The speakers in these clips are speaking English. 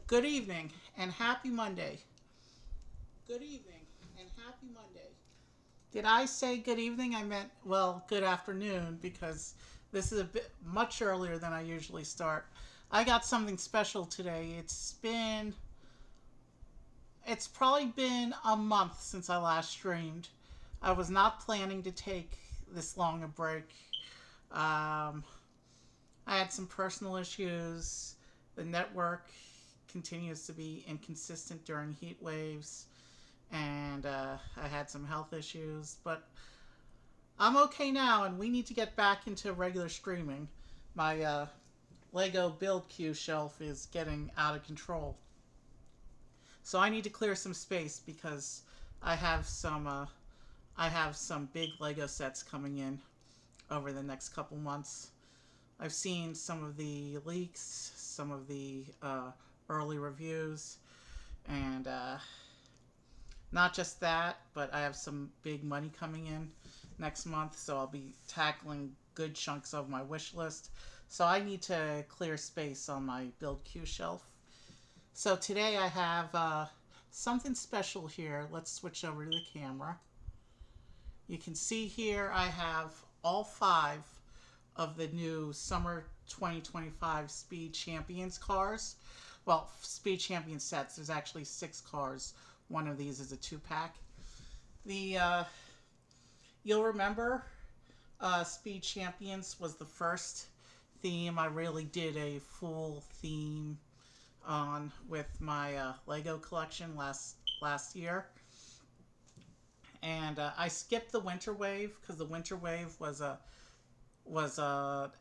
Good evening and happy Monday. Good evening and happy Monday. Did I say good evening? I meant, well, good afternoon because this is a bit much earlier than I usually start. I got something special today. It's probably been a month since I last streamed. I was not planning to take this long a break. Um, I had some personal issues. The network continues to be inconsistent during heat waves, and I had some health issues, but I'm okay now, and we need to get back into regular streaming. My Lego build queue shelf is getting out of control, so I need to clear some space because I have some uh, I have some big Lego sets coming in over the next couple months. I've seen some of the leaks, some of the early reviews, and not just that, but I have some big money coming in next month, so I'll be tackling good chunks of my wish list. So I need to clear space on my build queue shelf. So today I have something special here. Let's switch over to the camera. You can see here I have all five of the new summer 2025 Speed Champions cars. Well, Speed Champion sets. There's actually six cars. One of these is a two pack. The You'll remember Speed Champions was the first theme I really did a full theme on with my Lego collection last year, and I skipped the Winter Wave because the Winter Wave was a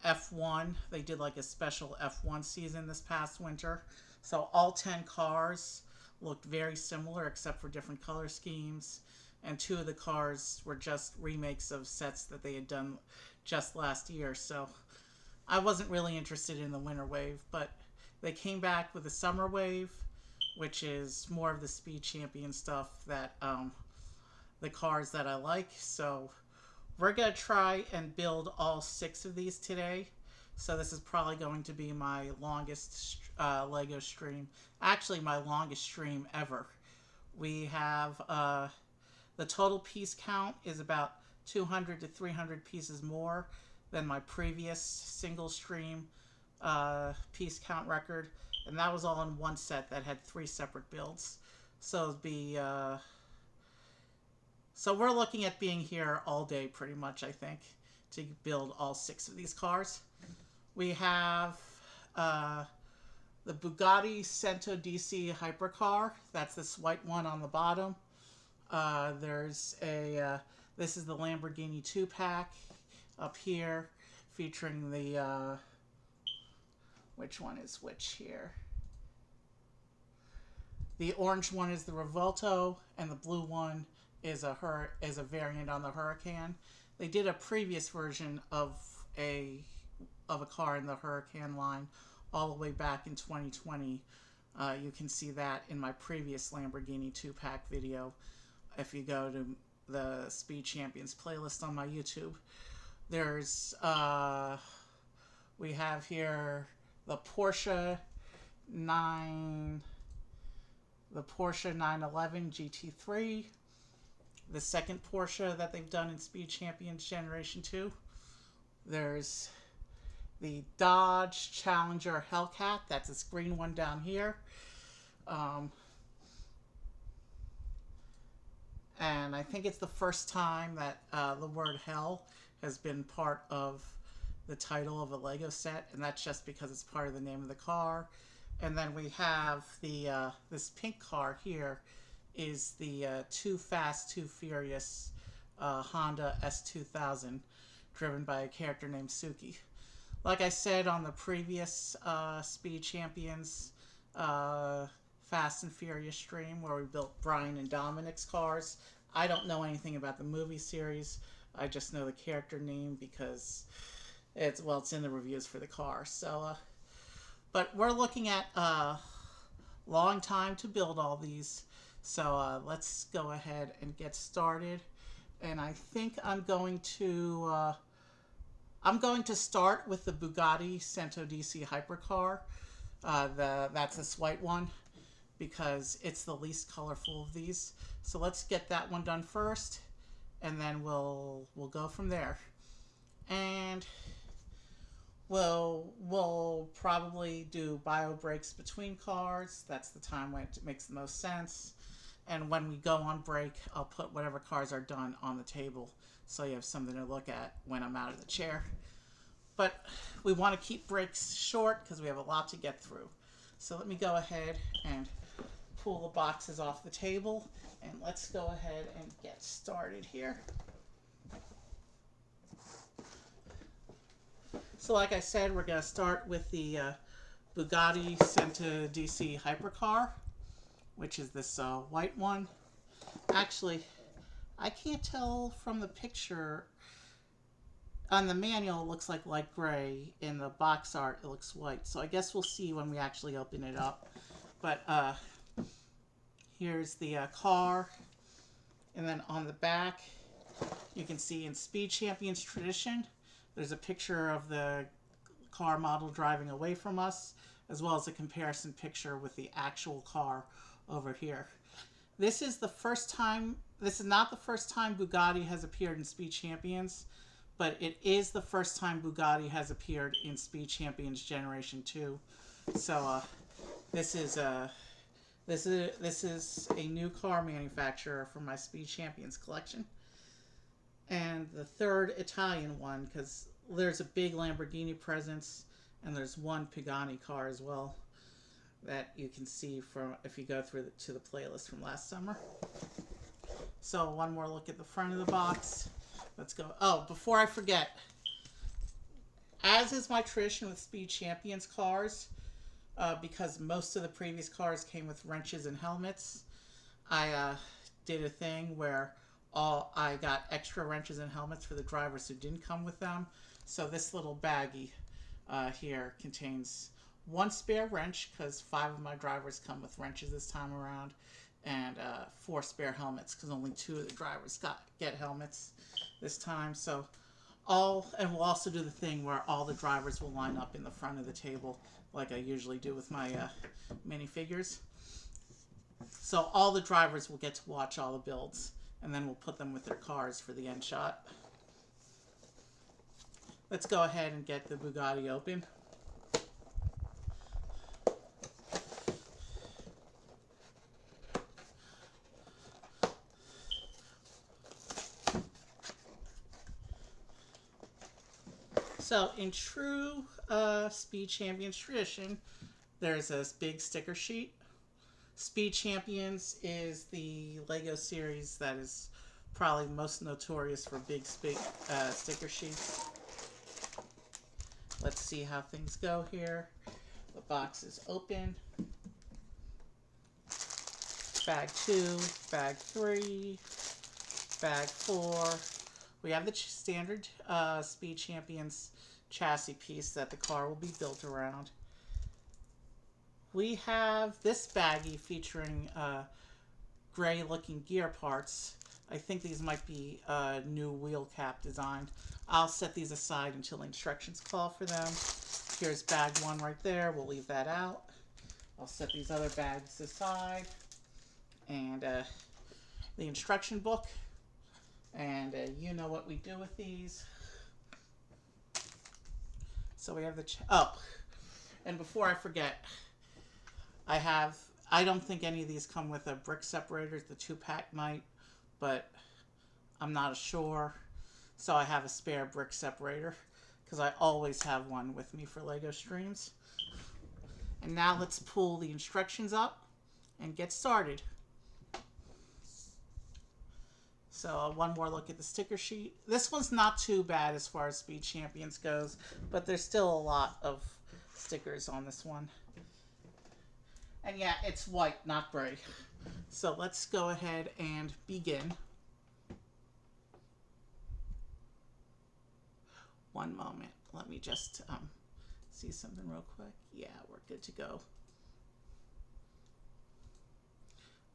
F1. They did like a special F1 season this past winter, so all 10 cars looked very similar except for different color schemes, and two of the cars were just remakes of sets that they had done just last year. So I wasn't really interested in the Winter Wave, but they came back with the Summer Wave, which is more of the Speed Champion stuff that the cars that I like. So we're going to try and build all six of these today. So this is probably going to be my longest Lego stream. Actually, my longest stream ever. We have the total piece count is about 200 to 300 pieces more than my previous single stream piece count record, and that was all in one set that had three separate builds. So it'd be so we're looking at being here all day pretty much, I think, to build all six of these cars. We have uh, the Bugatti Centodieci Hypercar. That's this white one on the bottom. There's a this is the Lamborghini two pack up here, featuring the which one is which here. The orange one is the Revuelto, and the blue one is a variant on the Huracan. They did a previous version a of a car in the Huracan line all the way back in 2020. You can see that in my previous Lamborghini two pack video if you go to the Speed Champions playlist on my YouTube. There's we have here the Porsche 9 the Porsche 911 GT3, the second Porsche that they've done in Speed Champions Generation 2. There's the Dodge Challenger Hellcat, that's this green one down here. Um, and I think it's the first time that the word hell has been part of the title of a Lego set, and that's just because it's part of the name of the car. And then we have the this pink car here is the Too Fast, Too Furious Honda S2000, driven by a character named Suki. Like I said on the previous Speed Champions Fast and Furious stream where we built Brian and Dominic's cars, I don't know anything about the movie series. I just know the character name because it's in the reviews for the car. So, but we're looking at a long time to build all these. So let's go ahead and get started. And I think I'm going to start with the Bugatti Centodieci Hypercar. That's this white one because it's the least colorful of these. So let's get that one done first, and then we'll go from there. And we'll probably do bio breaks between cars. That's the time when it makes the most sense. And when we go on break, I'll put whatever cars are done on the table so you have something to look at when I'm out of the chair. But we want to keep breaks short because we have a lot to get through. So let me go ahead and pull the boxes off the table, and let's go ahead and get started here. So like I said, we're going to start with the Bugatti Centodieci Hypercar, which is this white one. Actually, I can't tell from the picture. On the manual, it looks like light gray. In the box art, it looks white. So I guess we'll see when we actually open it up. But here's the car. And then on the back, you can see in Speed Champions tradition, there's a picture of the car model driving away from us, as well as a comparison picture with the actual car over here. This is not the first time Bugatti has appeared in Speed Champions, but it is the first time Bugatti has appeared in Speed Champions Generation 2. So this is a new car manufacturer for my Speed Champions collection. And the third Italian one, because there's a big Lamborghini presence, and there's one Pagani car as well that you can see from if you go through to the playlist from last summer. So one more look at the front of the box. Let's go. Oh, before I forget, as is my tradition with Speed Champions cars, because most of the previous cars came with wrenches and helmets, I did a thing where I got extra wrenches and helmets for the drivers who didn't come with them. So this little baggie here contains one spare wrench, because 5 of my drivers come with wrenches this time around, and 4 spare helmets, because only 2 of the drivers get helmets this time. So and we'll also do the thing where all the drivers will line up in the front of the table, like I usually do with my minifigures. So all the drivers will get to watch all the builds, and then we'll put them with their cars for the end shot. Let's go ahead and get the Bugatti open. So in true Speed Champions tradition, there's this big sticker sheet. Speed Champions is the Lego series that is probably most notorious for big sticker sheets. Let's see how things go here. The box is open. Bag 2, bag 3, bag 4. We have the standard Speed Champions chassis piece that the car will be built around. We have this baggie featuring gray looking gear parts. I think these might be new wheel cap design. I'll set these aside until the instructions call for them. Here's bag 1 right there. We'll leave that out. I'll set these other bags aside. And the instruction book. And you know what we do with these. So we have the... and before I forget, I don't think any of these come with a brick separator. The 2-pack might, but I'm not sure. So I have a spare brick separator, because I always have one with me for LEGO streams. And now let's pull the instructions up and get started. So one more look at the sticker sheet. This one's not too bad as far as Speed Champions goes, but there's still a lot of stickers on this one. And yeah, it's white, not gray. So let's go ahead and begin. One moment. Let me just see something real quick. Yeah, we're good to go.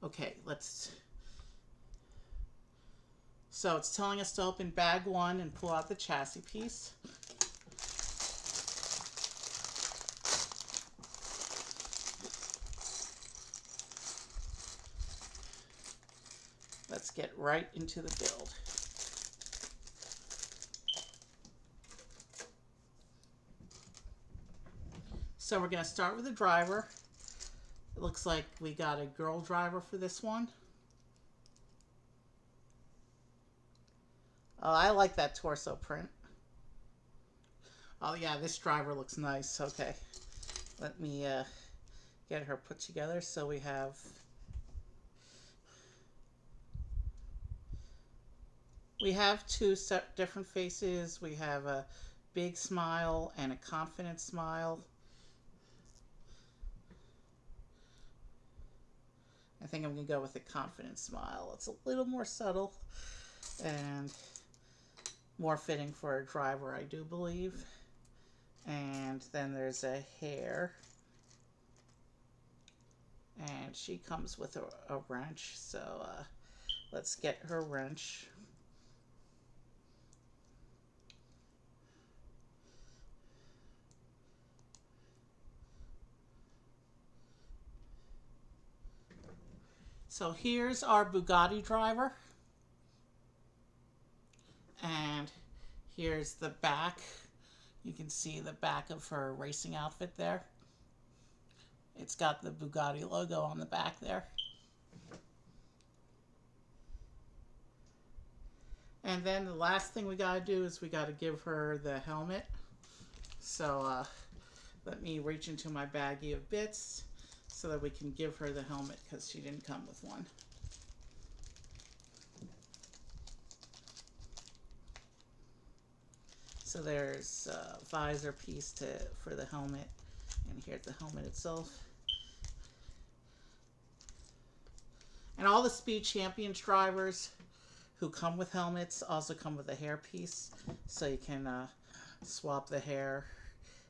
Okay, so it's telling us to open bag 1 and pull out the chassis piece. Let's get right into the build. So we're going to start with the driver. It looks like we got a girl driver for this one. Oh, I like that torso print. Oh yeah, this driver looks nice. Okay, let me get her put together. So we have two different faces. We have a big smile and a confident smile. I think I'm going to go with a confident smile. It's a little more subtle and more fitting for a driver, I do believe. And then there's a hair. And she comes with a wrench. So let's get her wrench. So here's our Bugatti driver. And here's the back. You can see the back of her racing outfit there. It's got the Bugatti logo on the back there. And then the last thing we gotta do is we gotta give her the helmet. So let me reach into my baggie of bits so that we can give her the helmet because she didn't come with one. So there's a visor piece for the helmet, and here's the helmet itself. And all the Speed Champions drivers who come with helmets also come with a hair piece, so you can swap the hair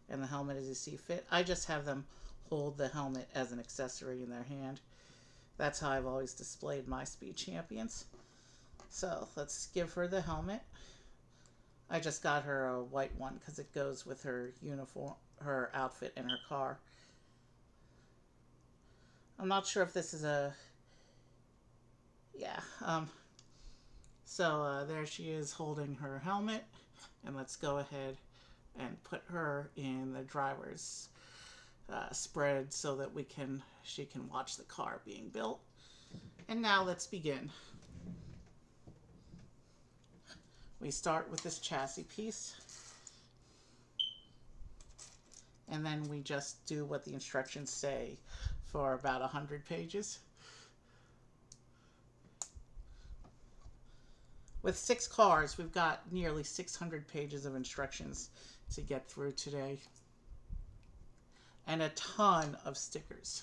and the helmet as you see fit. I just have them hold the helmet as an accessory in their hand. That's how I've always displayed my Speed Champions. So let's give her the helmet. I just got her a white one because it goes with her uniform, her outfit, and her car. I'm not sure if this is a... Yeah. So there she is holding her helmet. And let's go ahead and put her in the driver's spread so that she can watch the car being built. And now let's begin. We start with this chassis piece. And then we just do what the instructions say for about 100 pages. With 6 cars, we've got nearly 600 pages of instructions to get through today. And a ton of stickers.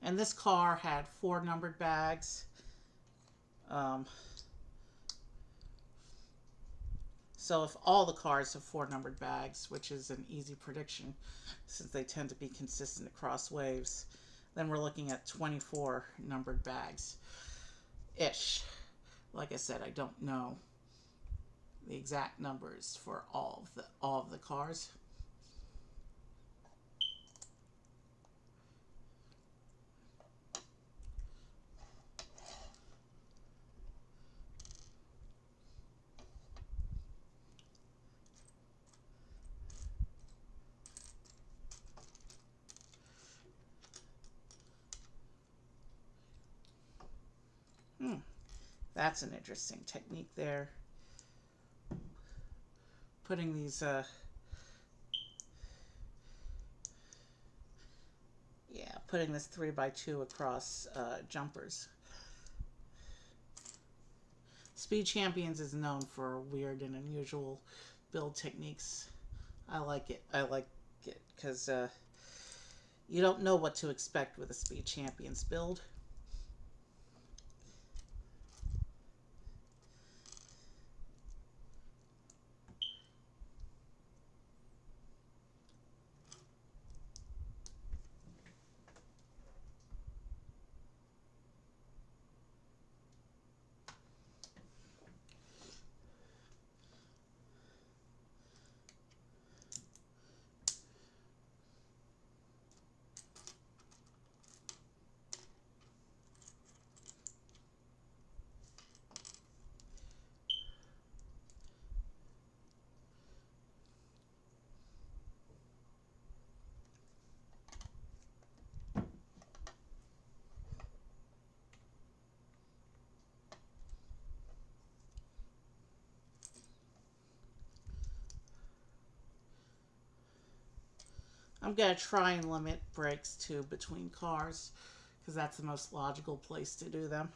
And this car had 4 numbered bags. So if all the cars have 4 numbered bags, which is an easy prediction since they tend to be consistent across waves, then we're looking at 24 numbered bags-ish. Like I said, I don't know the exact numbers for all of the cars. That's an interesting technique there. Putting these, putting this 3x2 across jumpers. Speed Champions is known for weird and unusual build techniques. I like it. I like it because you don't know what to expect with a Speed Champions build. I'm going to try and limit breaks to between cars because that's the most logical place to do them.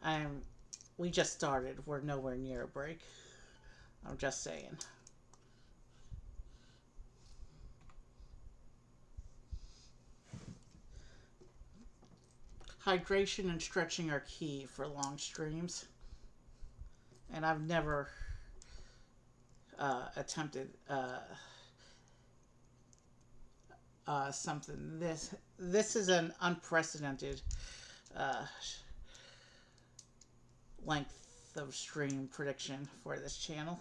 And we just started. We're nowhere near a break. I'm just saying. Hydration and stretching are key for long streams. And I've never attempted something. This is an unprecedented length of stream prediction for this channel.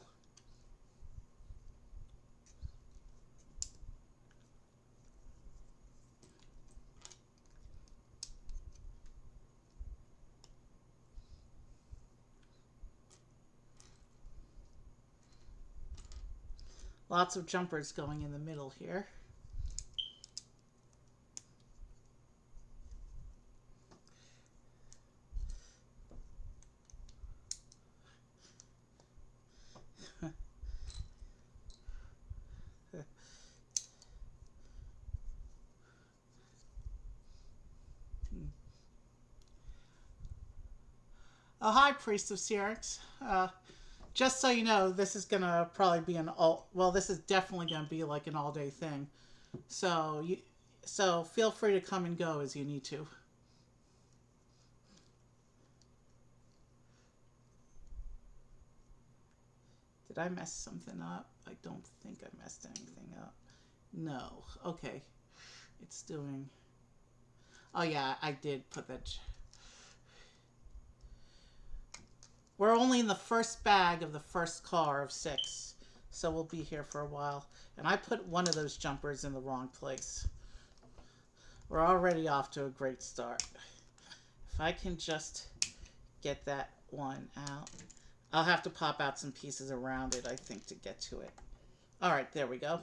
Lots of jumpers going in the middle here. Oh, hi, Priest of Syrinx. Just so you know, this is going to probably be an all... Well, this is definitely going to be like an all-day thing. So feel free to come and go as you need to. Did I mess something up? I don't think I messed anything up. No. Okay. It's doing... Oh, yeah, I did put that... We're only in the first bag of the first car of 6, so we'll be here for a while. And I put one of those jumpers in the wrong place. We're already off to a great start. If I can just get that one out. I'll have to pop out some pieces around it, I think, to get to it. All right, there we go.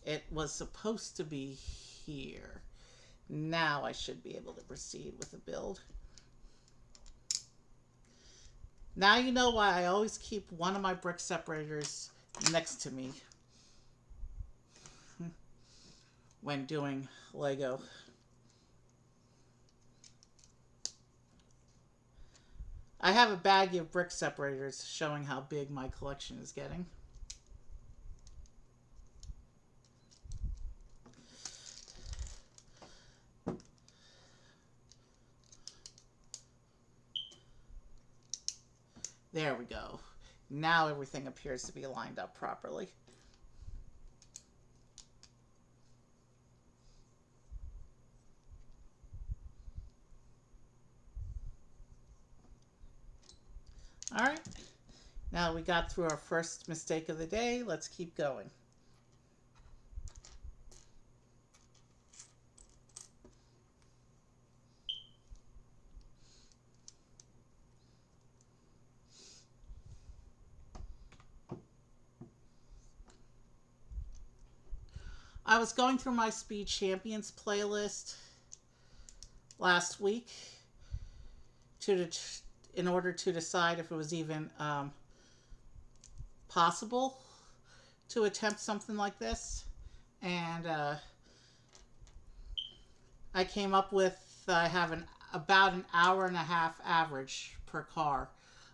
It was supposed to be here. Now I should be able to proceed with the build. Now you know why I always keep one of my brick separators next to me when doing Lego. I have a baggie of brick separators showing how big my collection is getting. There we go. Now everything appears to be lined up properly. All right. Now we got through our first mistake of the day. Let's keep going. I was going through my Speed Champions playlist last week in order to decide if it was even possible to attempt something like this. And I came up with I have about an hour and a half average per car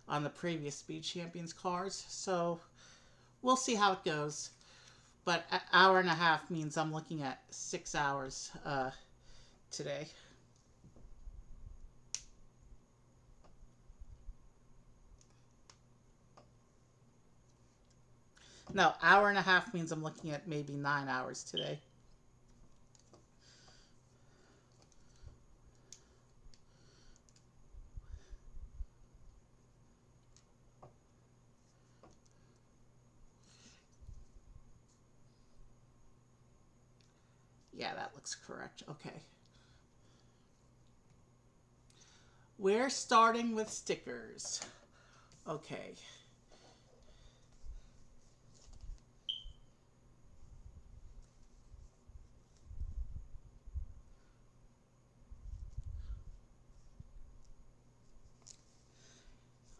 on the previous Speed Champions cars. So we'll see how it goes. But an hour and a half means I'm looking at 6 hours today. No, hour and a half means I'm looking at maybe 9 hours today. Yeah, that looks correct. Okay. We're starting with stickers. Okay.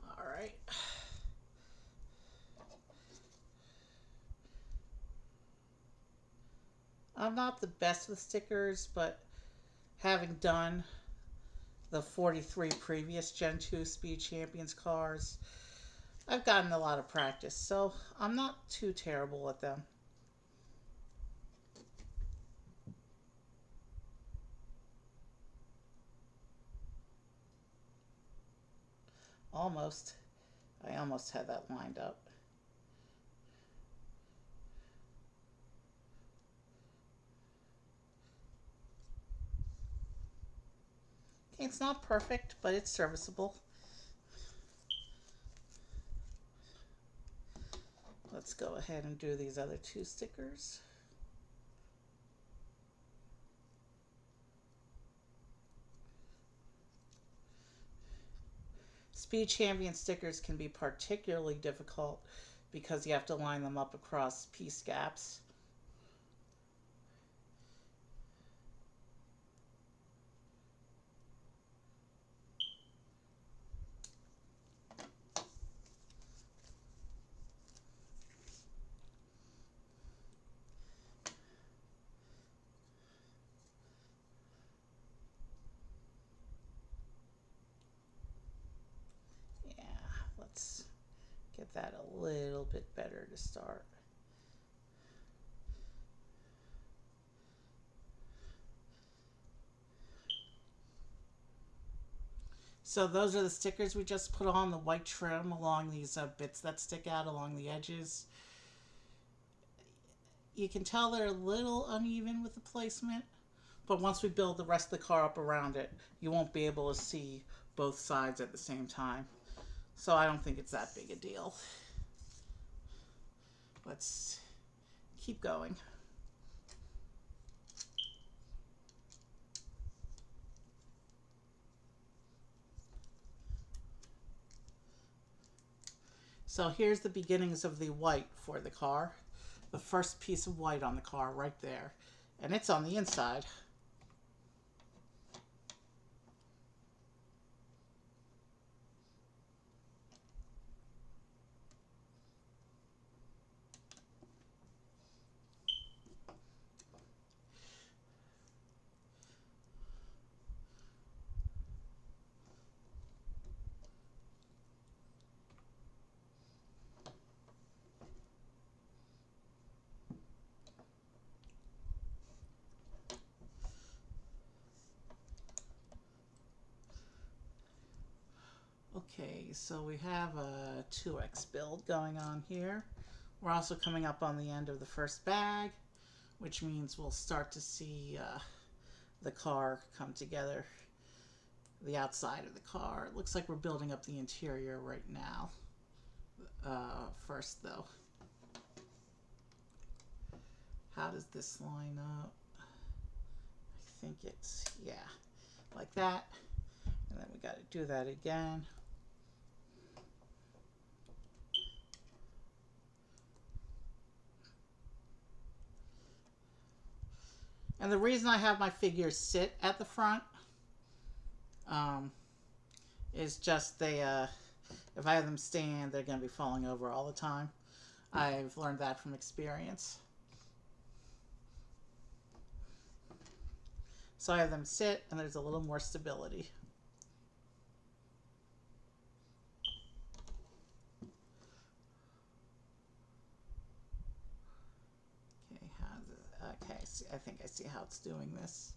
All right. I'm not the best with stickers, but having done the 43 previous Gen 2 Speed Champions cars, I've gotten a lot of practice, so I'm not too terrible at them. Almost. I almost had that lined up. It's not perfect, but it's serviceable. Let's go ahead and do these other two stickers. Speed Champion stickers can be particularly difficult because you have to line them up across piece gaps. Yeah, let's get that a little bit better to start. So those are the stickers we just put on, the white trim along these bits that stick out along the edges. You can tell they're a little uneven with the placement, but once we build the rest of the car up around it, you won't be able to see both sides at the same time. So I don't think it's that big a deal. Let's keep going. So here's the beginnings of the white for the car. The first piece of white on the car right there. And it's on the inside. Okay, so we have a 2X build going on here. We're also coming up on the end of the first bag, which means we'll start to see the car come together, the outside of the car. It looks like we're building up the interior right now. First, though, how does this line up? I think it's, yeah, like that. And then we got to do that again. And the reason I have my figures sit at the front is just they, if I have them stand, they're going to be falling over all the time. I've learned that from experience. So I have them sit, and there's a little more stability. Okay, I think I see how it's doing this.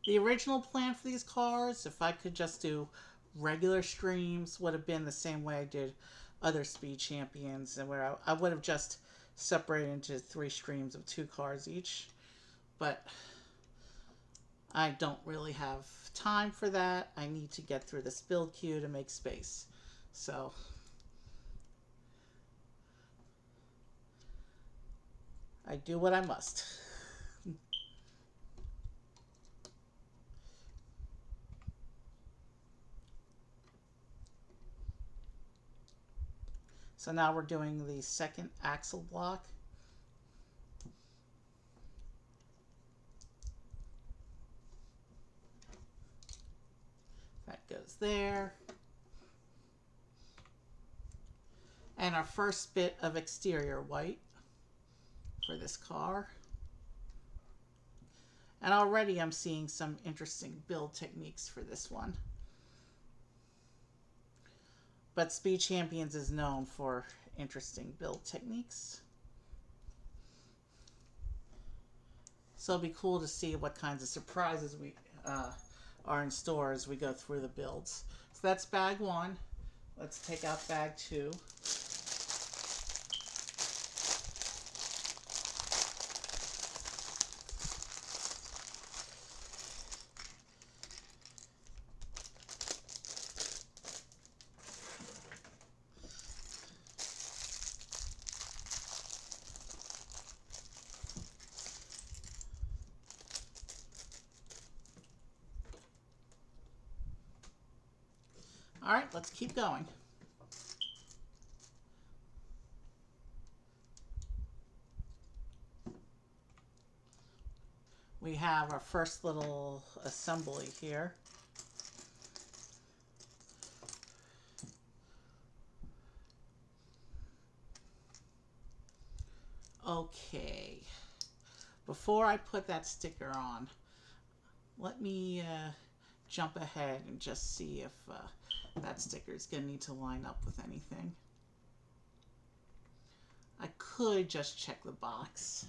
The original plan for these cars, if I could just do regular streams, would have been the same way I did other Speed Champions, and where I would have just separated into 3 streams of 2 cars each. But I don't really have time for that. I need to get through this build queue to make space. So I do what I must. So now we're doing the second axle block. is there. And our first bit of exterior white for this car. And already I'm seeing some interesting build techniques for this one. But Speed Champions is known for interesting build techniques. So it'll be cool to see what kinds of surprises we are in store as we go through the builds. So that's bag one. Let's take out bag two. All right, let's keep going. We have our first little assembly here. Okay, before I put that sticker on, let me jump ahead and just see if that sticker is going to need to line up with anything. I could just check the box.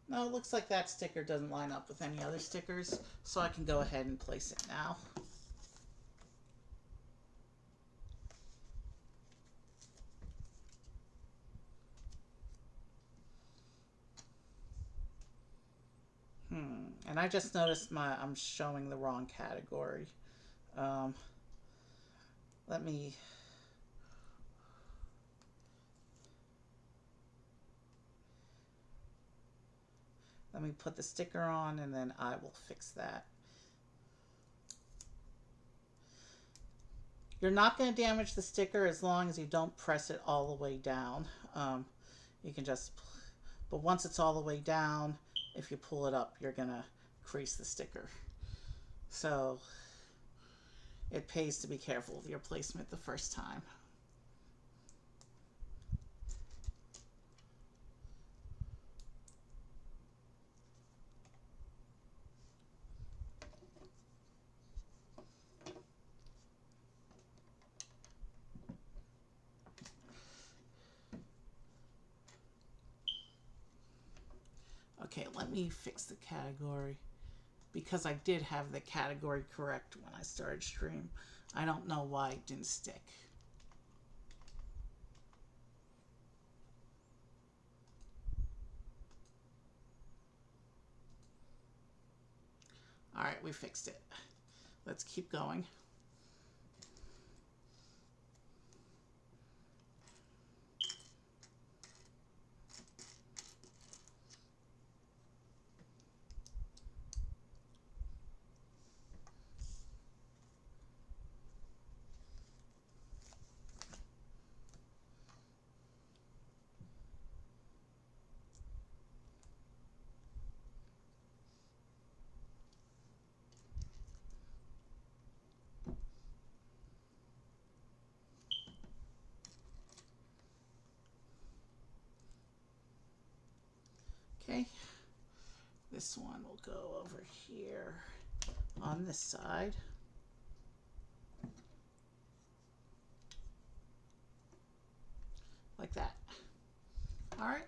No, it looks like that sticker doesn't line up with any other stickers, so I can go ahead and place it now. And I just noticed I'm showing the wrong category. Let me put the sticker on and then I will fix that. You're not going to damage the sticker as long as you don't press it all the way down. You can just, but once it's all the way down, if you pull it up, you're going to crease the sticker. So it pays to be careful of your placement the first time. Okay, let me fix the category because I did have the category correct when I started stream. I don't know why it didn't stick. All right, we fixed it. Let's keep going. Okay, this one will go over here on this side. Like that. All right.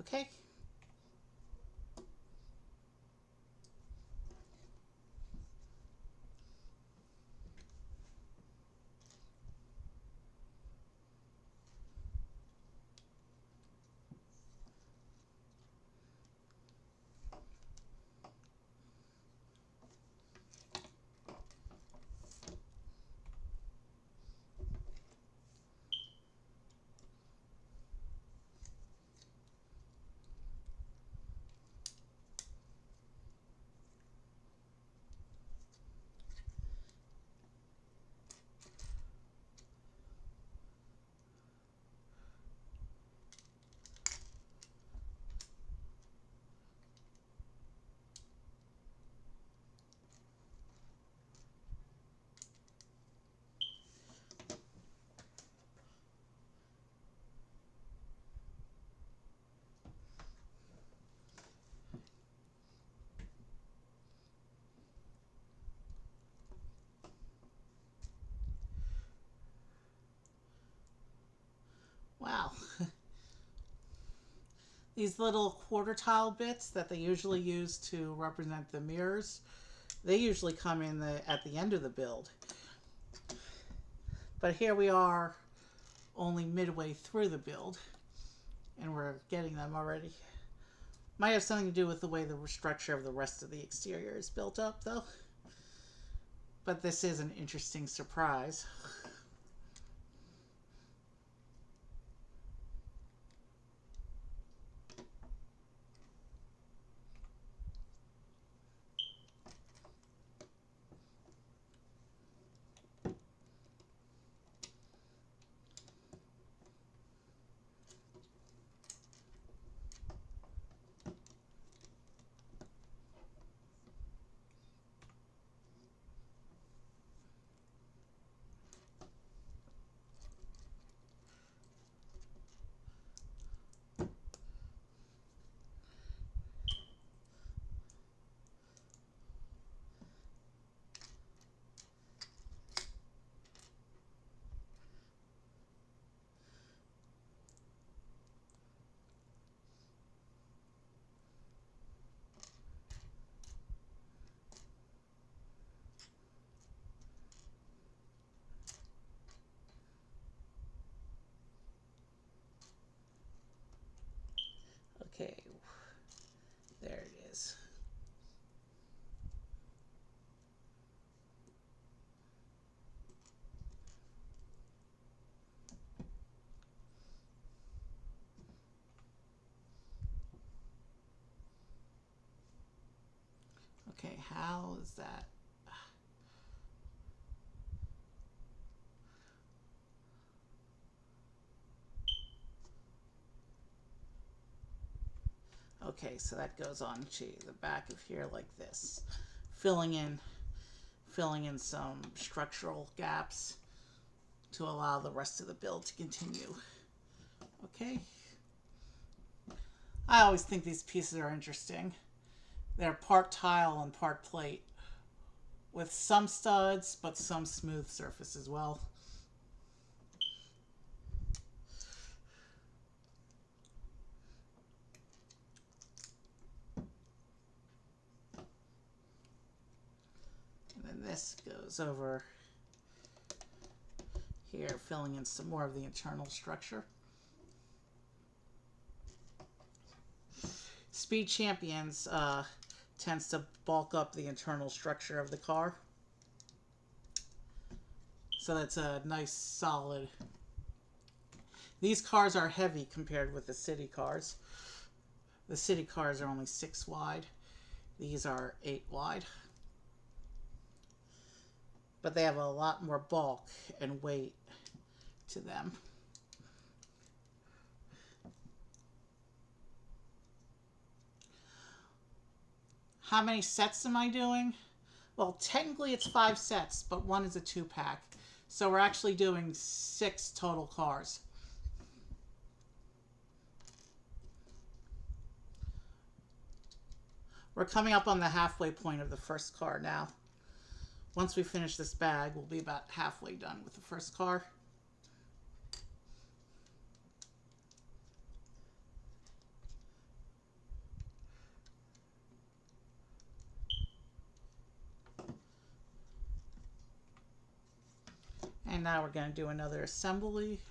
Okay. Wow. These little quarter tile bits that they usually use to represent the mirrors, they usually come in at the end of the build. But here we are only midway through the build, and we're getting them already. Might have something to do with the way the structure of the rest of the exterior is built up, though. But this is an interesting surprise. Okay, there it is. Okay, how is that? Okay, so that goes on to the back of here like this, filling in some structural gaps to allow the rest of the build to continue. Okay. I always think these pieces are interesting. They're part tile and part plate, with some studs, but some smooth surface as well. And then this goes over here, filling in some more of the internal structure. Speed Champions tends to bulk up the internal structure of the car. So that's a nice solid. These cars are heavy compared with the city cars. The city cars are only 6 wide. These are 8 wide. But they have a lot more bulk and weight to them. How many sets am I doing? Well, technically it's 5 sets, but one is a 2-pack. So we're actually doing 6 total cars. We're coming up on the halfway point of the first car now. Once we finish this bag, we'll be about halfway done with the first car. now we're going to do another assembly.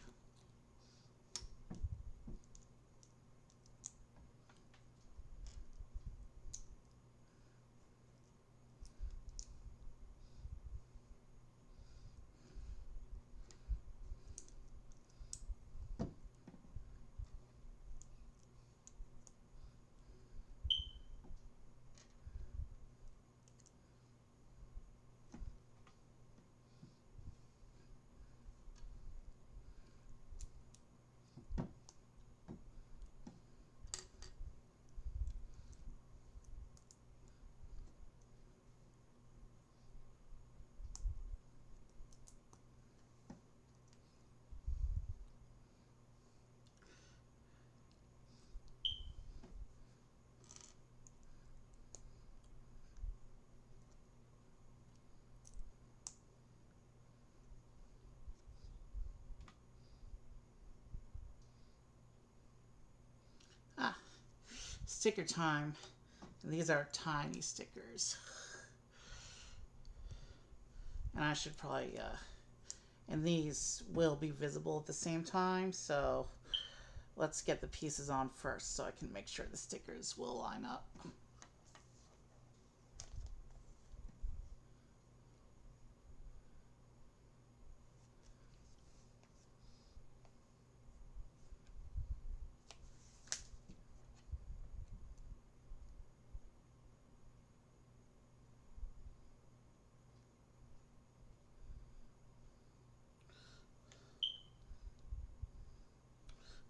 Ah, sticker time. And these are tiny stickers. And I should probably, and these will be visible at the same time, so let's get the pieces on first so I can make sure the stickers will line up.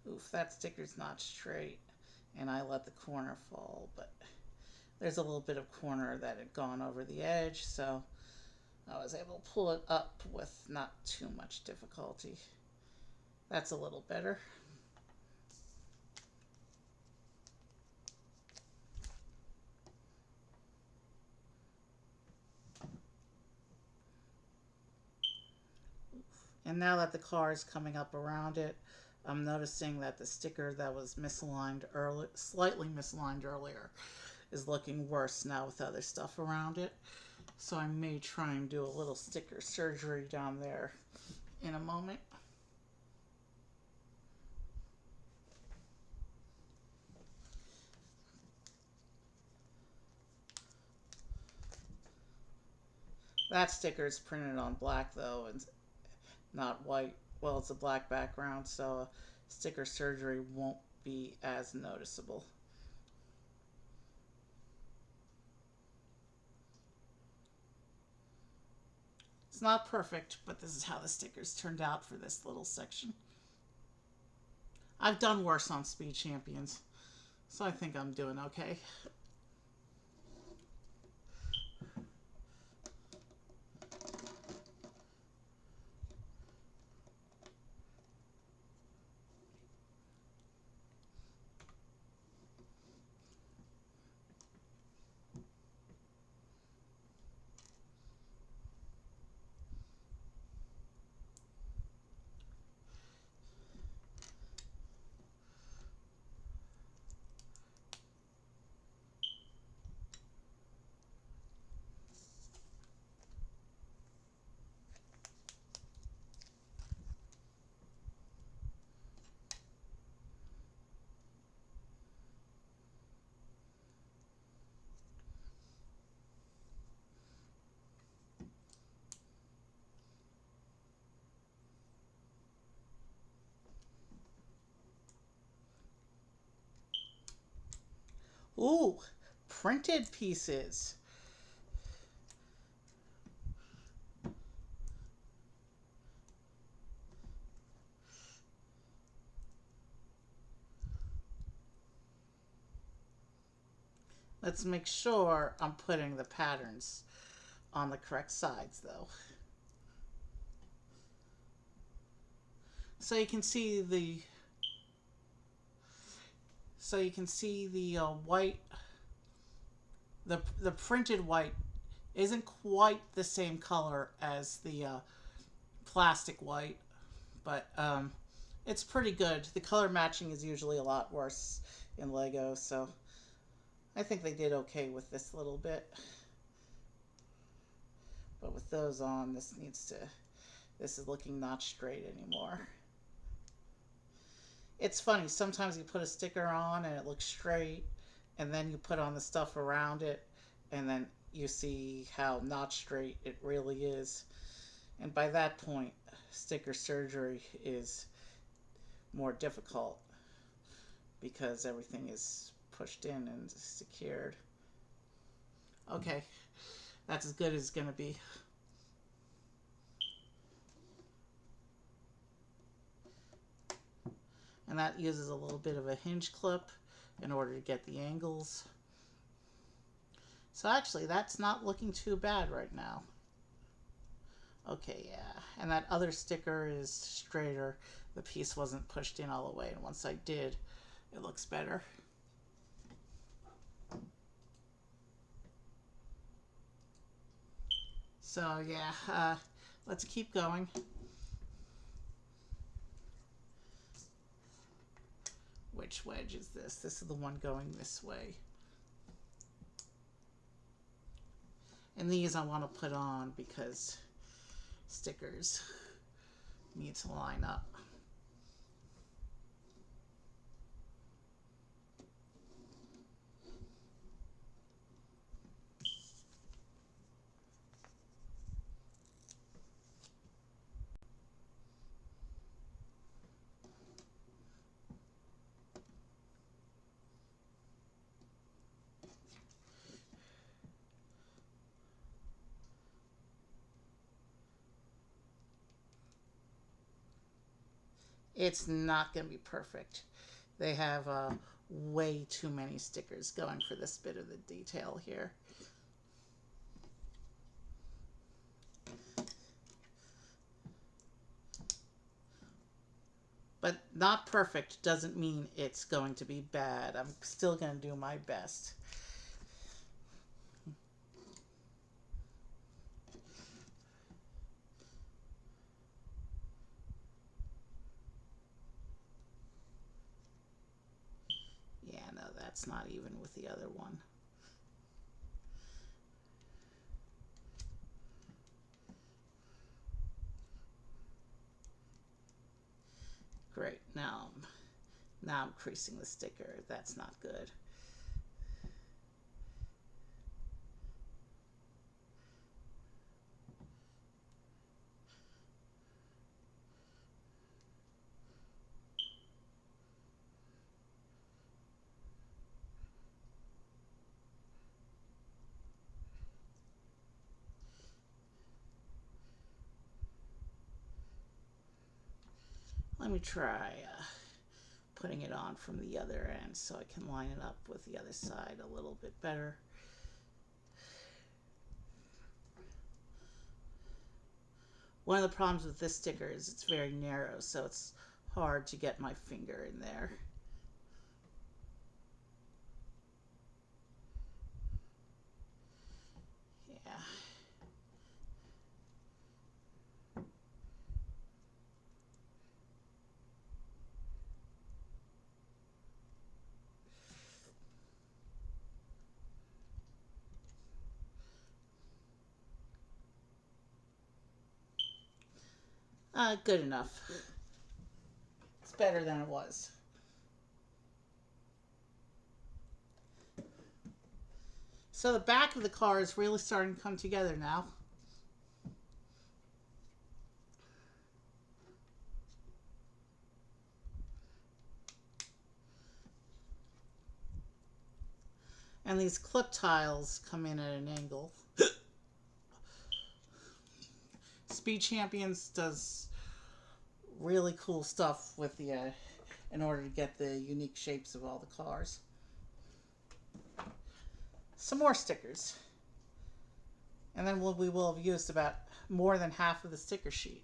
Oof, that sticker's not straight, and I let the corner fall, but there's a little bit of corner that had gone over the edge, so I was able to pull it up with not too much difficulty. That's a little better. And now that the car is coming up around it, I'm noticing that the sticker that was misaligned early, slightly misaligned earlier, is looking worse now with other stuff around it. So I may try and do a little sticker surgery down there in a moment. That sticker is printed on black though, and not white. Well, it's a black background, so sticker surgery won't be as noticeable. It's not perfect, but this is how the stickers turned out for this little section. I've done worse on Speed Champions, so I think I'm doing okay. Ooh, printed pieces. Let's make sure I'm putting the patterns on the correct sides though. So you can see the white, the printed white isn't quite the same color as the plastic white, but it's pretty good. The color matching is usually a lot worse in Lego, so I think they did okay with this little bit. But with those on, this needs to This is looking not straight anymore. It's funny, sometimes you put a sticker on and it looks straight, and then you put on the stuff around it, and then you see how not straight it really is. And by that point, sticker surgery is more difficult because everything is pushed in and secured. Okay, that's as good as it's going to be. And that uses a little bit of a hinge clip in order to get the angles. So actually, that's not looking too bad right now. Okay, yeah. And that other sticker is straighter. The piece wasn't pushed in all the way, and once I did, it looks better. So yeah, let's keep going. Which wedge is this? This is the one going this way. And these I want to put on because stickers need to line up. It's not going to be perfect. They have way too many stickers going for this bit of the detail here. But not perfect doesn't mean it's going to be bad. I'm still going to do my best. Yeah, no, that's not even with the other one. Great. Now I'm creasing the sticker. That's not good. Let me try putting it on from the other end so I can line it up with the other side a little bit better. One of the problems with this sticker is it's very narrow, so it's hard to get my finger in there. Yeah. Good enough. It's better than it was. So the back of the car is really starting to come together now. And these clip tiles come in at an angle. Speed Champions does really cool stuff with the in order to get the unique shapes of all the cars. Some more stickers. And then we will have used about more than half of the sticker sheet.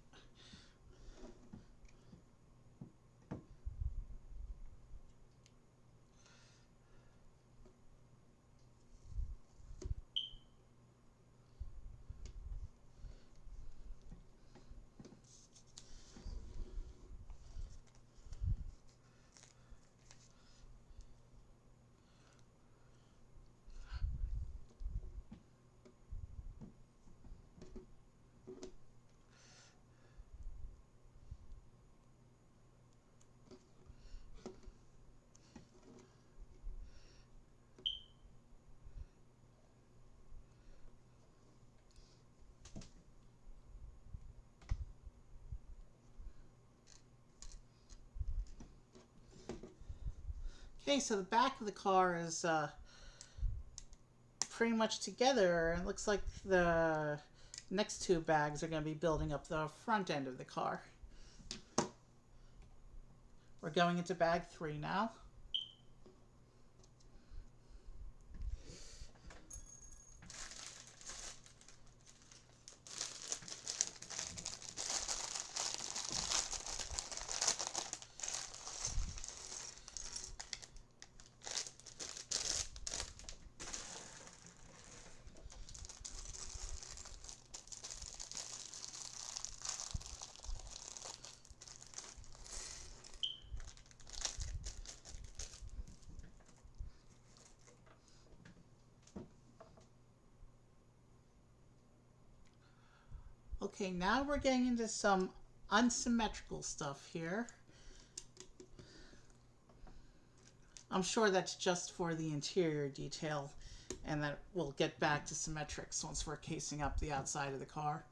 Okay, so the back of the car is pretty much together. And it looks like the next two bags are going to be building up the front end of the car. We're going into bag 3 now. Okay, now we're getting into some unsymmetrical stuff here. I'm sure that's just for the interior detail, and that we'll get back to symmetrics once we're casing up the outside of the car.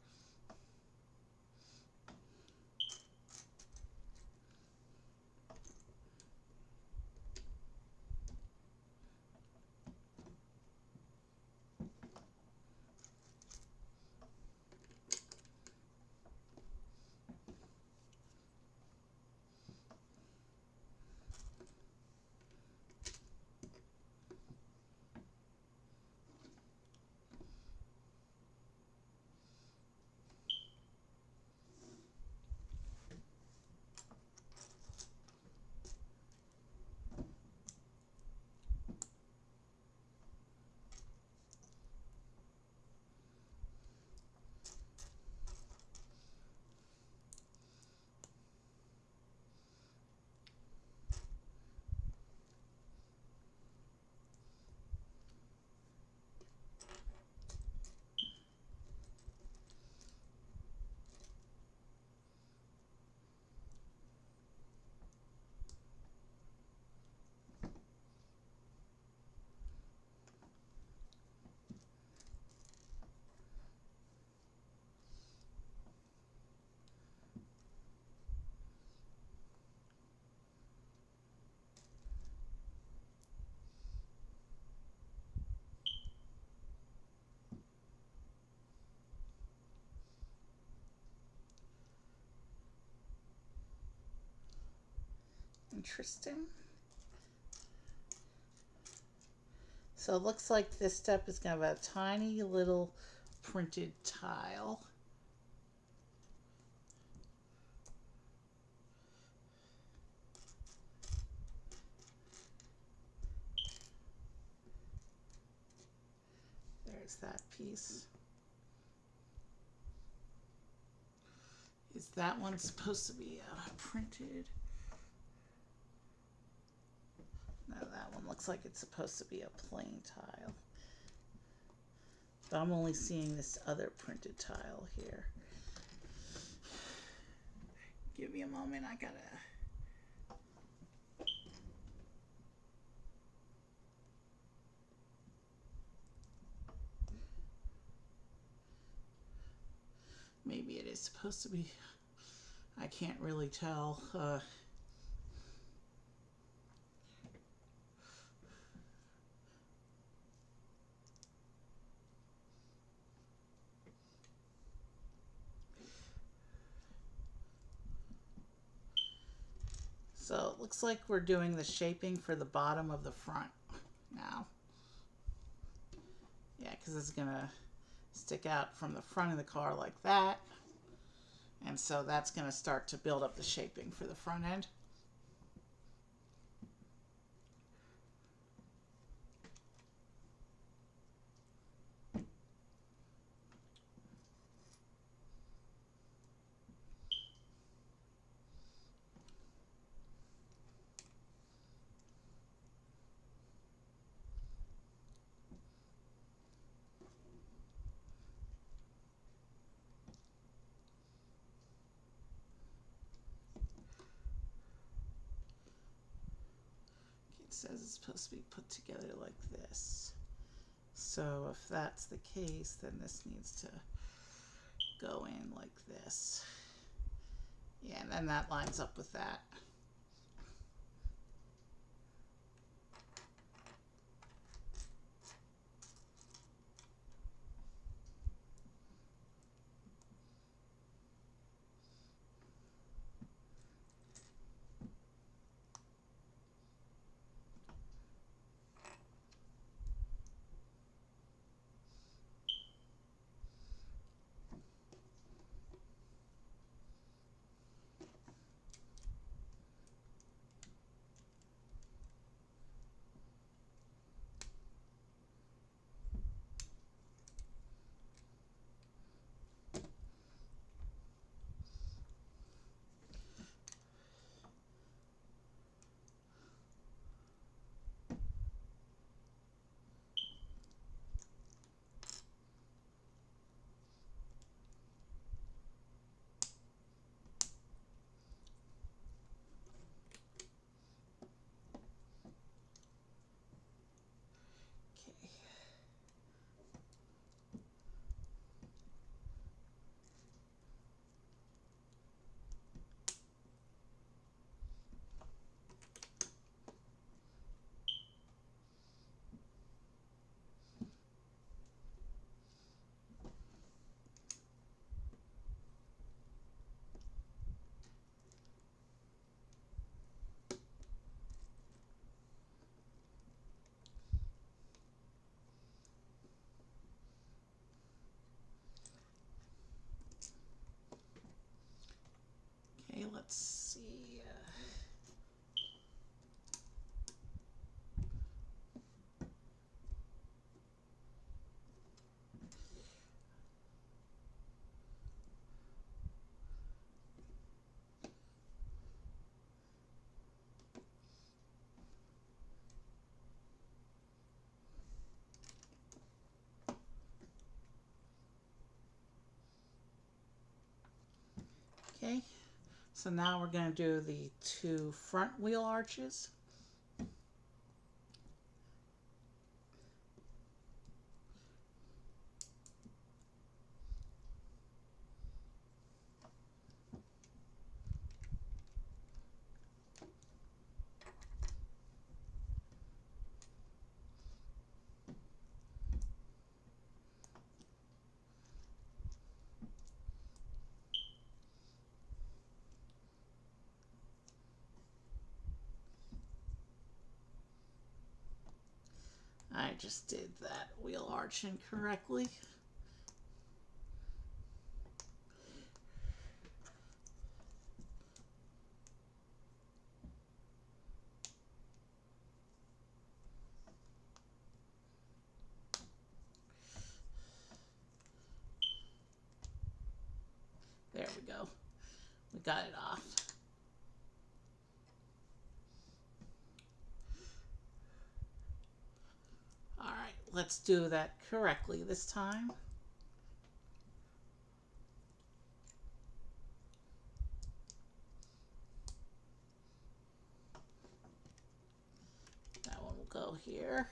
Interesting. So it looks like this step is going to have a tiny little printed tile. There's that piece. Is that one supposed to be printed? No, that one looks like it's supposed to be a plain tile. But I'm only seeing this other printed tile here. Give me a moment, I gotta... Maybe it is supposed to be... I can't really tell. So it looks like we're doing the shaping for the bottom of the front now. Yeah, because it's going to stick out from the front of the car like that. And so that's going to start to build up the shaping for the front end. It says it's supposed to be put together like this. So if that's the case, then this needs to go in like this. Yeah, and then that lines up with that. let's see. Okay, so now we're going to do the 2 front wheel arches. I just did that wheel arch incorrectly. There we go. We got it off. All right, let's do that correctly this time. That one will go here.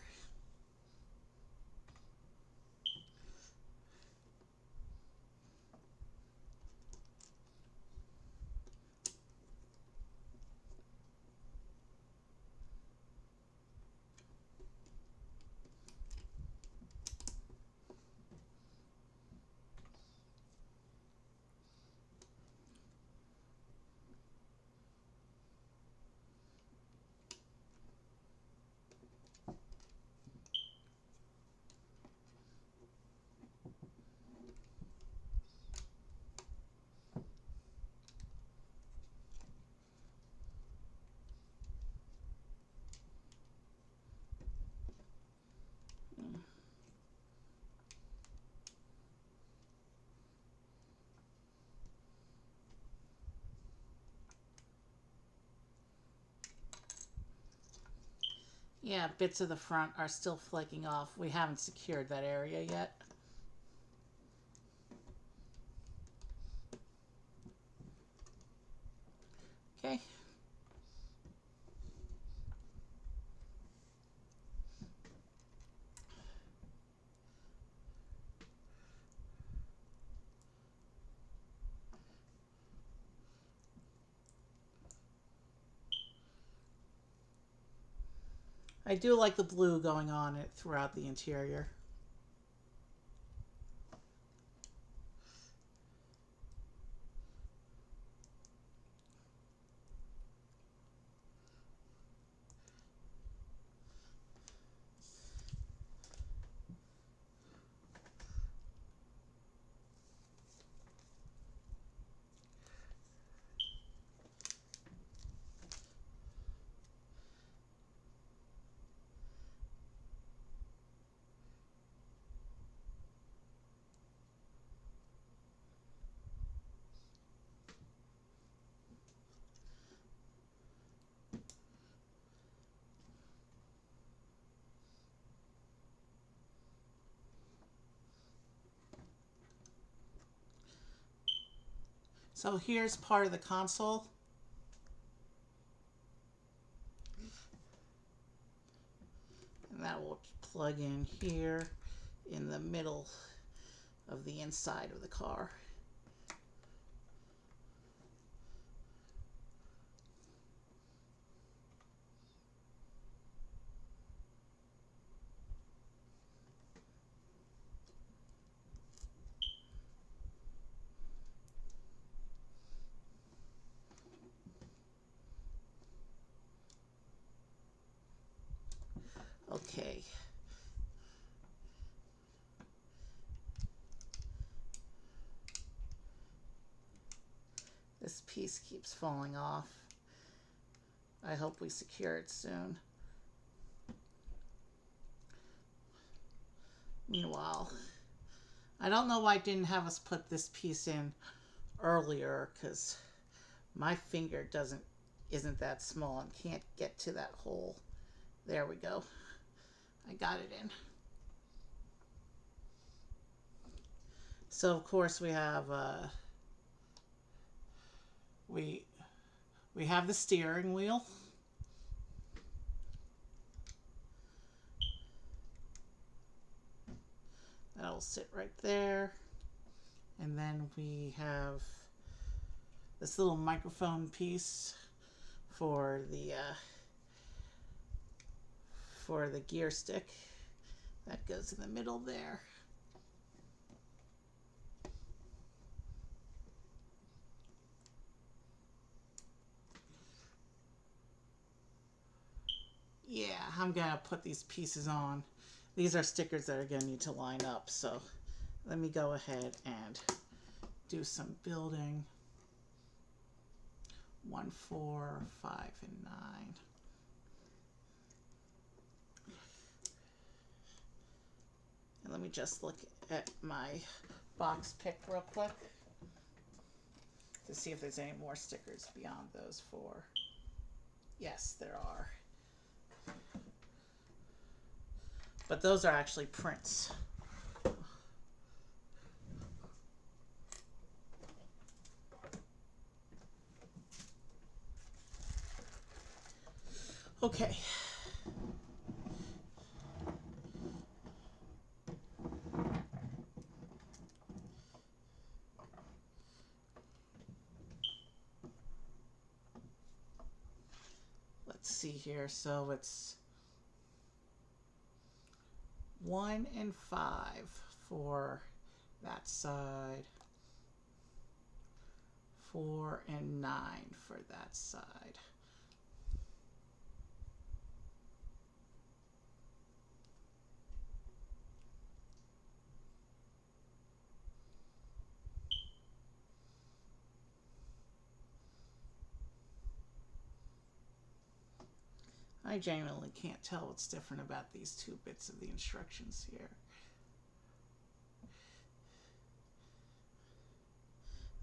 Yeah, bits of the front are still flaking off. We haven't secured that area yet. Okay. I do like the blue going on it throughout the interior. So here's part of the console. And that will plug in here in the middle of the inside of the car. Okay. This piece keeps falling off. I hope we secure it soon. Meanwhile, I don't know why it didn't have us put this piece in earlier, because my finger isn't that small and can't get to that hole. There we go. I got it in. So of course we have we have the steering wheel. That'll sit right there. And then we have this little microphone piece for the gear stick. That goes in the middle there. Yeah, I'm gonna put these pieces on. These are stickers that are gonna need to line up, so let me go ahead and do some building. 1, 4, 5, and 9. And let me just look at my box pick real quick to see if there's any more stickers beyond those 4. Yes, there are. But those are actually prints. Okay. Let's see here. So it's 1 and 5 for that side. 4 and 9 for that side. I genuinely can't tell what's different about these 2 bits of the instructions here.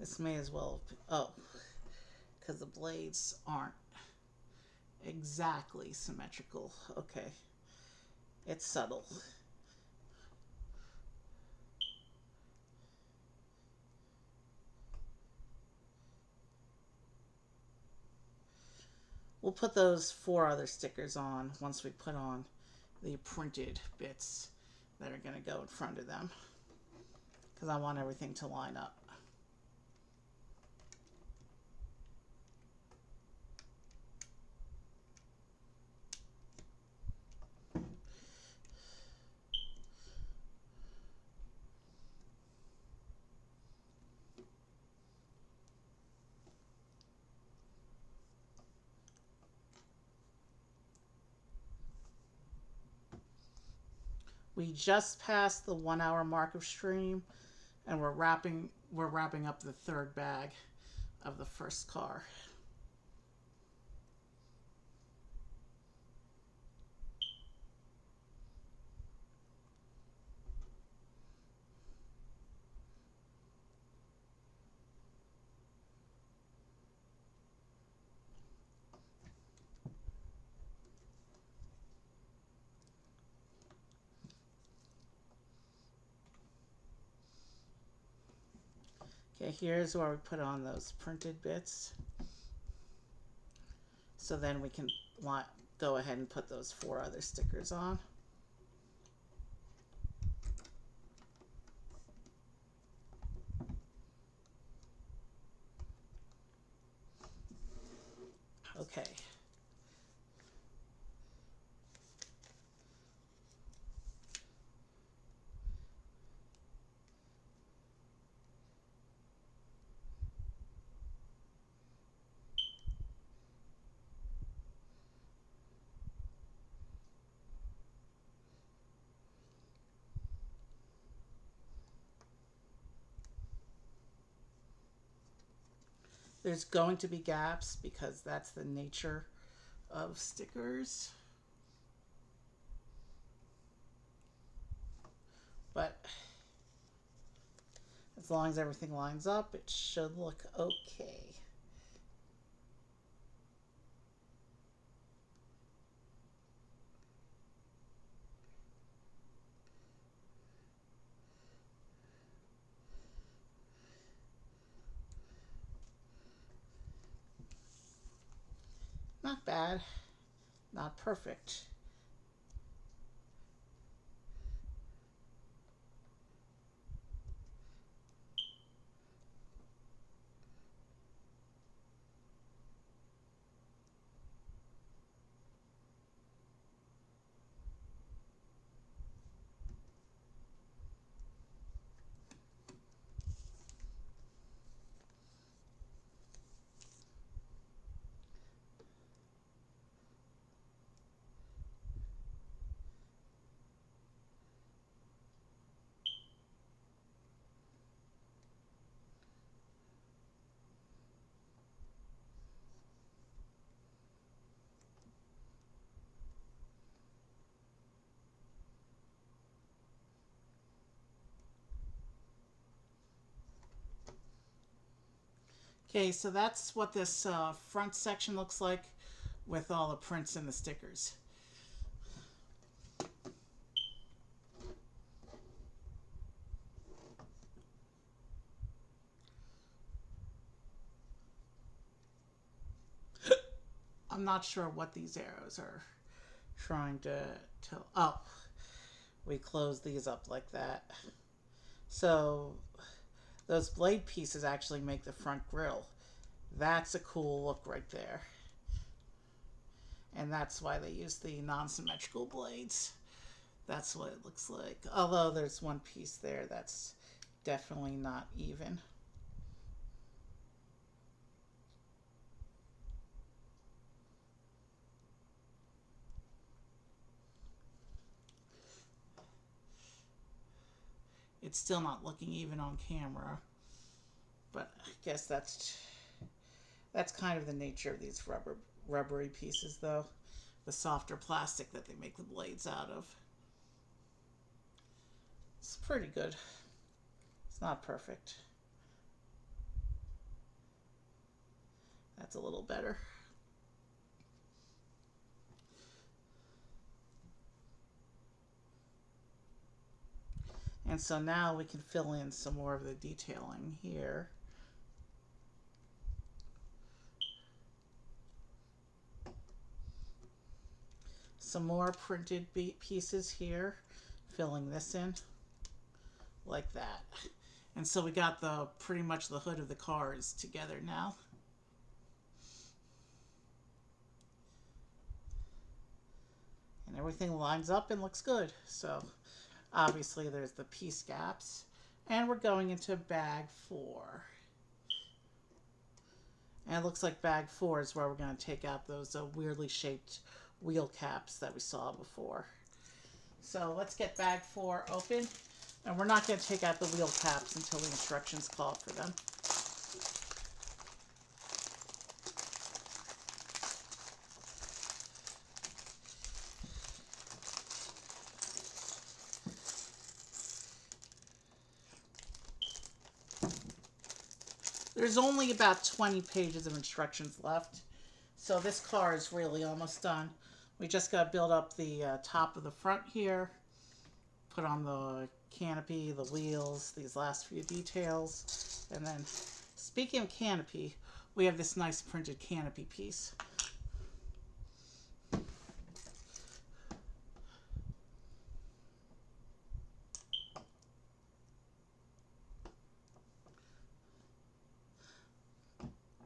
This may as well, oh, because the blades aren't exactly symmetrical. Okay, it's subtle. We'll put those 4 other stickers on once we put on the printed bits that are going to go in front of them, because I want everything to line up. We just passed the 1 hour mark of stream, and we're wrapping up the 3rd bag of the first car. Okay, here's where we put on those printed bits. So then we can go ahead and put those 4 other stickers on. Okay. There's going to be gaps because that's the nature of stickers. But as long as everything lines up, it should look okay. Not bad, not perfect. Okay, so that's what this front section looks like with all the prints and the stickers. I'm not sure what these arrows are trying to tell. Oh, we close these up like that. So those blade pieces actually make the front grille. That's a cool look right there. And that's why they use the non-symmetrical blades. That's what it looks like. Although there's one piece there that's definitely not even. It's still not looking even on camera. But I guess that's kind of the nature of these rubbery pieces, though. The softer plastic that they make the blades out of. It's pretty good. It's not perfect. That's a little better. And so now we can fill in some more of the detailing here. Some more printed pieces here, filling this in like that. And so we got the pretty much the hood of the car is together now. And everything lines up and looks good. So obviously there's the piece gaps. And we're going into bag 4. And it looks like bag 4 is where we're going to take out those weirdly shaped wheel caps that we saw before. So let's get bag 4 open. And we're not going to take out the wheel caps until the instructions call for them. There's only about 20 pages of instructions left. So this car is really almost done. We just got to build up the top of the front here. Put on the canopy, the wheels, these last few details. And then, speaking of canopy, we have this nice printed canopy piece.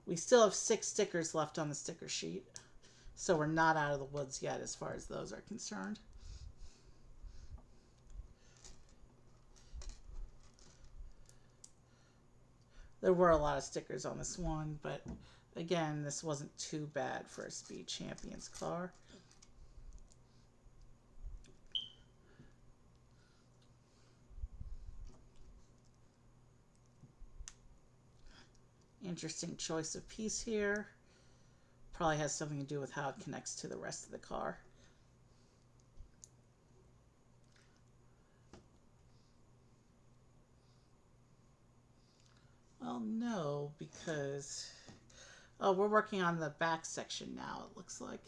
We still have 6 stickers left on the sticker sheet, so we're not out of the woods yet as far as those are concerned. There were a lot of stickers on this one, but again, this wasn't too bad for a Speed Champions car. Interesting choice of piece here. Probably has something to do with how it connects to the rest of the car. Well, no, because... Oh, we're working on the back section now, it looks like.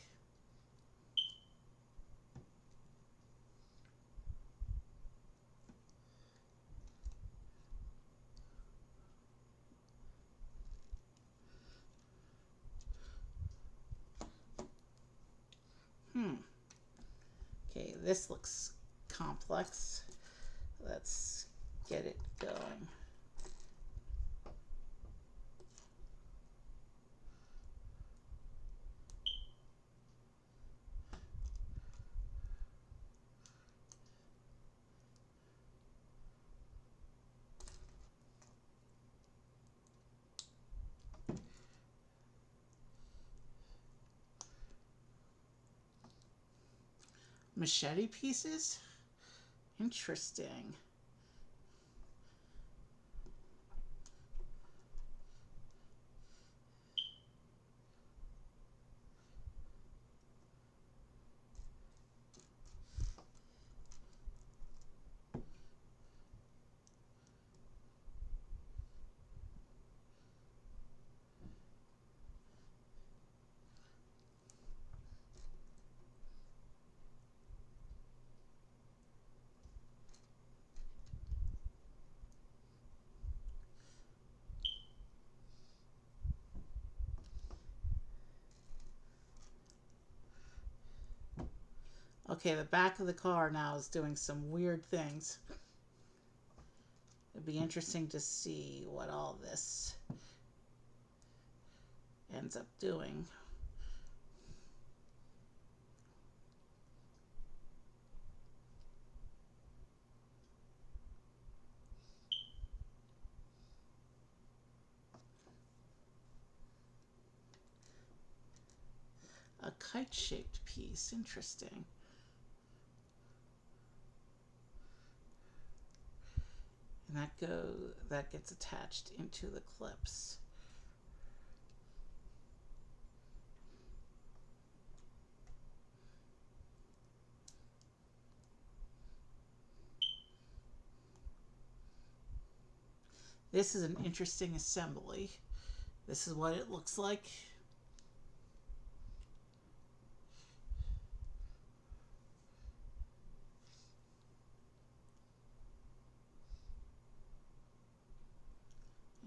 Okay, this looks complex. Let's get it going. Machete pieces? Interesting. Okay, the back of the car now is doing some weird things. It'd be interesting to see what all this ends up doing. A kite-shaped piece, interesting. And that gets attached into the clips. This is an interesting assembly. This is what it looks like.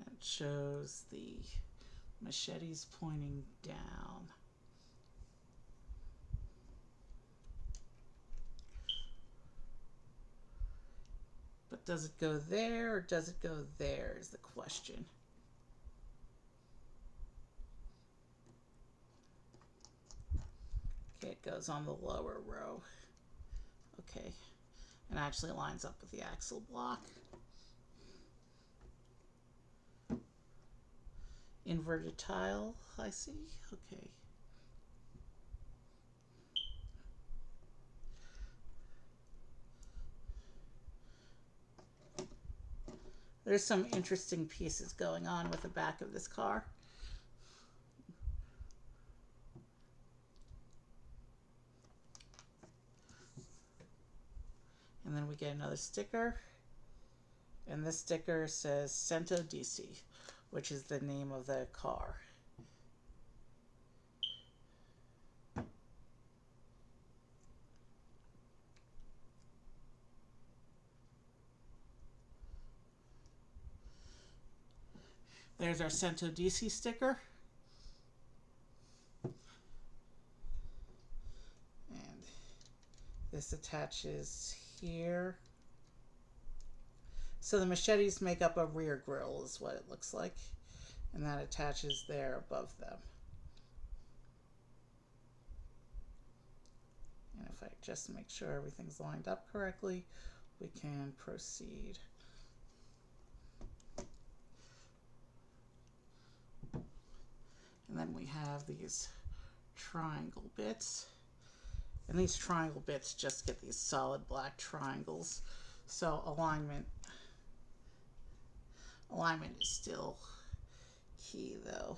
It shows the machetes pointing down. But does it go there or does it go there is the question. Okay, it goes on the lower row. Okay, and actually lines up with the axle block. Inverted tile, I see. Okay. There's some interesting pieces going on with the back of this car. And then we get another sticker. And this sticker says Centodieci, which is the name of the car. There's our Centodieci sticker. And this attaches here. So the machetes make up a rear grille is what it looks like. And that attaches there above them. And if I just make sure everything's lined up correctly, we can proceed. And then we have these triangle bits. And these triangle bits just get these solid black triangles. So alignment is still key though.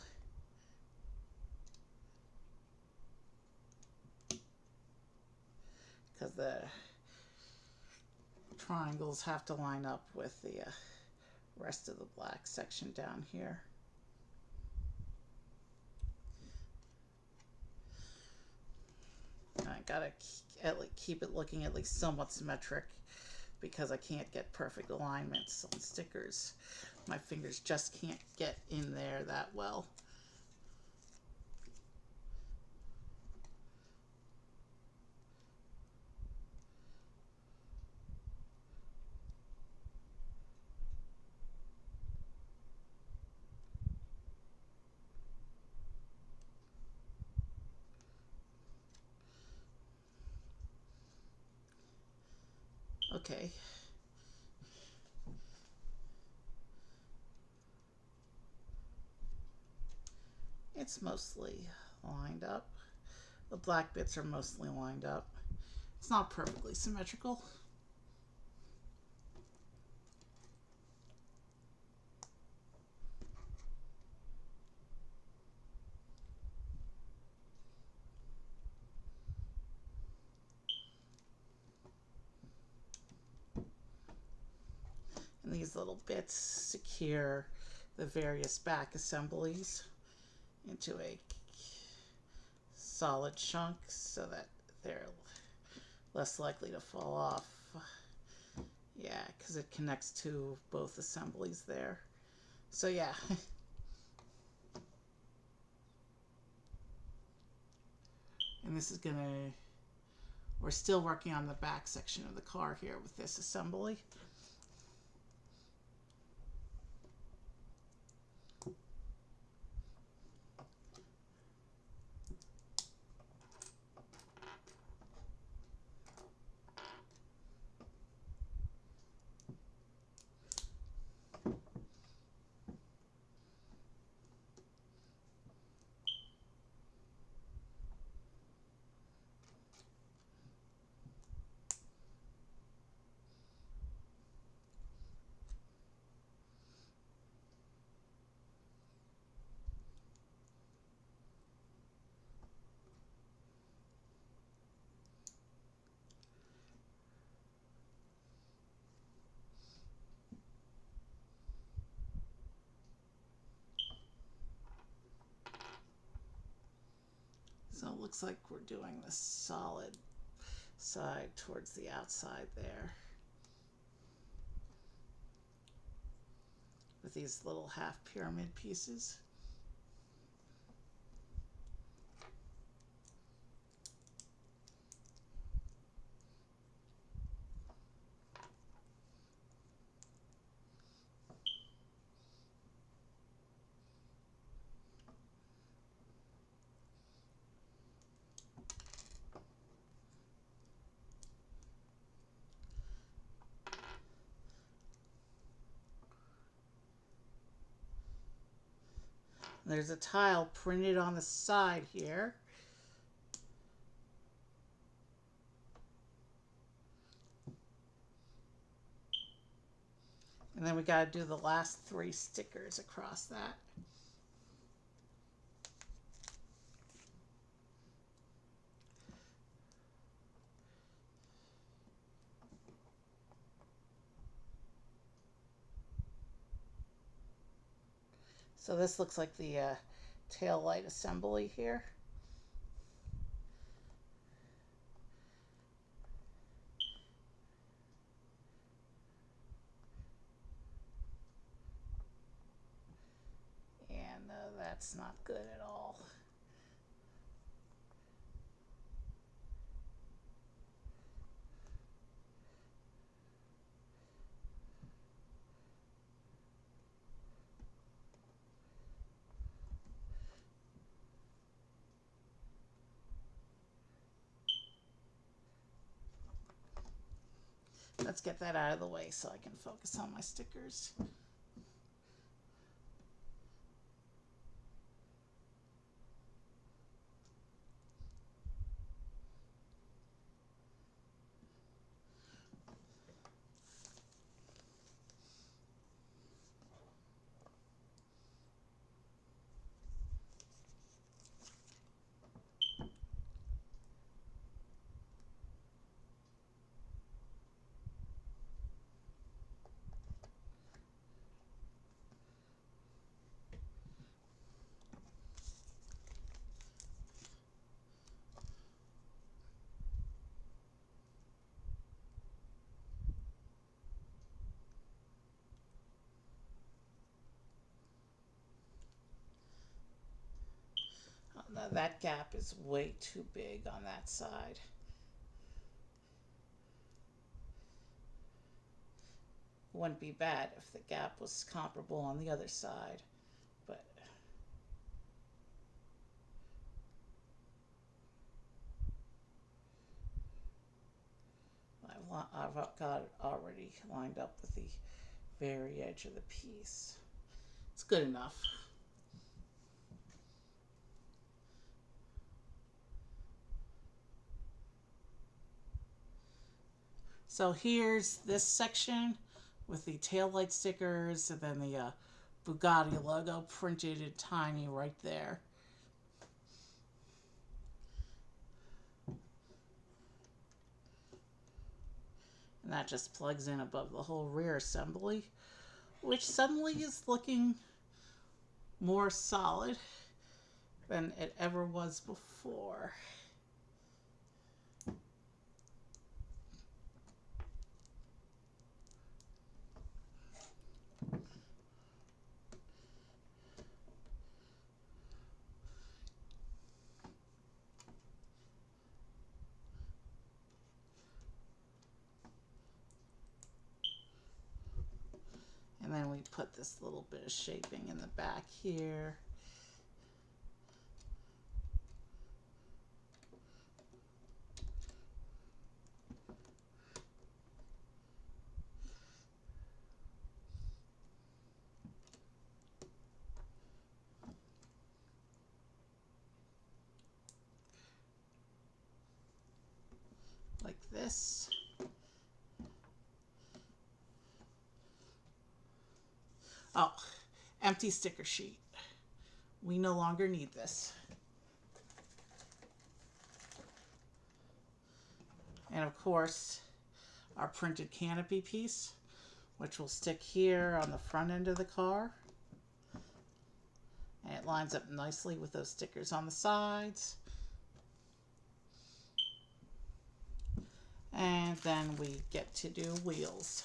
Because the triangles have to line up with the rest of the black section down here. And I gotta keep it looking at least somewhat symmetric because I can't get perfect alignments on stickers. My fingers just can't get in there that well. Okay. It's mostly lined up. The black bits are mostly lined up. It's not perfectly symmetrical. And these little bits secure the various back assemblies into a solid chunk so that they're less likely to fall off. Yeah, because it connects to both assemblies there. So yeah. And this is gonna, we're still working on the back section of the car here with this assembly. So it looks like we're doing the solid side towards the outside there with these little half pyramid pieces. There's a tile printed on the side here. And then we got to do the last 3 stickers across that. So this looks like the tail light assembly here. And that's not good at all. Let's get that out of the way so I can focus on my stickers. no, that gap is way too big on that side. Wouldn't be bad if the gap was comparable on the other side, but I've got it already lined up with the very edge of the piece. It's good enough. So here's this section with the taillight stickers and then the Bugatti logo printed in tiny right there. And that just plugs in above the whole rear assembly, which suddenly is looking more solid than it ever was before. And then we put this little bit of shaping in the back here. Like this. Oh, empty sticker sheet. We no longer need this. And of course, our printed canopy piece, which will stick here on the front end of the car. And it lines up nicely with those stickers on the sides. And then we get to do wheels.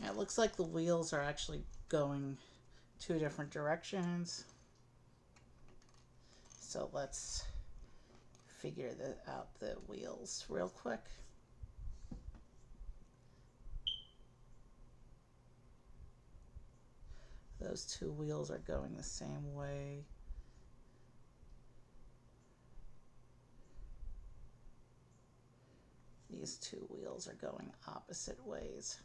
It looks like the wheels are actually going two different directions. So let's figure out the wheels real quick. Those two wheels are going the same way. These two wheels are going opposite ways.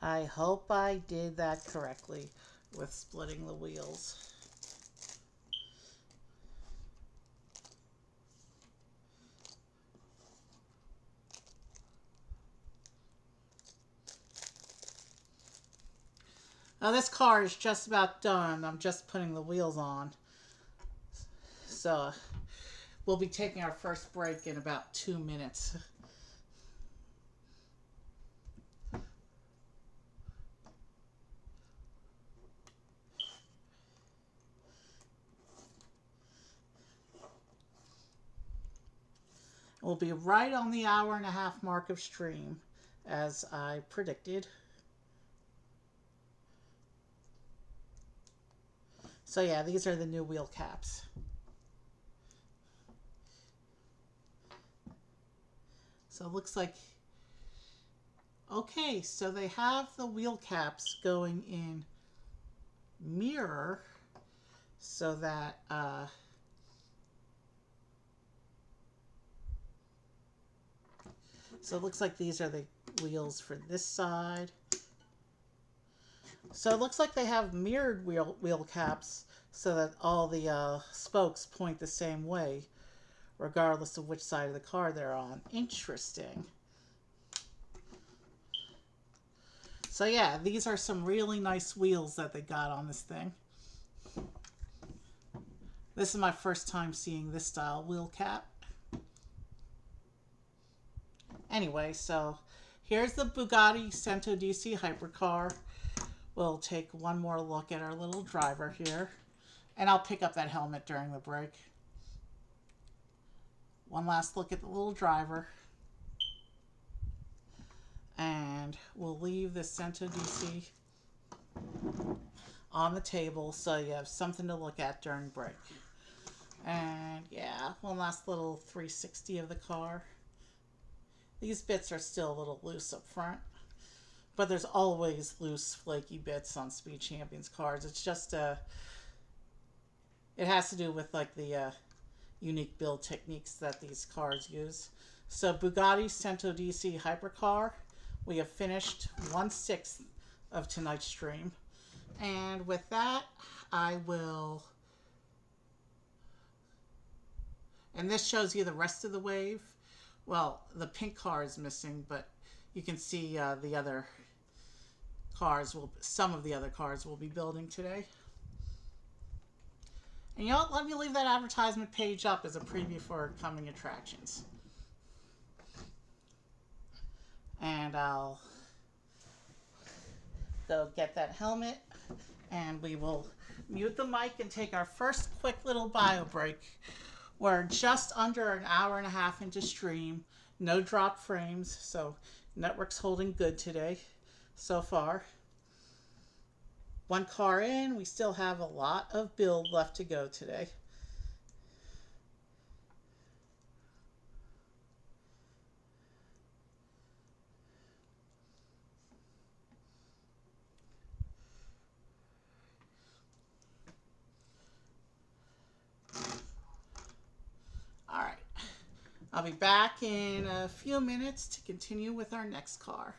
I hope I did that correctly with splitting the wheels. Now this car is just about done. I'm just putting the wheels on. So we'll be taking our first break in about 2 minutes. We'll be right on the 1.5 hour mark of stream, as I predicted. So yeah, these are the new wheel caps. So it looks like, okay, so they have the wheel caps going in mirror so that so it looks like these are the wheels for this side. So it looks like they have mirrored wheel caps so that all the spokes point the same way, regardless of which side of the car they're on. Interesting. So yeah, these are some really nice wheels that they got on this thing. This is my first time seeing this style wheel cap. Anyway, so here's the Bugatti Centodieci Hypercar. We'll take one more look at our little driver here. And I'll pick up that helmet during the break. One last look at the little driver. And we'll leave the Centodieci on the table so you have something to look at during break. And yeah, one last little 360 of the car. These bits are still a little loose up front, but there's always loose, flaky bits on Speed Champions cars. It's just it has to do with like the unique build techniques that these cars use. So Bugatti Centodieci Hypercar, we have finished 1/6 of tonight's stream. And with that, I will... And this shows you the rest of the wave. Well, the pink car is missing, but you can see the other cars some of the other cars will be building today. And you know what? Let me leave that advertisement page up as a preview for coming attractions. And I'll go get that helmet, and we will mute the mic and take our first quick little bio break. We're just under an hour and a half into stream. No drop frames, so network's holding good today so far. One car in, we still have a lot of build left to go today. All right. I'll be back in a few minutes to continue with our next car.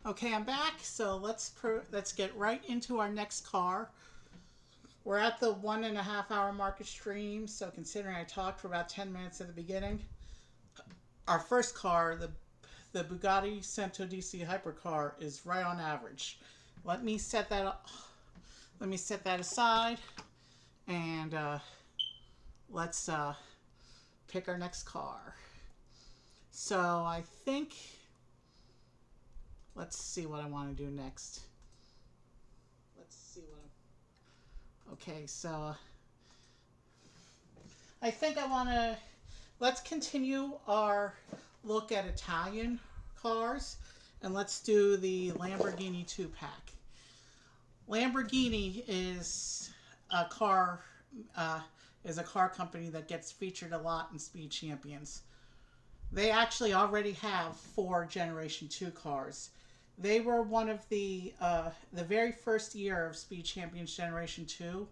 Okay, I'm back. So let's get right into our next car. We're at the 1.5 hour mark of stream. So considering I talked for about 10 minutes at the beginning, our first car, the Bugatti Centodieci Hypercar, is right on average. Let me set that up. Let me set that aside, and let's pick our next car. So I think, let's see what I want to do next. Okay, so I think I want to, let's continue our look at Italian cars, and let's do the Lamborghini 2-pack. Lamborghini is a car company that gets featured a lot in Speed Champions. They actually already have 4 Generation 2 cars. They were one of the very first year of Speed Champions Generation 2.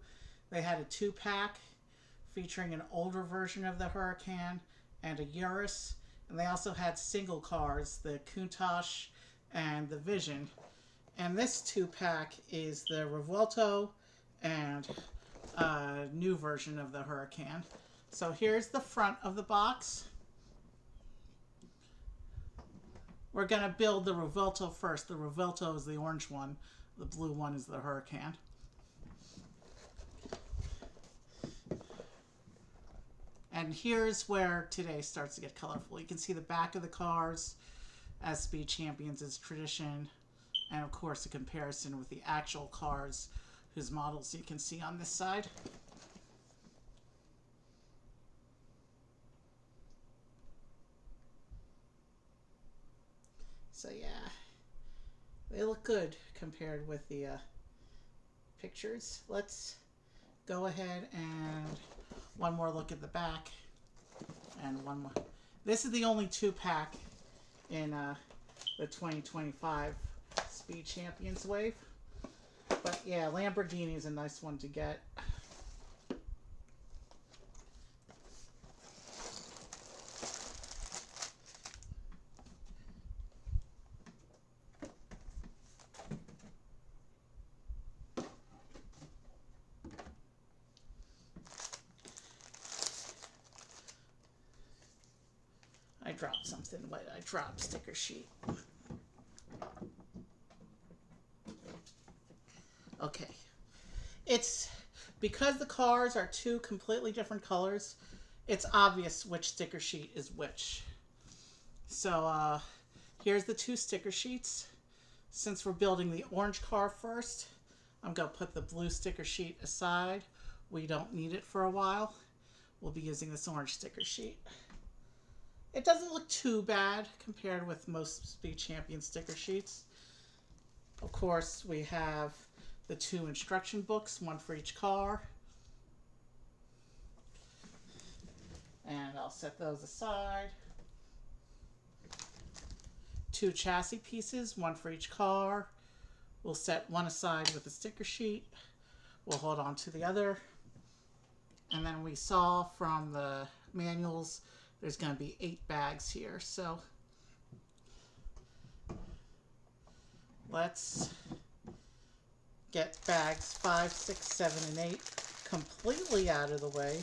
They had a 2-pack featuring an older version of the Huracan and a Urus. And they also had single cars, the Countach and the Vision. And this two-pack is the Revuelto and a new version of the Huracan. So here's the front of the box. We're going to build the Revuelto first. The Revuelto is the orange one. The blue one is the Huracan. And here's where today starts to get colorful. You can see the back of the cars as Speed Champions is tradition. And of course a comparison with the actual cars whose models you can see on this side. So yeah, they look good compared with the pictures. Let's go ahead and one more look at the back and one more. This is the only two-pack in the 2025 Speed Champions wave. But yeah, Lamborghini is a nice one to get. I dropped something. What? I dropped sticker sheet. Okay. It's because the cars are two completely different colors, it's obvious which sticker sheet is which. So here's the two sticker sheets. Since we're building the orange car first, I'm going to put the blue sticker sheet aside. We don't need it for a while. We'll be using this orange sticker sheet. It doesn't look too bad compared with most Speed Champion sticker sheets. Of course, we have the two instruction books, one for each car. And I'll set those aside. Two chassis pieces, one for each car. We'll set one aside with a sticker sheet. We'll hold on to the other. And then we saw from the manuals there's going to be 8 bags here. So let's get bags 5, 6, 7, and 8 completely out of the way.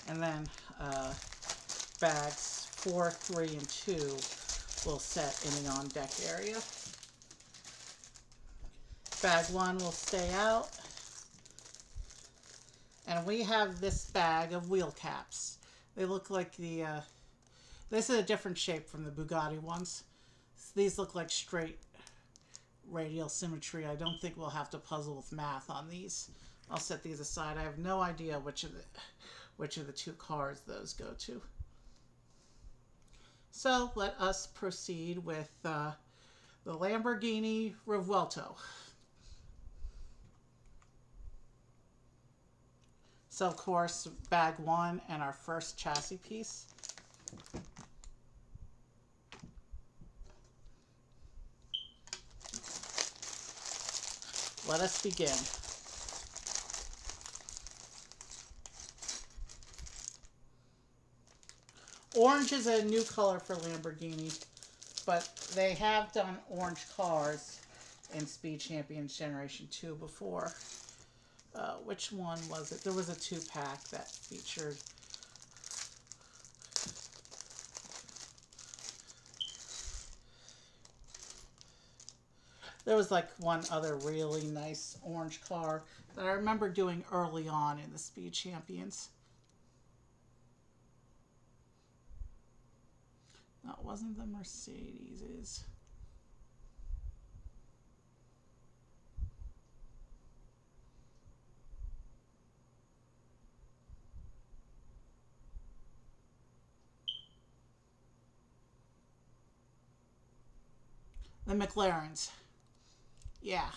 And then bags 4, 3, and 2 will set in the on-deck area. Bag 1 will stay out. And we have this bag of wheel caps. They look like the... this is a different shape from the Bugatti ones. These look like straight radial symmetry. I don't think we'll have to puzzle with math on these. I'll set these aside. I have no idea which of the two cars those go to. So let us proceed with the Lamborghini Revuelto. So of course, bag 1 and our first chassis piece. Let us begin. Orange is a new color for Lamborghini, but they have done orange cars in Speed Champions Generation 2 before. Which one was it? There was a 2-pack that featured... There was like one other really nice orange car that I remember doing early on in the Speed Champions. No, it wasn't the Mercedes. The McLarens. Yeah.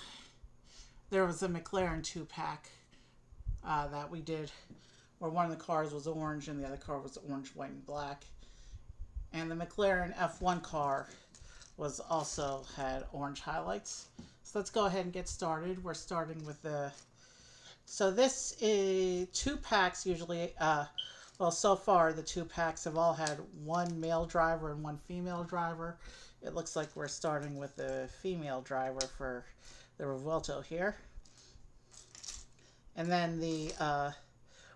There was a McLaren 2-pack that we did where one of the cars was orange and the other car was orange, white, and black. And the McLaren F1 car was also had orange highlights. So let's go ahead and get started. We're starting with the... So this is 2 packs usually. Well, so far the 2 packs have all had one male driver and one female driver. It looks like we're starting with the female driver for the Revuelto here. And then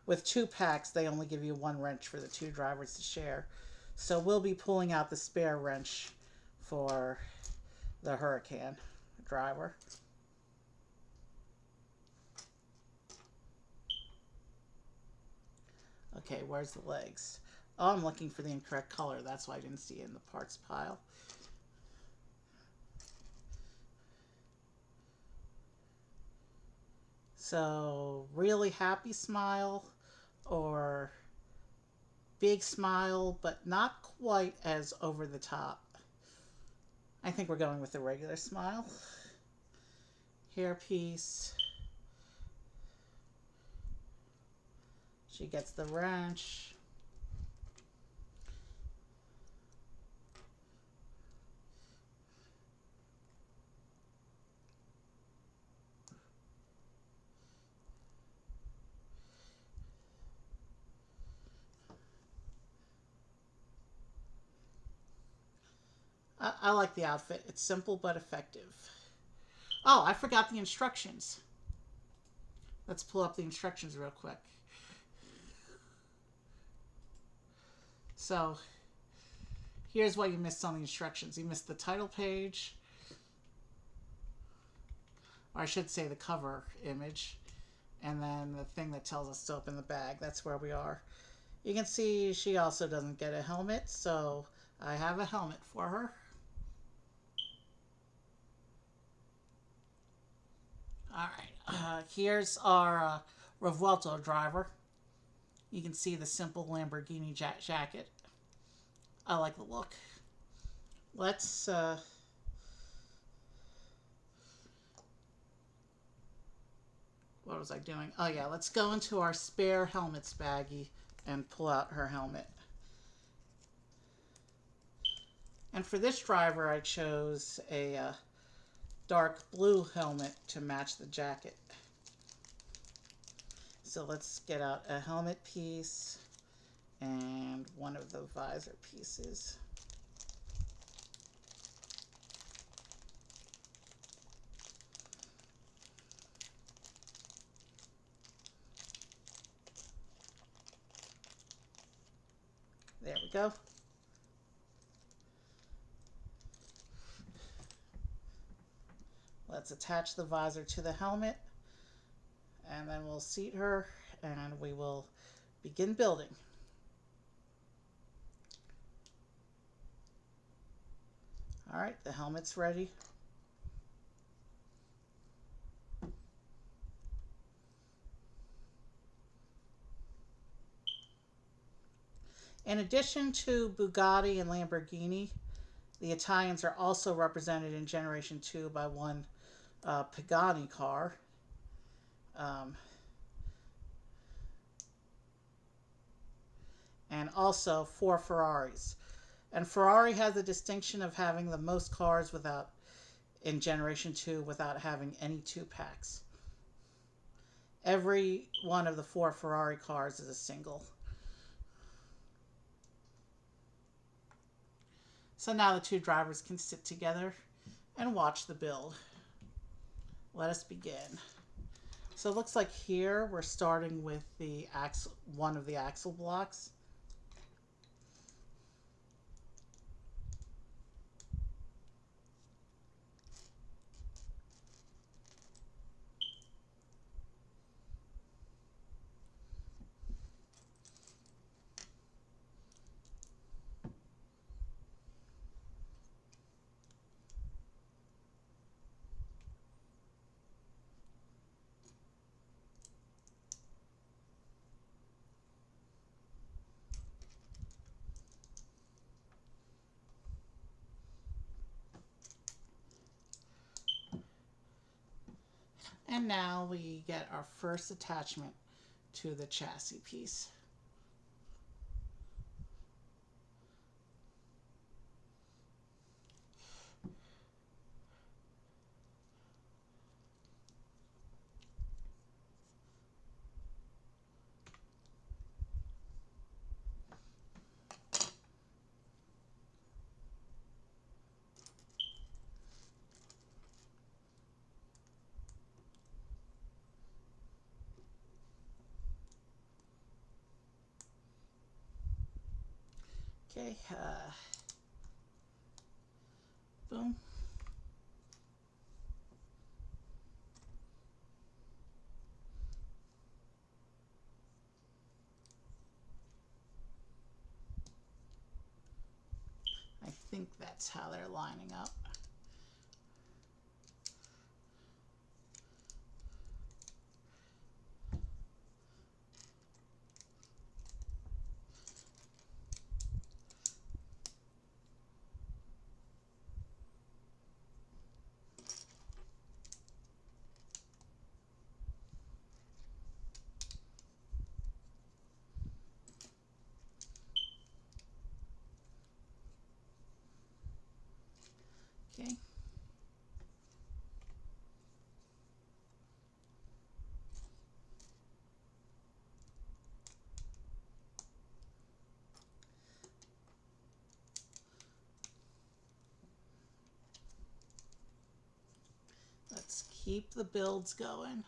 with 2 packs, they only give you one wrench for the 2 drivers to share. So we'll be pulling out the spare wrench for the Huracan driver. Okay, where's the legs? Oh, I'm looking for the incorrect color. That's why I didn't see it in the parts pile. So, really happy smile or big smile, but not quite as over the top. I think we're going with the regular smile. Hairpiece. She gets the wrench. I like the outfit. It's simple but effective. Oh, I forgot the instructions. Let's pull up the instructions real quick. So, here's what you missed on the instructions. You missed the title page, or I should say the cover image, and then the thing that tells us to open the bag. That's where we are. You can see she also doesn't get a helmet, so I have a helmet for her. Alright, here's our Revuelto driver. You can see the simple Lamborghini jacket. I like the look. Let's what was I doing? Oh yeah, let's go into our spare helmets baggie and pull out her helmet. And for this driver, I chose a dark blue helmet to match the jacket. So let's get out a helmet piece and one of the visor pieces. There we go. Let's attach the visor to the helmet, and then we'll seat her and we will begin building. All right, the helmet's ready. In addition to Bugatti and Lamborghini, the Italians are also represented in Generation 2 by one Pagani car. And also 4 Ferraris. And Ferrari has the distinction of having the most cars in Generation 2 without having any 2-packs. Every one of the 4 Ferrari cars is a single. So now the 2 drivers can sit together and watch the build. Let us begin. So it looks like here we're starting with one of the axle blocks. And now we get our first attachment to the chassis piece. Okay, boom. I think that's how they're lining up. Okay. Let's keep the builds going.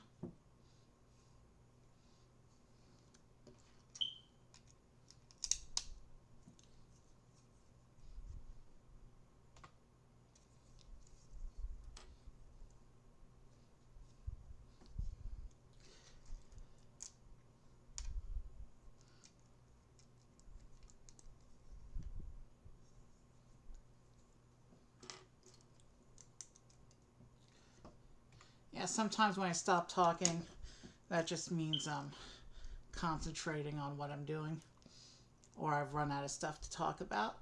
Yeah, sometimes when I stop talking, that just means I'm concentrating on what I'm doing, or I've run out of stuff to talk about.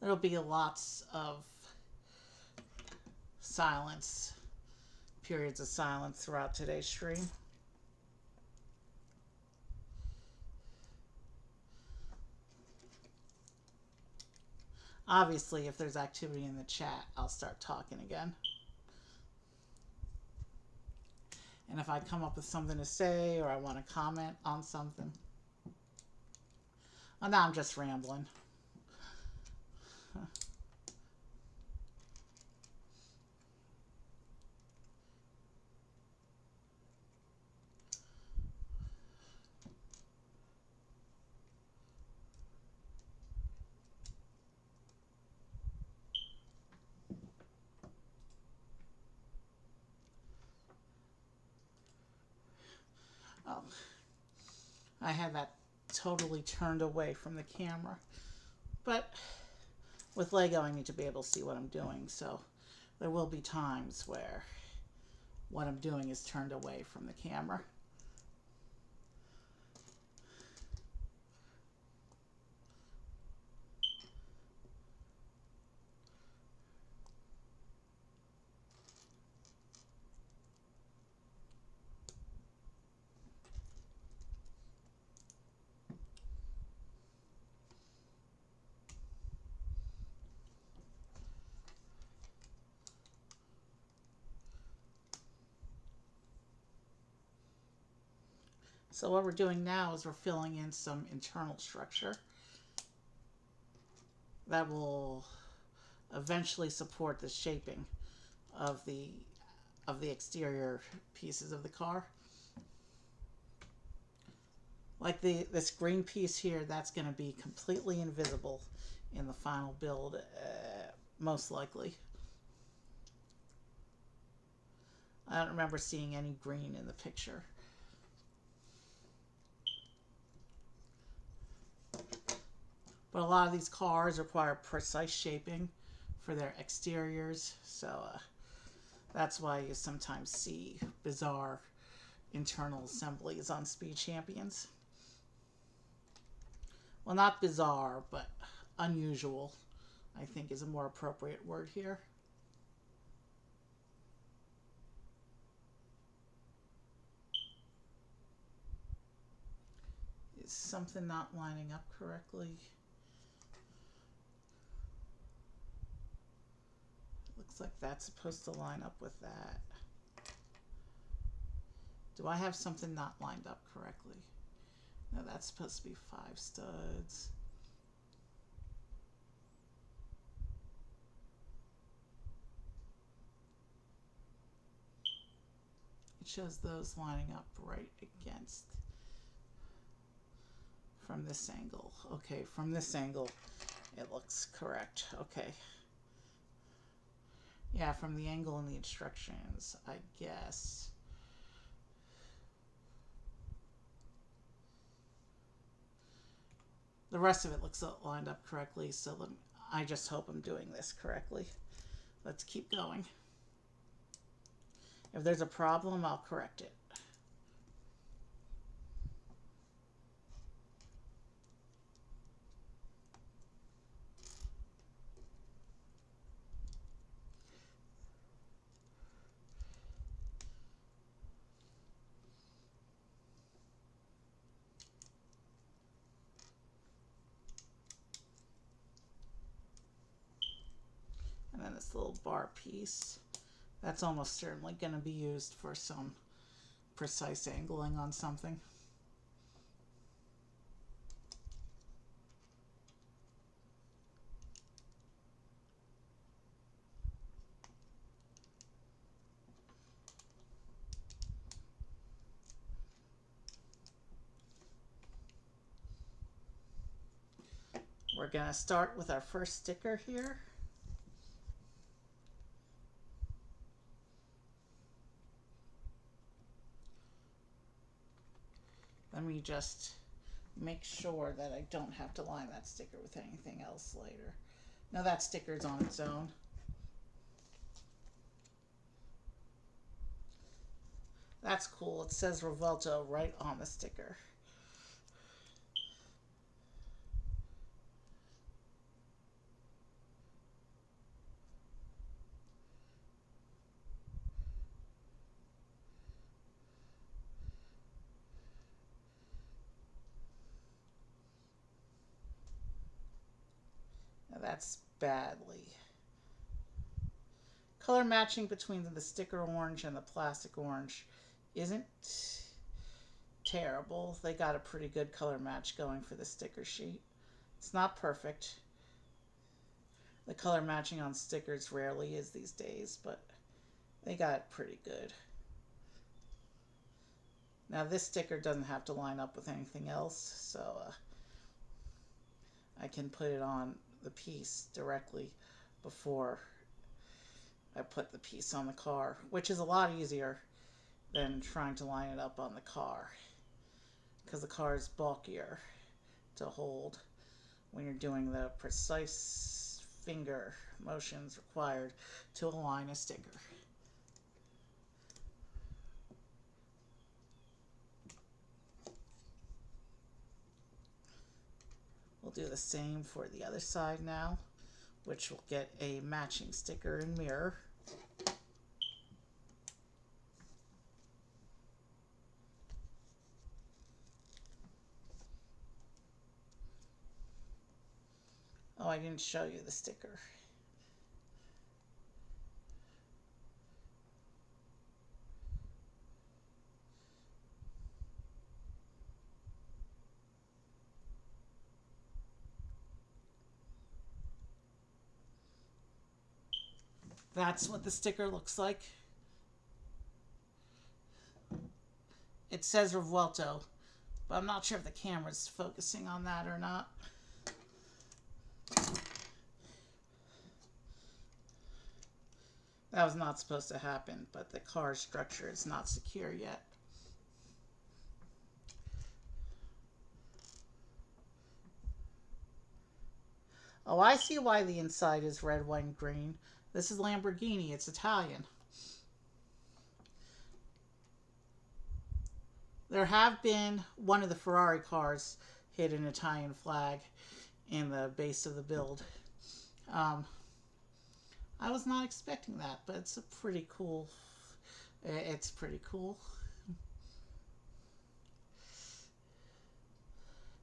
There'll be lots of silence, periods of silence throughout today's stream. Obviously, if there's activity in the chat, I'll start talking again. And if I come up with something to say or I want to comment on something. Oh, now I'm just rambling. Oh, I had that totally turned away from the camera. But with Lego, I need to be able to see what I'm doing. So there will be times where what I'm doing is turned away from the camera. So what we're doing now is we're filling in some internal structure that will eventually support the shaping of the exterior pieces of the car. Like this green piece here, that's going to be completely invisible in the final build, most likely. I don't remember seeing any green in the picture. But a lot of these cars require precise shaping for their exteriors, so that's why you sometimes see bizarre internal assemblies on Speed Champions. Well, not bizarre, but unusual, I think, is a more appropriate word here. Is something not lining up correctly? Looks like that's supposed to line up with that. Do I have something not lined up correctly? No, that's supposed to be 5 studs. It shows those lining up right against from this angle. Okay, from this angle it looks correct. Okay. Yeah, from the angle in the instructions, I guess. The rest of it looks lined up correctly, so I just hope I'm doing this correctly. Let's keep going. If there's a problem, I'll correct it. And then this little bar piece, that's almost certainly going to be used for some precise angling on something. We're going to start with our first sticker here. Let me just make sure that I don't have to line that sticker with anything else later. Now that sticker's on its own. That's cool. It says Revuelto right on the sticker. Now that's badly. Color matching between the sticker orange and the plastic orange isn't terrible. They got a pretty good color match going for the sticker sheet. It's not perfect. The color matching on stickers rarely is these days, but they got it pretty good. Now this sticker doesn't have to line up with anything else, so I can put it on the piece directly before I put the piece on the car, which is a lot easier than trying to line it up on the car, because the car is bulkier to hold when you're doing the precise finger motions required to align a sticker. We'll do the same for the other side now, which will get a matching sticker and mirror. Oh, I didn't show you the sticker. That's what the sticker looks like. It says Revuelto, but I'm not sure if the camera's focusing on that or not. That was not supposed to happen, but the car structure is not secure yet. Oh, I see why the inside is red, white, and green. This is Lamborghini. It's Italian. There have been one of the Ferrari cars hit an Italian flag in the base of the build. I was not expecting that, but it's a pretty cool. It's pretty cool.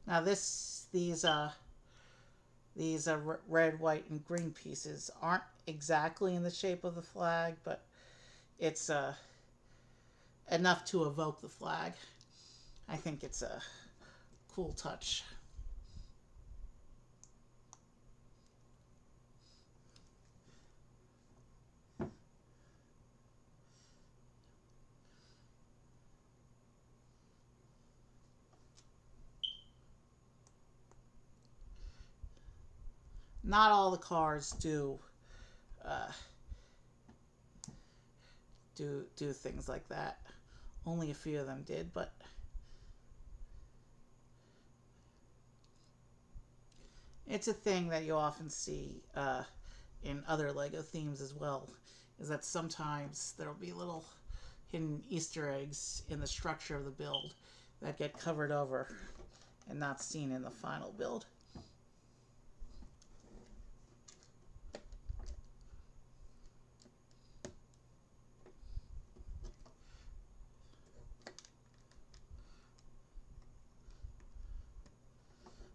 Now these red, white, and green pieces aren't exactly in the shape of the flag, but it's enough to evoke the flag. I think it's a cool touch. Not all the cars uh, do things like that. Only a few of them did, but it's a thing that you often see in other Lego themes as well. Is that sometimes there'll be little hidden Easter eggs in the structure of the build that get covered over and not seen in the final build.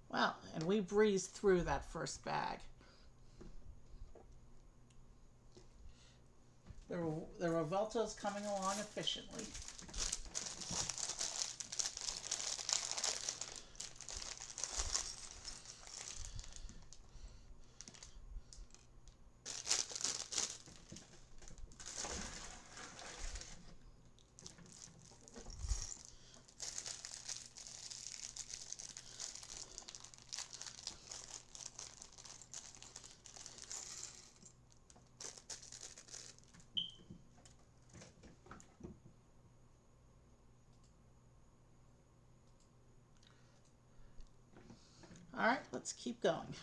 Well, and we breezed through that first bag. The Revuelto is coming along efficiently. All right, let's keep going.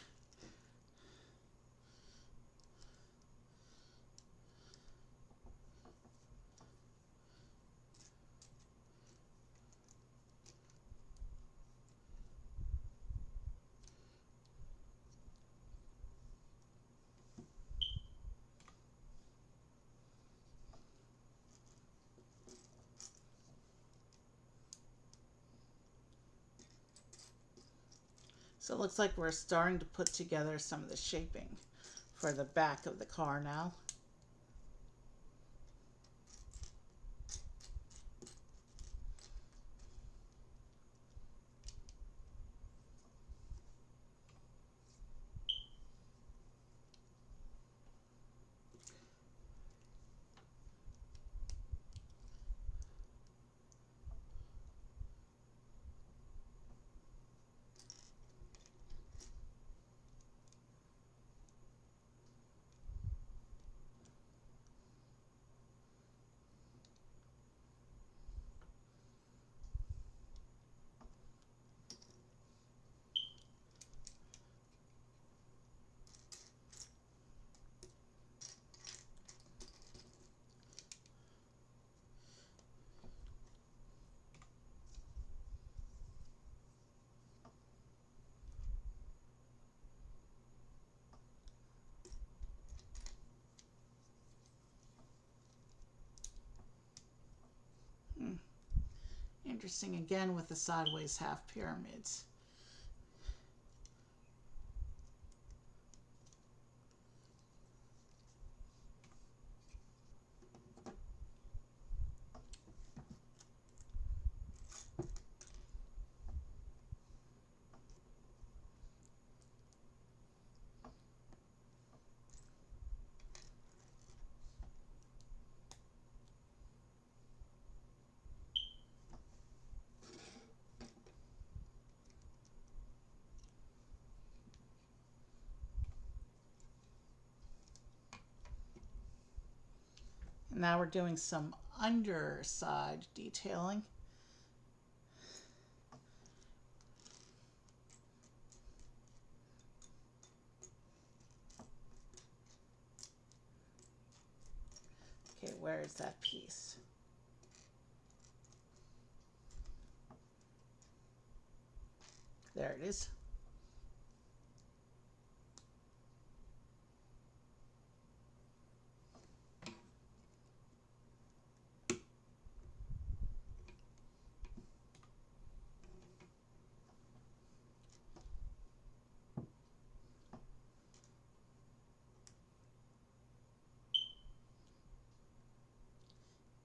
So it looks like we're starting to put together some of the shaping for the back of the car now. Interesting again with the sideways half pyramids. And now we're doing some underside detailing. Okay, where is that piece? There it is.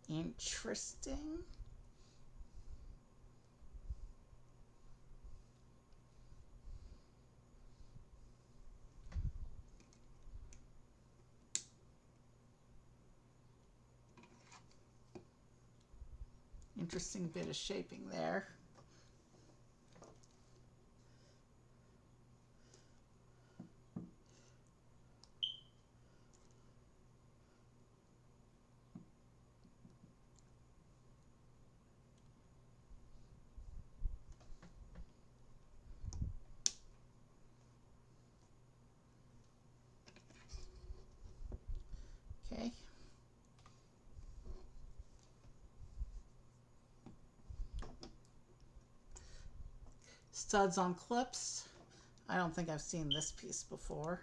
Interesting. Interesting bit of shaping there. Okay. Studs on clips. I don't think I've seen this piece before.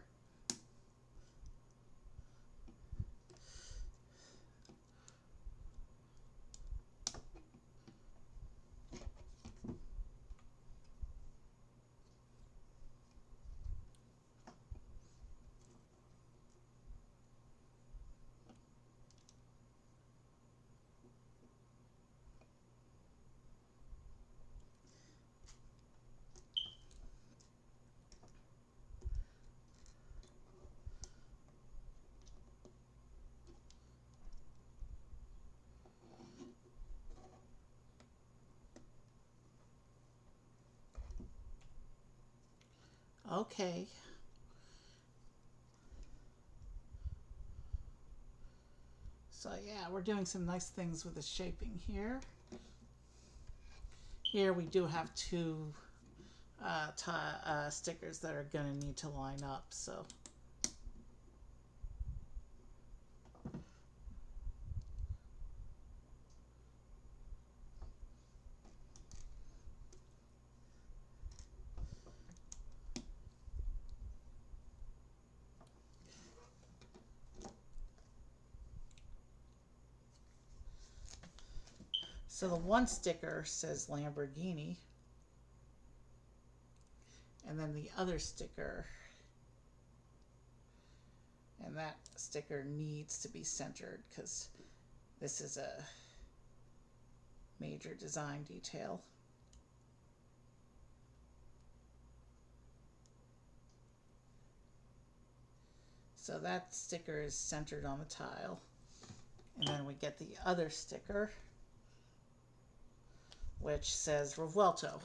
Okay. So yeah, we're doing some nice things with the shaping here. Here we do have two stickers that are going to need to line up. So the one sticker says Lamborghini, and then the other sticker, and that sticker needs to be centered because this is a major design detail. So that sticker is centered on the tile. And then we get the other sticker, which says Revuelto.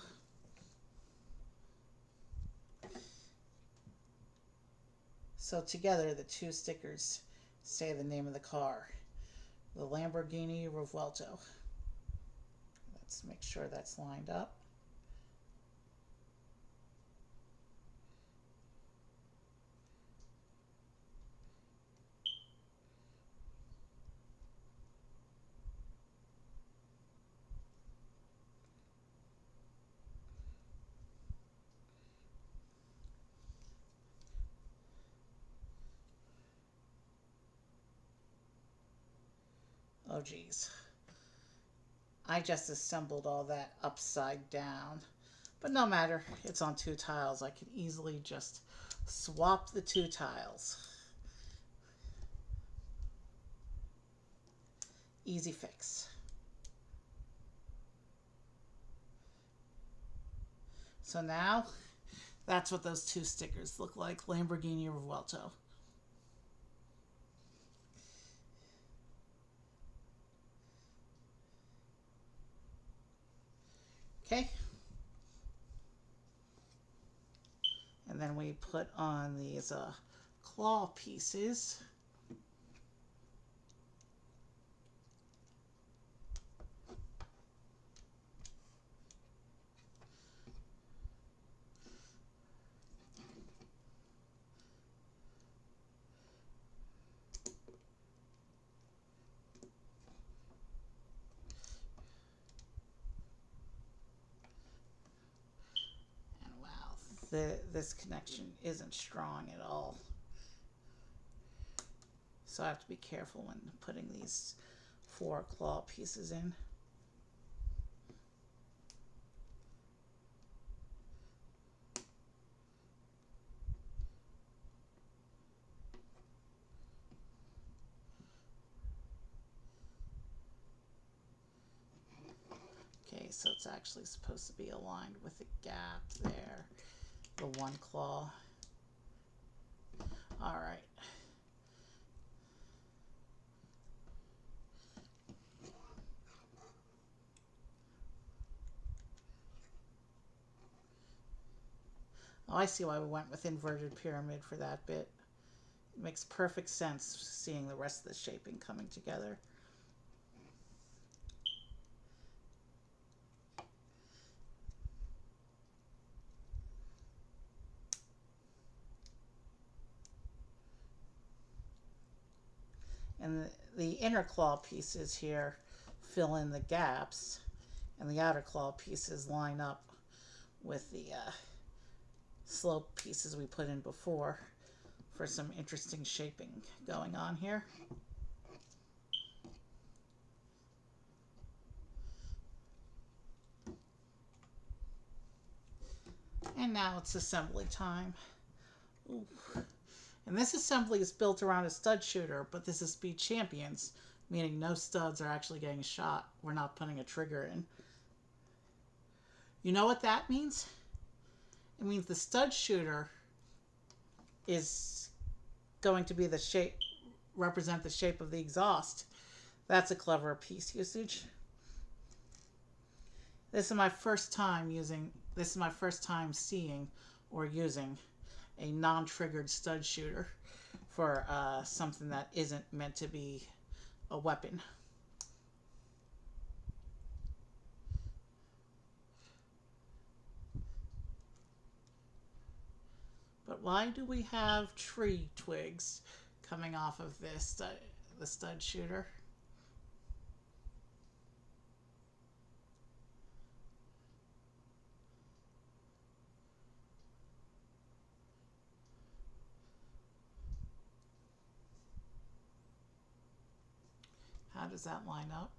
So together the two stickers say the name of the car, the Lamborghini Revuelto. Let's make sure that's lined up. Oh geez, I just assembled all that upside down, but no matter, it's on two tiles. I can easily just swap the two tiles. Easy fix. So now that's what those two stickers look like, Lamborghini Revuelto. Okay. And then we put on these claw pieces. This connection isn't strong at all. So I have to be careful when putting these 4 claw pieces in. Okay, so it's actually supposed to be aligned with the gap there, the one claw. All right. Oh, I see why we went with inverted pyramid for that bit. It makes perfect sense seeing the rest of the shaping coming together. And the inner claw pieces here fill in the gaps, and the outer claw pieces line up with the slope pieces we put in before for some interesting shaping going on here. And now it's assembly time. Ooh. And this assembly is built around a stud shooter, but this is Speed Champions, meaning no studs are actually getting shot. We're not putting a trigger in. You know what that means? It means the stud shooter is going to be the shape, represent the shape of the exhaust. That's a clever piece usage. This is my first time seeing or using a non-triggered stud shooter for something that isn't meant to be a weapon. But why do we have tree twigs coming off of this the stud shooter? How does that line up?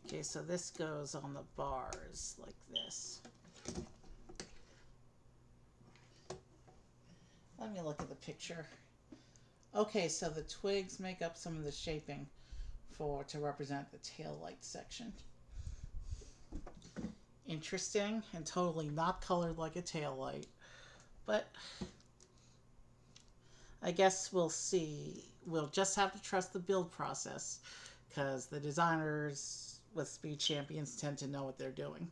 Okay, so this goes on the bars like this. Let me look at the picture. Okay, so the twigs make up some of the shaping to represent the tail light section. Interesting, and totally not colored like a tail light, but I guess we'll see. We'll just have to trust the build process, because the designers with Speed Champions tend to know what they're doing.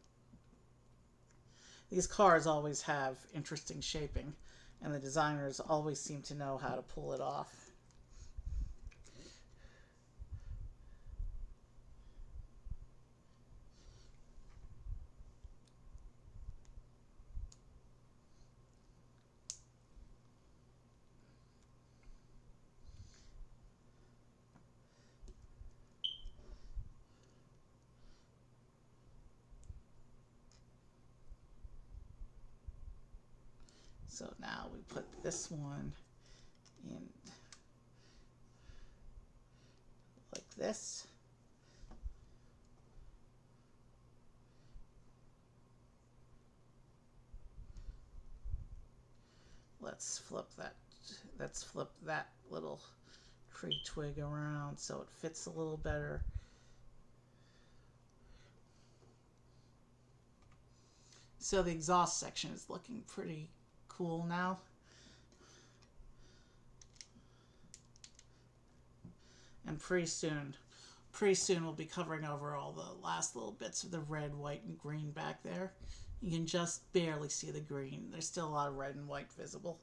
These cars always have interesting shaping, and the designers always seem to know how to pull it off. So now we put this one in like this. Let's flip that little tree twig around so it fits a little better. So the exhaust section is looking pretty cool now. And pretty soon we'll be covering over all the last little bits of the red, white, and green back there. You can just barely see the green. There's still a lot of red and white visible.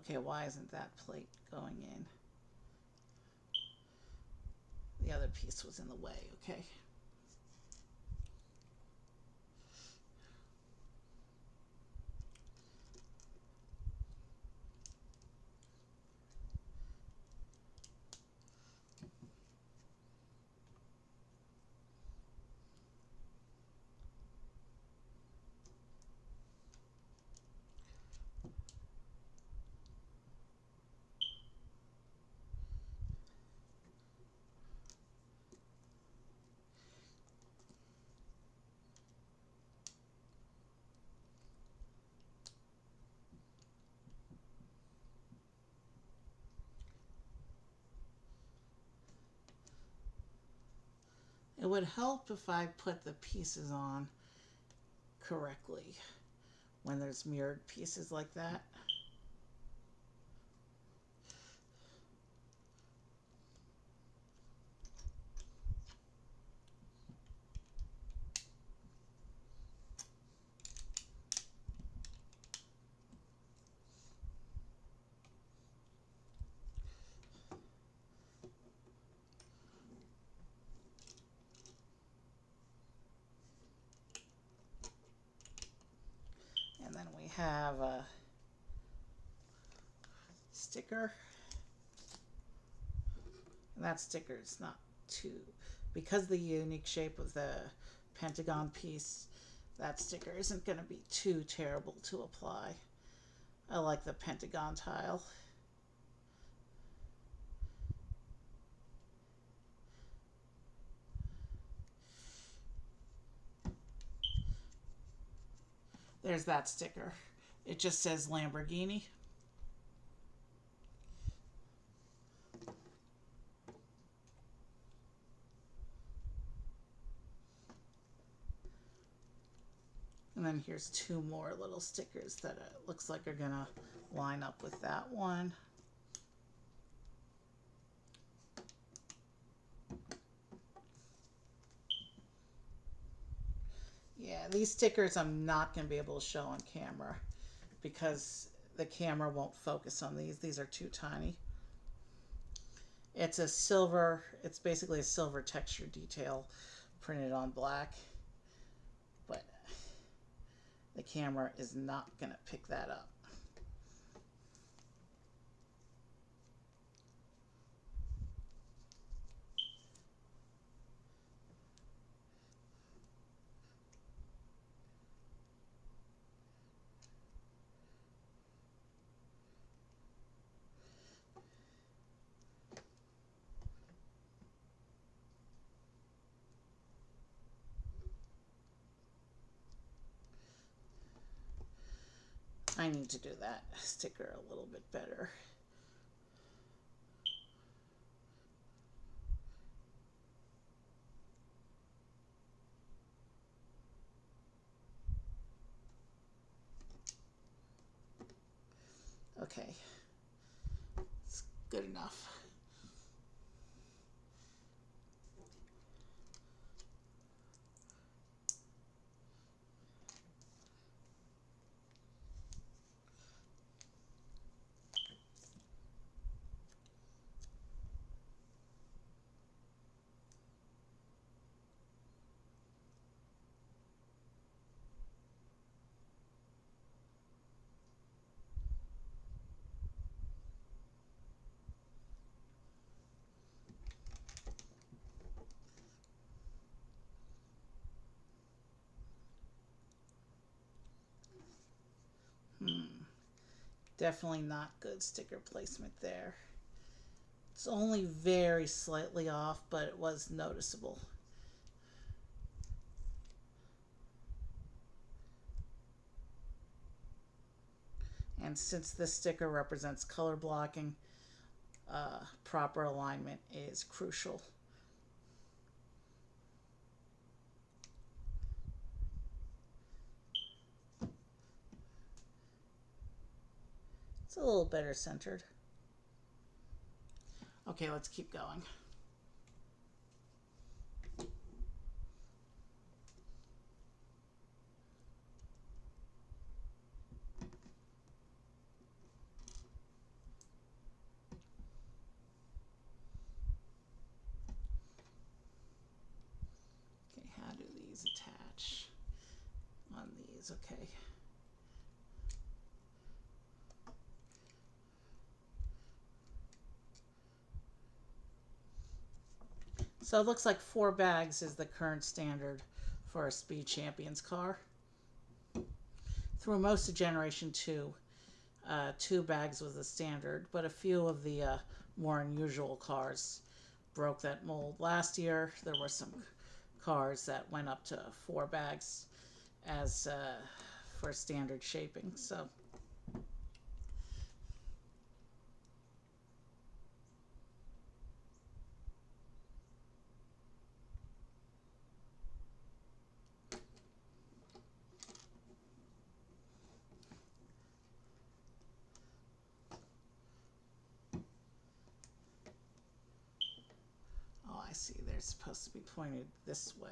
Okay, why isn't that plate going in? The other piece was in the way, okay. It would help if I put the pieces on correctly when there's mirrored pieces like that. And then we have a sticker. And that sticker is not too, because the unique shape of the pentagon piece, that sticker isn't going to be too terrible to apply. I like the pentagon tile. There's that sticker. It just says Lamborghini. And then here's two more little stickers that it looks like are gonna line up with that one. Yeah, these stickers I'm not gonna be able to show on camera because the camera won't focus on these. These are too tiny. It's a silver, it's basically a silver texture detail printed on black, but the camera is not gonna pick that up. I need to do that sticker a little bit better. Okay, it's good enough. Definitely not good sticker placement there. It's only very slightly off, but it was noticeable. And since this sticker represents color blocking, proper alignment is crucial. It's a little better centered. Okay, let's keep going. is okay. So it looks like 4 bags is the current standard for a Speed Champions car. Through most of Generation 2, 2 bags was the standard, but a few of the more unusual cars broke that mold. Last year, there were some cars that went up to 4 bags as for standard shaping. So. Oh, I see. They're supposed to be pointed this way.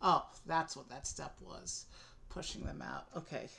Oh, that's what that step was. Pushing them out. Okay.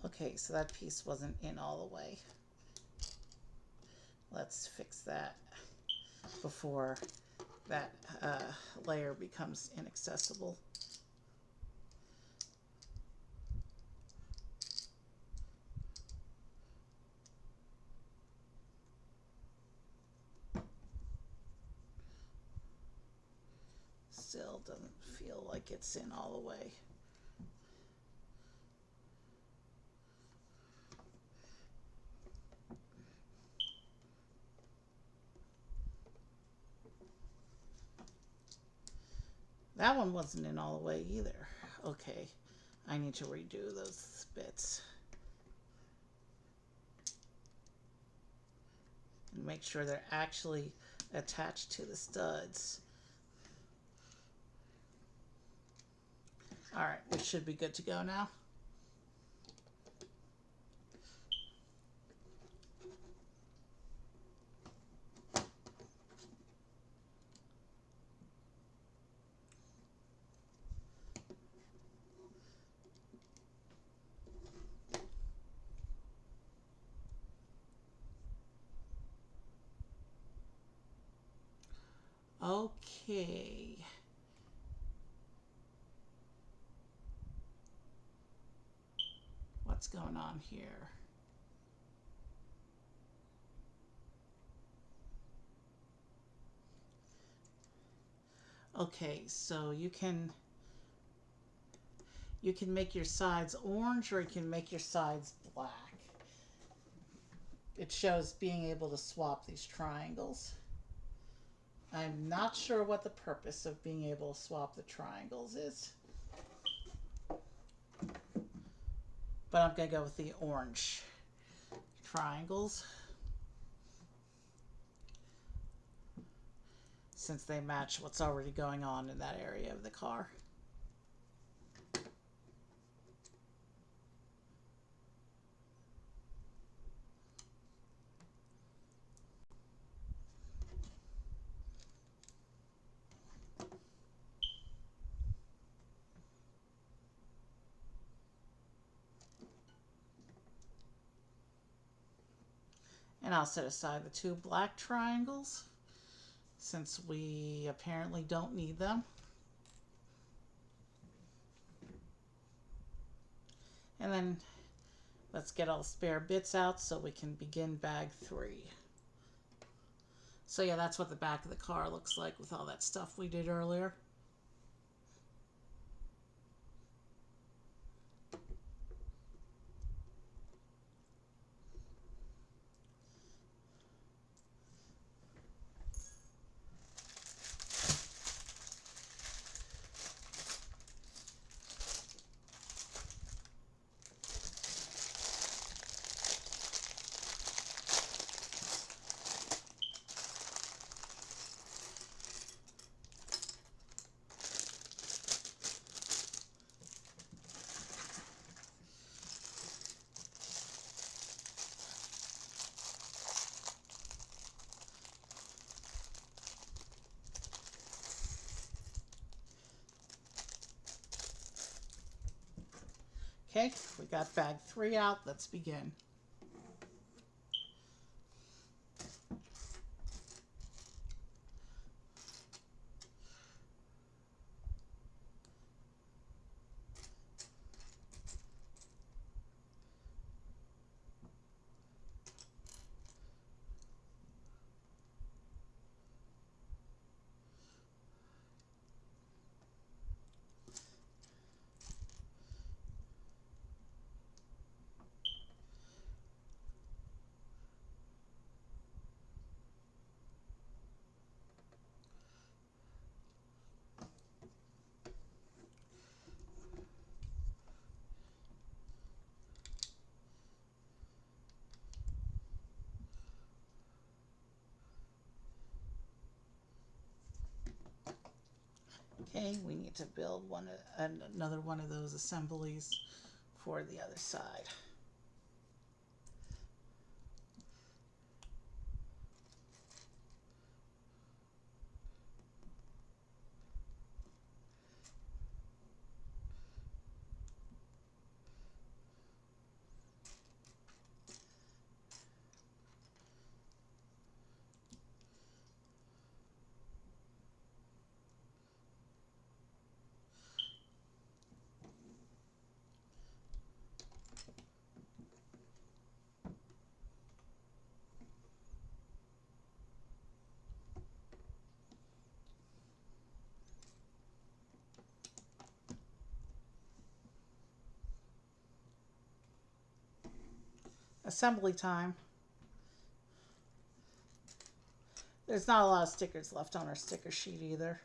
Okay, so that piece wasn't in all the way. Let's fix that before that layer becomes inaccessible. Still doesn't feel like it's in all the way. That one wasn't in all the way either. Okay, I need to redo those bits. And make sure they're actually attached to the studs. Alright, we should be good to go now. Okay. What's going on here? Okay, so you can make your sides orange or you can make your sides black. It shows being able to swap these triangles. I'm not sure what the purpose of being able to swap the triangles is. But I'm going to go with the orange triangles, since they match what's already going on in that area of the car. And I'll set aside the 2 black triangles, since we apparently don't need them. And then let's get all the spare bits out so we can begin bag 3. So yeah, that's what the back of the car looks like with all that stuff we did earlier. Okay, we got bag 3 out. Let's begin. Okay, we need to build another one of those assemblies for the other side. Assembly time. There's not a lot of stickers left on our sticker sheet either.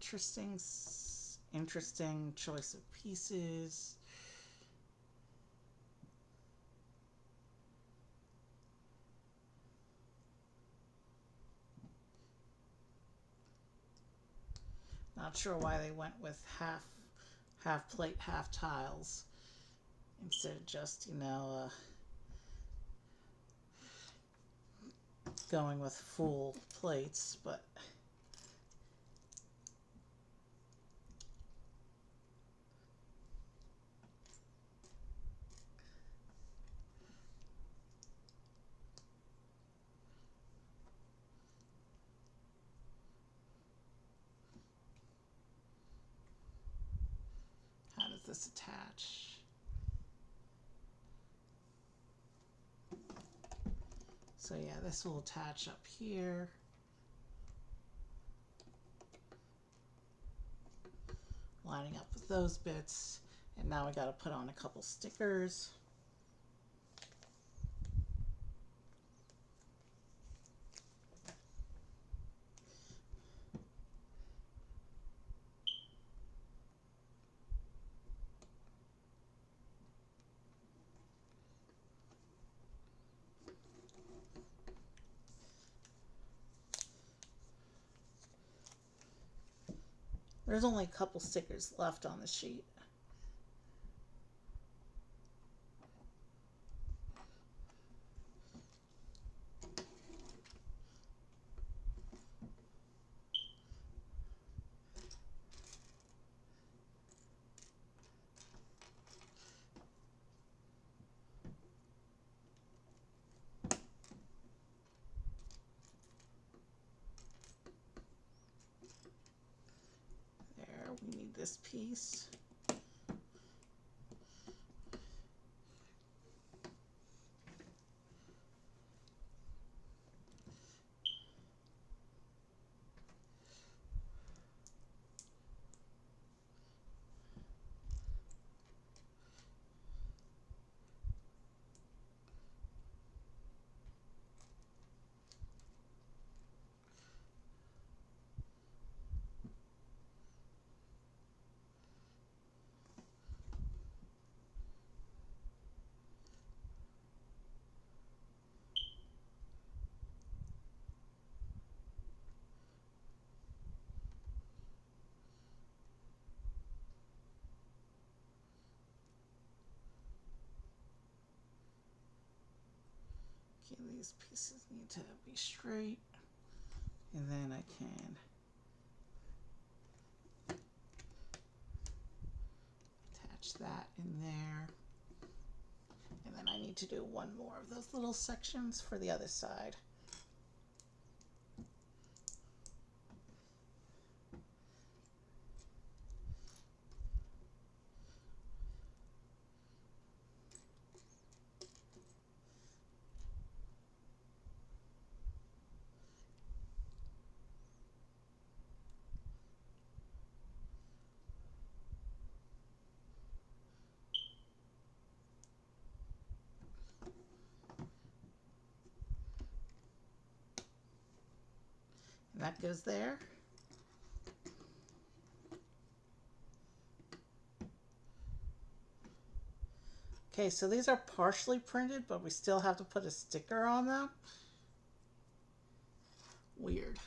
Interesting choice of pieces. Not sure why they went with half plate, half tiles instead of just, going with full plates, but how does this attach? So yeah, this will attach up here. Lining up with those bits. And now we got to put on a couple stickers. There's only a couple stickers left on the sheet. There, we need this piece. Okay, these pieces need to be straight, and then I can attach that in there. And then I need to do one more of those little sections for the other side. And that goes there. Okay, so these are partially printed, but we still have to put a sticker on them. Weird.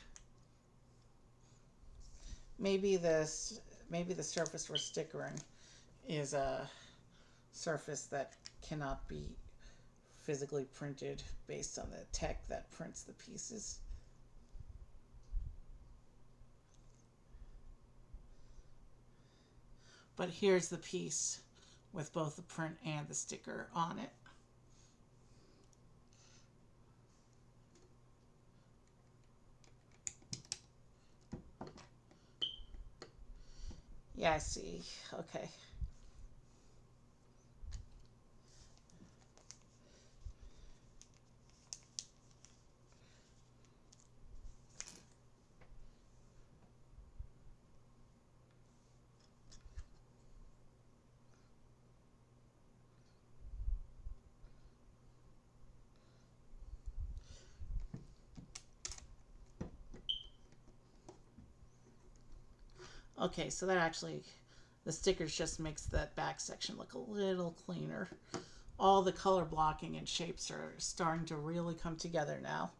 Maybe the surface we're stickering is a surface that cannot be physically printed based on the tech that prints the pieces. But here's the piece with both the print and the sticker on it. Yeah, I see. Okay. Okay, so that actually, the stickers just makes that back section look a little cleaner. All the color blocking and shapes are starting to really come together now.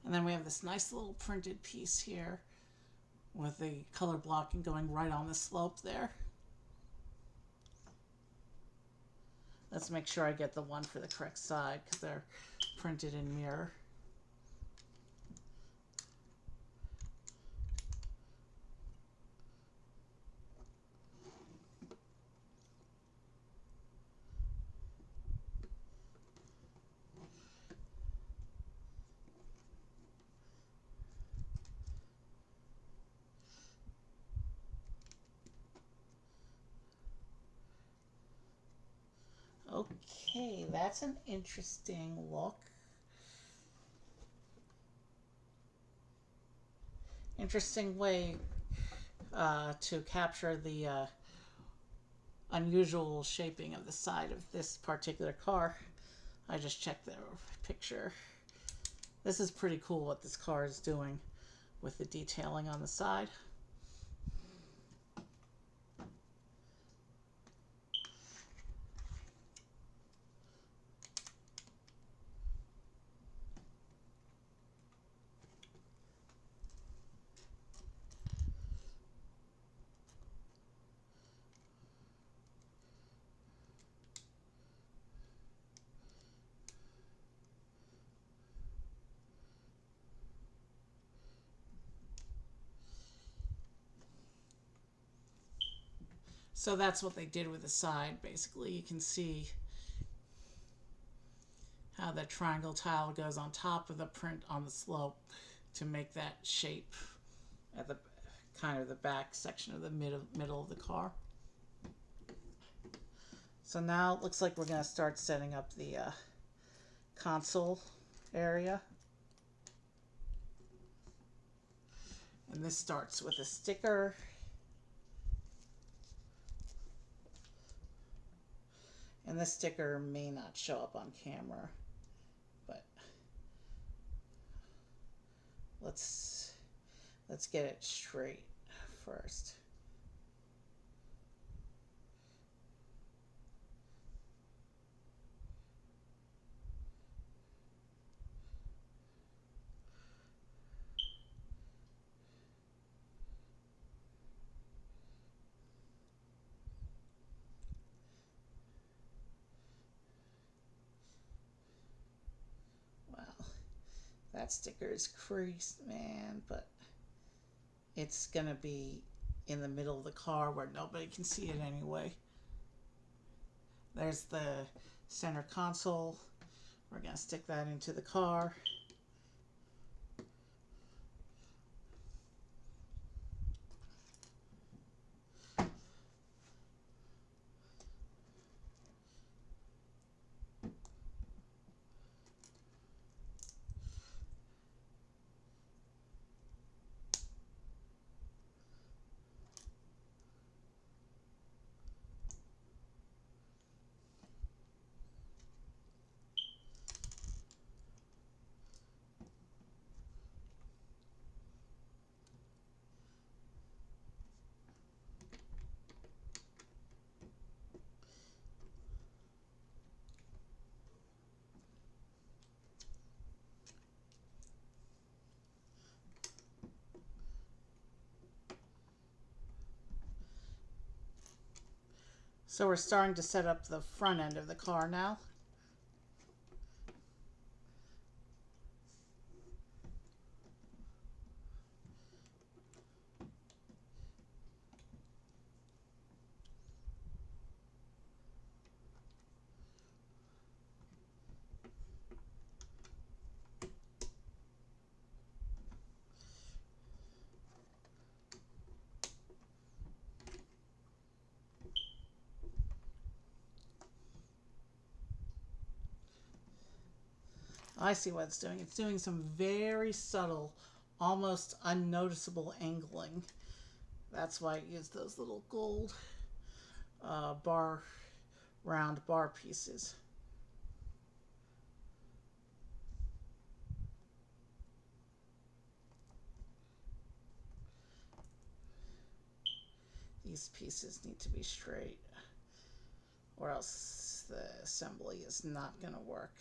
And then we have this nice little printed piece here with the color blocking going right on the slope there. Let's make sure I get the one for the correct side because they're printed in mirror. Okay, that's an interesting look. Interesting way to capture the unusual shaping of the side of this particular car. I just checked the picture. This is pretty cool what this car is doing with the detailing on the side. So that's what they did with the side, basically. You can see how the triangle tile goes on top of the print on the slope to make that shape at the kind of the back section of the middle of the car. So now it looks like we're going to start setting up the console area. And this starts with a sticker. And this sticker may not show up on camera, but Let's let's get it straight first. Well, that sticker is creased, man, but it's gonna be in the middle of the car where nobody can see it anyway. There's the center console. We're gonna stick that into the car. So we're starting to set up the front end of the car now. I see what it's doing. It's doing some very subtle, almost unnoticeable angling. That's why I use those little gold round bar pieces. These pieces need to be straight, or else the assembly is not going to work.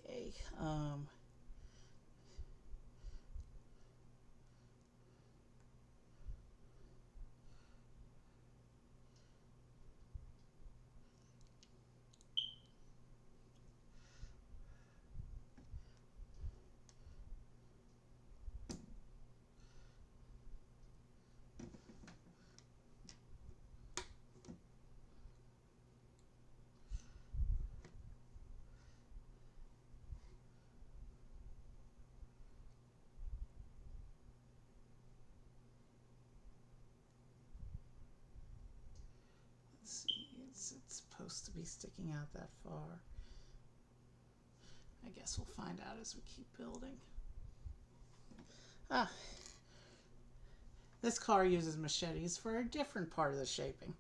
Okay. Let's see. It's supposed to be sticking out that far. I guess we'll find out as we keep building. Ah, this car uses machetes for a different part of the shaping.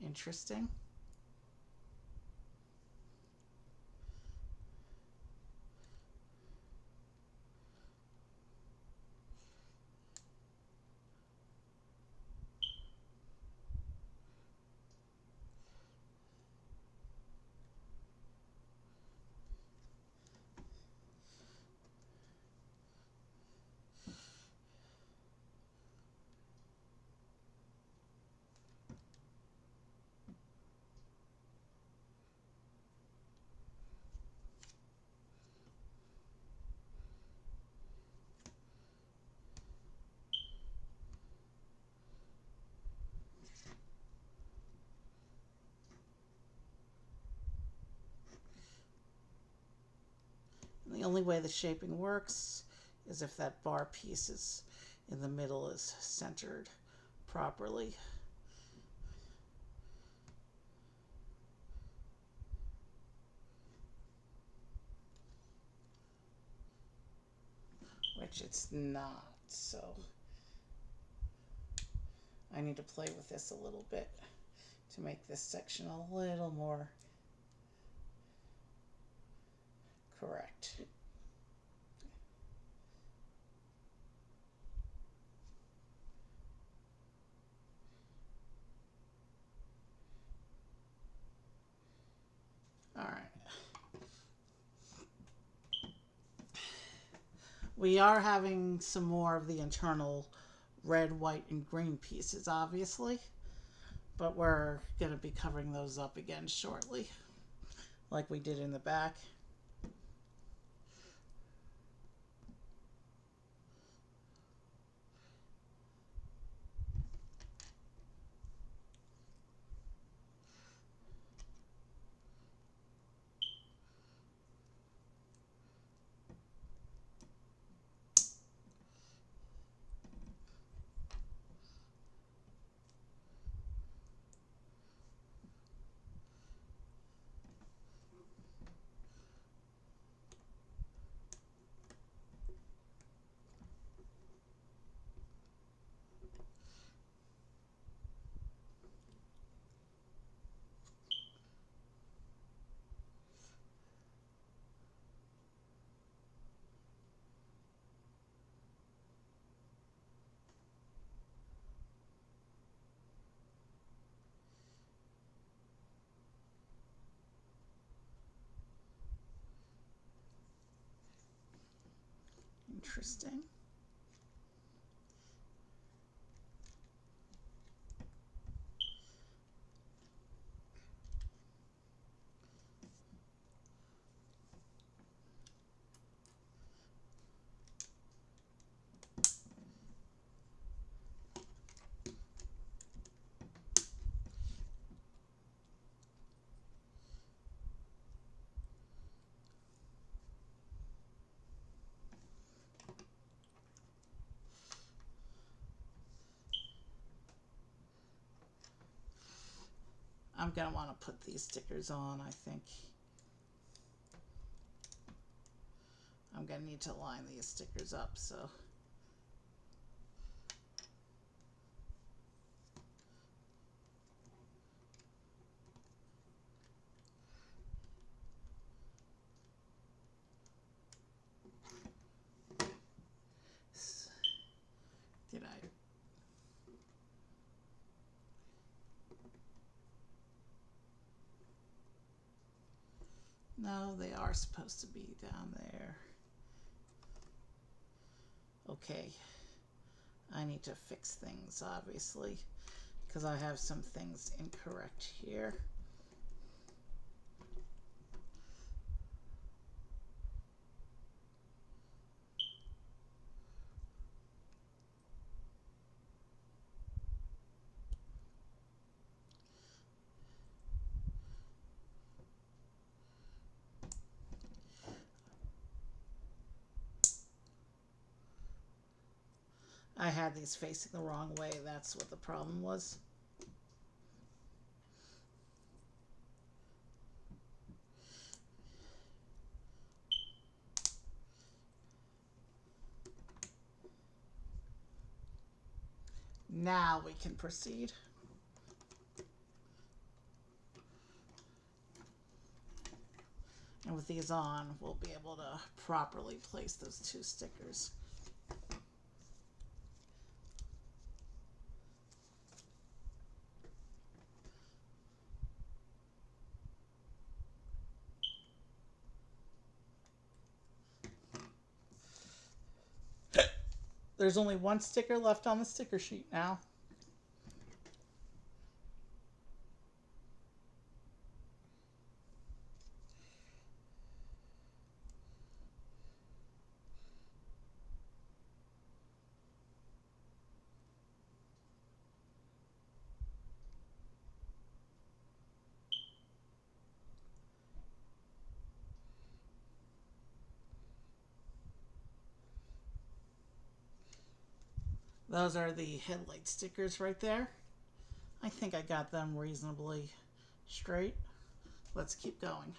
Interesting. only way the shaping works is if that bar piece is in the middle is centered properly. Which it's not, so I need to play with this a little bit to make this section a little more correct. All right. We are having some more of the internal red, white, and green pieces, obviously, but we're going to be covering those up again shortly, like we did in the back. Interesting. I'm going to want to put these stickers on, I think. I'm going to need to line these stickers up, so. Did I? No, they are supposed to be down there. Okay. I need to fix things, obviously, because I have some things incorrect here. I had these facing the wrong way. That's what the problem was. Now we can proceed. And with these on, we'll be able to properly place those two stickers. There's only one sticker left on the sticker sheet now. Those are the headlight stickers right there. I think I got them reasonably straight. Let's keep going.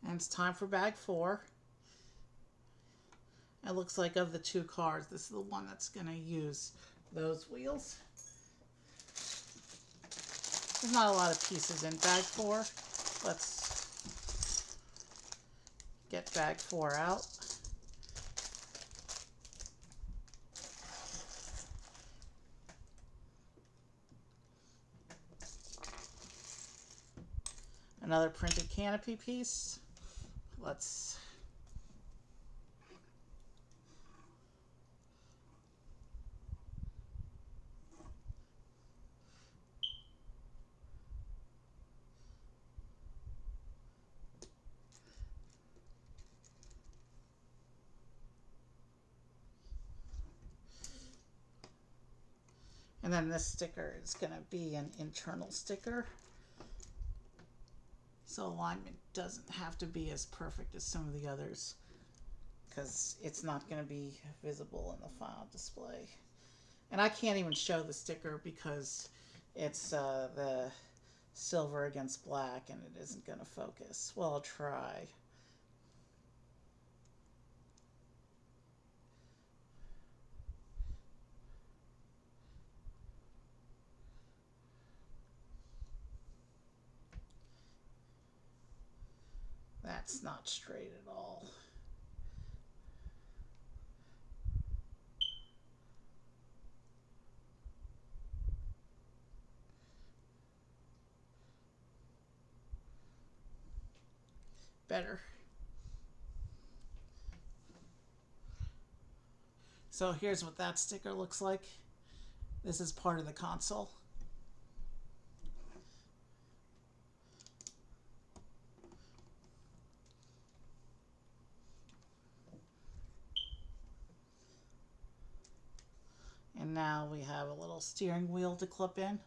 And it's time for bag 4. It looks like of the 2 cars, this is the one that's going to use those wheels. There's not a lot of pieces in bag 4. Let's get bag 4 out. Another printed canopy piece. Let's and then this sticker is going to be an internal sticker. So alignment doesn't have to be as perfect as some of the others, because it's not going to be visible in the final display. And I can't even show the sticker because it's the silver against black and it isn't going to focus. Well, I'll try. That's not straight at all. Better. So here's what that sticker looks like. This is part of the console. And now we have a little steering wheel to clip in.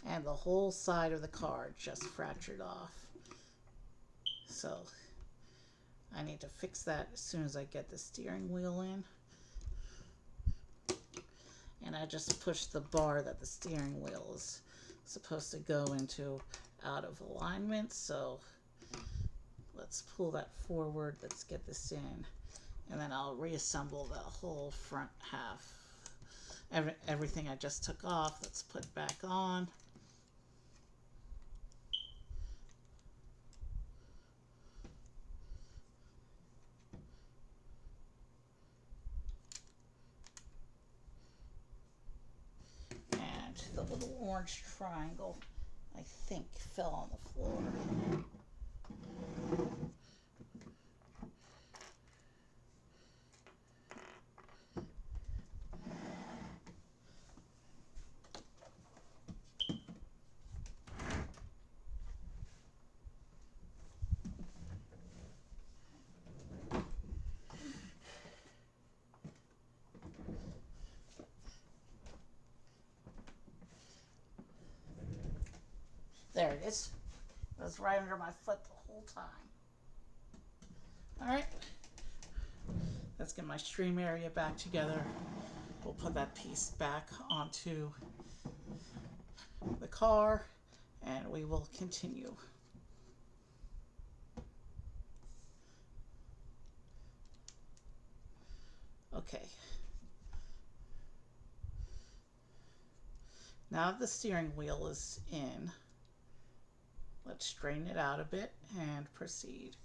And the whole side of the car just fractured off. So I need to fix that as soon as I get the steering wheel in. And I just pushed the bar that the steering wheel is supposed to go into out of alignment. So let's pull that forward. Let's get this in. And then I'll reassemble the whole front half. Everything I just took off, let's put back on. And the little orange triangle, I think, fell on the floor. There it is. It was right under my foot the whole time. Alright. Let's get my stream area back together. We'll put that piece back onto the car and we will continue. Okay. Now the steering wheel is in. Let's straighten it out a bit and proceed.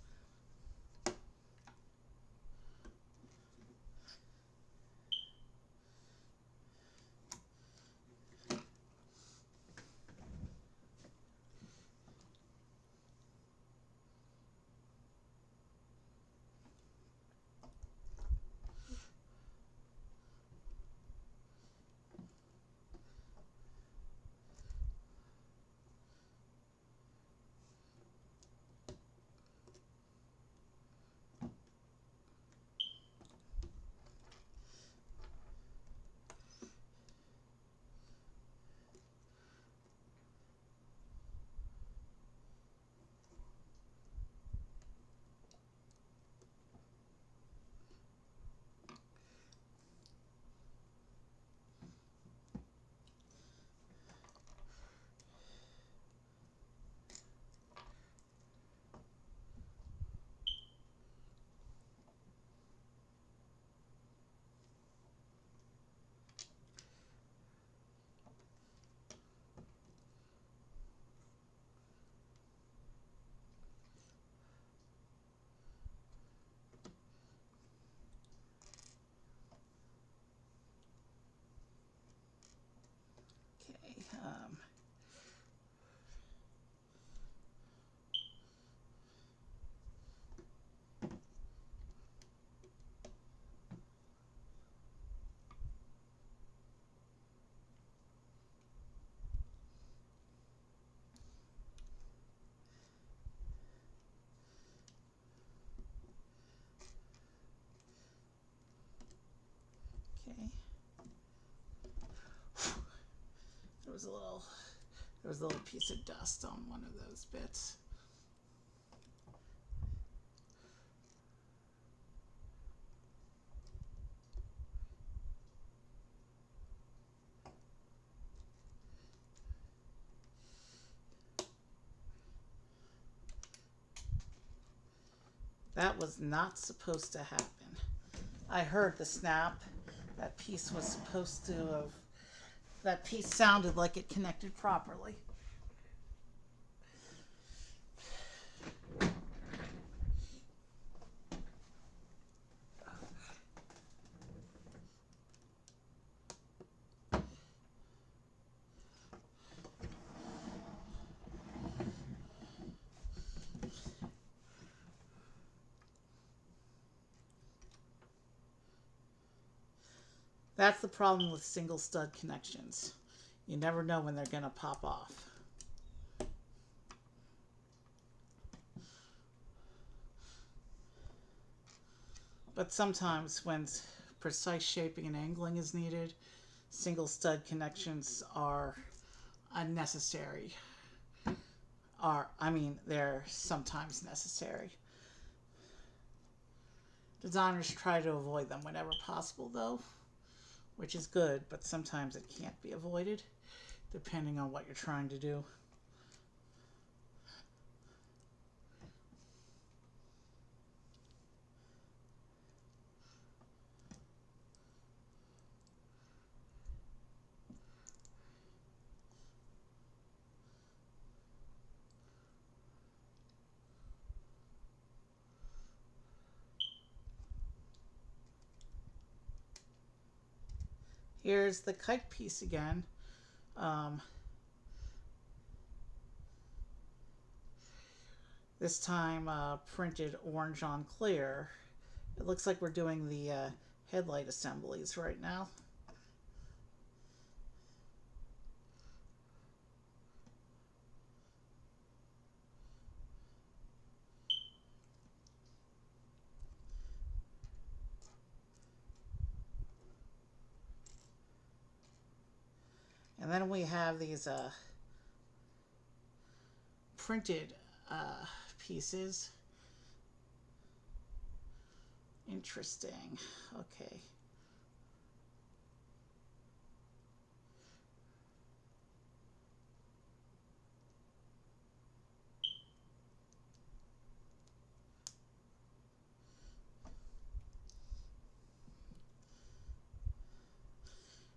Um, okay. There was a little piece of dust on one of those bits. That was not supposed to happen. I heard the snap. That piece was supposed to have, that piece sounded like it connected properly. That's the problem with single stud connections. You never know when they're going to pop off. But sometimes when precise shaping and angling is needed, single stud connections are unnecessary. They're sometimes necessary. Designers try to avoid them whenever possible, though, which is good, but sometimes it can't be avoided, depending on what you're trying to do. Here's the kite piece again. This time printed orange on clear. It looks like we're doing the headlight assemblies right now. And then we have these printed pieces. Interesting. Okay.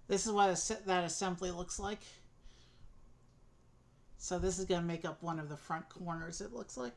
This is what that assembly looks like. So this is going to make up one of the front corners, it looks like.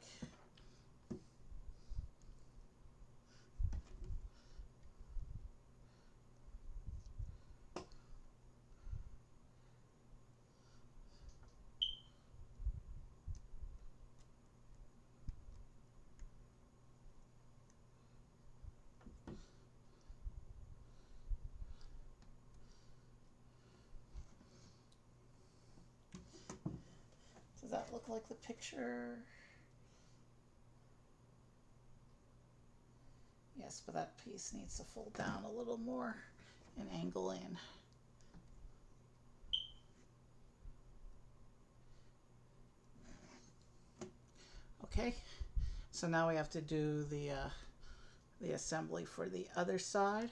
Does that look like the picture? Yes, but that piece needs to fold down a little more and angle in. Okay, so now we have to do the assembly for the other side.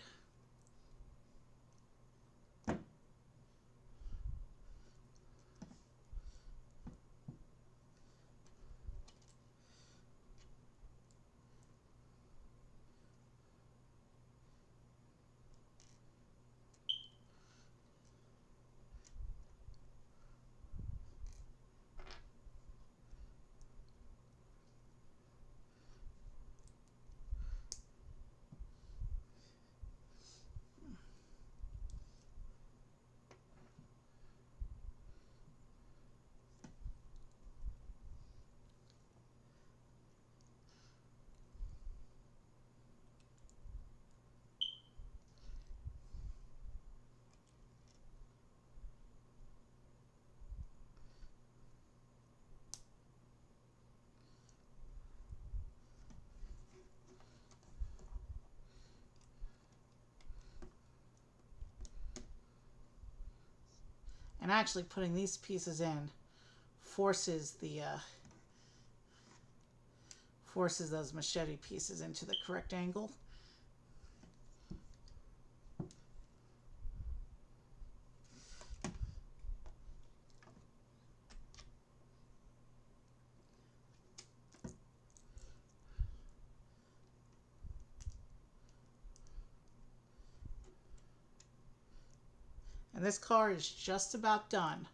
And actually putting these pieces in forces the forces those machete pieces into the correct angle. And this car is just about done.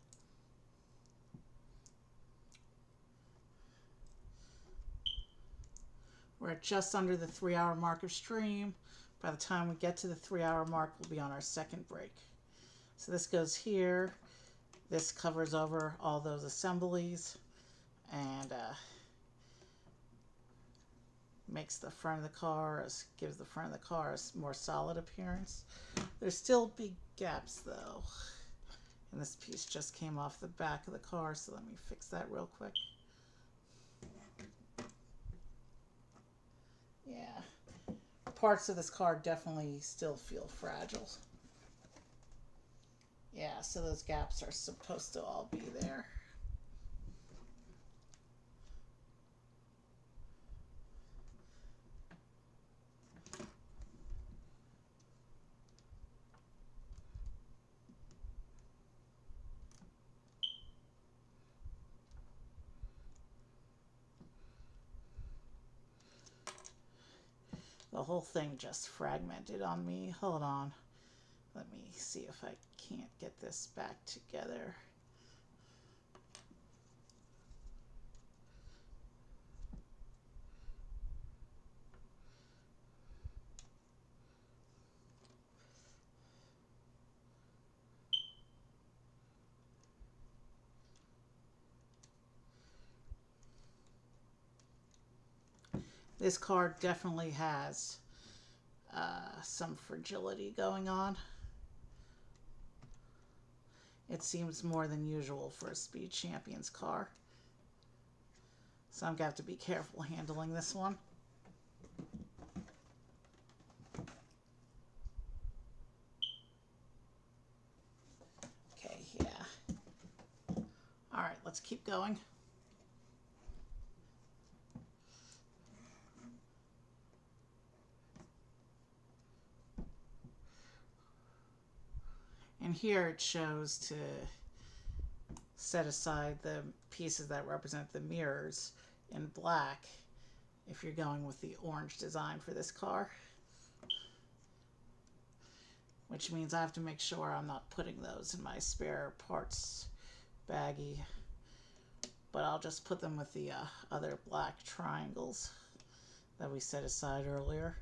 We're at just under the 3-hour mark of stream. By the time we get to the 3-hour mark, we'll be on our second break. So this goes here. This covers over all those assemblies and makes the front of the car, gives the front of the car a more solid appearance. There's still big gaps though. And this piece just came off the back of the car, so let me fix that real quick. Yeah, parts of this car definitely still feel fragile. Yeah, so those gaps are supposed to all be there. The whole thing just fragmented on me. Hold on. Let me see if I can't get this back together. This car definitely has some fragility going on. It seems more than usual for a Speed Champions car. So I'm going to have to be careful handling this one. Okay, yeah. All right, let's keep going. And here it shows to set aside the pieces that represent the mirrors in black if you're going with the orange design for this car. Which means I have to make sure I'm not putting those in my spare parts baggie. But I'll just put them with the other black triangles that we set aside earlier.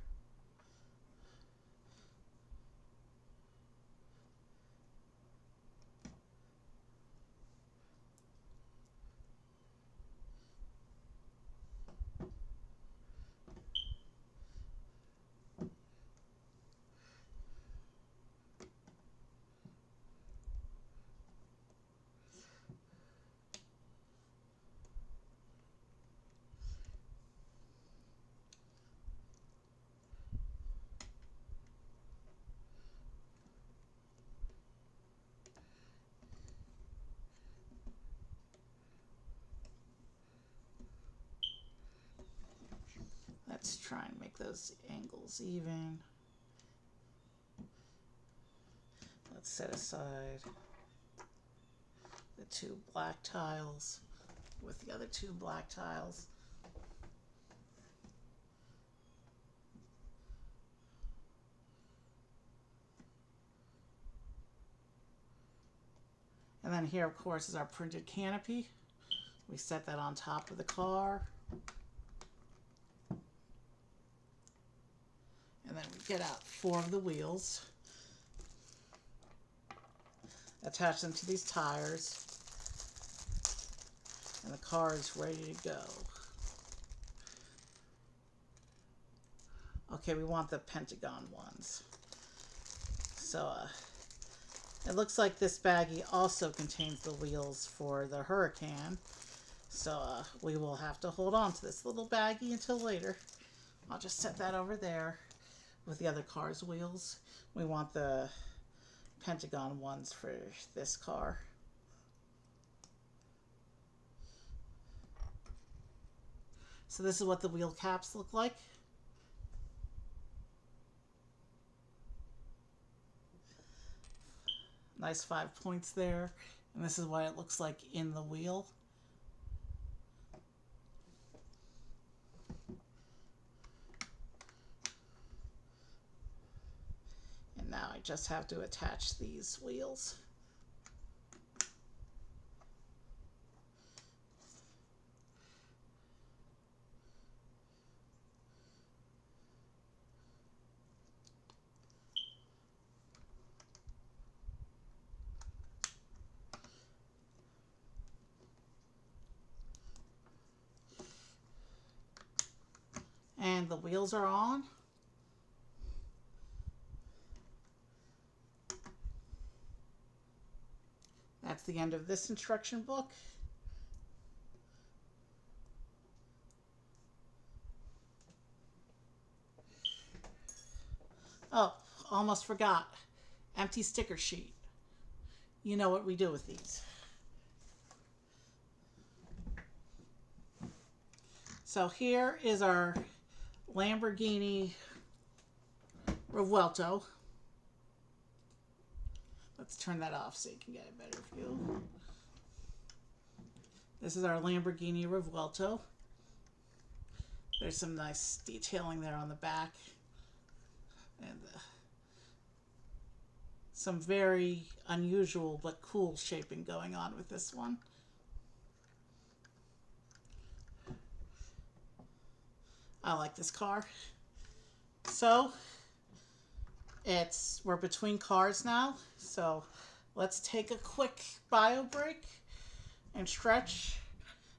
Let's try and make those angles even. Let's set aside the 2 black tiles with the other 2 black tiles. And then here, of course, is our printed canopy. We set that on top of the car. And then we get out 4 of the wheels, attach them to these tires, and the car is ready to go. Okay, we want the pentagon ones. So it looks like this baggie also contains the wheels for the Huracan. So we will have to hold on to this little baggie until later. I'll just set that over there with the other car's wheels. We want the pentagon ones for this car. So this is what the wheel caps look like. Nice 5 points there. And this is what it looks like in the wheel. And now I just have to attach these wheels. And the wheels are on. That's the end of this instruction book. Oh, almost forgot. Empty sticker sheet. You know what we do with these. So here is our Lamborghini Revuelto. Let's turn that off so you can get a better view. This is our Lamborghini Revuelto. There's some nice detailing there on the back. And some very unusual but cool shaping going on with this one. I like this car. So we're between cars now, so let's take a quick bio break and stretch,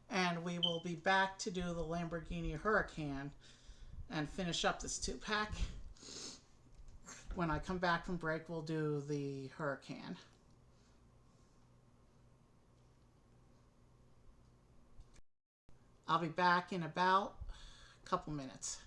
and we will be back to do the Lamborghini Huracan and finish up this 2-pack. When I come back from break, we'll do the Huracan. I'll be back in about a couple minutes.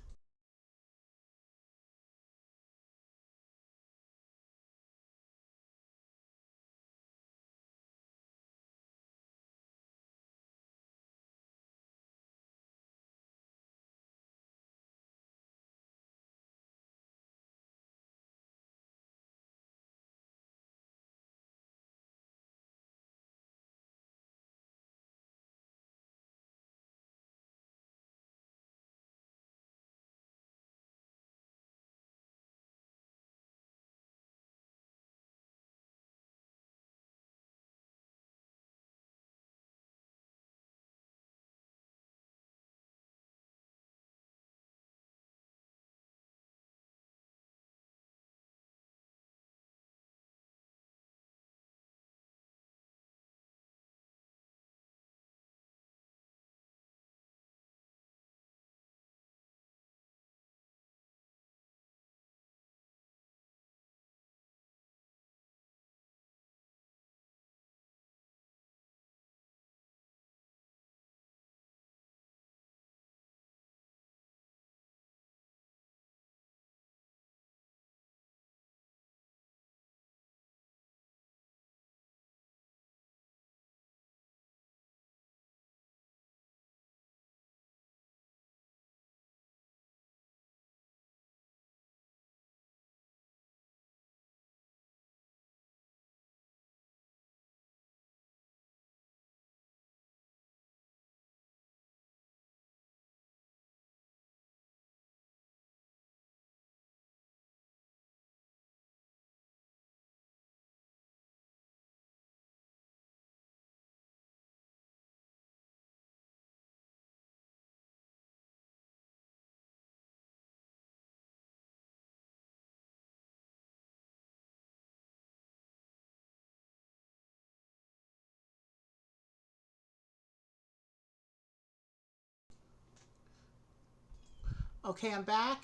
Okay, I'm back.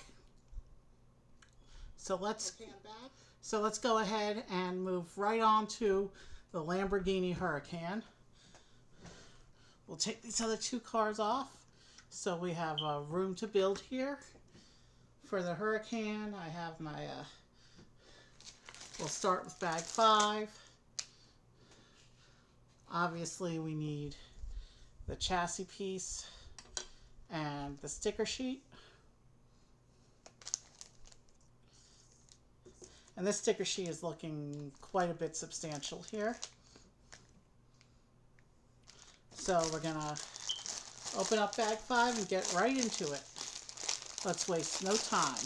So let's go ahead and move right on to the Lamborghini Huracan. We'll take these other 2 cars off. So we have room to build here. For the Huracan, I have my, we'll start with bag 5. Obviously we need the chassis piece and the sticker sheet. And this sticker sheet is looking quite a bit substantial here. So we're gonna open up bag 5 and get right into it. Let's waste no time.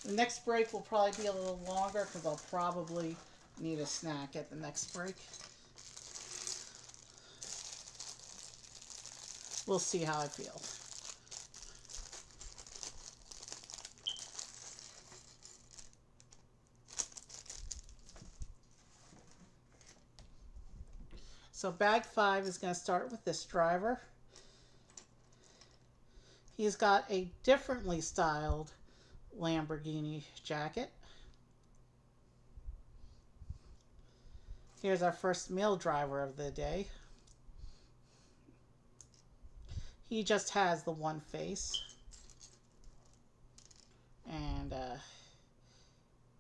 The next break will probably be a little longer because I'll probably need a snack at the next break. We'll see how I feel. So bag 5 is going to start with this driver. He's got a differently styled Lamborghini jacket. Here's our first male driver of the day. He just has the one face. And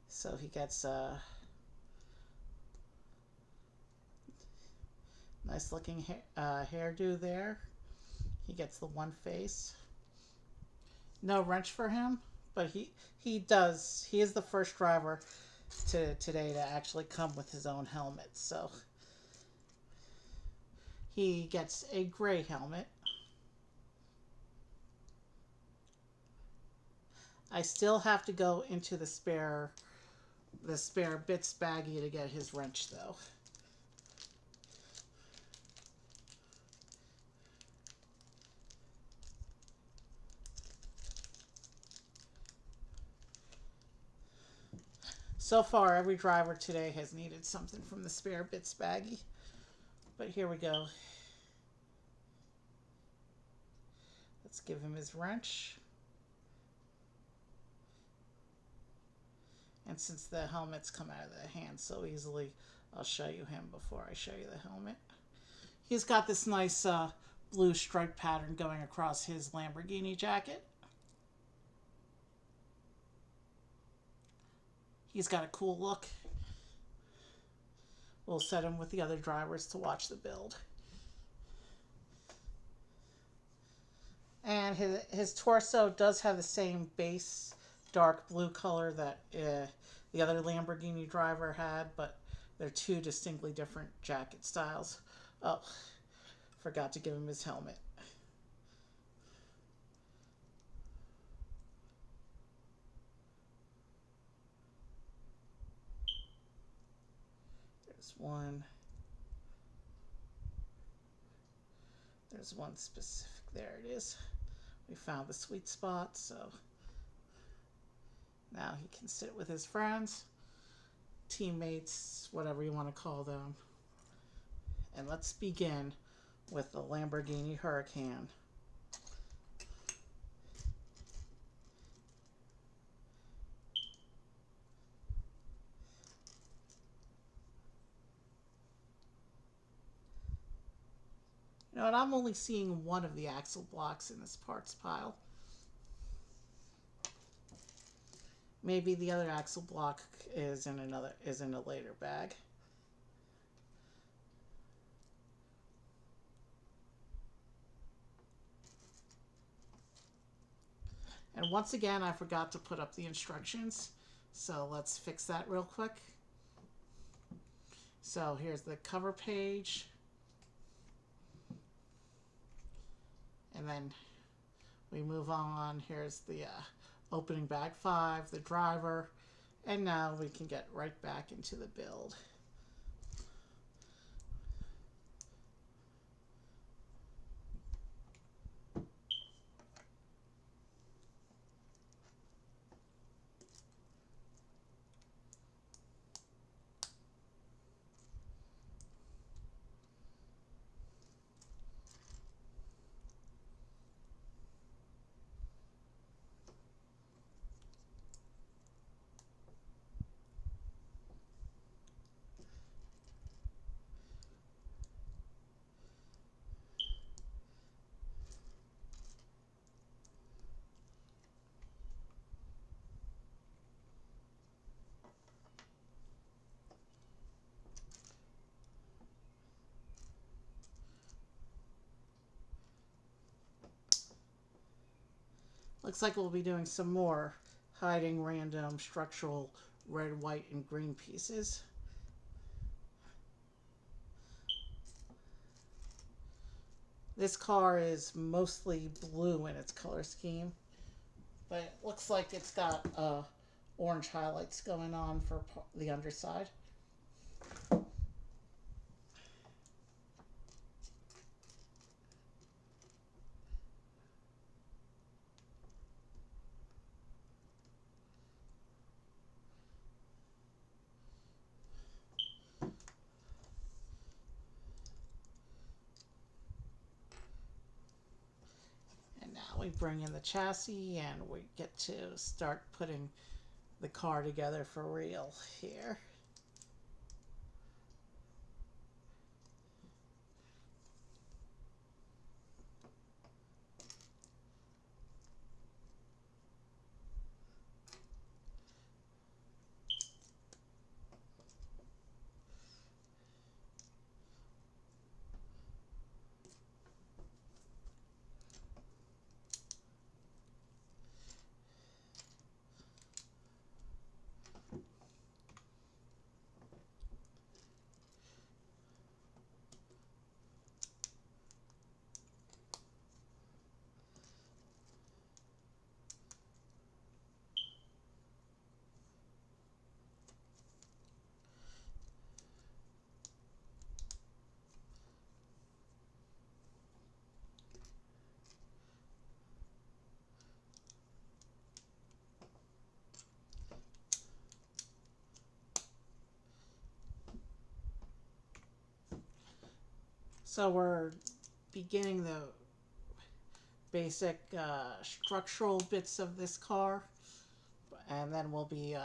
so he gets a nice looking hairdo there. He gets the one face. No wrench for him, but he is the first driver today to actually come with his own helmet. So he gets a gray helmet. I still have to go into the spare bits baggie to get his wrench though. So far, every driver today has needed something from the spare bits baggie. But here we go. Let's give him his wrench. And since the helmets come out of the hand so easily, I'll show you him before I show you the helmet. He's got this nice blue stripe pattern going across his Lamborghini jacket. He's got a cool look. We'll set him with the other drivers to watch the build. And his torso does have the same base dark blue color that the other Lamborghini driver had, but they're two distinctly different jacket styles. Oh, forgot to give him his helmet. There's one. There's one specific. There it is. We found the sweet spot, so now he can sit with his friends, teammates, whatever you want to call them. And let's begin with the Lamborghini Huracan. You know, and I'm only seeing one of the axle blocks in this parts pile. Maybe the other axle block is in a later bag. And once again, I forgot to put up the instructions. So let's fix that real quick. So here's the cover page. And then we move on. Here's the opening bag 5, the driver. And now we can get right back into the build. Looks like we'll be doing some more hiding random structural red, white, and green pieces. This car is mostly blue in its color scheme, but it looks like it's got orange highlights going on for the underside. And now we bring in the chassis and we get to start putting the car together for real here. So we're beginning the basic structural bits of this car, and then we'll be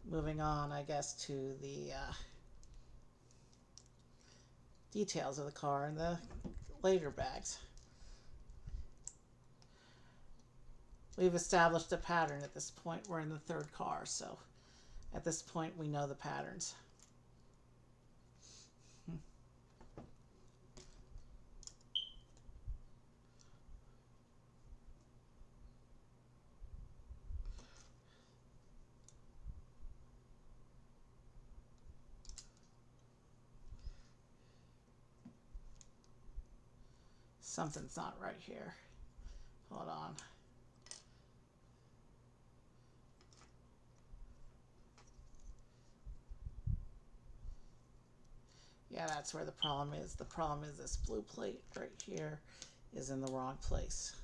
moving on, I guess, to the details of the car and the later bags. We've established a pattern at this point. We're in the third car, so at this point we know the patterns. Something's not right here. Hold on. Yeah, that's where the problem is. The problem is this blue plate right here is in the wrong place.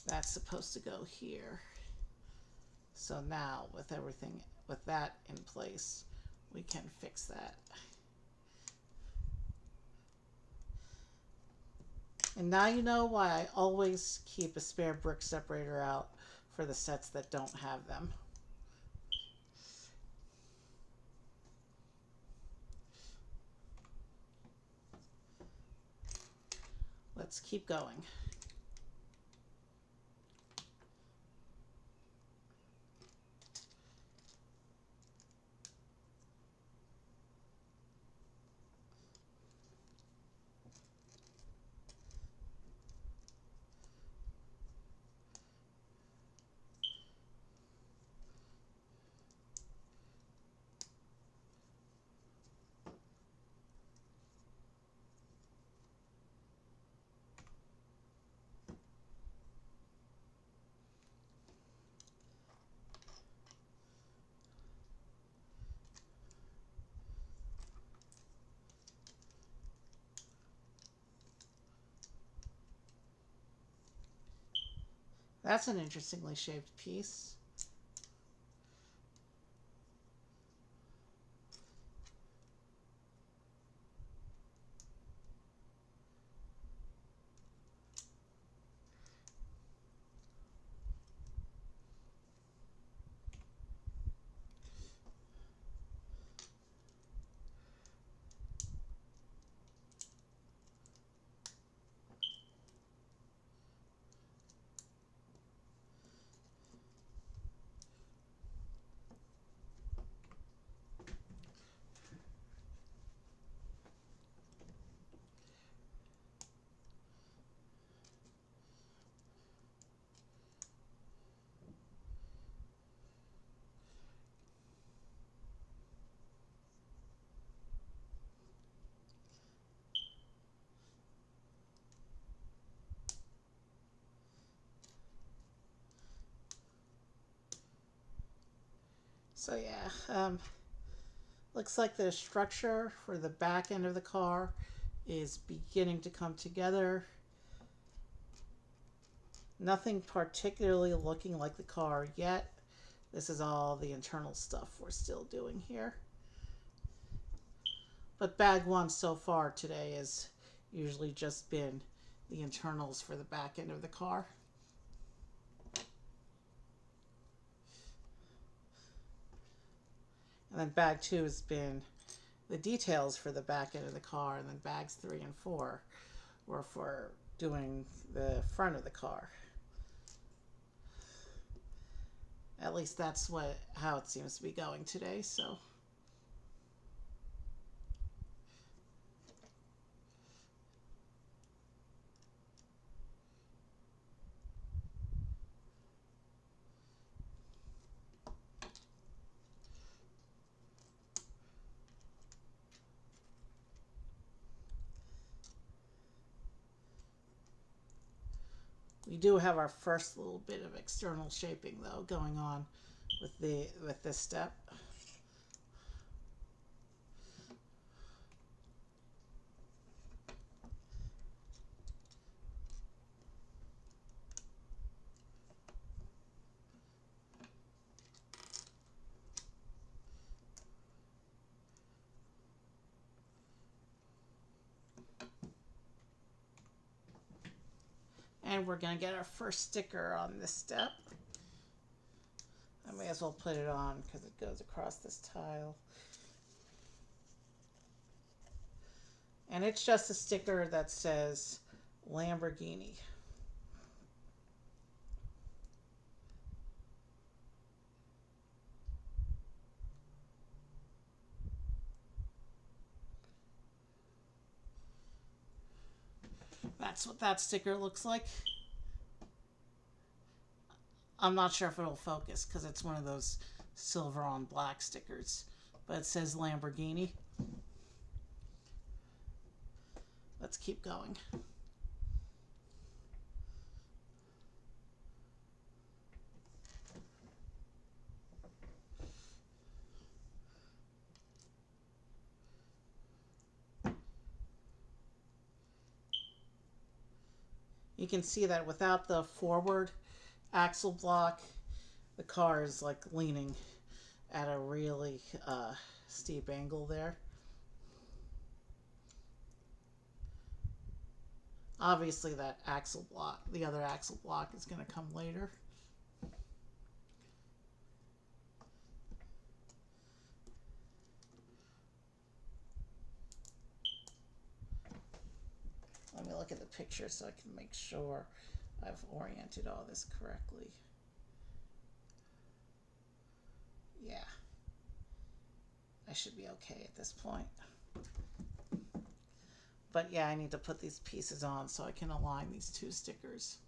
That's supposed to go here. So now with everything, with that in place, we can fix that. And now you know why I always keep a spare brick separator out for the sets that don't have them. Let's keep going. That's an interestingly shaped piece. So yeah, looks like the structure for the back end of the car is beginning to come together. Nothing particularly looking like the car yet. This is all the internal stuff we're still doing here. But bag one so far today has usually just been the internals for the back end of the car. And then bag two has been the details for the back end of the car, and then bags 3 and 4 were for doing the front of the car. At least that's how it seems to be going today, so. We do have our first little bit of external shaping though going on with this step. And we're going to get our first sticker on this step. I may as well put it on because it goes across this tile. And it's just a sticker that says Lamborghini. That's what that sticker looks like. I'm not sure if it'll focus because it's one of those silver on black stickers, but it says Lamborghini. Let's keep going. You can see that without the forward axle block, the car is like leaning at a really steep angle there. Obviously that axle block, the other axle block is going to come later. Let me look at the picture so I can make sure I've oriented all this correctly. Yeah, I should be okay at this point. But yeah, I need to put these pieces on so I can align these two stickers.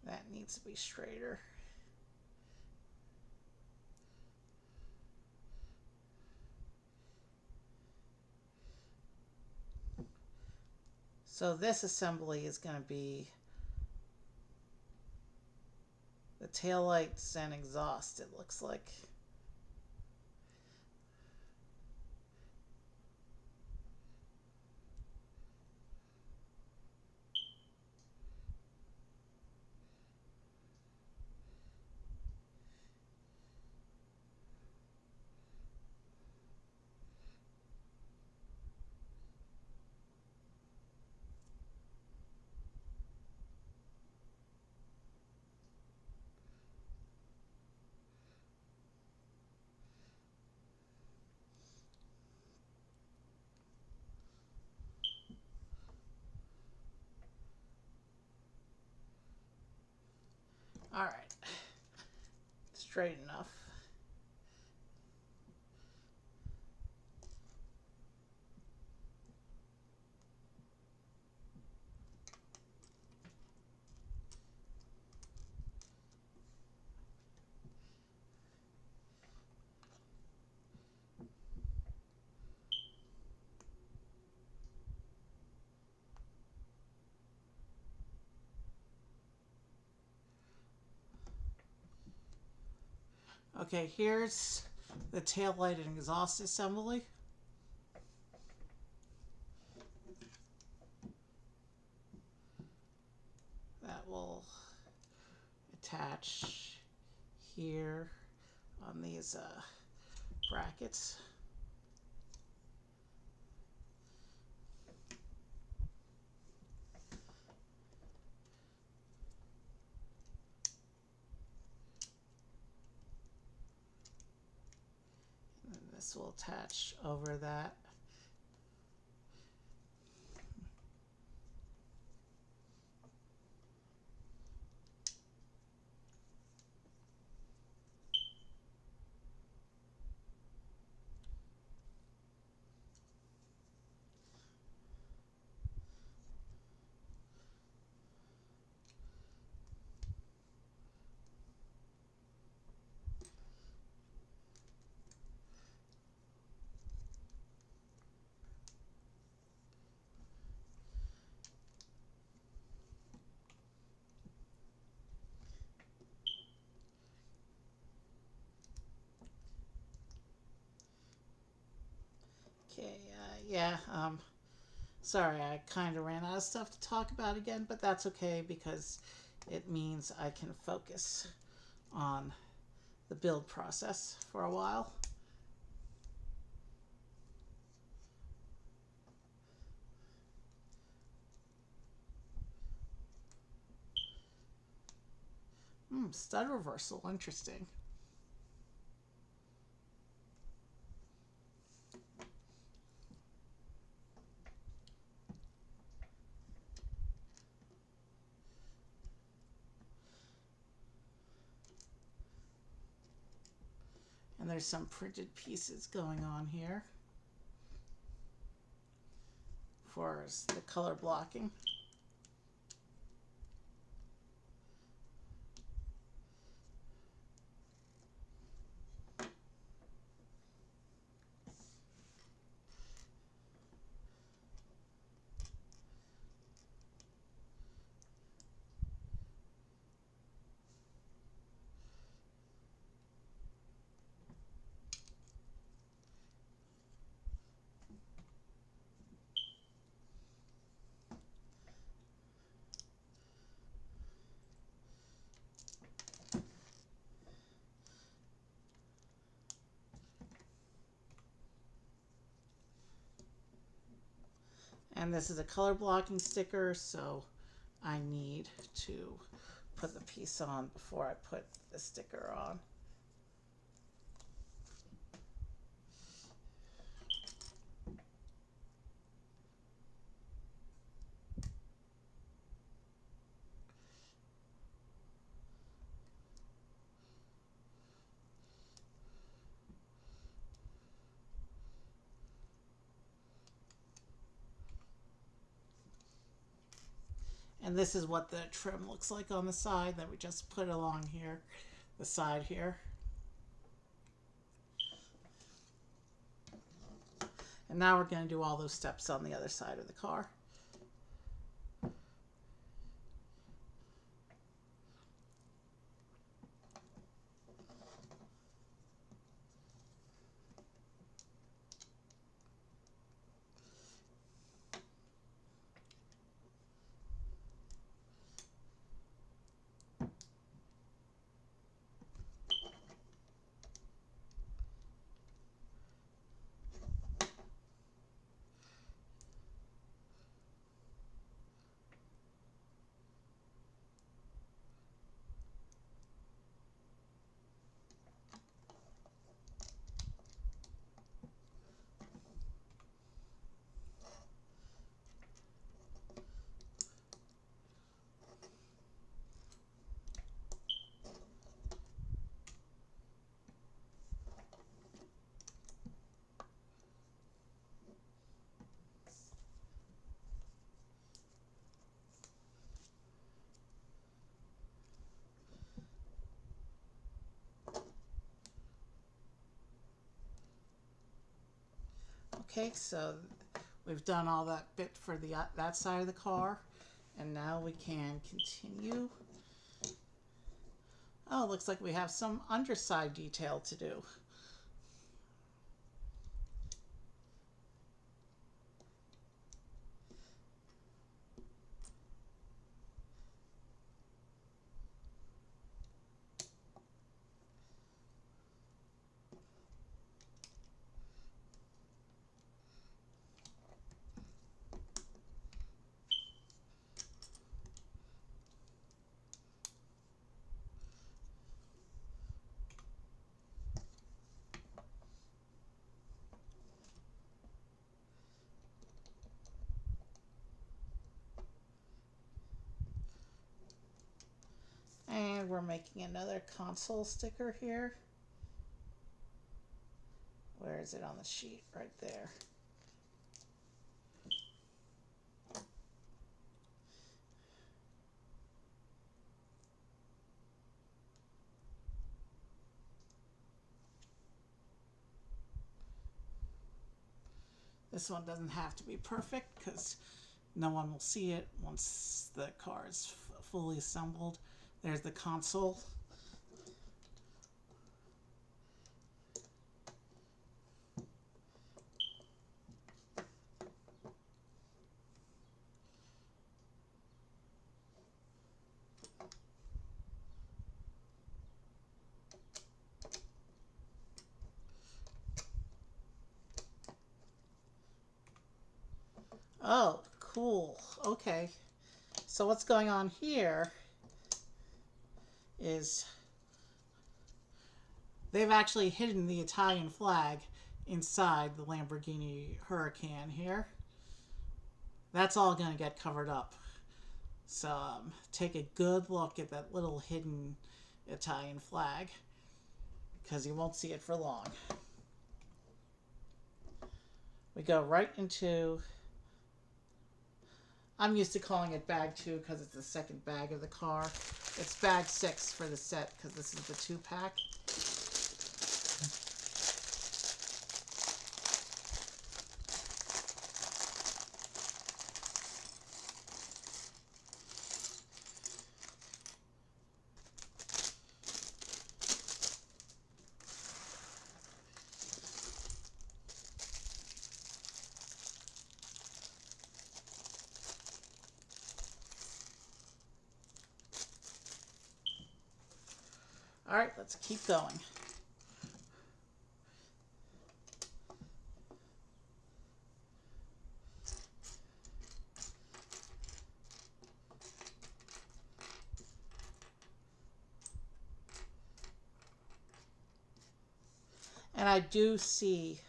That needs to be straighter. So this assembly is going to be the taillights and exhaust, it looks like. straight enough. Okay, here's the tail light and exhaust assembly. That will attach here on these brackets. And this will attach over that. Okay, yeah, sorry, I kind of ran out of stuff to talk about again, but that's okay because it means I can focus on the build process for a while. Stud reversal, interesting. And there's some printed pieces going on here for the color blocking. And this is a color blocking sticker, so I need to put the piece on before I put the sticker on. And this is what the trim looks like on the side that we just put along here, the side here. And now we're going to do all those steps on the other side of the car. Okay, so we've done all that bit for the that side of the car, and now we can continue. Oh, looks like we have some underside detail to do. And we're making another console sticker here. Where is it on the sheet? Right there. This one doesn't have to be perfect because no one will see it once the car is fully assembled. There's the console. Oh, cool. Okay. So what's going on here is they've actually hidden the Italian flag inside the Lamborghini Huracan here. That's all going to get covered up. So take a good look at that little hidden Italian flag because you won't see it for long. We go right into, I'm used to calling it bag 2 because it's the second bag of the car. It's bag 6 for the set because this is the 2-pack. All right, let's keep going. And I do see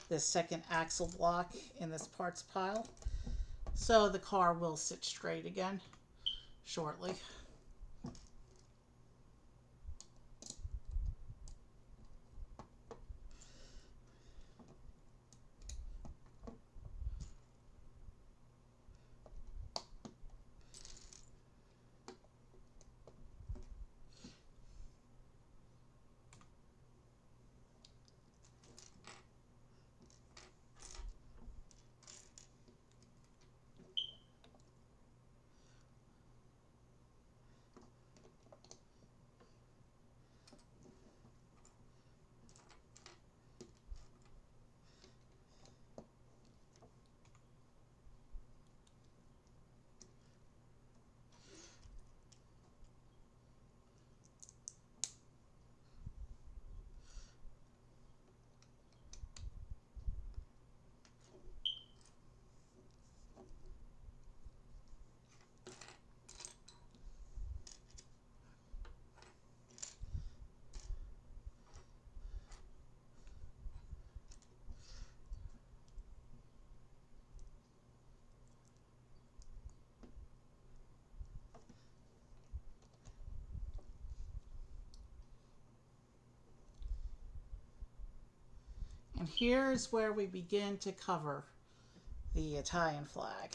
this second axle block in this parts pile. So the car will sit straight again shortly. And here's where we begin to cover the Italian flag.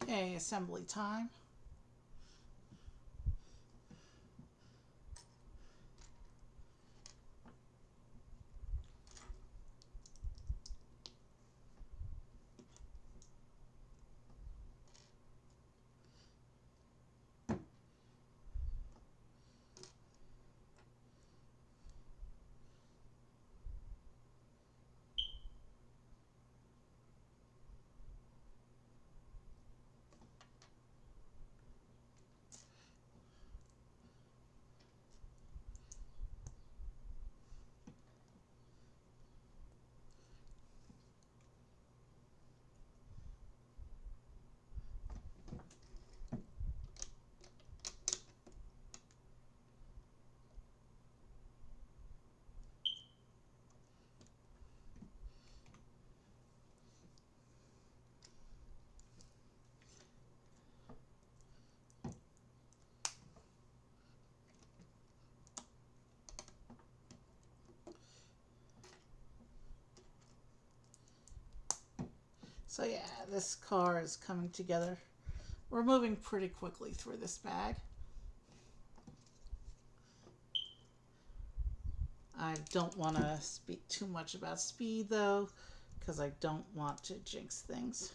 Okay, assembly time. So yeah, this car is coming together. We're moving pretty quickly through this bag. I don't want to speak too much about speed though, because I don't want to jinx things.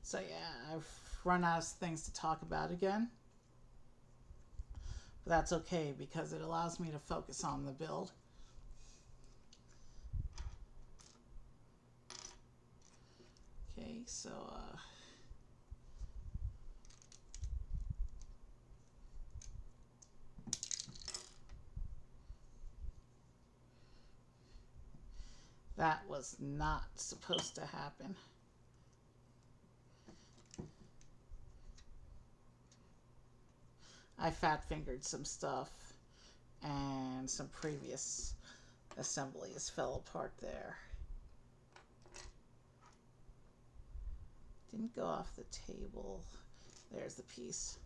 So yeah, I've run out of things to talk about again. But that's okay because it allows me to focus on the build. Okay, so that was not supposed to happen. I fat fingered some stuff and some previous assemblies fell apart there. Didn't go off the table. There's the piece.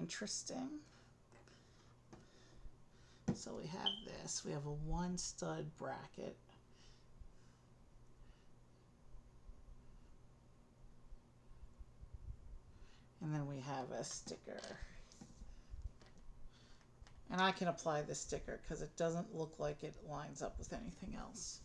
Interesting. So we have this. We have a one stud bracket. And then we have a sticker. And I can apply this sticker because it doesn't look like it lines up with anything else.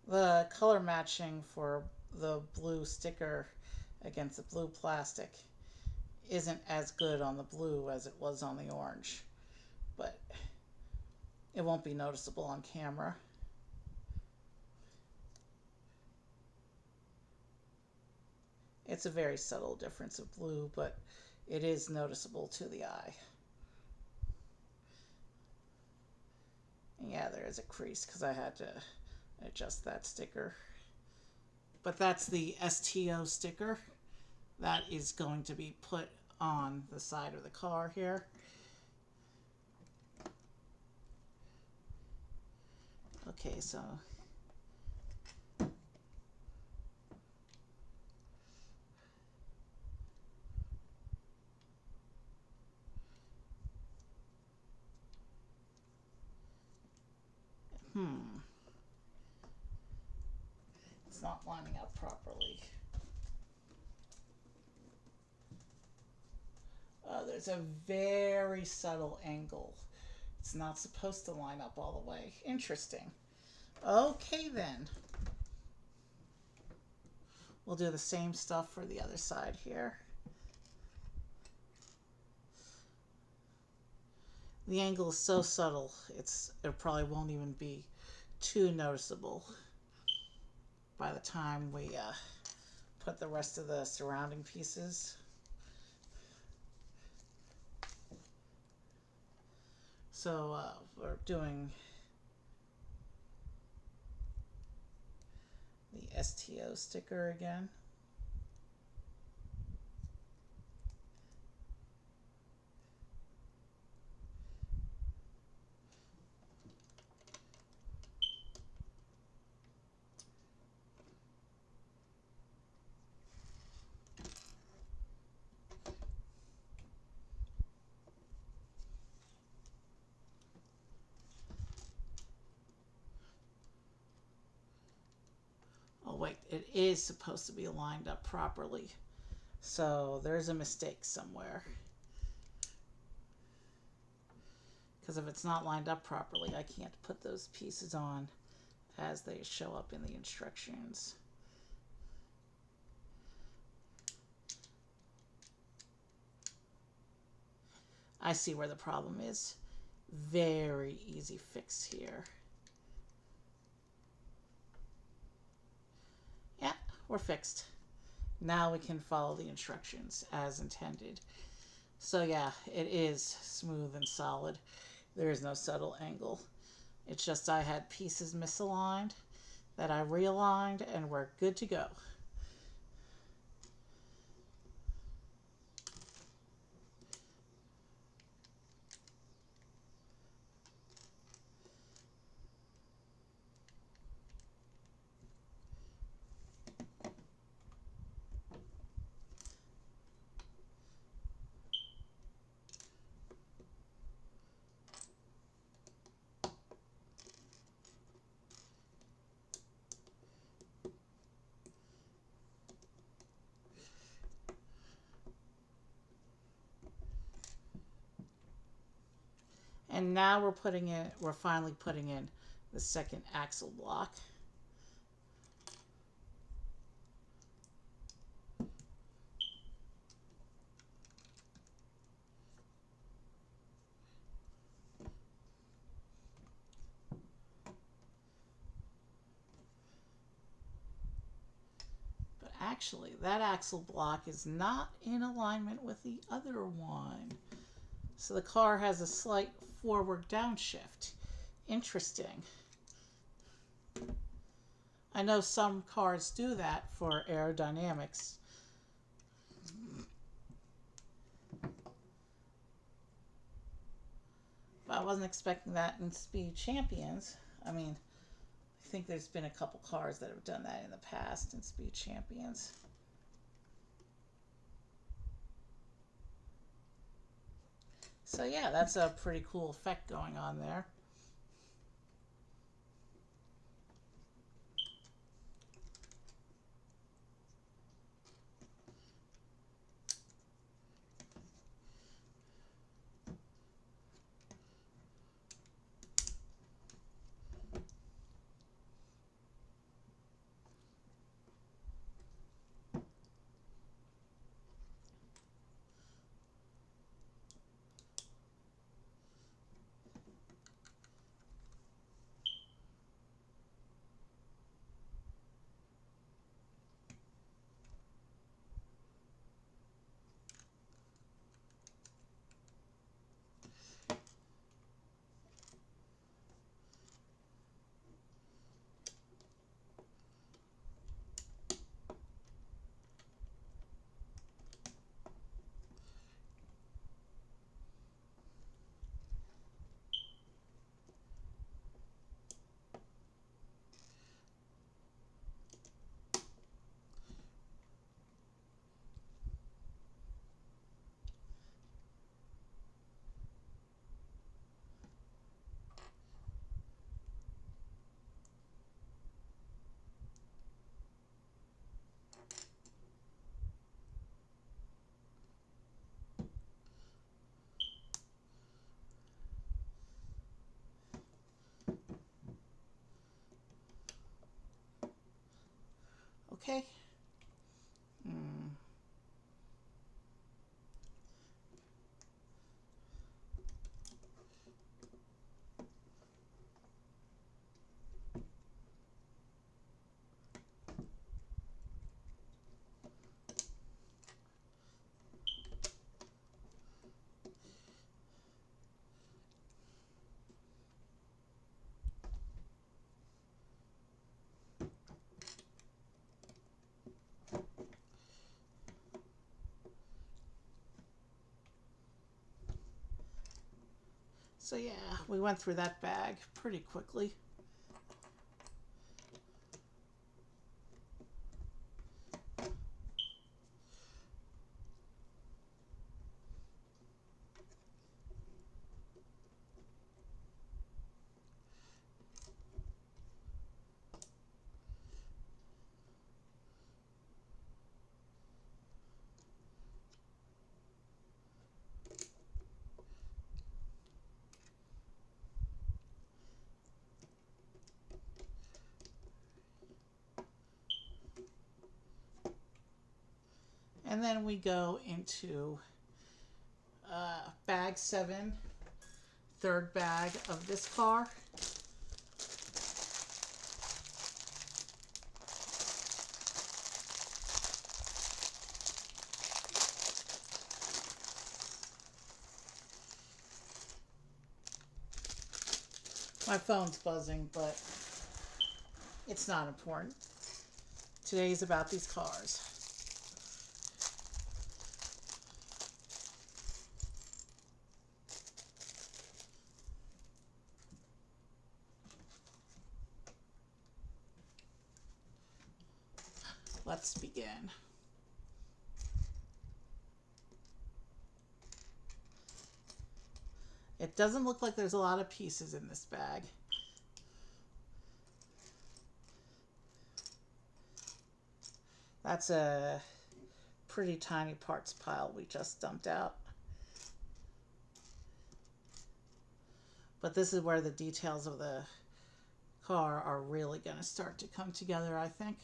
The color matching for the blue sticker against the blue plastic isn't as good on the blue as it was on the orange, but it won't be noticeable on camera. It's a very subtle difference of blue, but it is noticeable to the eye. And yeah, there is a crease because I had to adjust that sticker. But that's the STO sticker that is going to be put on the side of the car here. Okay, so it's not lining up properly. There's a very subtle angle. It's not supposed to line up all the way. Interesting. Okay, then. We'll do the same stuff for the other side here. The angle is so subtle, it probably won't even be too noticeable by the time we put the rest of the surrounding pieces. So we're doing the STO sticker again. Oh wait, it is supposed to be lined up properly. So there's a mistake somewhere. Because if it's not lined up properly, I can't put those pieces on as they show up in the instructions. I see where the problem is. Very easy fix here. Yeah, we're fixed. Now we can follow the instructions as intended. So yeah, it is smooth and solid. There is no subtle angle. It's just I had pieces misaligned that I realigned and we're good to go. And now we're finally putting in the second axle block. But actually, that axle block is not in alignment with the other one. So the car has a slight forward downshift. Interesting. I know some cars do that for aerodynamics. But I wasn't expecting that in Speed Champions. I mean, I think there's been a couple cars that have done that in the past in Speed Champions. So yeah, that's a pretty cool effect going on there. Okay. Hmm. So yeah, we went through that bag pretty quickly. And then we go into bag 7, third bag of this car. My phone's buzzing, but it's not important. Today's about these cars. Let's begin. It doesn't look like there's a lot of pieces in this bag. That's a pretty tiny parts pile we just dumped out. But this is where the details of the car are really going to start to come together, I think.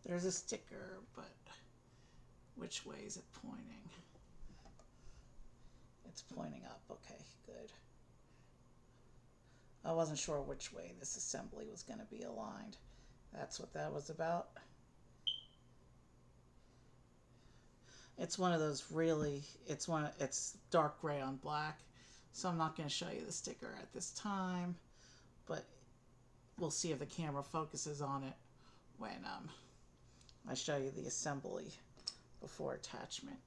There's a sticker, but which way is it pointing? It's pointing up. Okay, good. I wasn't sure which way this assembly was going to be aligned. That's what that was about. It's one of those really, it's dark gray on black, so I'm not going to show you the sticker at this time, but we'll see if the camera focuses on it when I show you the assembly before attachment.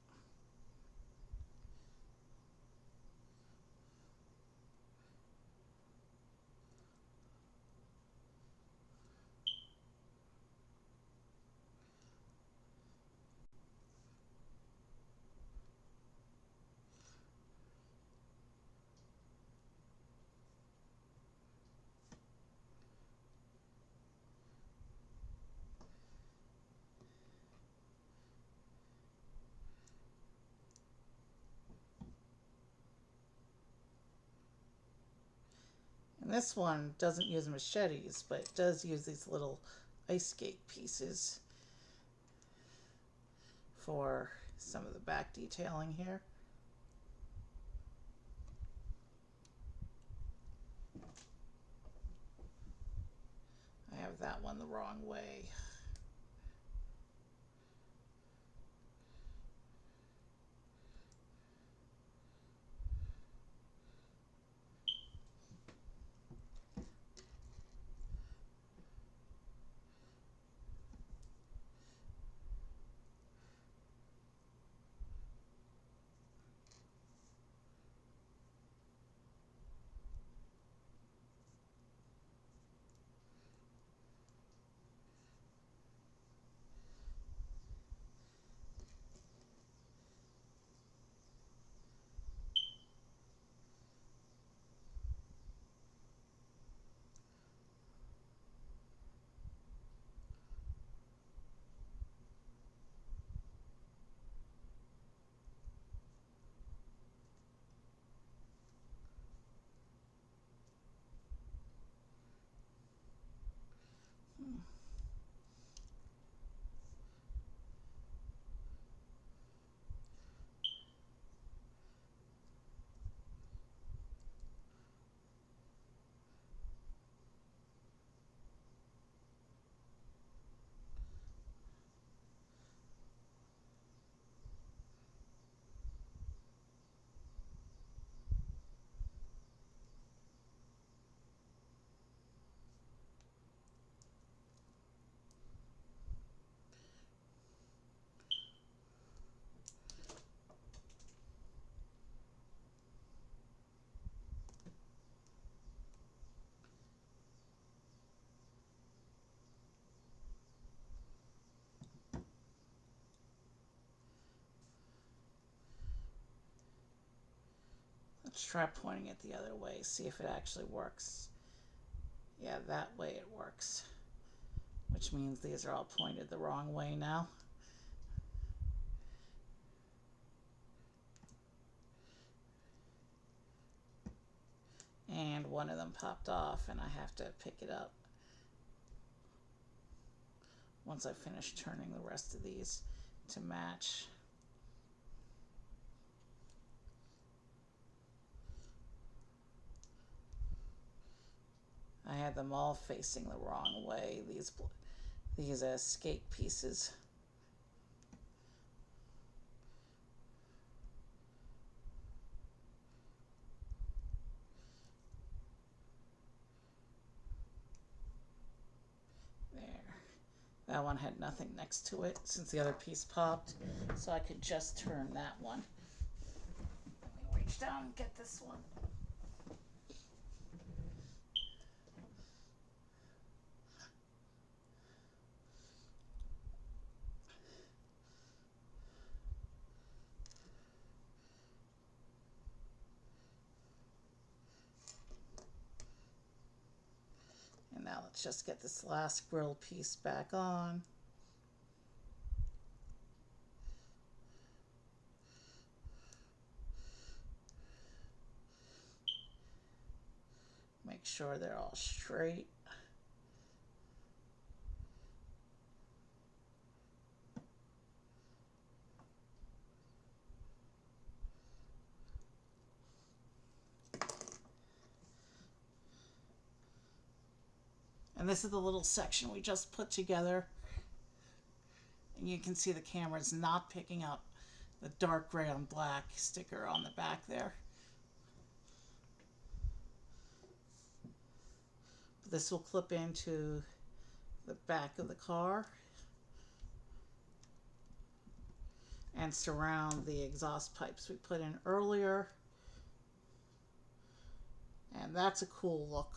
And this one doesn't use machetes, but it does use these little ice skate pieces for some of the back detailing here. I have that one the wrong way. Let's try pointing it the other way, see if it actually works. Yeah, that way it works, which means these are all pointed the wrong way now. And one of them popped off and I have to pick it up once I finish turning the rest of these to match. I had them all facing the wrong way, these skate pieces. There. That one had nothing next to it since the other piece popped, so I could just turn that one. Let me reach down and get this one. And now let's just get this last grill piece back on. Make sure they're all straight. And this is the little section we just put together. And you can see the camera's not picking up the dark gray on black sticker on the back there. This will clip into the back of the car and surround the exhaust pipes we put in earlier. And that's a cool look.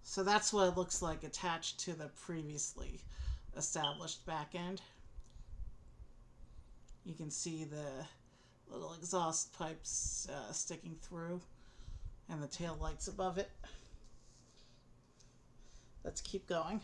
So that's what it looks like attached to the previously established back end. You can see the little exhaust pipes sticking through and the tail lights above it. Let's keep going.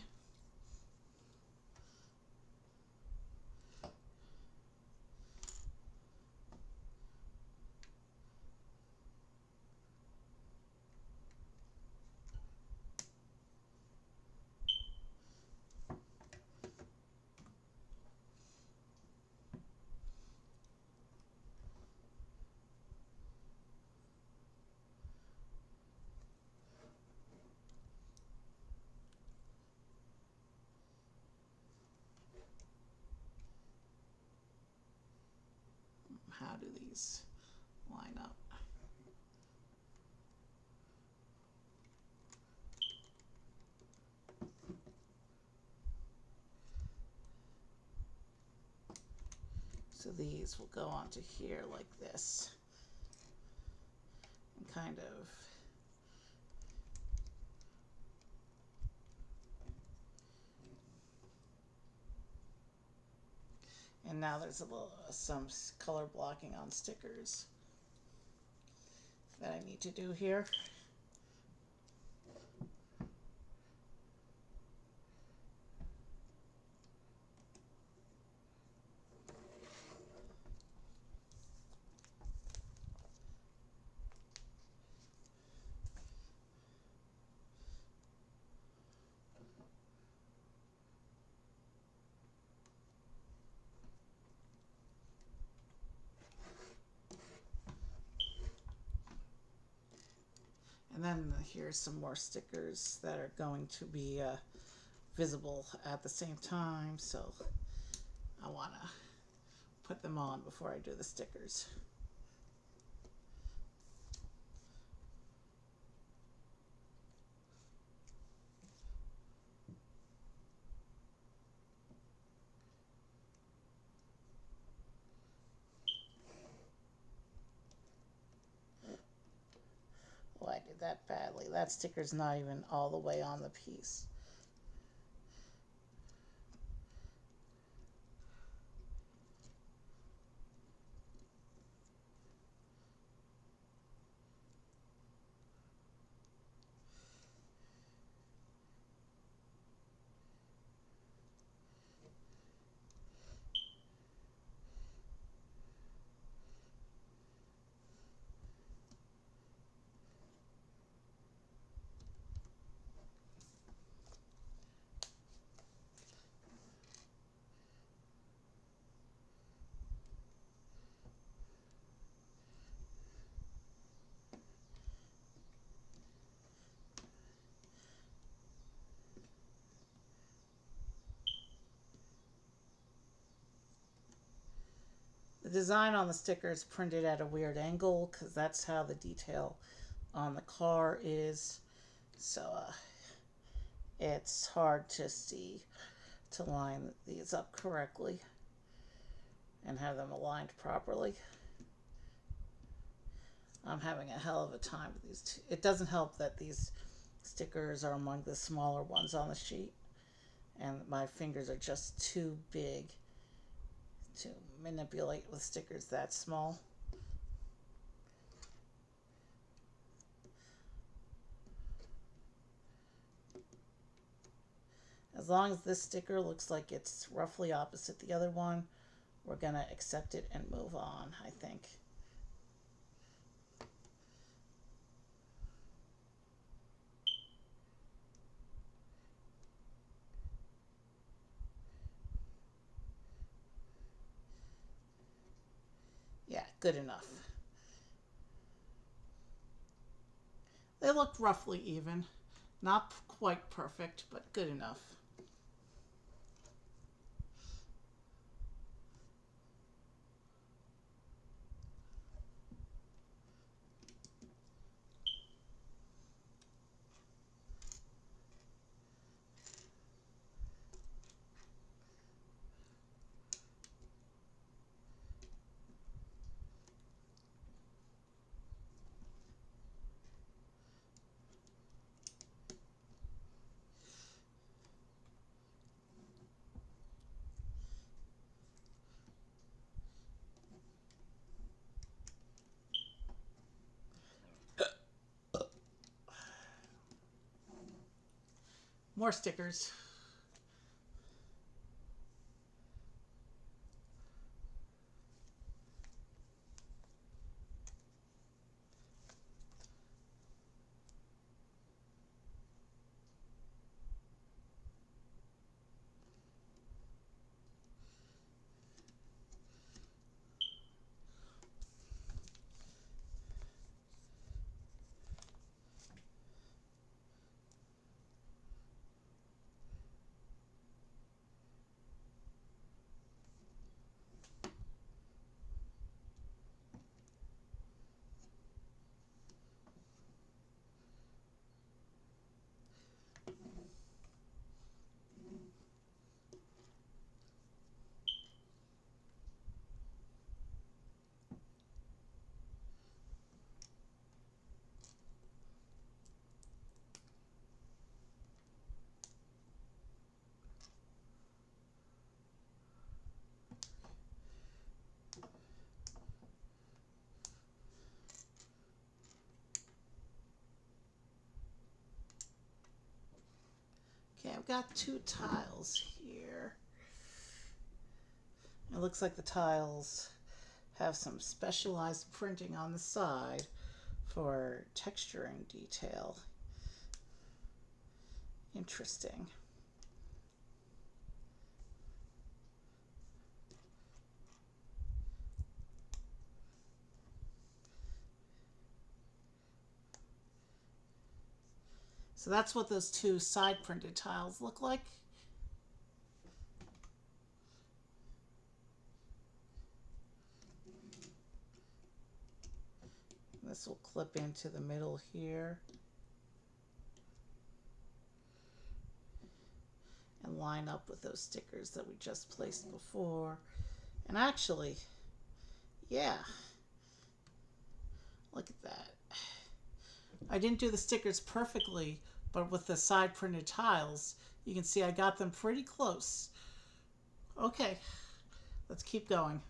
How do these line up? So these will go onto here like this and kind of and now there's a little some color blocking on stickers that I need to do here. And then here's some more stickers that are going to be visible at the same time, so I want to put them on before I do the stickers. Oh, I did that badly. That sticker's not even all the way on the piece. The design on the sticker is printed at a weird angle because that's how the detail on the car is. So it's hard to see, to line these up correctly and have them aligned properly. I'm having a hell of a time with these two. It doesn't help that these stickers are among the smaller ones on the sheet, and my fingers are just too big to manipulate with stickers that small. As long as this sticker looks like it's roughly opposite the other one, we're gonna accept it and move on, I think. Yeah, good enough. look roughly even. Not quite perfect, but good enough. More stickers. Okay, I've got 2 tiles here. It looks like the tiles have some specialized printing on the side for texturing detail. Interesting. So that's what those 2 side printed tiles look like. This will clip into the middle here and line up with those stickers that we just placed before. And actually, yeah, look at that. I didn't do the stickers perfectly, but with the side printed tiles, you can see I got them pretty close. Okay, let's keep going.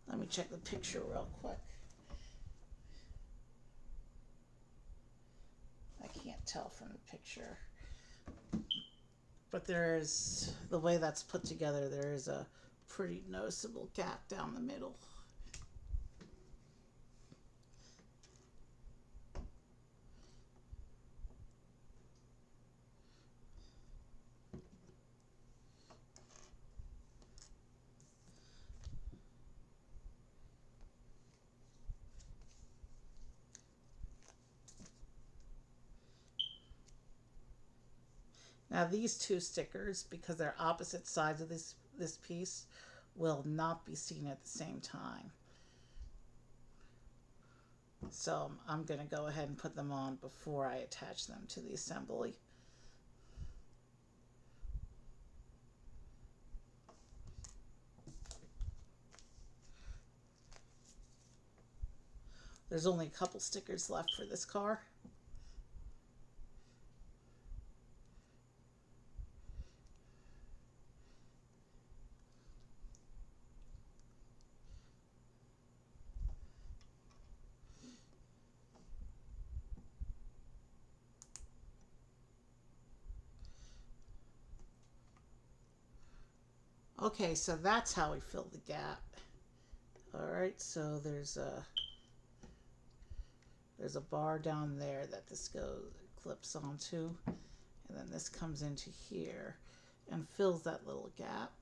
Let me check the picture real quick. I can't tell from the picture. But there's, the way that's put together, there is a pretty noticeable gap down the middle. Now these 2 stickers, because they're opposite sides of this piece, will not be seen at the same time. So I'm going to go ahead and put them on before I attach them to the assembly. There's only a couple stickers left for this car. Okay, so that's how we fill the gap. All right, so there's a bar down there that this goes clips onto, and then this comes into here and fills that little gap.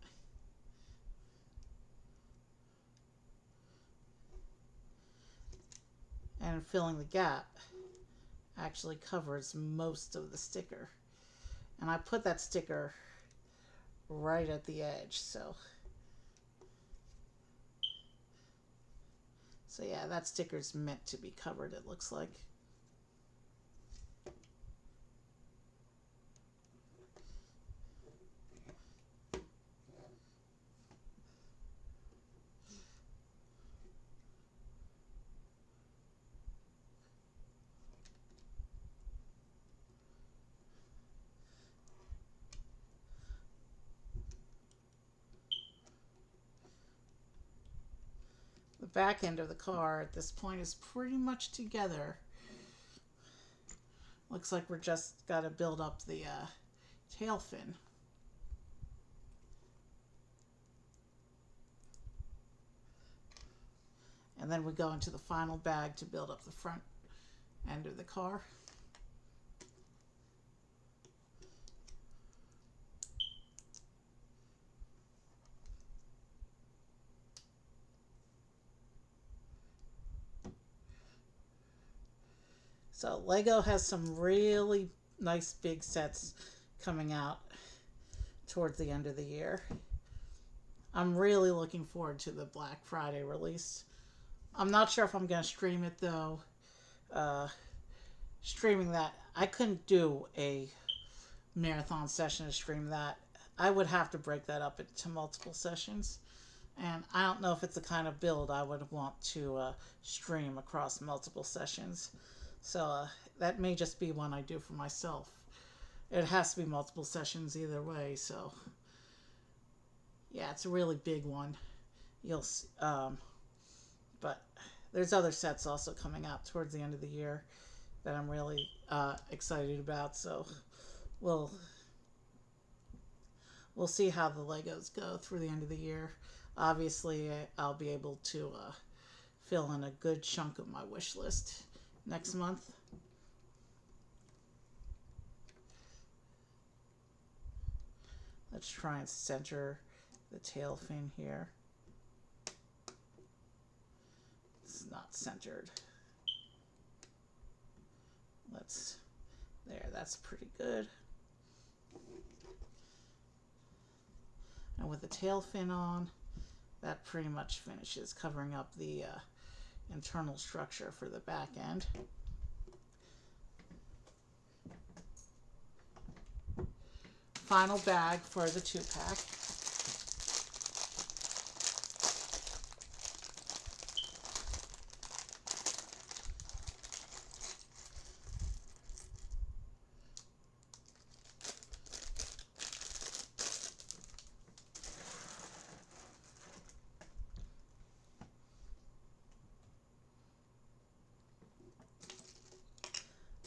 And filling the gap actually covers most of the sticker. And I put that sticker right at the edge, so yeah, that sticker's meant to be covered, it looks like. The back end of the car at this point is pretty much together. Looks like we're just got to build up the tail fin. And then we go into the final bag to build up the front end of the car. So Lego has some really nice big sets coming out towards the end of the year. I'm really looking forward to the Black Friday release. I'm not sure if I'm going to stream it though. Streaming that, I couldn't do a marathon session to stream that. I would have to break that up into multiple sessions. And I don't know if it's the kind of build I would want to stream across multiple sessions. So that may just be one I do for myself. It has to be multiple sessions either way. So yeah, it's a really big one. You'll but there's other sets also coming out towards the end of the year that I'm really excited about. So we'll see how the Legos go through the end of the year. Obviously, I'll be able to fill in a good chunk of my wish list next month. Let's try and center the tail fin here. It's not centered. There, that's pretty good. And with the tail fin on, that pretty much finishes covering up the internal structure for the back end. Final bag for the 2-pack.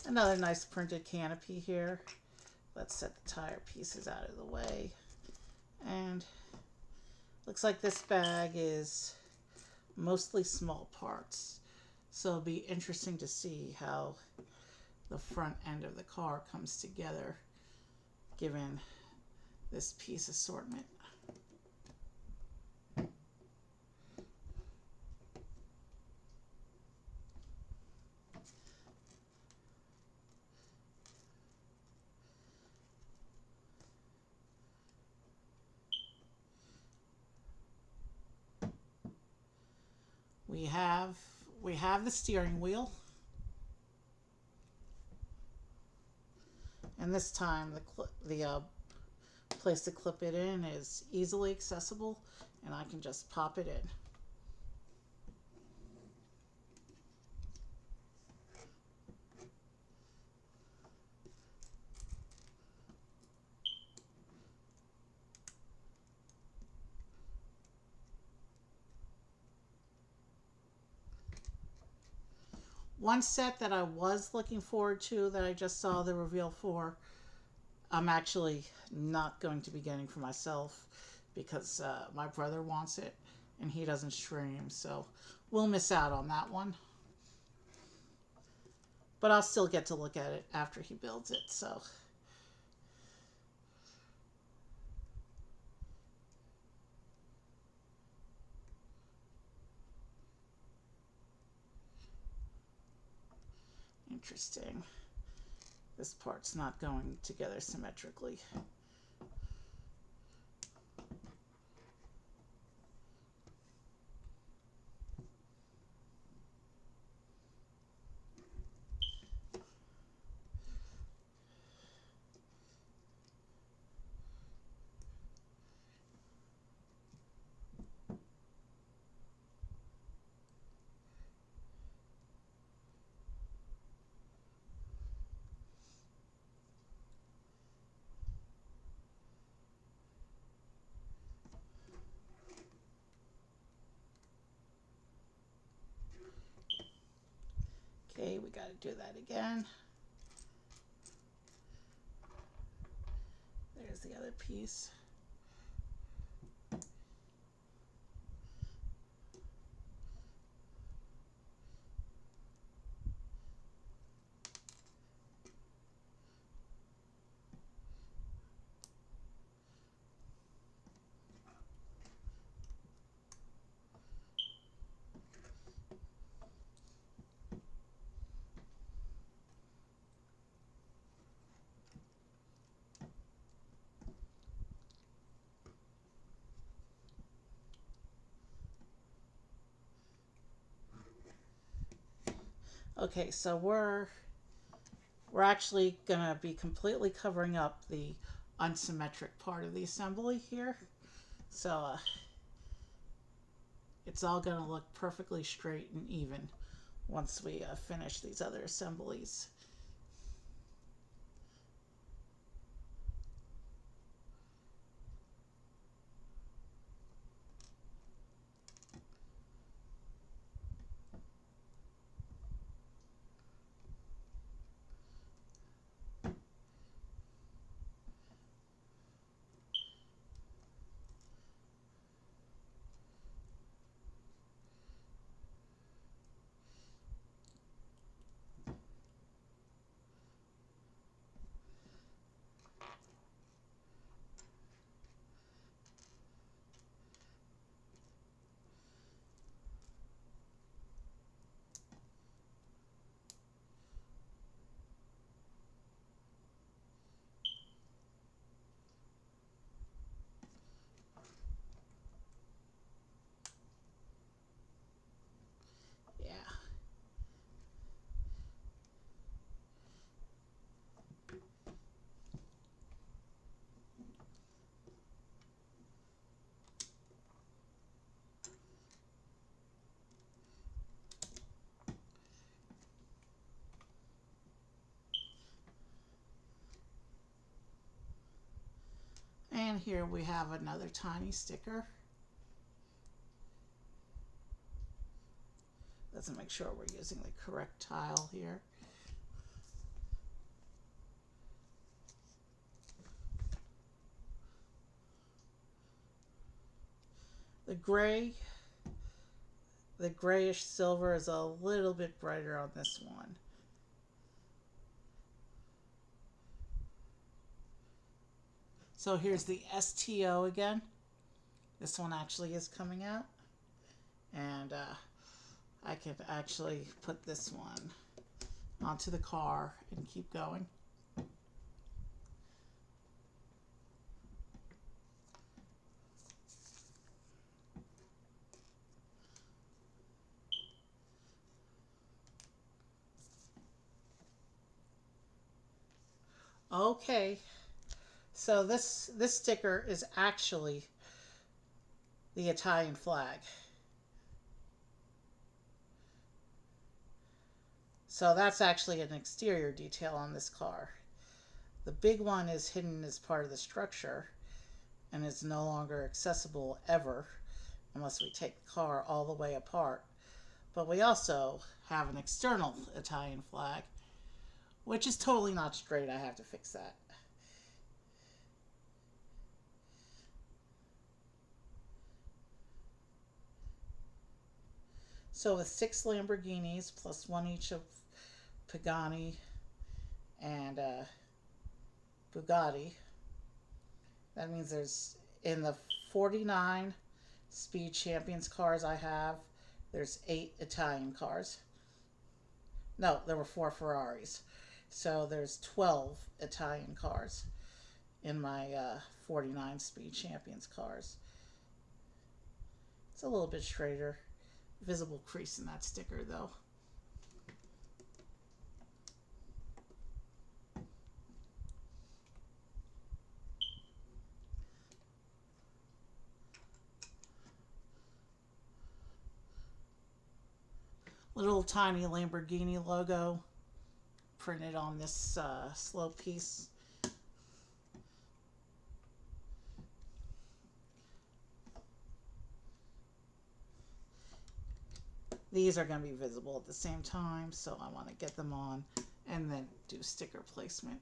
Another nice printed canopy here. Let's set the tire pieces out of the way. And looks like this bag is mostly small parts. So it'll be interesting to see how the front end of the car comes together given this piece assortment. We have the steering wheel, and this time the place to clip it in is easily accessible, and I can just pop it in. One set that I was looking forward to that I just saw the reveal for, I'm actually not going to be getting for myself. because my brother wants it and he doesn't stream, so we'll miss out on that one. But I'll still get to look at it after he builds it, so. Interesting. This part's not going together symmetrically. Okay, we got to do that again. There's the other piece. Okay, so we're actually gonna be completely covering up the unsymmetric part of the assembly here. So it's all gonna look perfectly straight and even once we finish these other assemblies. Yeah. And here we have another tiny sticker. Let's make sure we're using the correct tile here. The grayish silver is a little bit brighter on this one. So here's the STO again. This one actually is coming out. And I can actually put this one onto the car and keep going. Okay, so this sticker is actually the Italian flag. So that's actually an exterior detail on this car. The big one is hidden as part of the structure and is no longer accessible ever unless we take the car all the way apart. But we also have an external Italian flag, which is totally not straight. I have to fix that. So with 6 Lamborghinis plus one each of Pagani and Bugatti, that means there's in the 49 Speed Champions cars I have, there's 8 Italian cars. No, there were 4 Ferraris. So there's 12 Italian cars in my 49 Speed Champions cars. It's a little bit straighter. Visible crease in that sticker though. Little tiny Lamborghini logo printed on this slope piece. These are going to be visible at the same time, so I want to get them on and then do sticker placement.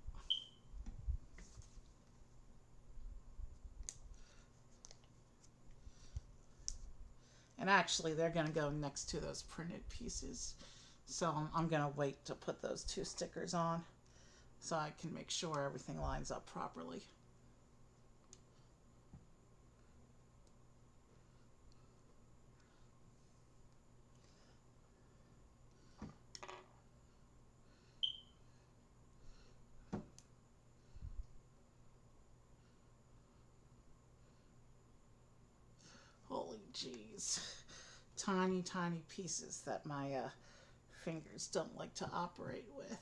And actually, they're going to go next to those printed pieces. So I'm going to wait to put those 2 stickers on so I can make sure everything lines up properly. Holy jeez. Tiny, tiny pieces that my fingers don't like to operate with.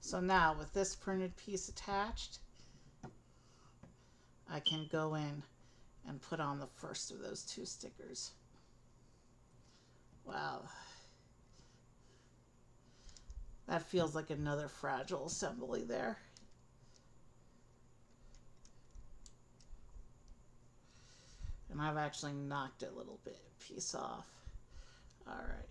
So now with this printed piece attached, I can go in and put on the first of those 2 stickers. Wow. That feels like another fragile assembly there. And I've actually knocked a little bit piece off. All right.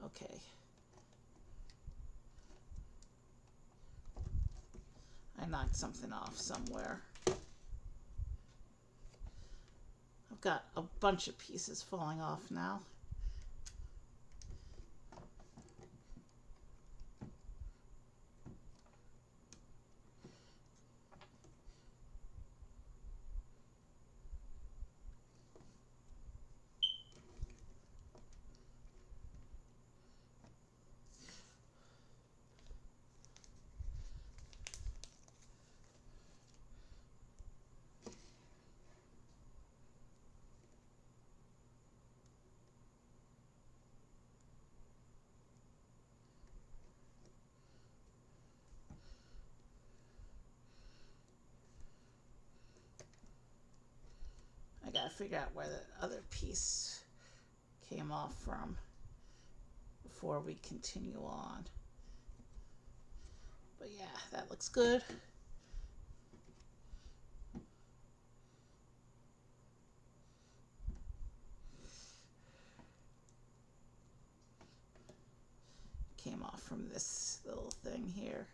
Okay. I knocked something off somewhere. I've got a bunch of pieces falling off now. I gotta figure out where the other piece came off from before we continue on. But yeah, that looks good. Came off from this little thing here.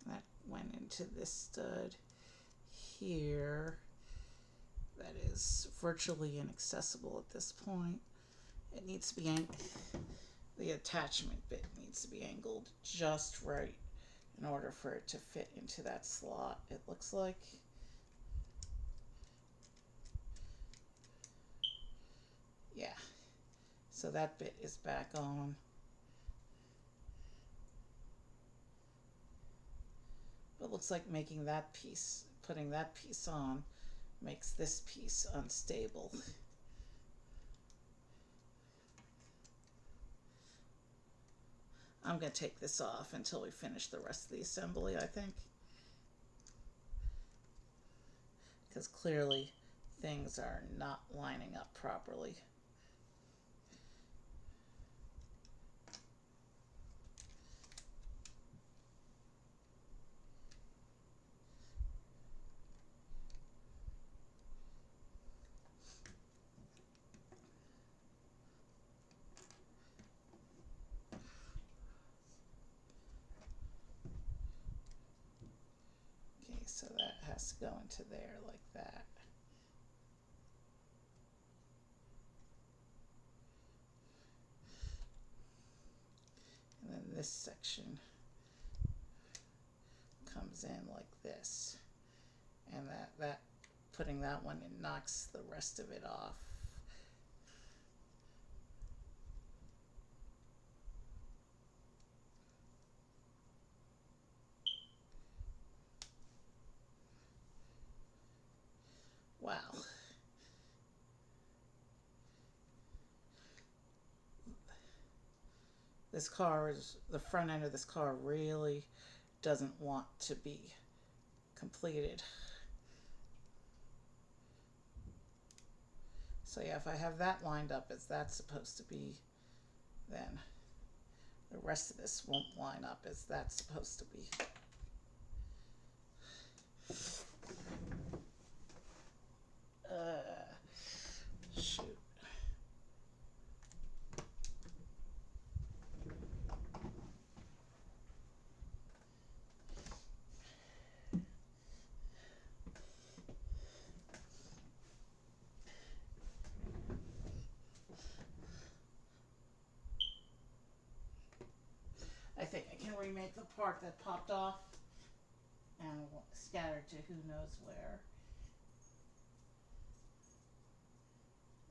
That went into this stud here. That is virtually inaccessible at this point. It needs to be the attachment bit needs to be angled just right in order for it to fit into that slot, it looks like. Yeah, so that bit is back on. But it looks like making that piece putting that piece on makes this piece unstable. I'm going to take this off until we finish the rest of the assembly, I think. Because clearly things are not lining up properly. Okay, so that has to go into there like that. And then this section comes in like this. And that putting that one in knocks the rest of it off. Wow. This car is, the front end of this car really doesn't want to be completed. So yeah, if I have that lined up as that's supposed to be, then the rest of this won't line up as that's supposed to be. Shoot. I think I can remake the part that popped off and scattered to who knows where.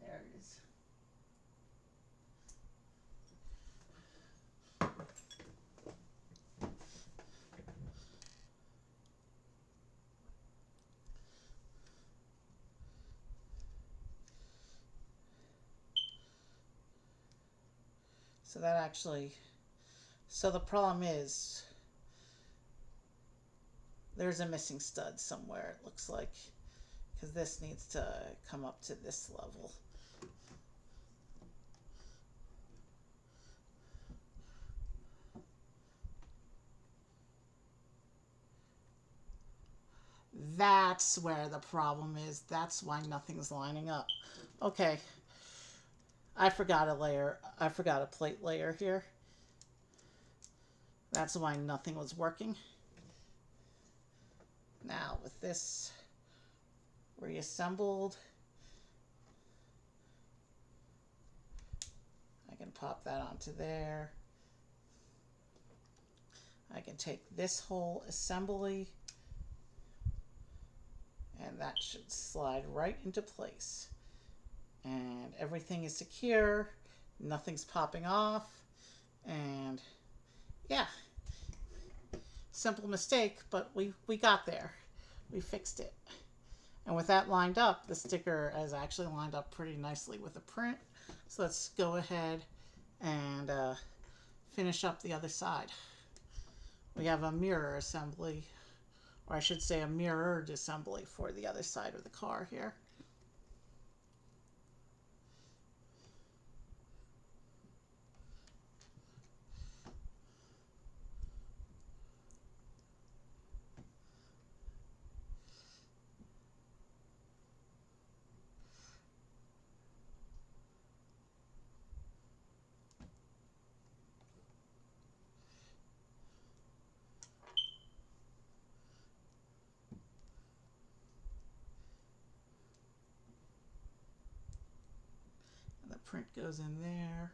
There it is. So that actually, so the problem is there's a missing stud somewhere, it looks like, because this needs to come up to this level. That's where the problem is. That's why nothing's lining up. Okay. I forgot a layer. I forgot a plate layer here. That's why nothing was working. Now with this reassembled, I can pop that onto there. I can take this whole assembly and that should slide right into place. And everything is secure, nothing's popping off, and yeah, simple mistake, but we got there. We fixed it. And with that lined up, the sticker is actually lined up pretty nicely with the print. So let's go ahead and finish up the other side. We have a mirror assembly, or I should say a mirrored assembly for the other side of the car here. Print goes in there,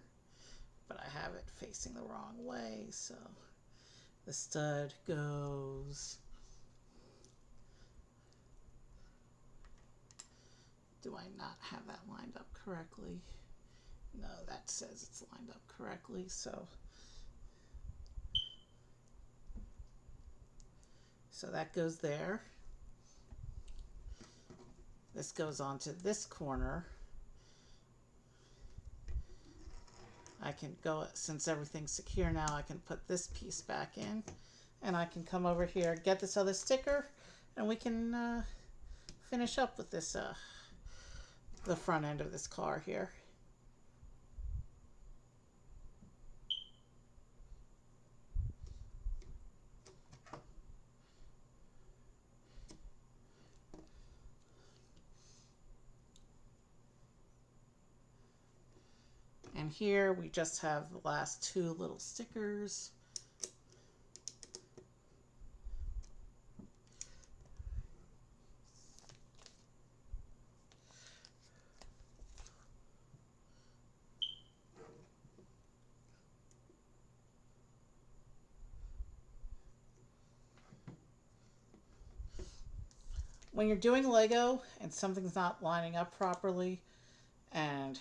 but I have it facing the wrong way, so the stud goes. Do I not have that lined up correctly? No, that says it's lined up correctly, so that goes there. This goes onto this corner. I can go, since everything's secure now, I can put this piece back in, and I can come over here, get this other sticker, and we can finish up with this, the front end of this car here. And here we just have the last two little stickers. When you're doing Lego and something's not lining up properly and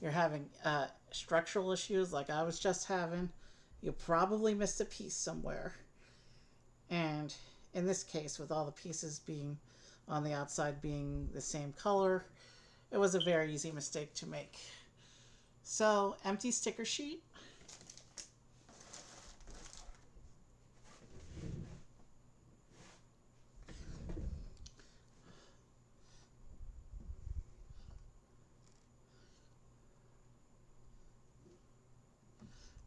you're having structural issues like I was just having, you probably missed a piece somewhere. And in this case, with all the pieces being on the outside being the same color, it was a very easy mistake to make. So, empty sticker sheet.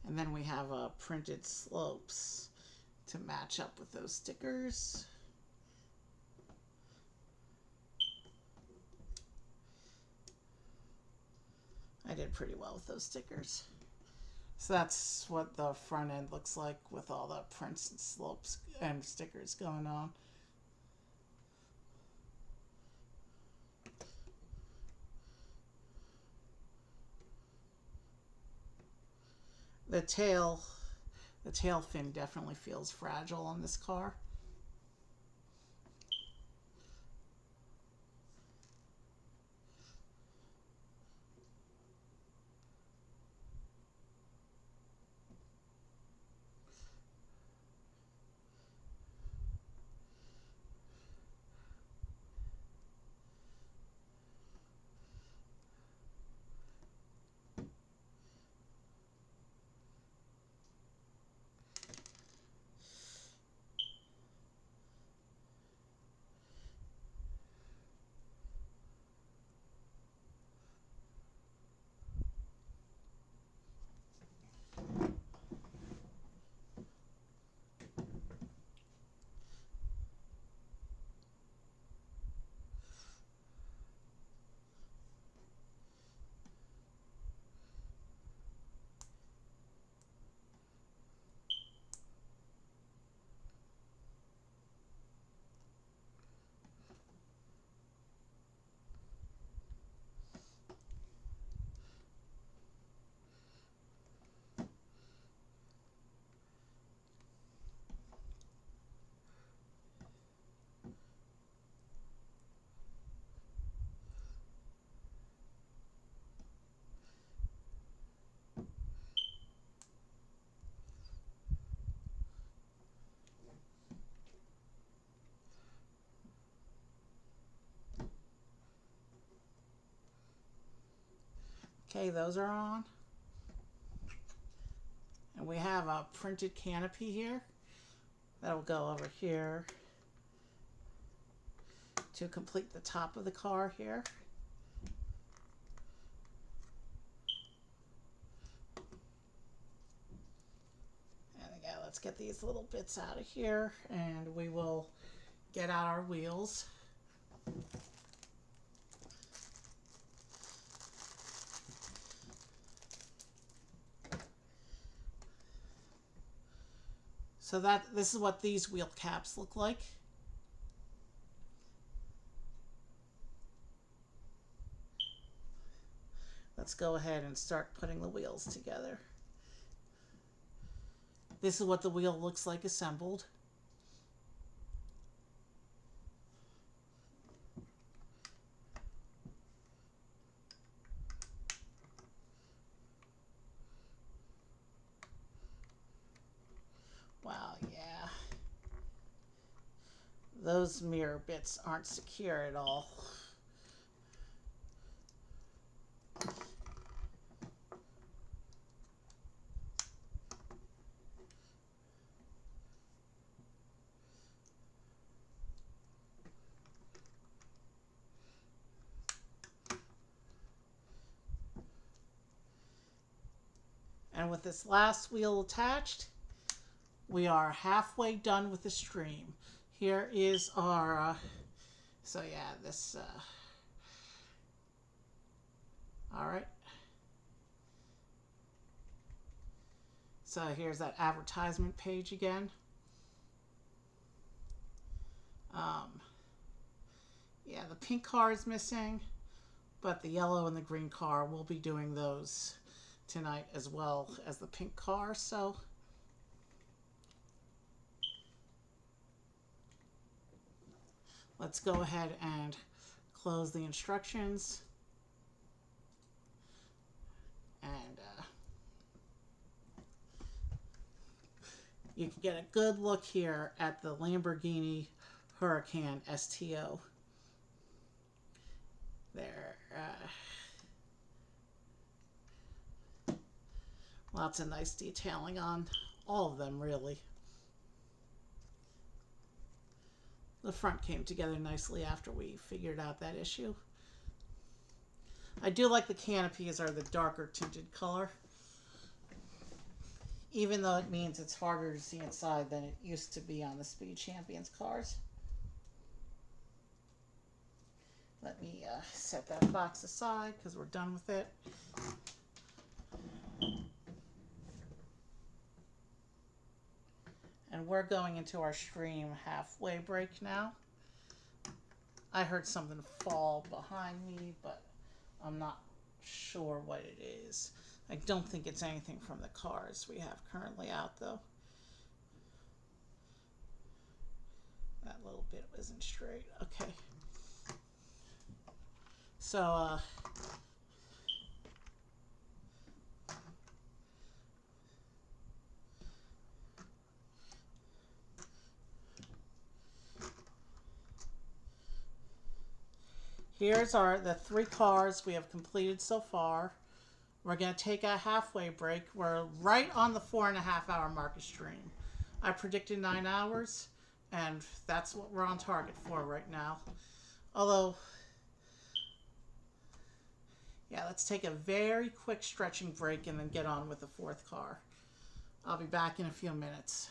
And then we have printed slopes to match up with those stickers. I did pretty well with those stickers. So that's what the front end looks like with all the prints and slopes and stickers going on. The tail fin definitely feels fragile on this car. Okay, those are on. And we have a printed canopy here. That'll go over here to complete the top of the car here. And again, let's get these little bits out of here and we will get out our wheels. So this is what these wheel caps look like. Let's go ahead and start putting the wheels together. This is what the wheel looks like assembled. Wow, yeah. Those mirror bits aren't secure at all. with this last wheel attached, we are halfway done with the stream. Here is our, so yeah, this, all right. So here's that advertisement page again. Yeah, the pink car is missing, but the yellow and the green car, we'll be doing those tonight as well as the pink car. So let's go ahead and close the instructions. And you can get a good look here at the Lamborghini Huracan STO. There. Lots of nice detailing on all of them, really. The front came together nicely after we figured out that issue. I do like the canopies are the darker tinted color, even though it means it's harder to see inside than it used to be on the Speed Champions cars. Let me set that box aside because we're done with it. And we're going into our stream halfway break now. I heard something fall behind me, but I'm not sure what it is. I don't think it's anything from the cars we have currently out, though. That little bit isn't straight. Okay. So, here's the 3 cars we have completed so far. We're going to take a halfway break. We're right on the 4.5 hour mark of stream. I predicted 9 hours, and that's what we're on target for right now. Although, yeah, let's take a very quick stretching break and then get on with the 4th car. I'll be back in a few minutes.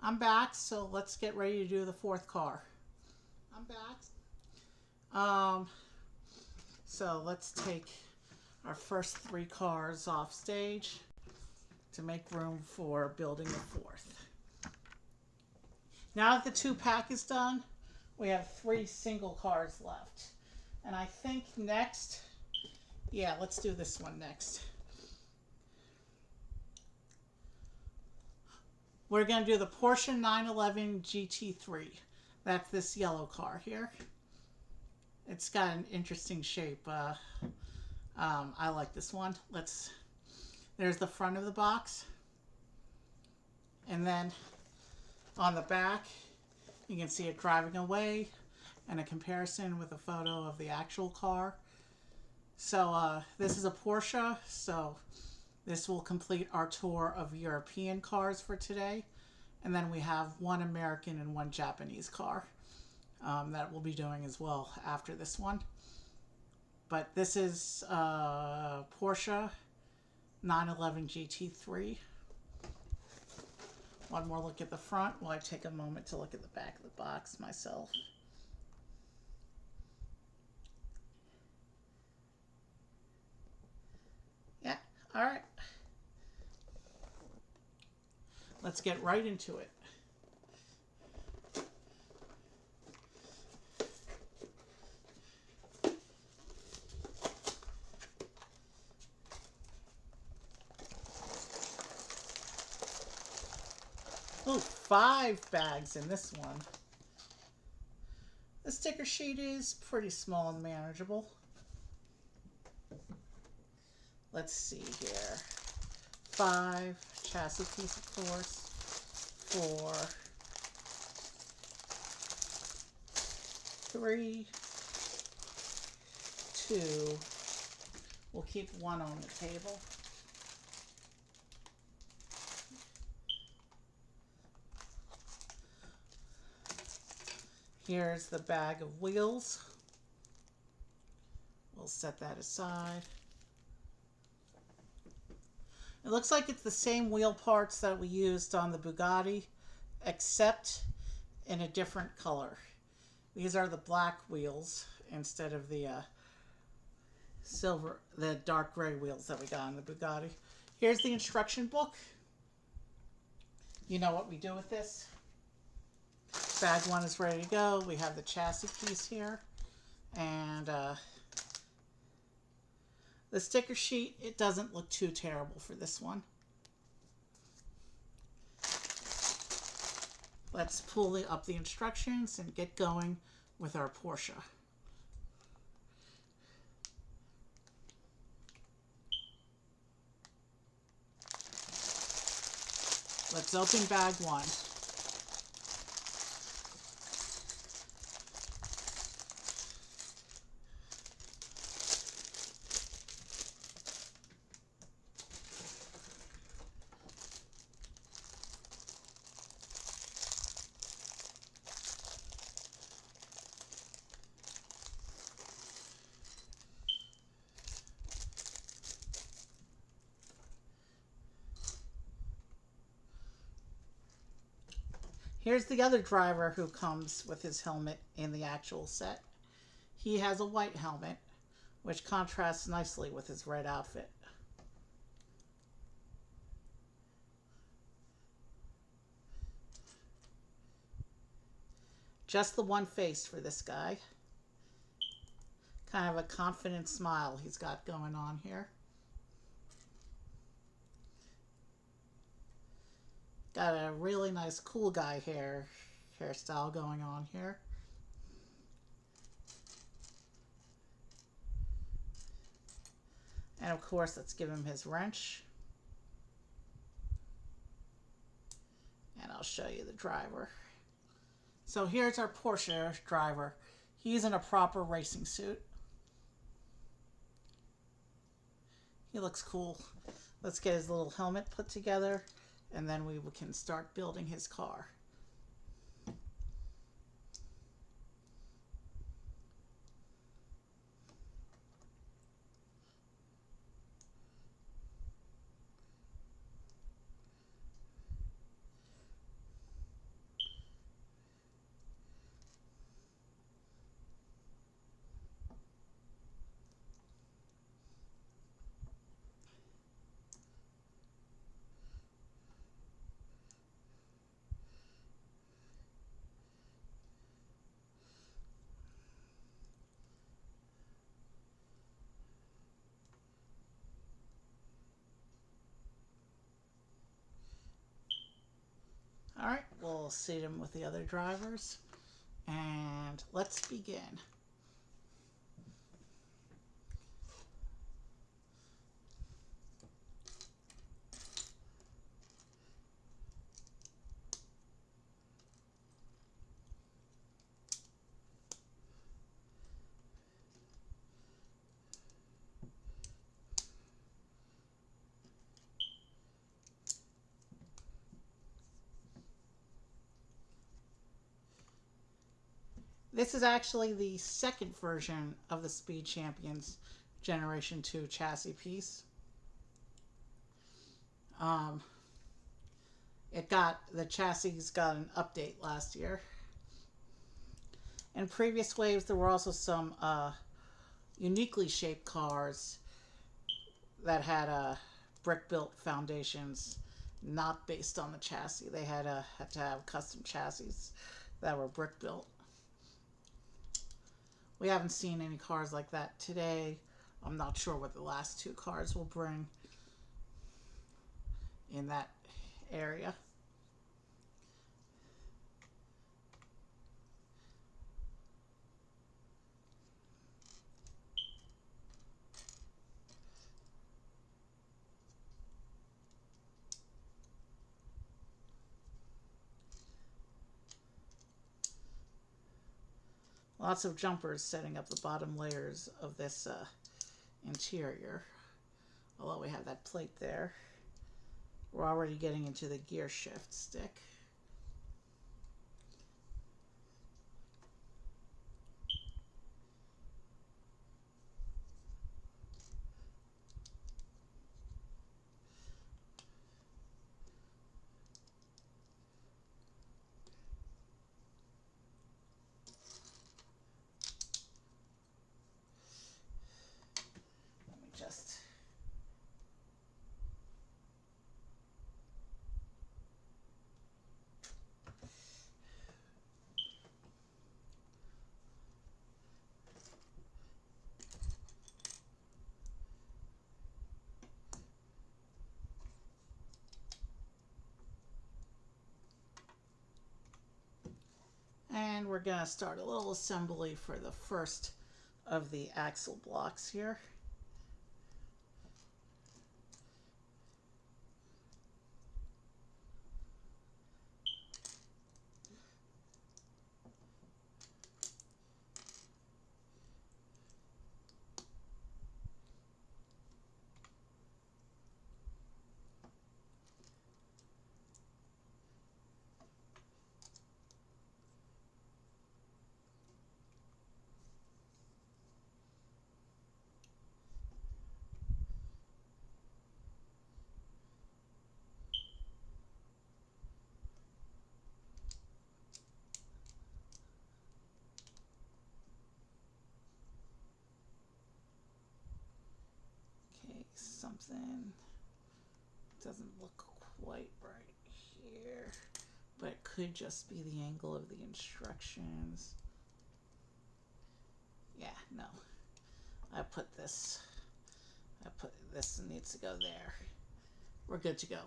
I'm back, so let's get ready to do the fourth car. I'm back. Um, so let's take our first three cars off stage to make room for building the fourth. Now that the two pack is done, we have three single cars left. And I think next, yeah, let's do this one next. We're going to do the Porsche 911 GT3. That's this yellow car here. It's got an interesting shape. I like this one. There's the front of the box. And then on the back, you can see it driving away and a comparison with a photo of the actual car. So this is a Porsche, so this will complete our tour of European cars for today. And then we have one American and one Japanese car that we'll be doing as well after this one. But this is Porsche 911 GT3. One more look at the front while I take a moment to look at the back of the box myself. Yeah, all right. Let's get right into it. Oh, 5 bags in this one. The sticker sheet is pretty small and manageable. Let's see here. 5, chassis piece of course. 4, 3, 2. We'll keep one on the table. Here's the bag of wheels. We'll set that aside. It looks like it's the same wheel parts that we used on the Bugatti, except in a different color. These are the black wheels instead of the the dark gray wheels that we got on the Bugatti. Here's the instruction book. You know what we do with this. Bag 1 is ready to go. We have the chassis piece here. And the sticker sheet, it doesn't look too terrible for this one. Let's pull up the instructions and get going with our Porsche. Let's open bag 1. Here's the other driver who comes with his helmet in the actual set. He has a white helmet, which contrasts nicely with his red outfit. Just the one face for this guy. Kind of a confident smile he's got going on here. Got a really nice cool guy hairstyle going on here. And of course, let's give him his wrench. And I'll show you the driver. So here's our Porsche driver. He's in a proper racing suit. He looks cool. Let's get his little helmet put together, and then we can start building his car. we'll seat him with the other drivers. And let's begin. This is actually the second version of the Speed Champions Generation 2 chassis piece. The chassis got an update last year. In previous waves, there were also some uniquely shaped cars that had brick-built foundations, not based on the chassis. They had to have custom chassis that were brick-built. We haven't seen any cars like that today. I'm not sure what the last two cars will bring in that area. Lots of jumpers setting up the bottom layers of this interior. Although we have that plate there. We're already getting into the gear shift stick. And we're going to start a little assembly for the first of the axle blocks here. Something doesn't look quite right here, but it could just be the angle of the instructions. Yeah, no. This needs to go there. We're good to go.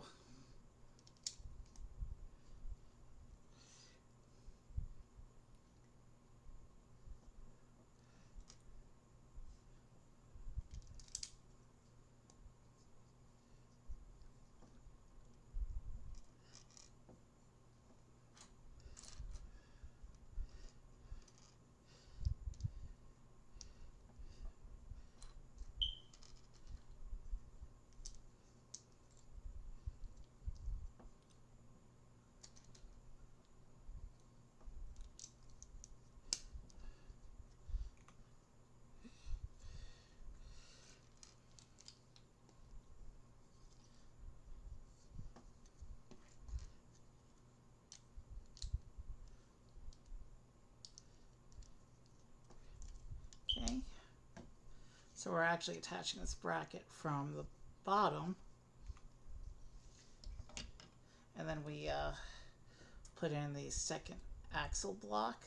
Okay, so we're actually attaching this bracket from the bottom, and then we put in the second axle block.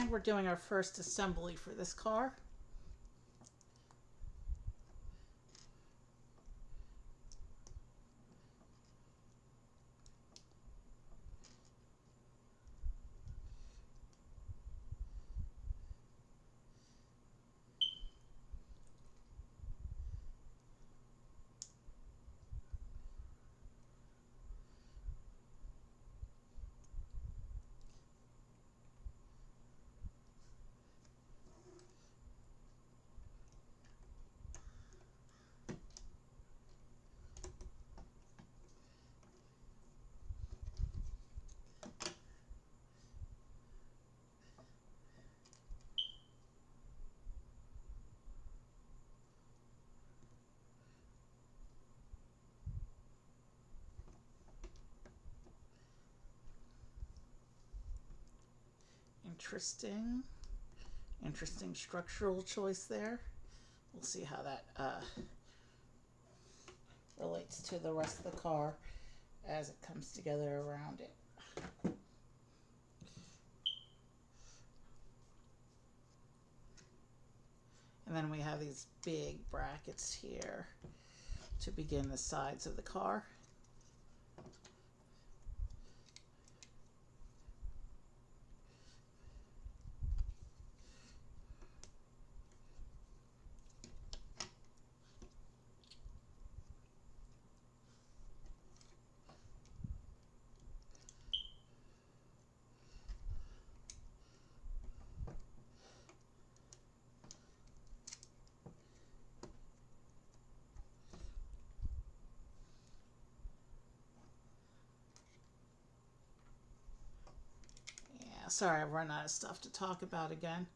And we're doing our first assembly for this car. Interesting structural choice there. We'll see how that relates to the rest of the car as it comes together around it. And then we have these big brackets here to begin the sides of the car. Sorry, I've run out of stuff to talk about again.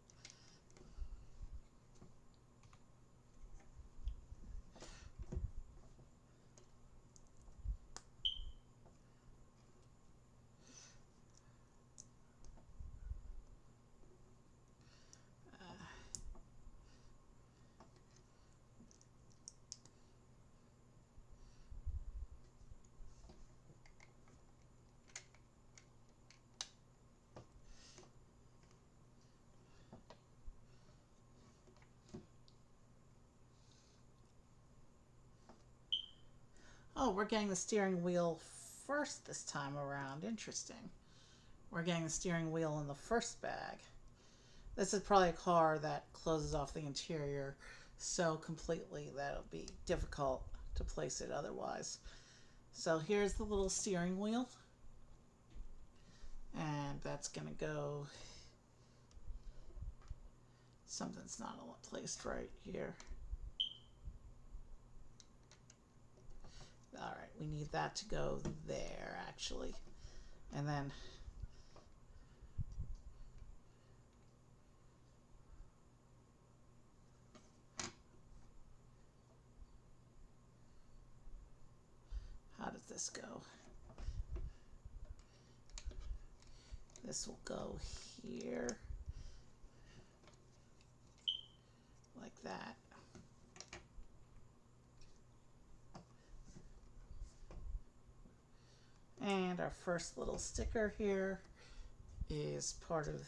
Oh, we're getting the steering wheel first this time around. Interesting. We're getting the steering wheel in the first bag. This is probably a car that closes off the interior so completely that it'll be difficult to place it otherwise. So here's the little steering wheel. And that's going to go... Something's not placed right here. All right, we need that to go there, actually. And then how does this go? This will go here, like that. And our first little sticker here is part of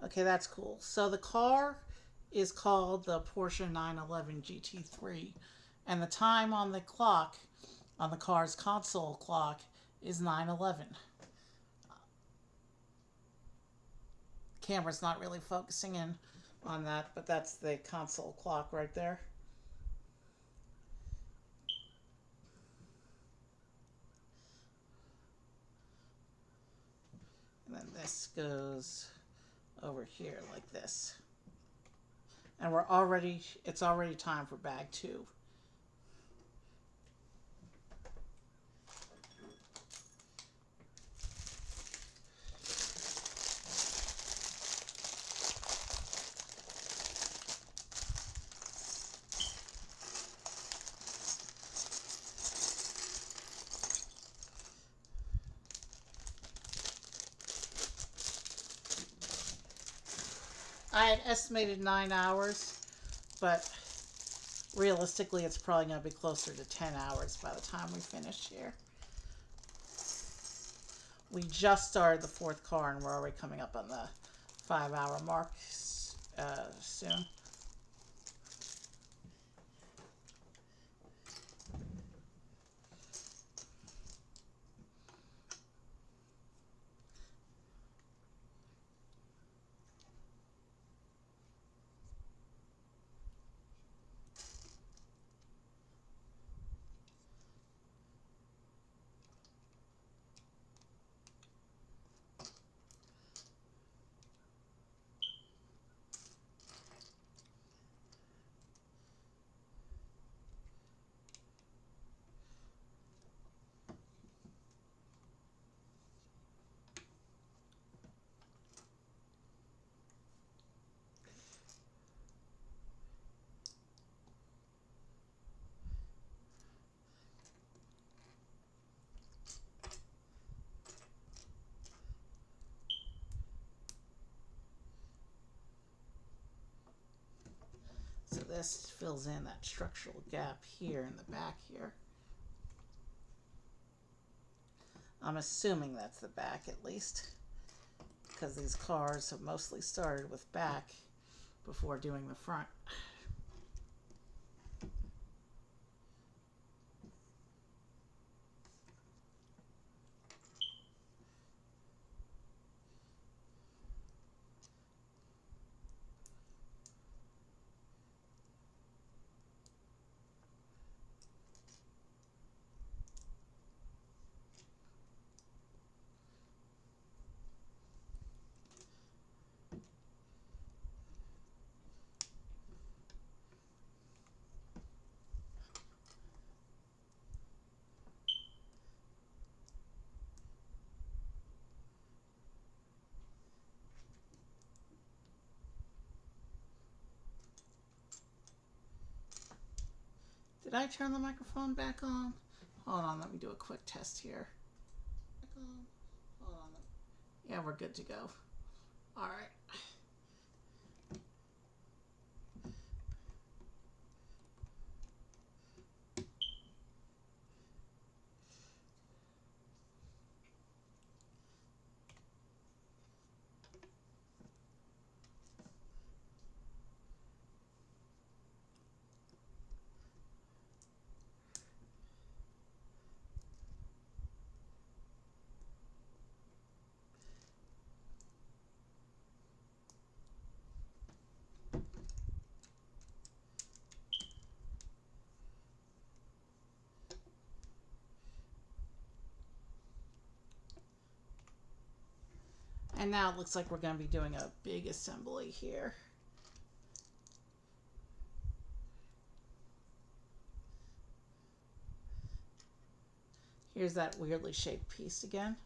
okay, that's cool. So the car is called the Porsche 911 GT3, and the time on the clock, on the car's console clock, is 9:11. Camera's not really focusing in on that, but that's the console clock right there. And then this goes over here like this. And it's already time for bag 2. I had estimated 9 hours, but realistically it's probably going to be closer to 10 hours by the time we finish here. We just started the fourth car and we're already coming up on the 5-hour mark soon. So this fills in that structural gap here in the back here. I'm assuming that's the back at least, because these cars have mostly started with back before doing the front. Did I turn the microphone back on? Hold on, let me do a quick test here. Hold on. Yeah, we're good to go. All right. And now it looks like we're going to be doing a big assembly here. Here's that weirdly shaped piece again.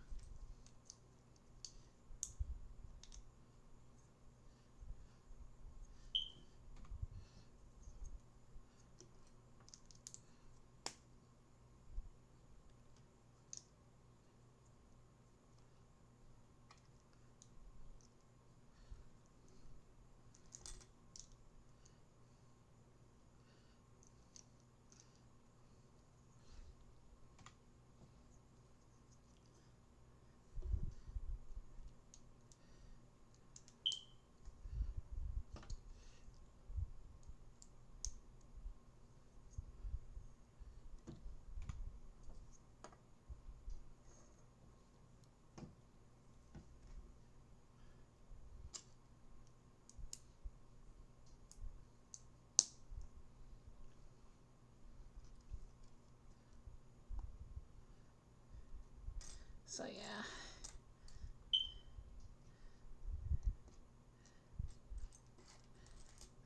So yeah.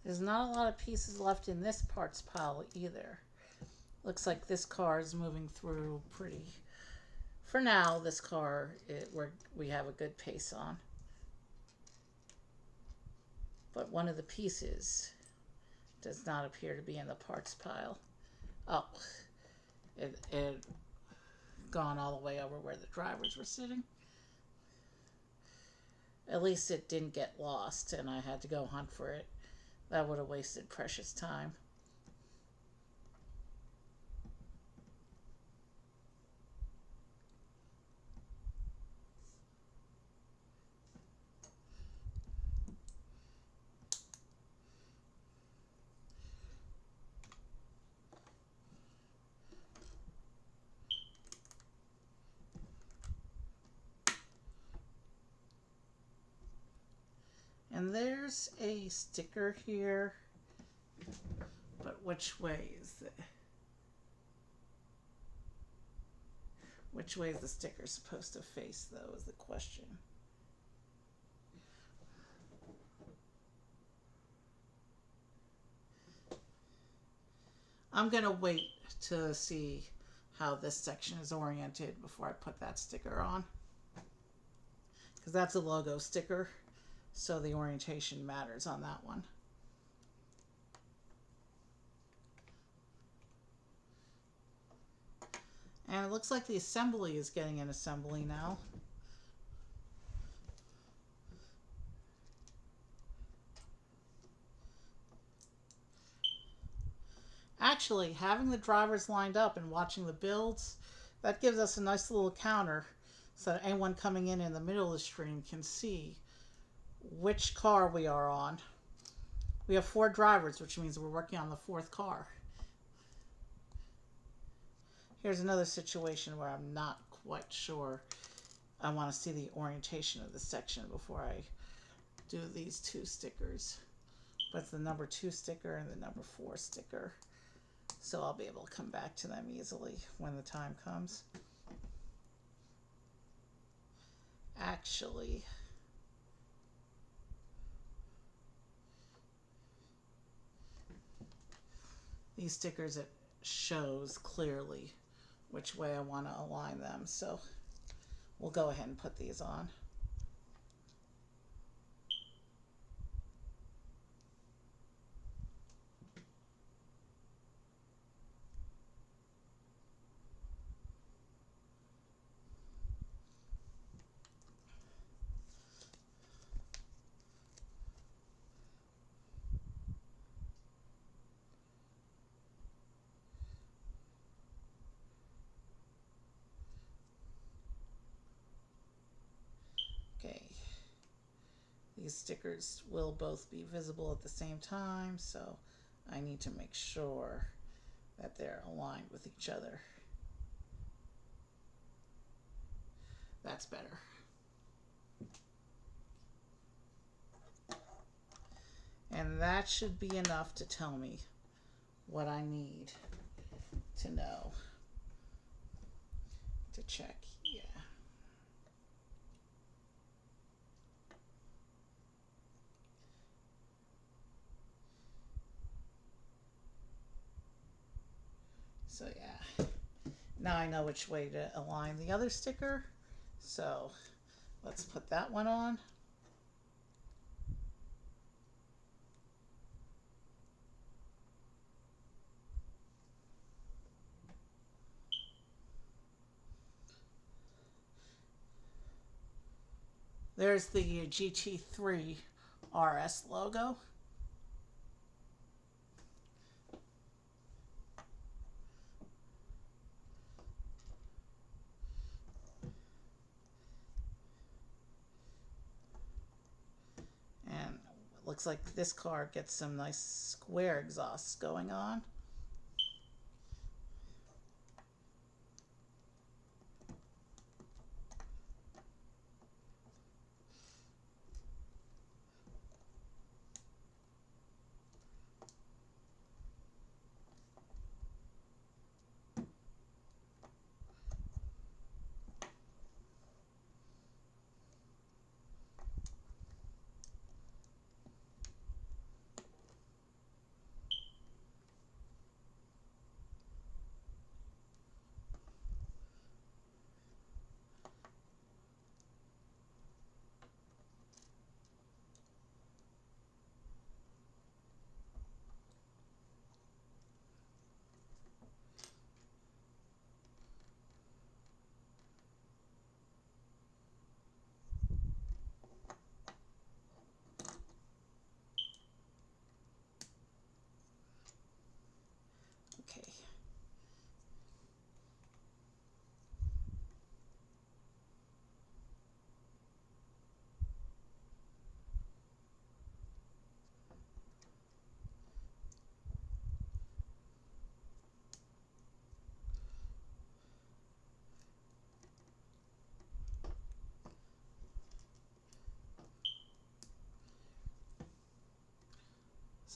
There's not a lot of pieces left in this parts pile either. Looks like this car is moving through pretty... For now, this car, we have a good pace on. But one of the pieces does not appear to be in the parts pile. Oh, it gone all the way over where the drivers were sitting. At least it didn't get lost and I had to go hunt for it. That would have wasted precious time. And there's a sticker here, but which way is the sticker supposed to face, though, is the question. I'm gonna wait to see how this section is oriented before I put that sticker on, because that's a logo sticker, so the orientation matters on that one. And it looks like the assembly is getting an assembly now. Actually, having the drivers lined up and watching the builds, that gives us a nice little counter so that anyone coming in the middle of the stream can see which car we are on. We have 4 drivers, which means we're working on the 4th car. Here's another situation where I'm not quite sure. I want to see the orientation of the section before I do these 2 stickers. But it's the number 2 sticker and the number 4 sticker. So I'll be able to come back to them easily when the time comes. Actually, these stickers, it shows clearly which way I want to align them, so we'll go ahead and put these on. Okay, these stickers will both be visible at the same time, so I need to make sure that they're aligned with each other. That's better. And that should be enough to tell me what I need to know to check. Yeah. So yeah, now I know which way to align the other sticker. So let's put that one on. There's the GT3 RS logo. And it looks like this car gets some nice square exhausts going on.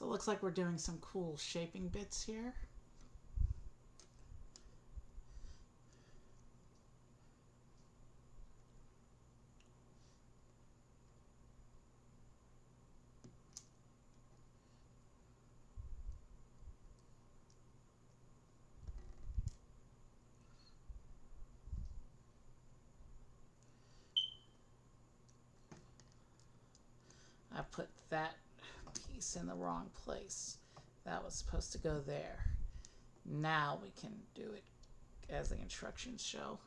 So it looks like we're doing some cool shaping bits here. I put that piece in the wrong place. That was supposed to go there. Now we can do it as the instructions show.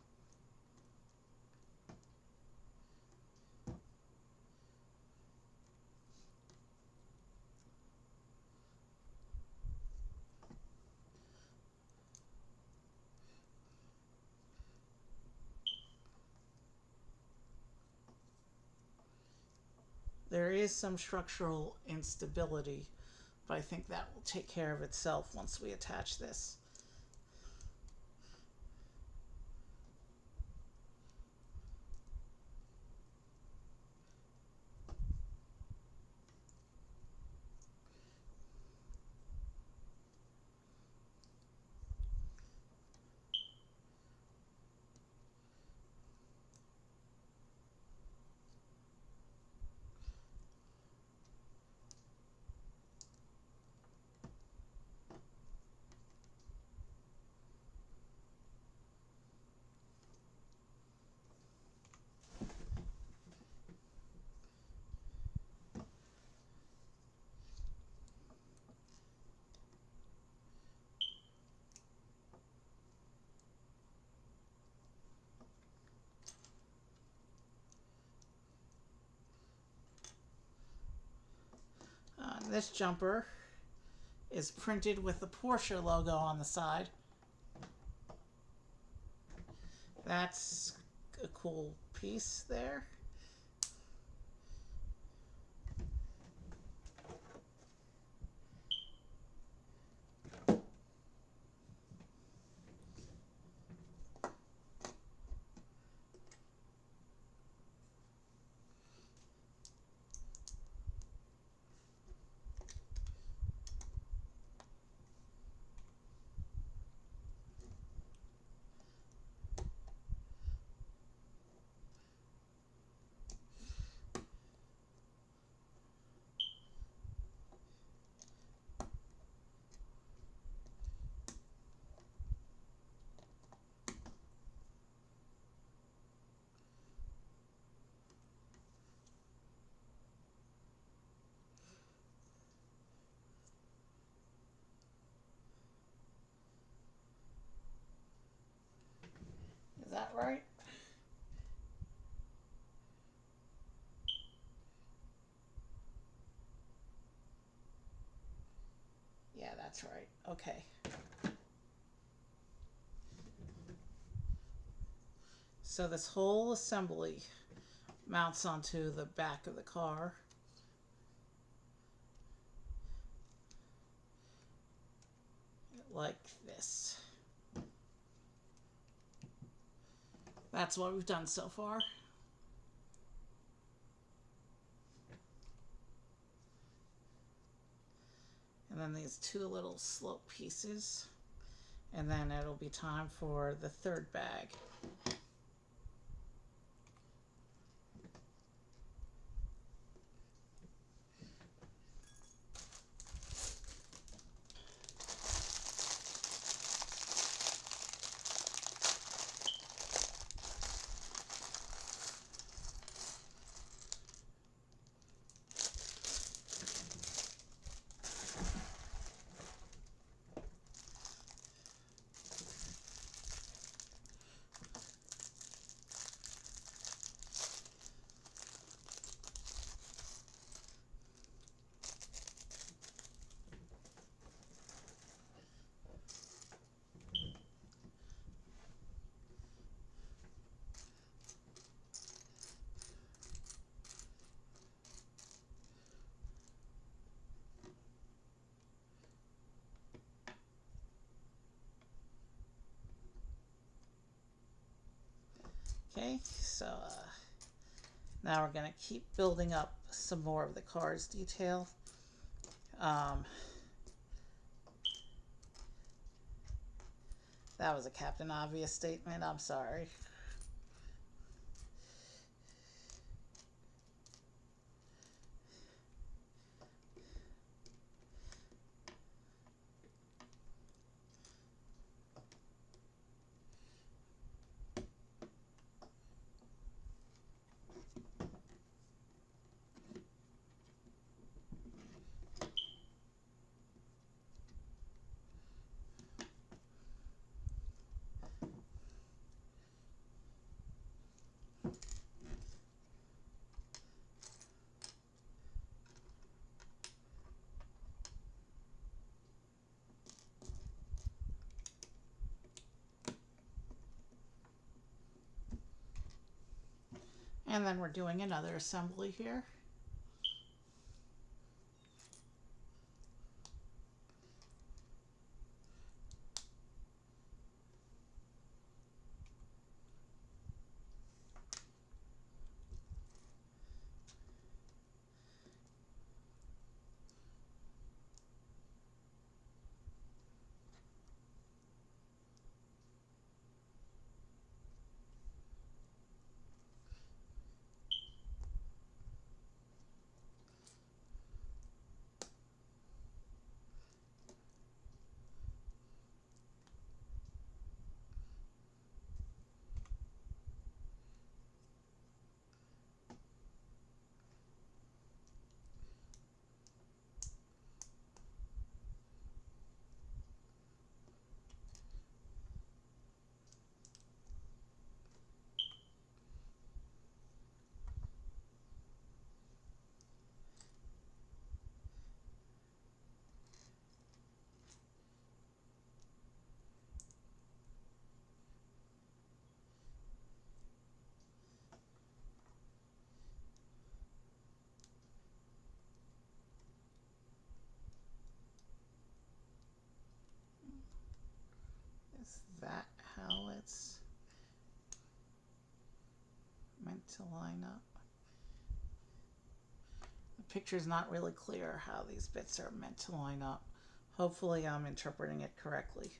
There is some structural instability, but I think that will take care of itself once we attach this. This jumper is printed with the Porsche logo on the side. That's a cool piece there. Is that right? Yeah, that's right. Okay. So this whole assembly mounts onto the back of the car. Like this. That's what we've done so far. And then these two little slope pieces. And then it'll be time for the third bag. Okay, so now we're going to keep building up some more of the car's detail. Um, that was a Captain Obvious statement. I'm sorry. And then we're doing another assembly here. Is that how it's meant to line up? The picture's not really clear how these bits are meant to line up. Hopefully I'm interpreting it correctly.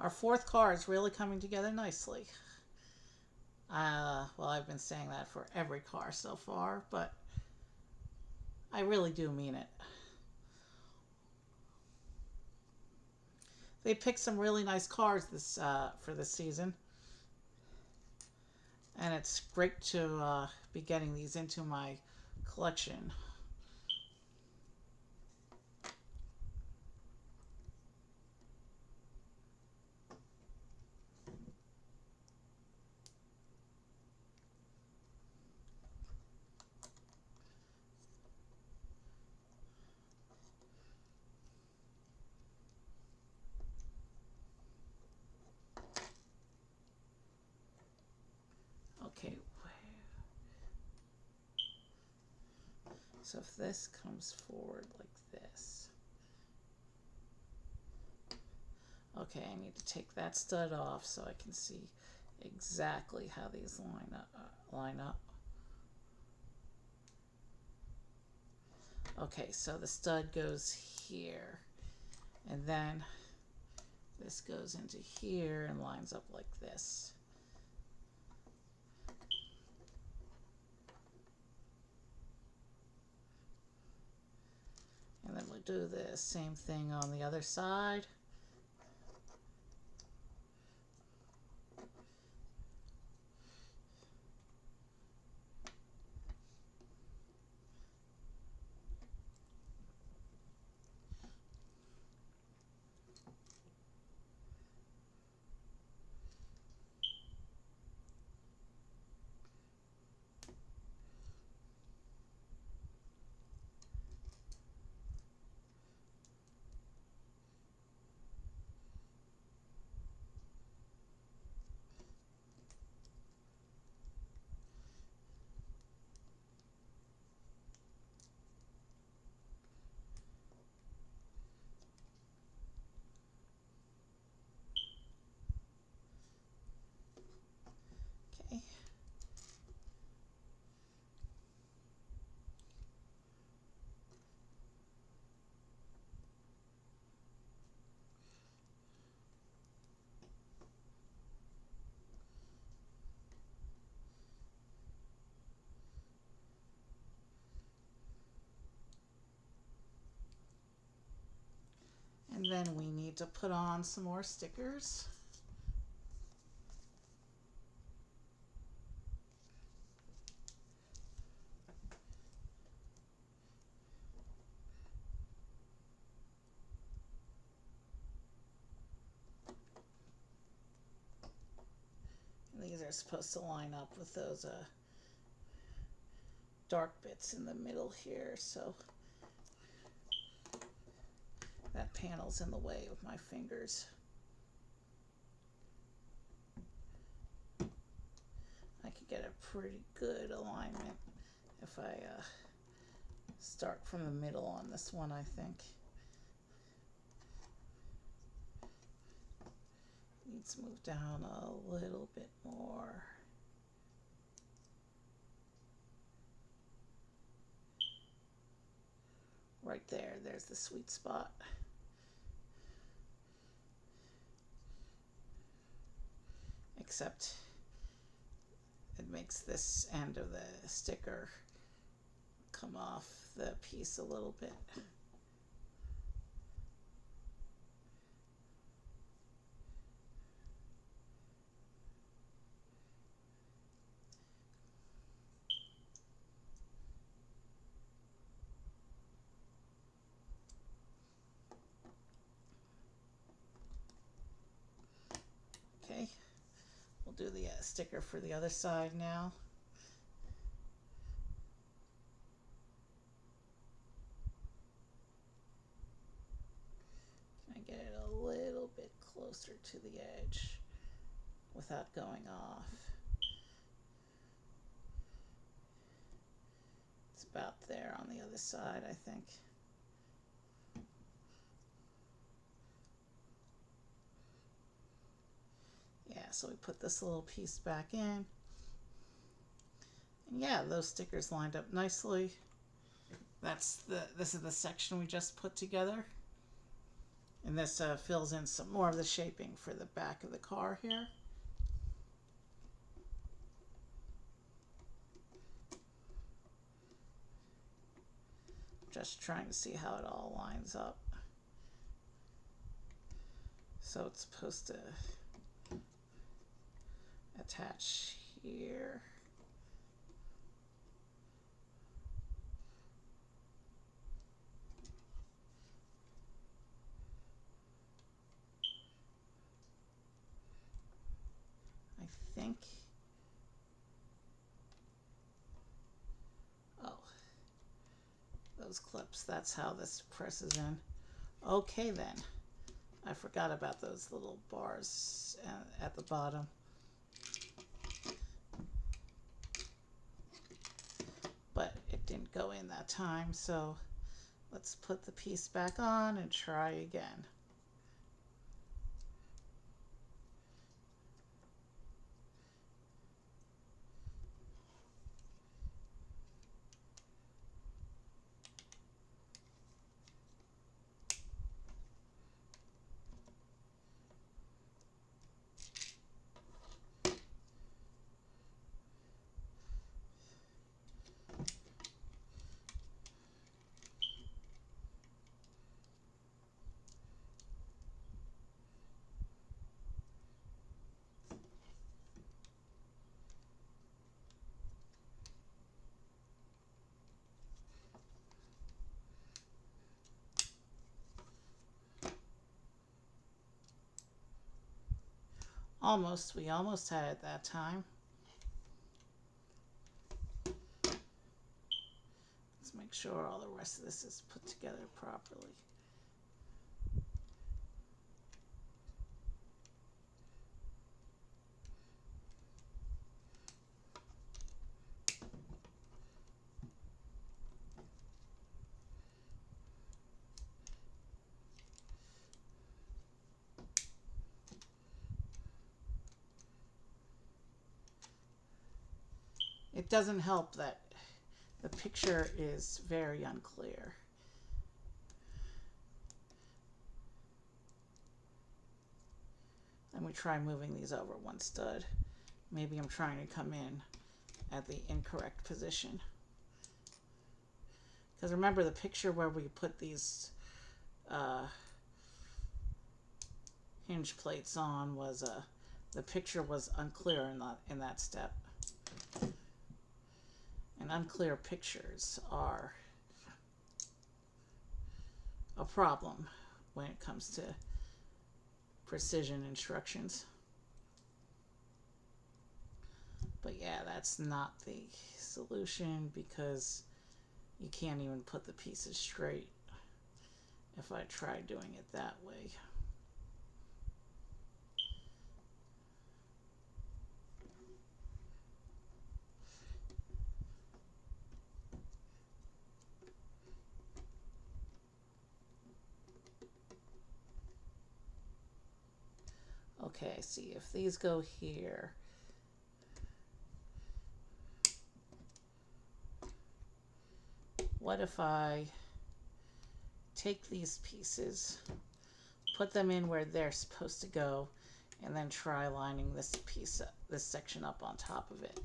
Our fourth car is really coming together nicely. Well, I've been saying that for every car so far, but I really do mean it. They picked some really nice cars for this season, and it's great to be getting these into my collection. Okay, so if this comes forward like this, okay, I need to take that stud off so I can see exactly how these line up. Okay, so the stud goes here, and then this goes into here and lines up like this. And then we'll do the same thing on the other side. then we need to put on some more stickers. These are supposed to line up with those dark bits in the middle here, so that panel's in the way with my fingers. I could get a pretty good alignment if I start from the middle on this one, I think. Needs to move down a little bit more. Right there, there's the sweet spot. Except it makes this end of the sticker come off the piece a little bit. Okay, we'll do the sticker for the other side now. Can I get it a little bit closer to the edge without going off? It's about there on the other side, I think. Yeah, so we put this little piece back in. And yeah, those stickers lined up nicely. This is the section we just put together. And this fills in some more of the shaping for the back of the car here. Just trying to see how it all lines up. So it's supposed to attach here. I think. Oh, those clips, that's how this presses in. Okay then. I forgot about those little bars at the bottom. But it didn't go in that time, so let's put the piece back on and try again. Almost, we almost had it that time. Let's make sure all the rest of this is put together properly. It doesn't help that the picture is very unclear. Then we try moving these over one stud. Maybe I'm trying to come in at the incorrect position. Because remember, the picture where we put these hinge plates on was the picture was unclear in that step. And unclear pictures are a problem when it comes to precision instructions. But yeah, that's not the solution because you can't even put the pieces straight if I try doing it that way. Okay, see if these go here. What if I take these pieces, put them in where they're supposed to go, and then try lining this piece up, this section up on top of it?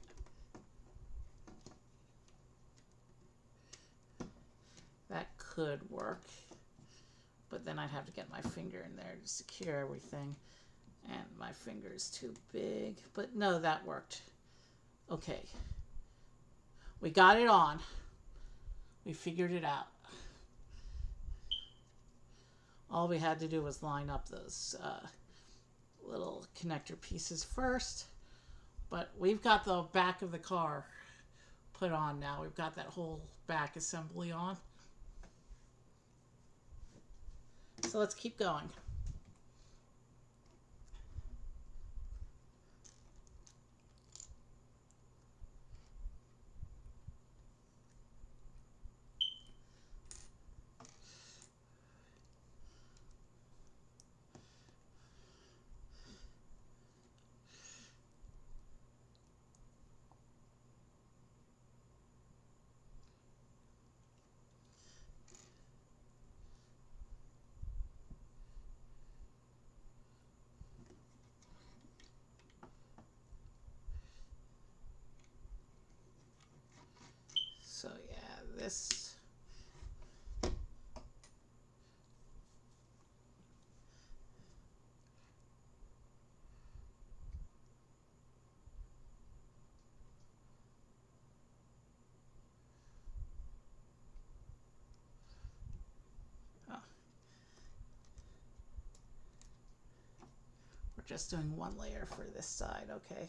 That could work, but then I'd have to get my finger in there to secure everything, and my finger is too big. But no, that worked. Okay, we got it on. We figured it out. All we had to do was line up those little connector pieces first, but we've got the back of the car put on now. We've got that whole back assembly on. So let's keep going. So yeah, this. Oh. We're just doing one layer for this side, okay?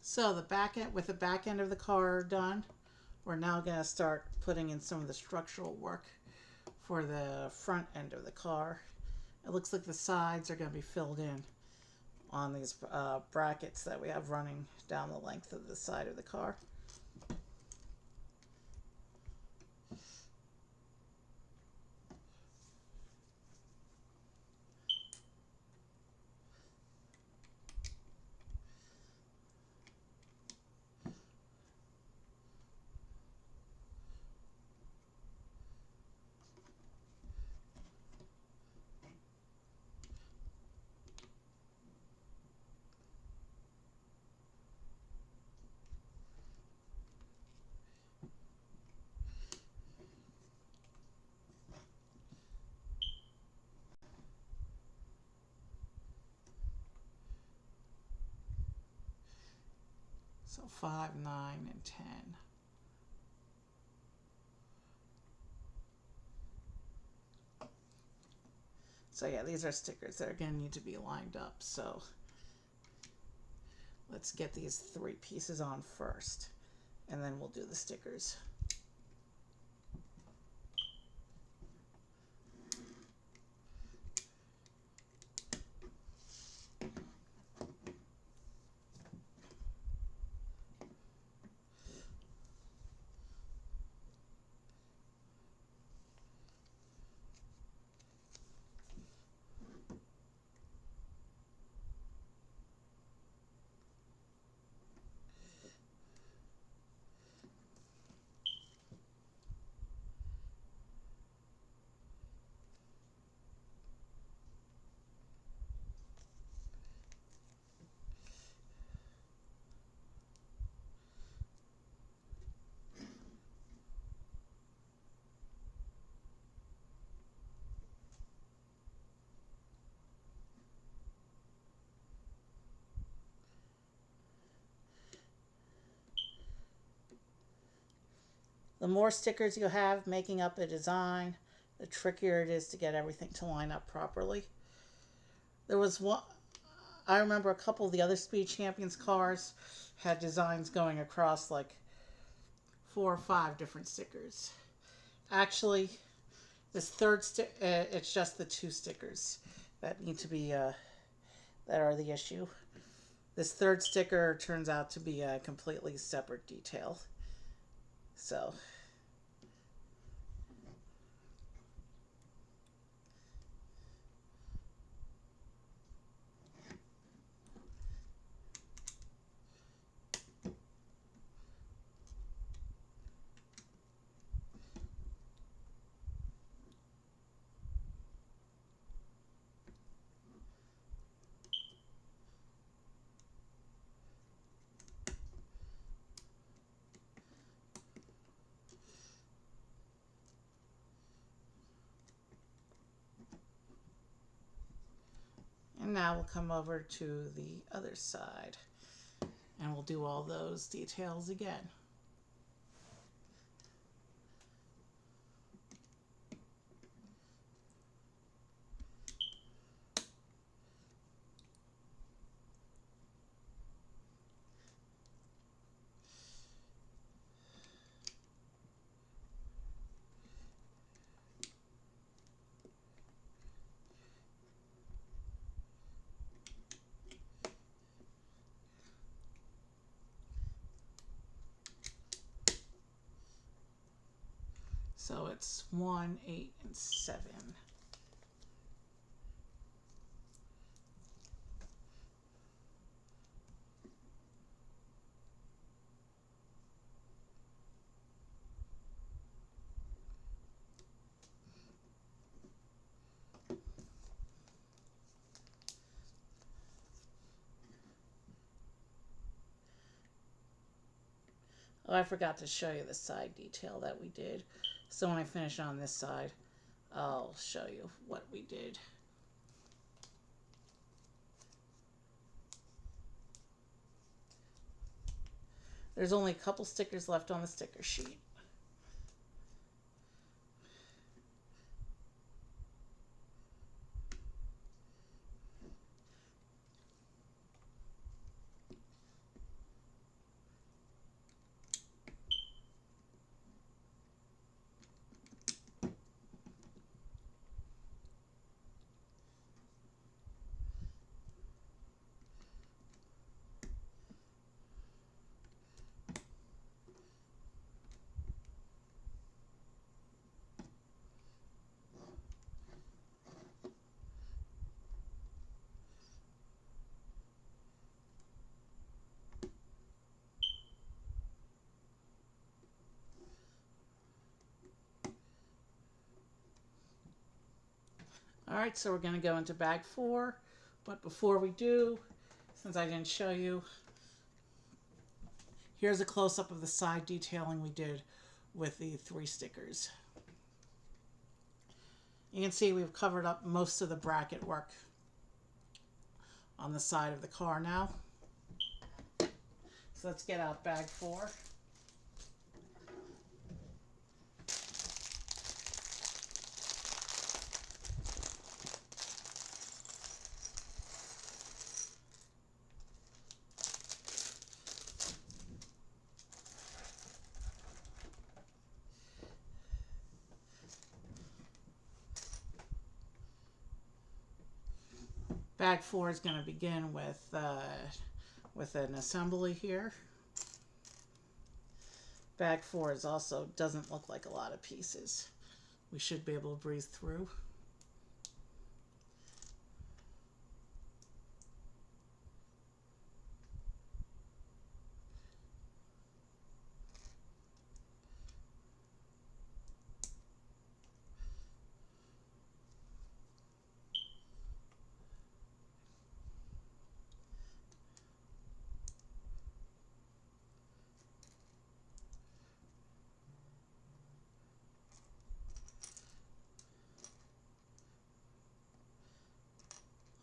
So the back end, with the back end of the car done, we're now going to start putting in some of the structural work for the front end of the car. It looks like the sides are going to be filled in on these brackets that we have running down the length of the side of the car. So 5, 9, and 10. So yeah, these are stickers that are going to need to be lined up. So let's get these 3 pieces on first, and then we'll do the stickers. The more stickers you have making up a design, the trickier it is to get everything to line up properly. There was one, I remember a couple of the other Speed Champions cars had designs going across like 4 or 5 different stickers. Actually, this third it's just the 2 stickers that need to be, that are the issue. This third sticker turns out to be a completely separate detail. So, and now we'll come over to the other side and we'll do all those details again. So it's 1, 8, and 7. Oh, I forgot to show you the side detail that we did. So when I finish on this side, I'll show you what we did. There's only a couple stickers left on the sticker sheet. Alright, so we're going to go into bag 4, but before we do, since I didn't show you, here's a close-up of the side detailing we did with the 3 stickers. You can see we've covered up most of the bracket work on the side of the car now. So let's get out bag 4. Bag 4 is going to begin with an assembly here. Bag 4 is also doesn't look like a lot of pieces. We should be able to breeze through.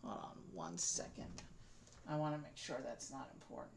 Hold on 1 second. I want to make sure that's not important.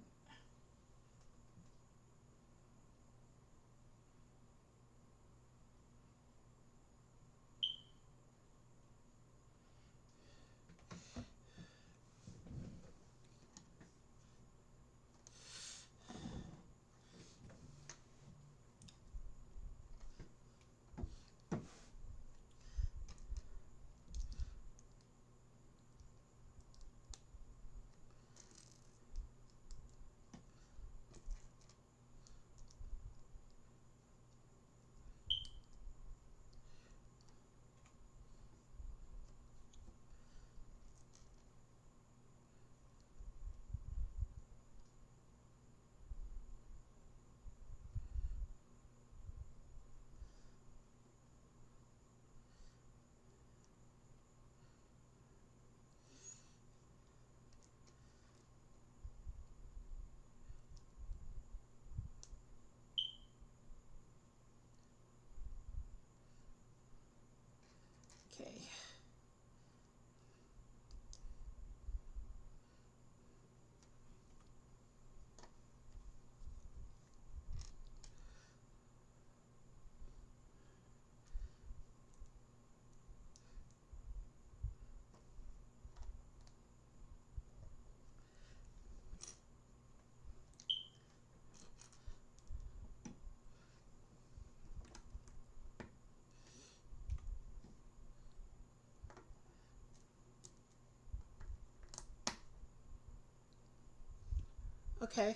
Okay.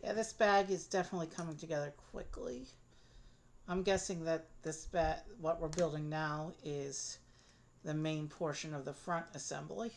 Yeah, this bag is definitely coming together quickly. I'm guessing that this bag, what we're building now, is the main portion of the front assembly.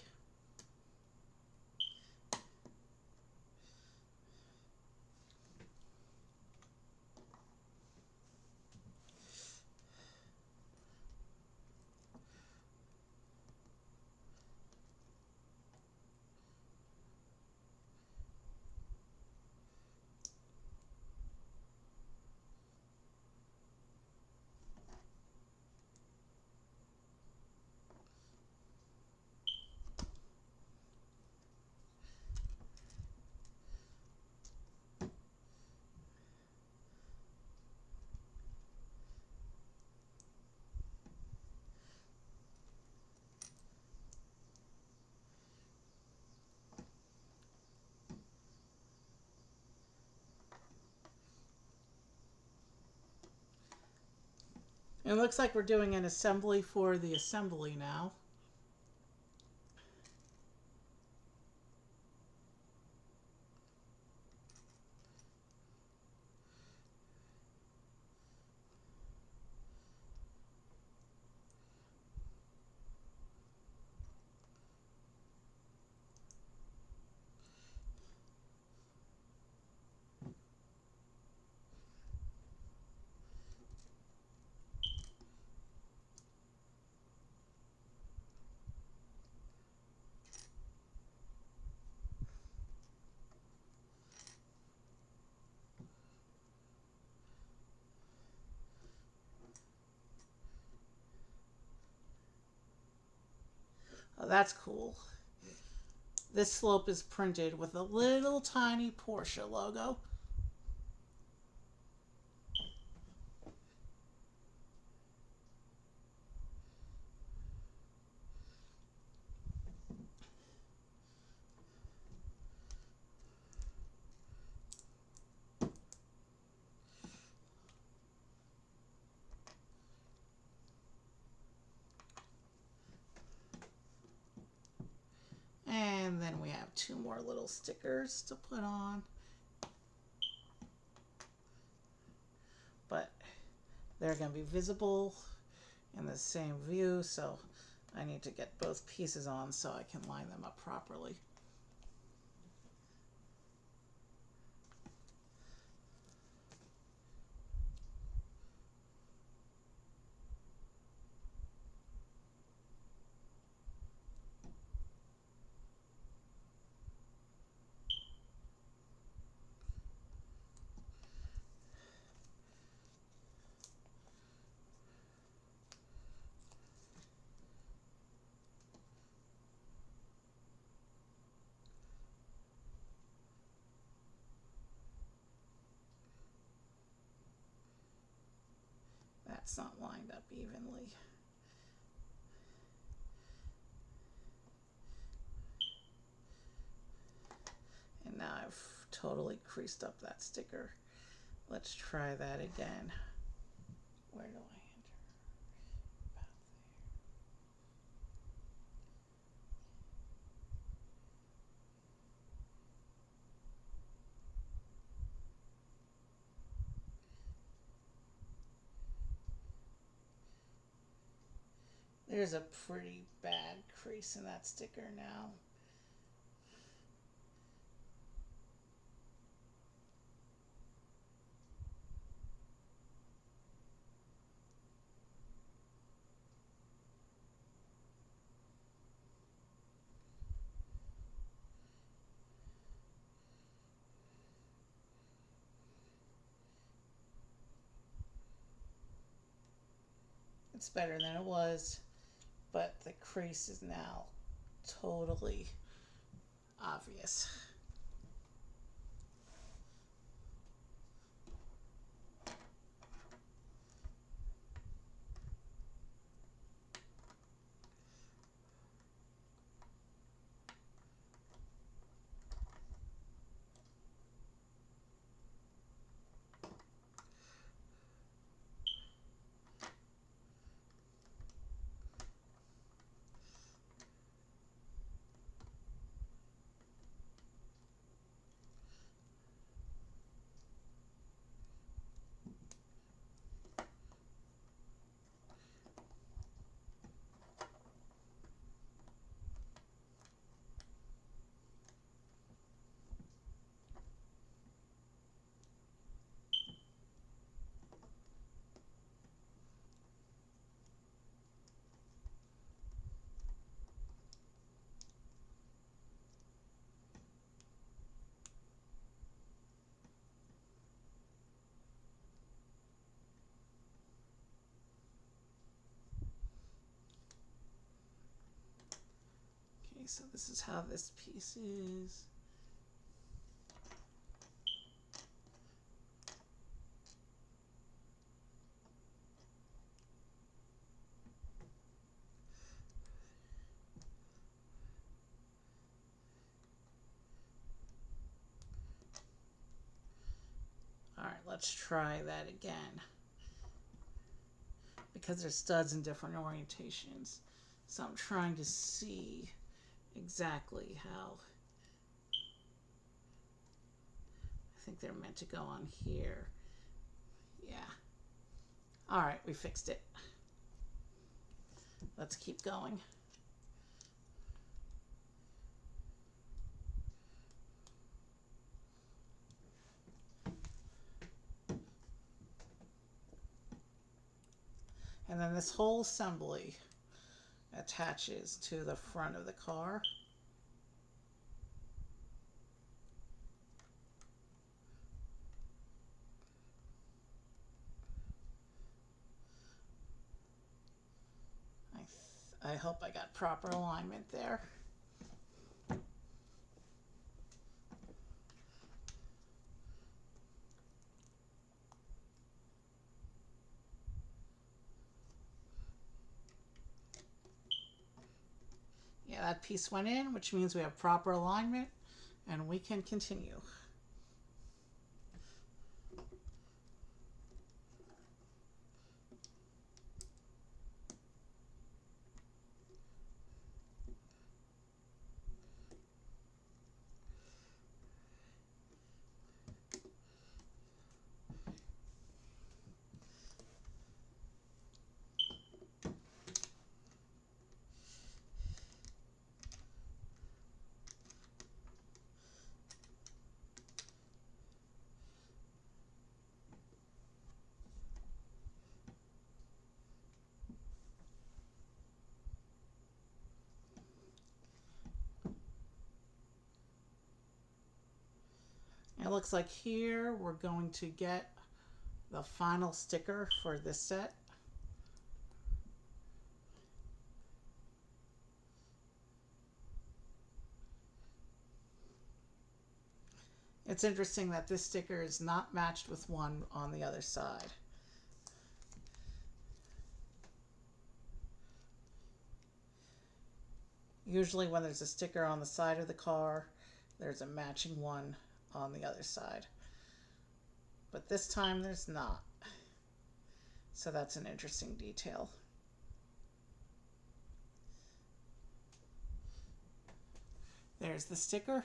It looks like we're doing an assembly for the assembly now. Oh, that's cool. This slope is printed with a little tiny Porsche logo. And then we have two more little stickers to put on. But they're going to be visible in the same view, so I need to get both pieces on so I can line them up properly. That's not lined up evenly. And now I've totally creased up that sticker. Let's try that again. Where do I enter? About there. There's a pretty bad crease in that sticker now. It's better than it was, but the crease is now totally obvious. so this is how this piece is. All right, let's try that again. Because there's studs in different orientations. So I'm trying to see exactly how. I think they're meant to go on here. Yeah. All right, we fixed it. Let's keep going. And then this whole assembly attaches to the front of the car. I hope I got proper alignment there. Yeah, that piece went in, which means we have proper alignment and we can continue. It looks like here we're going to get the final sticker for this set. It's interesting that this sticker is not matched with one on the other side. Usually when there's a sticker on the side of the car, there's a matching one on the other side. But this time there's not. So that's an interesting detail. There's the sticker.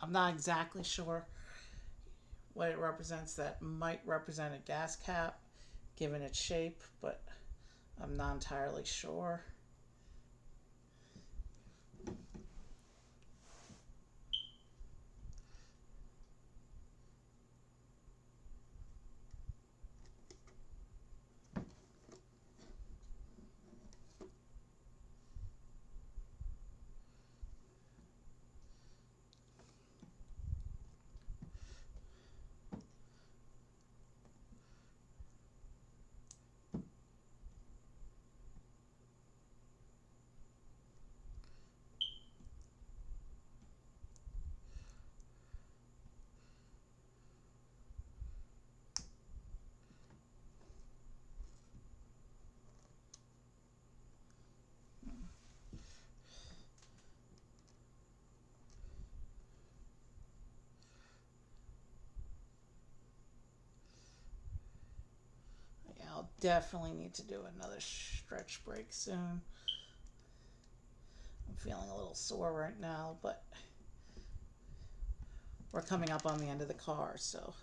I'm not exactly sure what it represents. That might represent a gas cap given its shape, but I'm not entirely sure. I'll definitely need to do another stretch break soon. I'm feeling a little sore right now, but we're coming up on the end of the car, so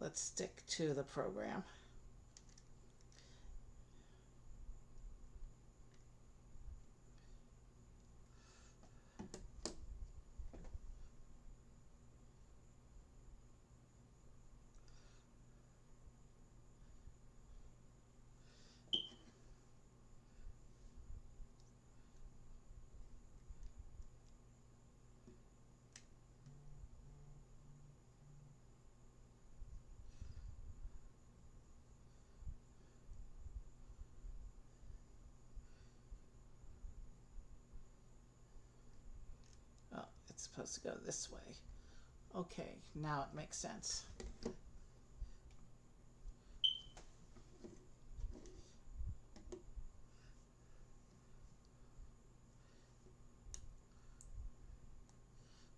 let's stick to the program. it's supposed to go this way. Okay, now it makes sense.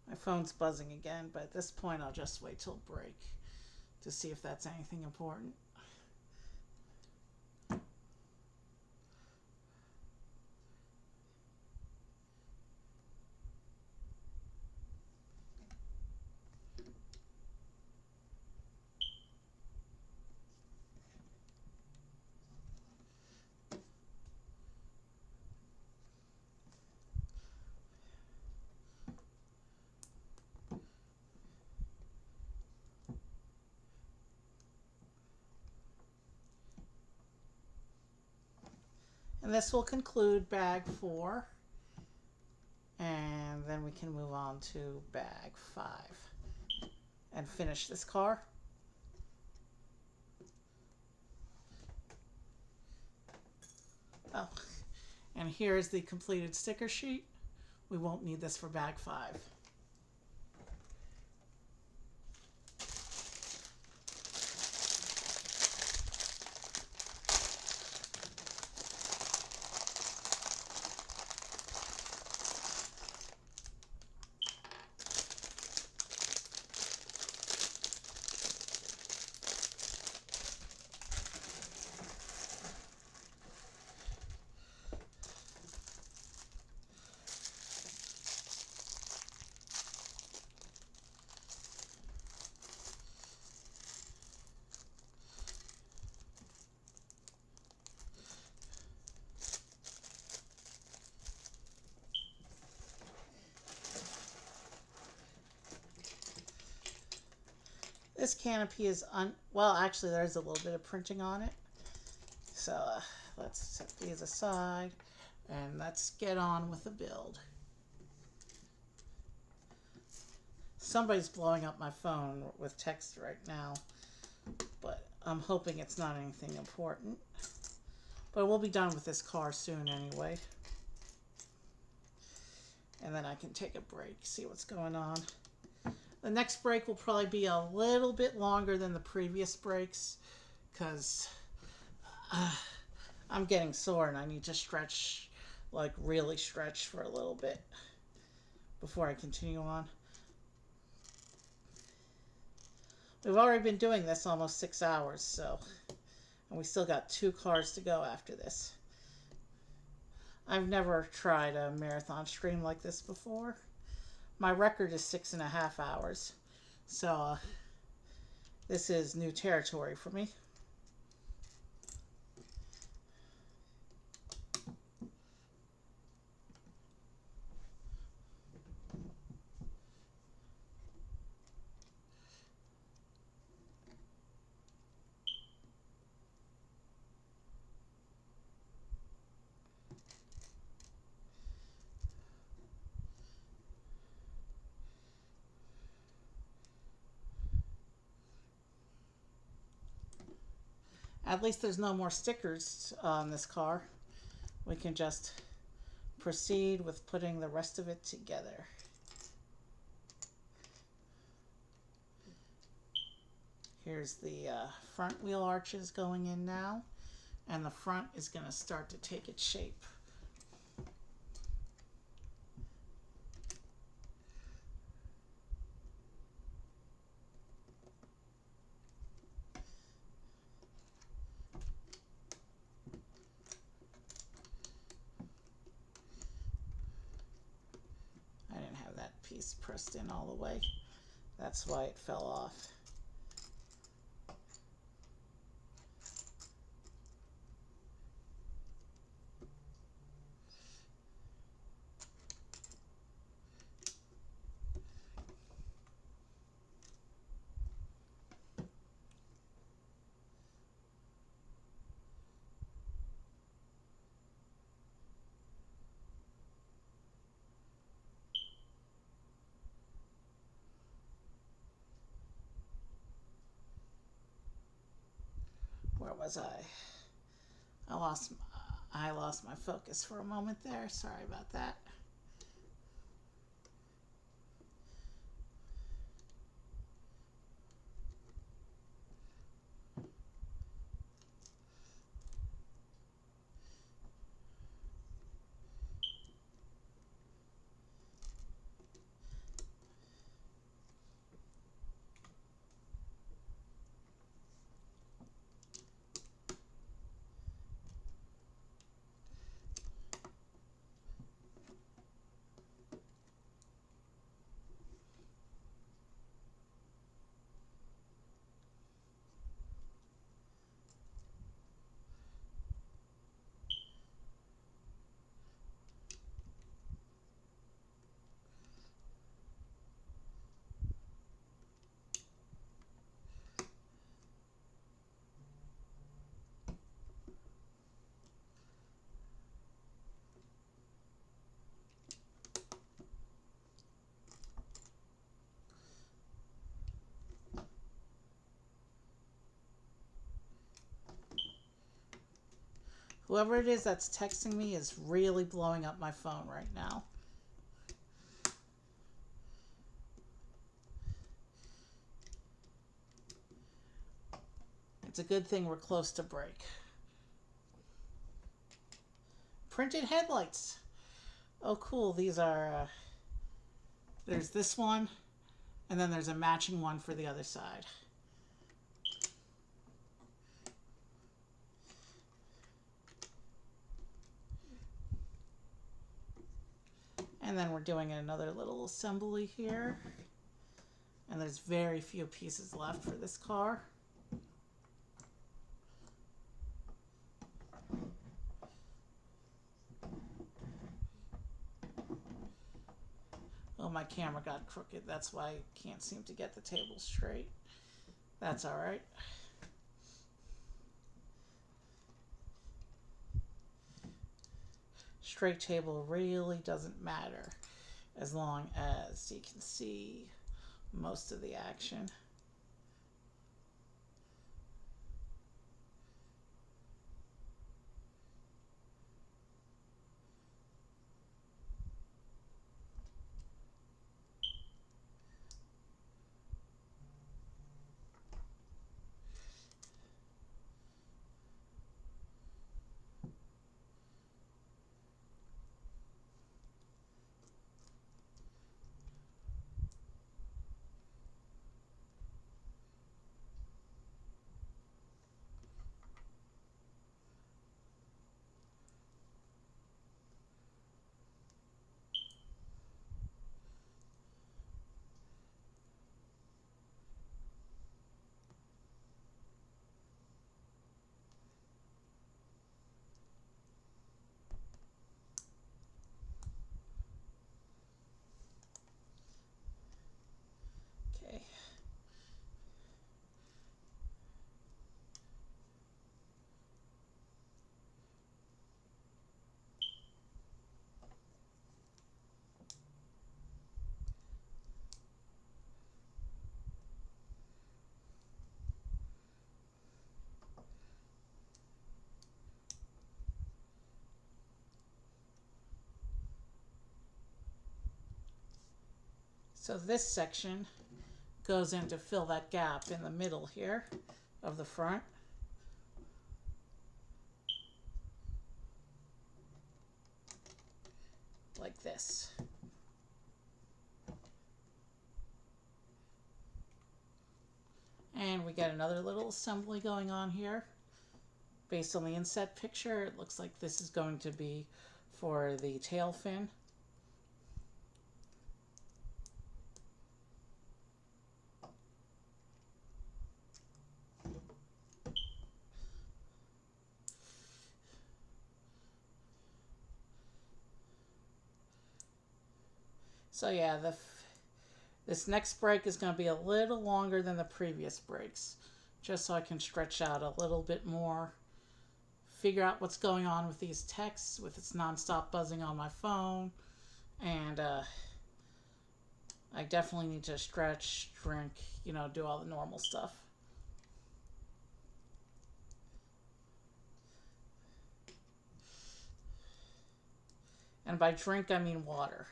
My phone's buzzing again, but at this point I'll just wait till break to see if that's anything important. And this will conclude bag 4. And then we can move on to bag 5 and finish this car. Oh, and here is the completed sticker sheet. We won't need this for bag 5. This canopy is well, actually there's a little bit of printing on it. So let's set these aside and let's get on with the build. Somebody's blowing up my phone with text right now, but I'm hoping it's not anything important. But we'll be done with this car soon anyway. And then I can take a break, see what's going on. The next break will probably be a little bit longer than the previous breaks because I'm getting sore and I need to stretch, like really stretch for a little bit before I continue on. We've already been doing this almost 6 hours, so, and we still got 2 cars to go after this. I've never tried a marathon stream like this before. My record is 6.5 hours, so this is new territory for me. At least there's no more stickers on this car. We can just proceed with putting the rest of it together. Here's the front wheel arches going in now, and the front is going to start to take its shape. Piece pressed in all the way. That's why it fell off. Where was I? I lost my focus for a moment there. Sorry about that. Whoever it is that's texting me is really blowing up my phone right now. It's a good thing we're close to break. Printed headlights. Oh, cool. These are, there's this one, and then there's a matching one for the other side. And then we're doing another little assembly here. And there's very few pieces left for this car. Oh, my camera got crooked. That's why I can't seem to get the table straight. That's all right. Straight table really doesn't matter as long as you can see most of the action. Okay. So this section goes in to fill that gap in the middle here of the front. Like this. And we got another little assembly going on here. Based on the inset picture, it looks like this is going to be for the tail fin. So yeah, this next break is going to be a little longer than the previous breaks, just so I can stretch out a little bit more, figure out what's going on with these texts, with its nonstop buzzing on my phone, and I definitely need to stretch, drink, you know, do all the normal stuff. And by drink, I mean water.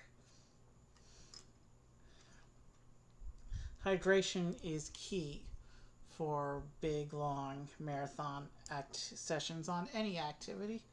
Hydration is key for big, long marathon sessions on any activity.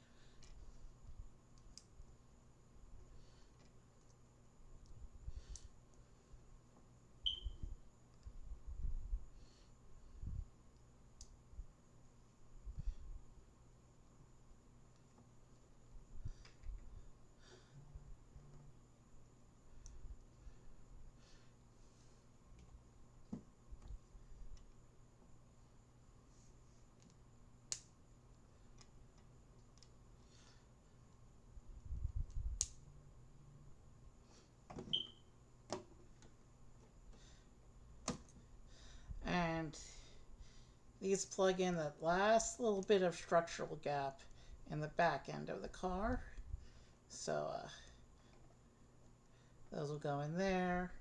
And these plug in that last little bit of structural gap in the back end of the car. So those will go in there.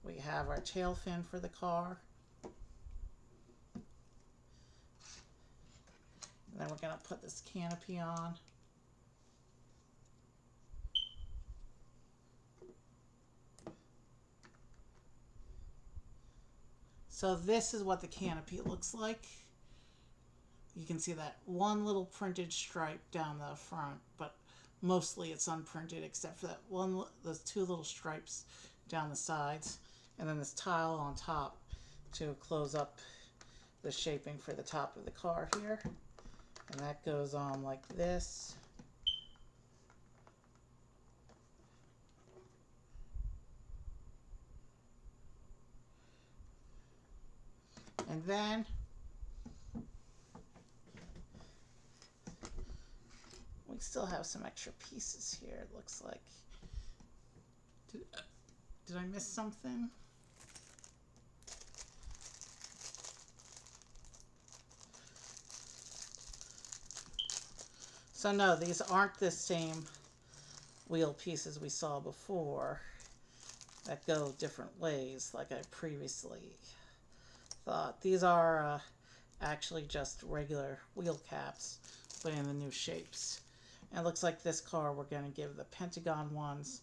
We have our tail fin for the car. And then we're going to put this canopy on. So this is what the canopy looks like. You can see that one little printed stripe down the front, but mostly it's unprinted except for that one, those two little stripes down the sides, and then this tile on top to close up the shaping for the top of the car here. And that goes on like this. And then we still have some extra pieces here, it looks like. Did I miss something? So no, these aren't the same wheel pieces we saw before that go different ways like I previously thought. These are actually just regular wheel caps, but in the new shapes. And it looks like this car we're going to give the Pentagon ones.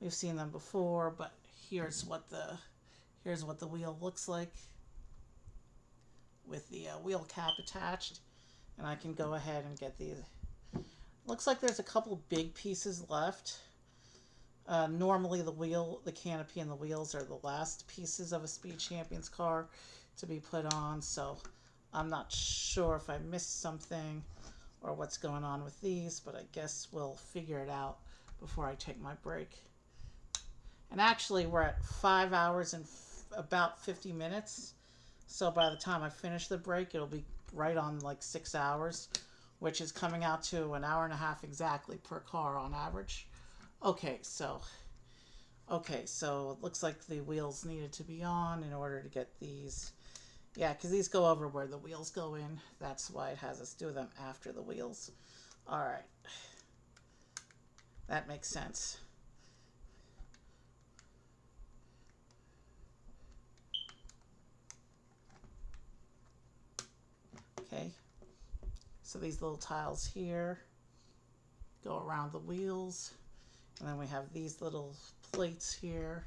We've seen them before, but here's what the wheel looks like with the wheel cap attached. And I can go ahead and get these. Looks like there's a couple big pieces left. Normally the canopy and the wheels are the last pieces of a Speed Champions car to be put on, so I'm not sure if I missed something or what's going on with these, but I guess we'll figure it out before I take my break. And actually we're at 5 hours and about 50 minutes, so by the time I finish the break it'll be right on like 6 hours, which is coming out to an hour and a half exactly per car on average. Okay, so it looks like the wheels needed to be on in order to get these. Yeah, because these go over where the wheels go in. That's why it has us do them after the wheels. All right. That makes sense. Okay. So these little tiles here go around the wheels. And then we have these little plates here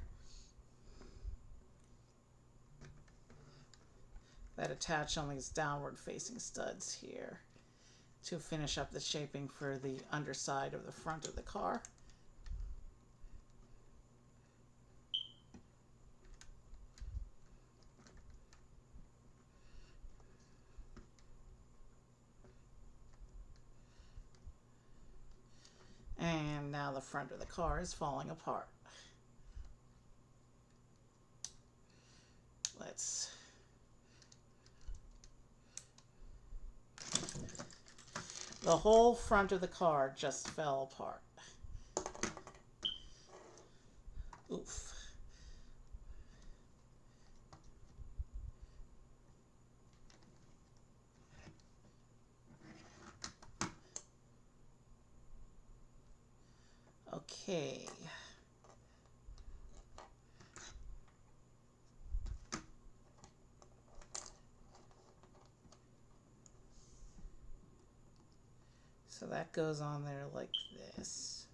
that attach on these downward facing studs here to finish up the shaping for the underside of the front of the car. And now the front of the car is falling apart. The whole front of the car just fell apart. Oof. Okay. So that goes on there like this.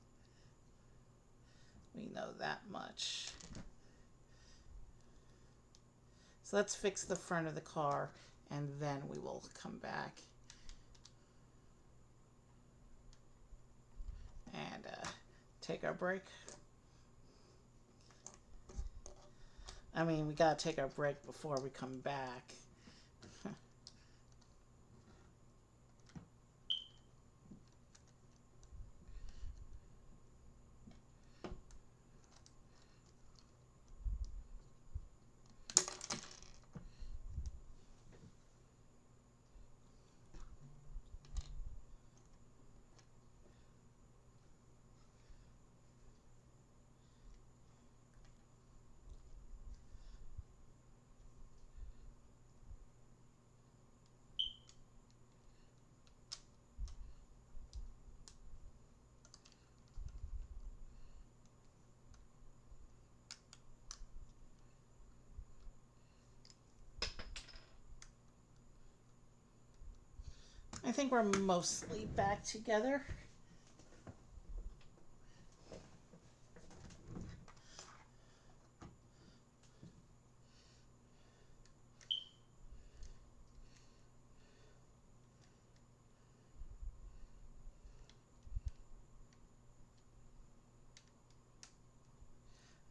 We know that much. So let's fix the front of the car and then we will come back and take our break. I mean, we gotta take our break before we come back. I think we're mostly back together.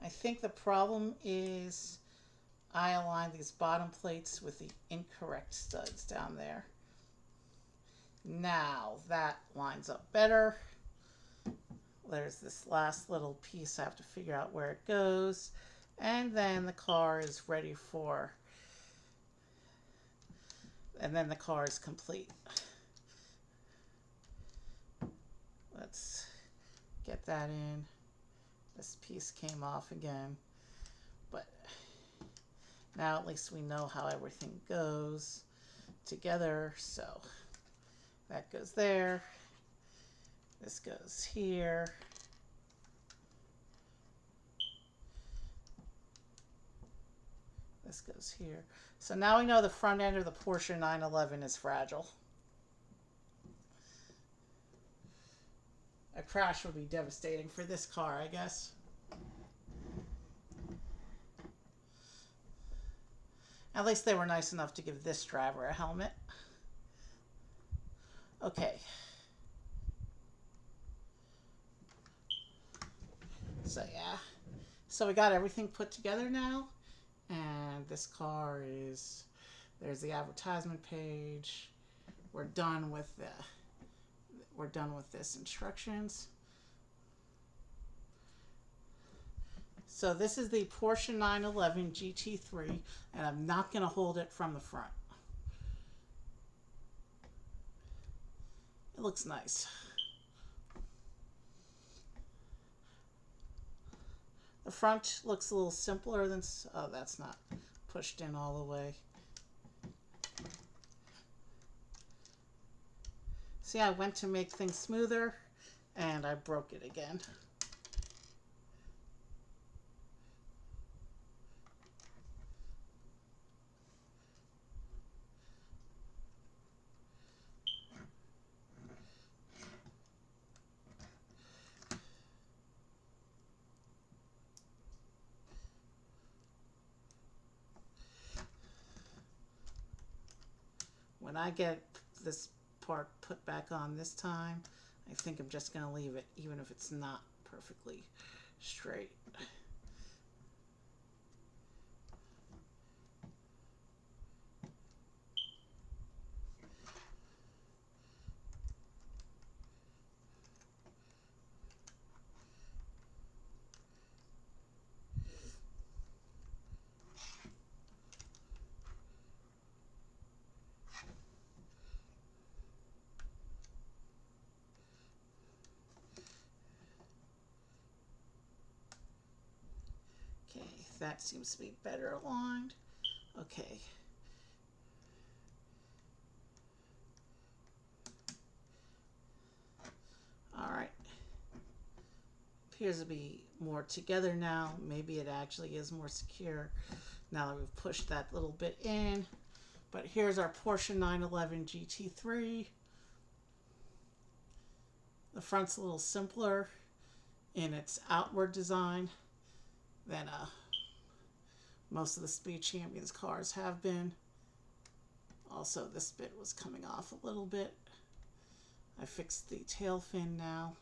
I think the problem is I aligned these bottom plates with the incorrect studs down there. Now that lines up better. There's this last little piece I have to figure out where it goes. And then the car is ready for, and then the car is complete. Let's get that in. This piece came off again, but now at least we know how everything goes together. So that goes there. This goes here. This goes here. So now we know the front end of the Porsche 911 is fragile. A crash would be devastating for this car, I guess. At least they were nice enough to give this driver a helmet. Okay. So yeah. So we got everything put together now. And this car is, there's the advertisement page. We're done with this instructions. So this is the Porsche 911 GT3, and I'm not going to hold it from the front. It looks nice. The front looks a little simpler than, oh, that's not pushed in all the way. See, I went to make things smoother, and I broke it again. When I get this part put back on this time, I think I'm just going to leave it, even if it's not perfectly straight. That seems to be better aligned. Okay. All right. Appears to be more together now. Maybe it actually is more secure now that we've pushed that little bit in. But here's our Porsche 911 GT3. The front's a little simpler in its outward design than most of the Speed Champions cars have been. Also, this bit was coming off a little bit. I fixed the tail fin now.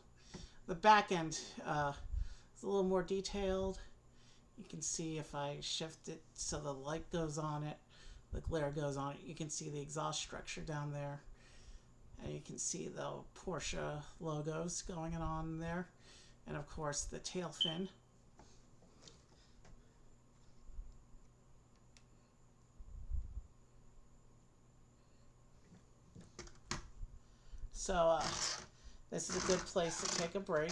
The back end is a little more detailed. You can see if I shift it so the light goes on it, the glare goes on it, you can see the exhaust structure down there. And you can see the Porsche logos going on there. And of course the tail fin. So this is a good place to take a break.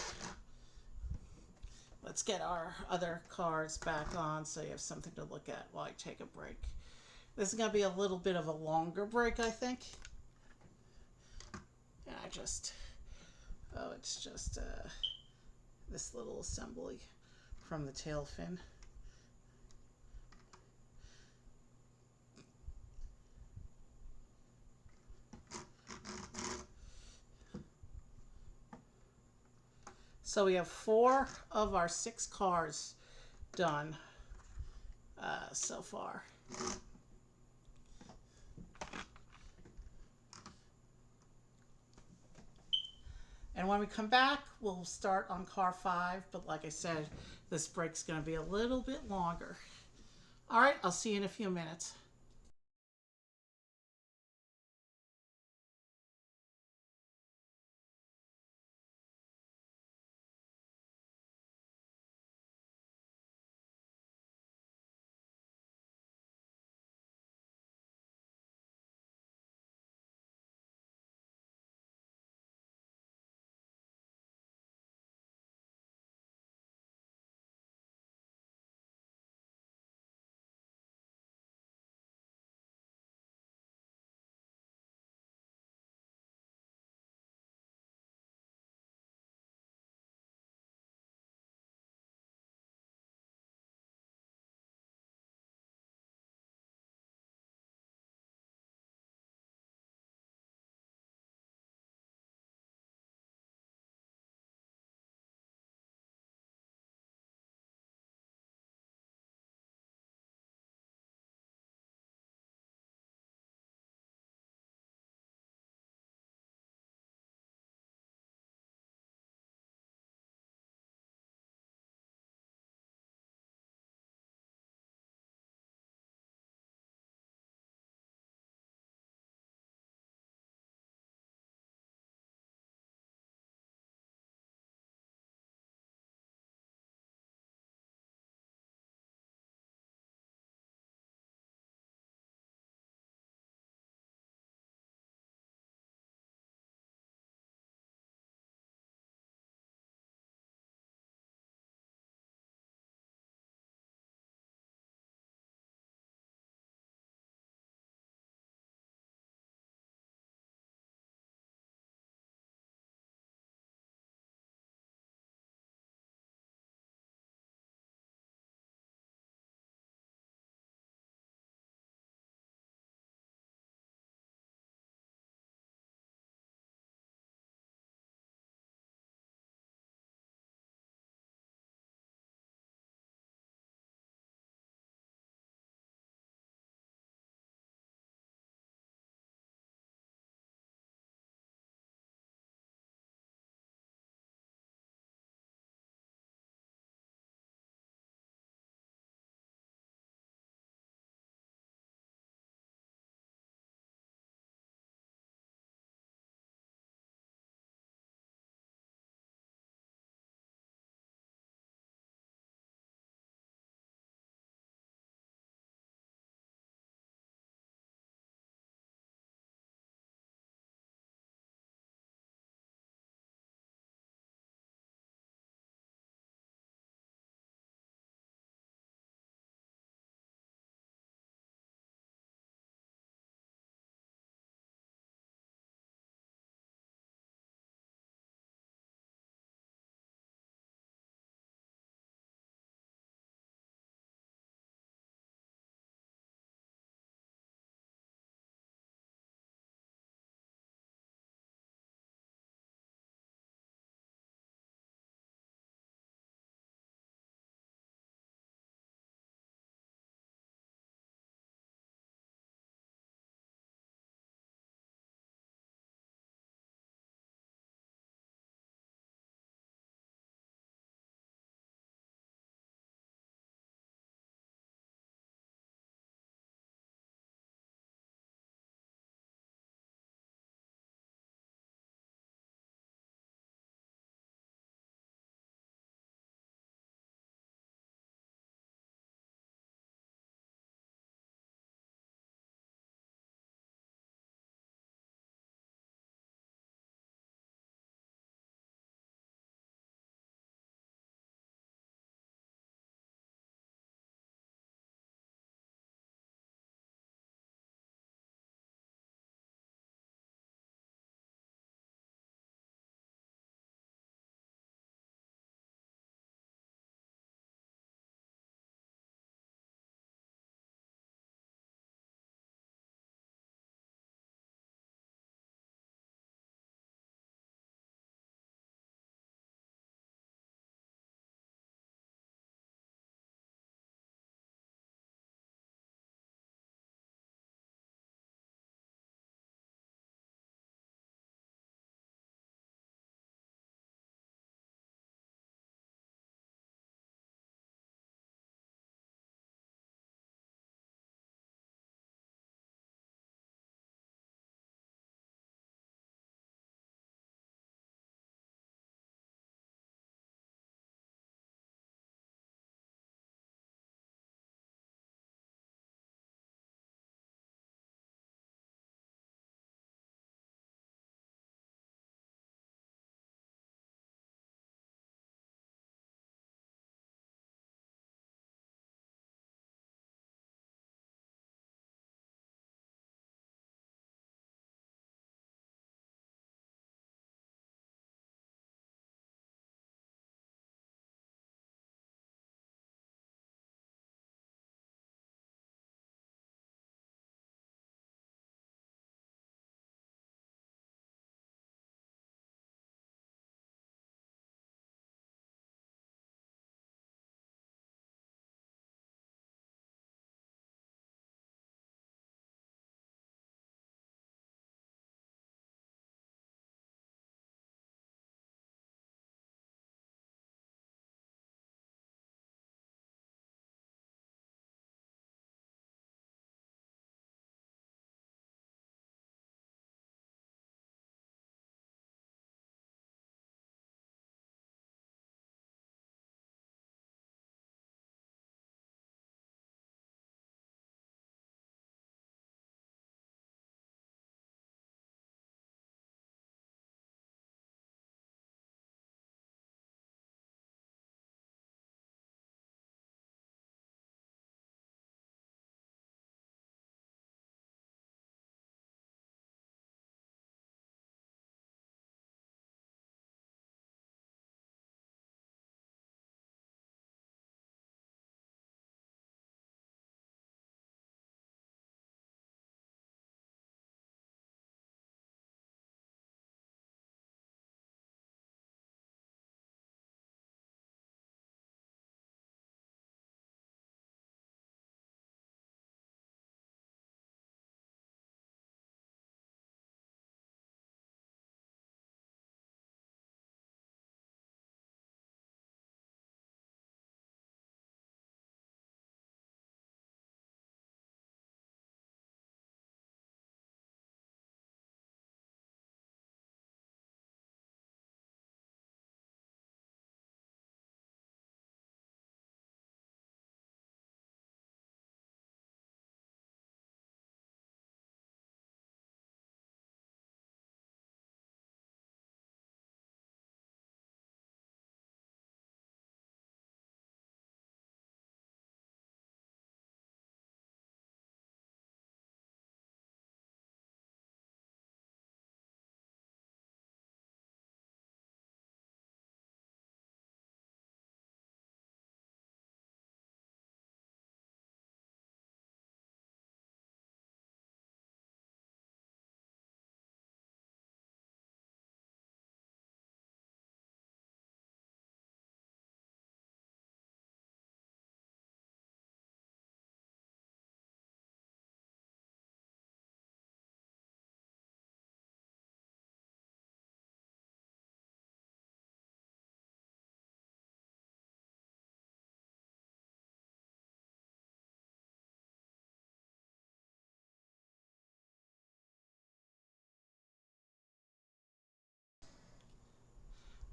Let's get our other cars back on so you have something to look at while I take a break. This is going to be a little bit of a longer break, I think. And I just, oh, it's just this little assembly from the tail fin. So we have 4 of our 6 cars done so far. And when we come back, we'll start on car 5. But like I said, this break's going to be a little bit longer. All right, I'll see you in a few minutes.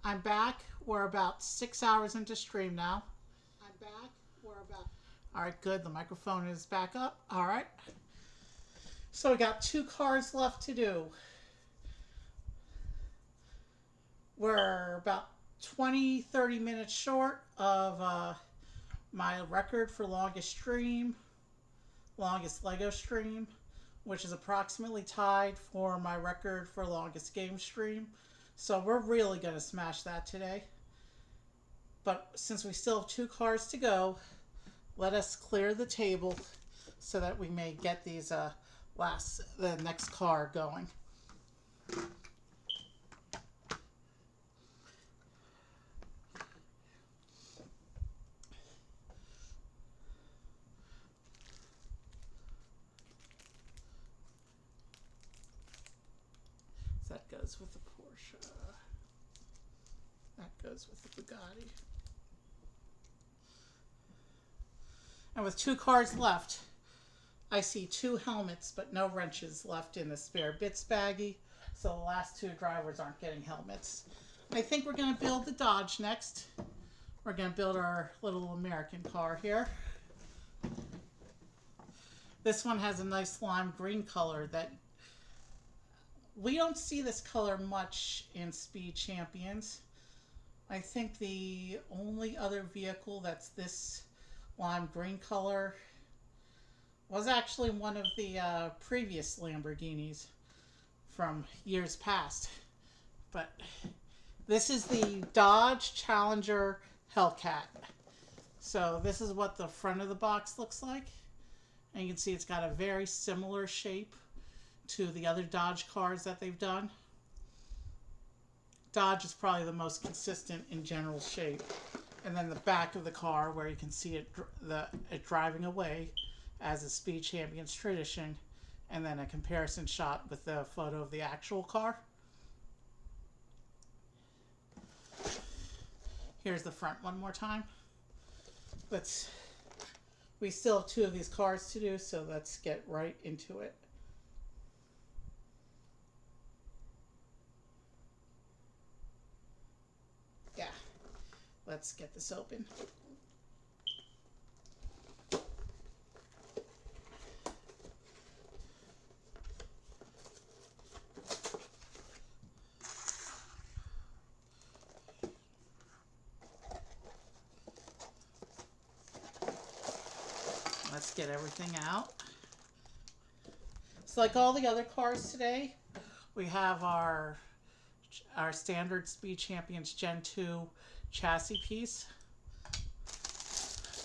I'm back. We're about 6 hours into stream now. I'm back. We're about. All right, good. The microphone is back up. All right. So we got 2 cars left to do. We're about 20-30 minutes short of my record for longest Lego stream, which is approximately tied for my record for longest game stream. So we're really going to smash that today. But since we still have 2 cars to go, let us clear the table so that we may get these the next car going. That goes with the Porsche. That goes with the Bugatti. And with 2 cars left, I see 2 helmets but no wrenches left in the spare bits baggie. So the last 2 drivers aren't getting helmets. I think we're going to build the Dodge next. We're going to build our little American car here. This one has a nice lime green color that we don't see this color much in Speed Champions. I think the only other vehicle that's this lime green color was actually one of the previous Lamborghinis from years past. But this is the Dodge Challenger Hellcat. So this is what the front of the box looks like. And you can see it's got a very similar shape to the other Dodge cars that they've done. Dodge is probably the most consistent in general shape. And then the back of the car where you can see it driving away as a Speed Champions tradition, and then a comparison shot with the photo of the actual car. Here's the front one more time. We still have 2 of these cars to do, so let's get right into it. Yeah, let's get this open. Let's get everything out. So like all the other cars today, we have our standard Speed Champions Gen 2 chassis piece.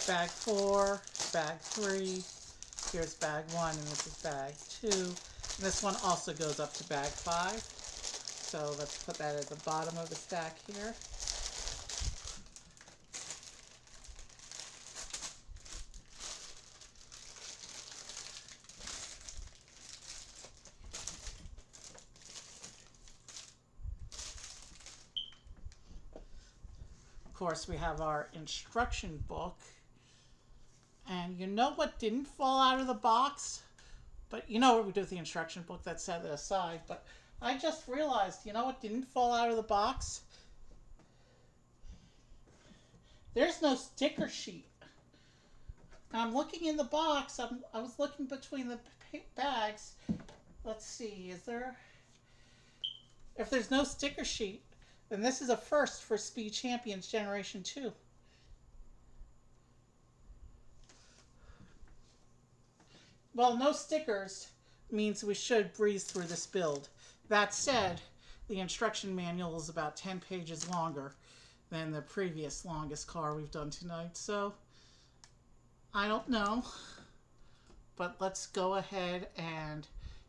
Bag 4, bag 3, here's bag 1, and this is bag 2. And this one also goes up to bag 5. So let's put that at the bottom of the stack here. Of course, we have our instruction book. And you know what didn't fall out of the box? But you know what we do with the instruction book, that's set aside. But I just realized, you know what didn't fall out of the box? There's no sticker sheet. And I'm looking in the box. I was looking between the bags. Let's see, is there... If there's no sticker sheet, then this is a first for Speed Champions Generation 2. Well, no stickers means we should breeze through this build. That said, the instruction manual is about 10 pages longer than the previous longest car we've done tonight, so I don't know. But let's go ahead and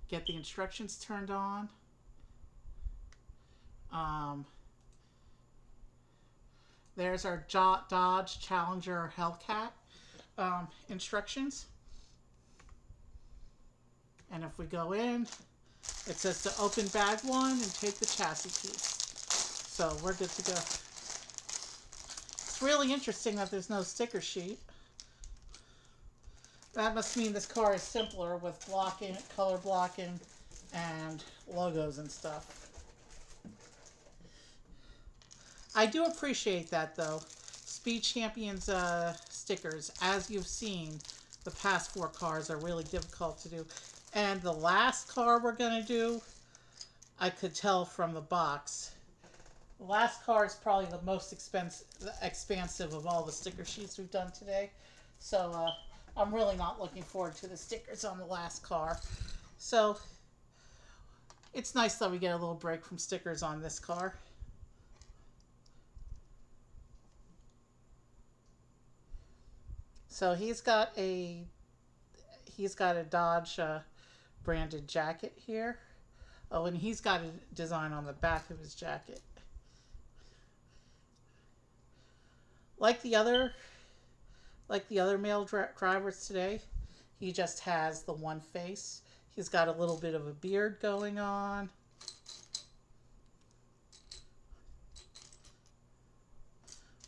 get the instructions turned on. There's our Dodge Challenger Hellcat instructions. And if we go in, it says to open bag 1 and take the chassis piece. So we're good to go. It's really interesting that there's no sticker sheet. That must mean this car is simpler with blocking, color blocking, and logos and stuff. I do appreciate that though. Speed Champions stickers, as you've seen, the past 4 cars are really difficult to do. And the last car we're going to do, I could tell from the box. The last car is probably the most expansive of all the sticker sheets we've done today. So I'm really not looking forward to the stickers on the last car. So it's nice that we get a little break from stickers on this car. So he's got a Dodge branded jacket here. Oh, and he's got a design on the back of his jacket. Like the other male drivers today, he just has the one face. He's got a little bit of a beard going on.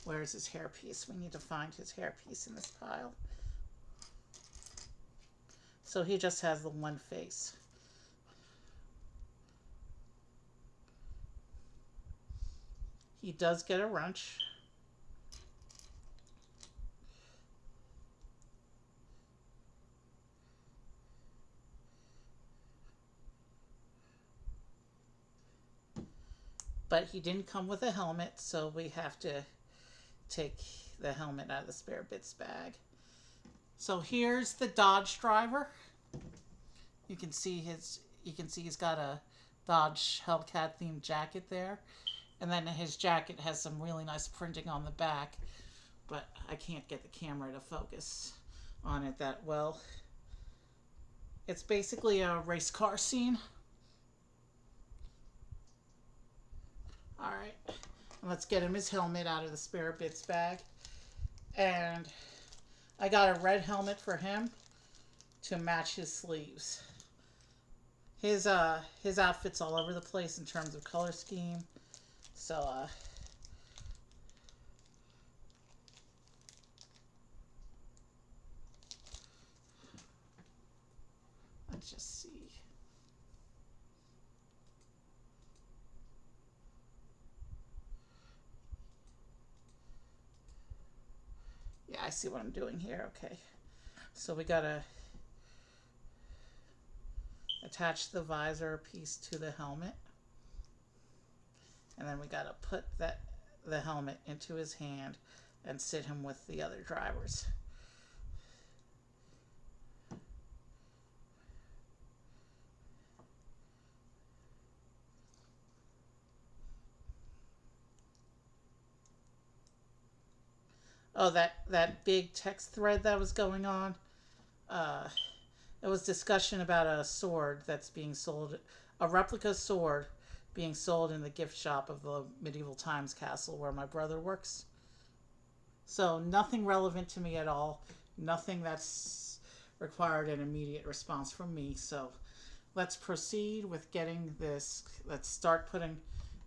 Where's his hairpiece? We need to find his hairpiece in this pile. So he just has the one face. He does get a wrench. But he didn't come with a helmet, so we have to take the helmet out of the spare bits bag. So here's the Dodge driver. You can see he's got a Dodge Hellcat themed jacket there. And then his jacket has some really nice printing on the back, but I can't get the camera to focus on it that well. It's basically a race car scene. Alright, let's get him his helmet out of the spare bits bag. And I got a red helmet for him to match his sleeves. His outfit's all over the place in terms of color scheme. So, let's just see. Yeah, I see what I'm doing here. Okay. So we gotta attach the visor piece to the helmet. And then we gotta put the helmet into his hand and sit him with the other drivers. Oh, that big text thread that was going on. It was discussion about a sword that's being sold, a replica sword being sold in the gift shop of the Medieval Times castle where my brother works. So nothing relevant to me at all. Nothing that's required an immediate response from me. So let's proceed with getting this. Let's start putting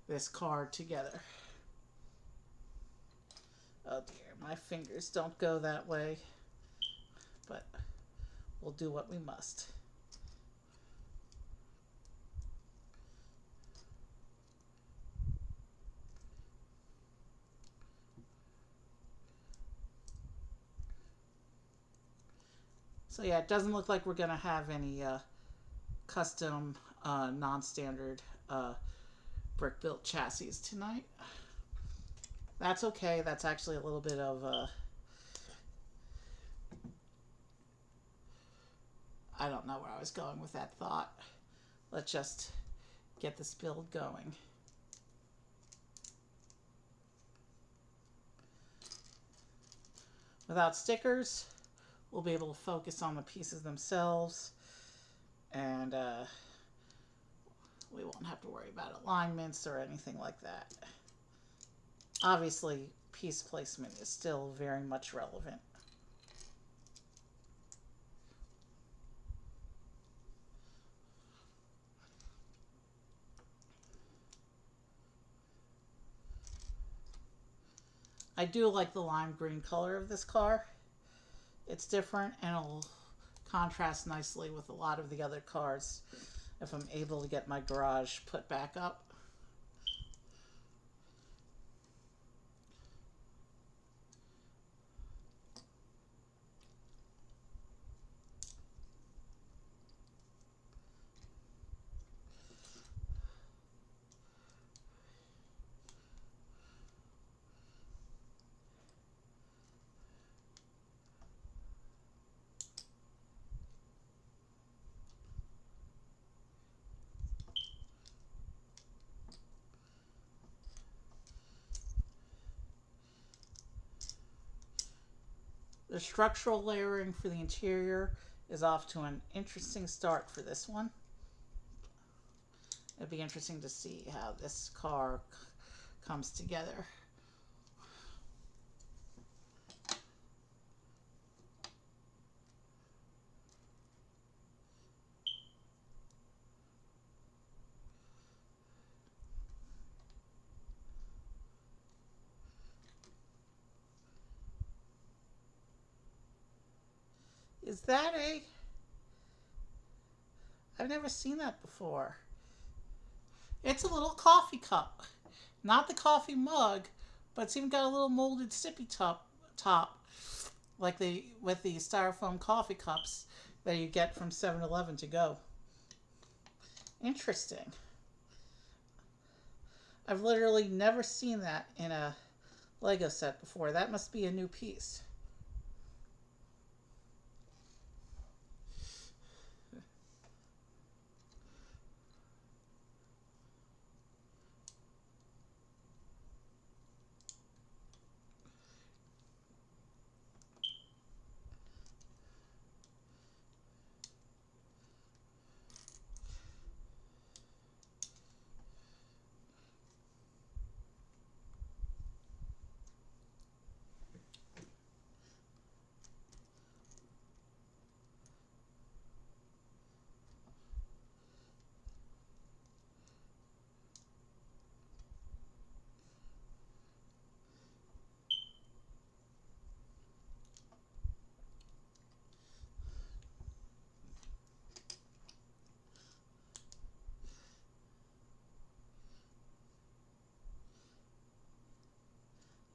this card together. Oh dear, my fingers don't go that way. But we'll do what we must. So yeah, it doesn't look like we're going to have any custom, non-standard brick-built chassis tonight. That's okay. That's actually a little bit of I don't know where I was going with that thought. Let's just get this build going. Without stickers, we'll be able to focus on the pieces themselves, and we won't have to worry about alignments or anything like that. Obviously, piece placement is still very much relevant. I do like the lime green color of this car. It's different and it'll contrast nicely with a lot of the other cars if I'm able to get my garage put back up. The structural layering for the interior is off to an interesting start for this one. It'd be interesting to see how this car comes together. Is that a... I've never seen that before. It's a little coffee cup. Not the coffee mug, but it's even got a little molded sippy top like the with the styrofoam coffee cups that you get from 7-Eleven to go. Interesting. I've literally never seen that in a Lego set before. That must be a new piece.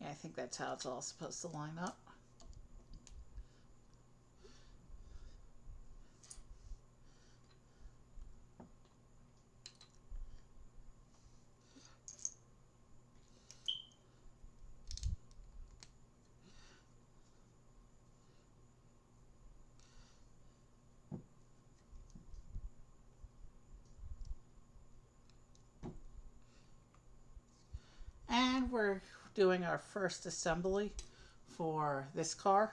Yeah, I think that's how it's all supposed to line up. And we're doing our first assembly for this car.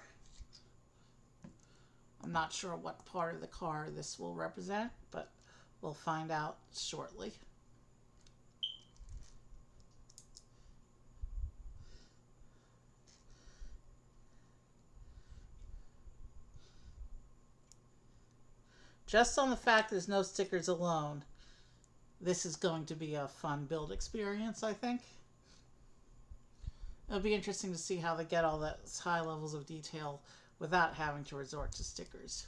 I'm not sure what part of the car this will represent, but we'll find out shortly. Just on the fact there's no stickers alone, this is going to be a fun build experience, I think. It'll be interesting to see how they get all those high levels of detail without having to resort to stickers.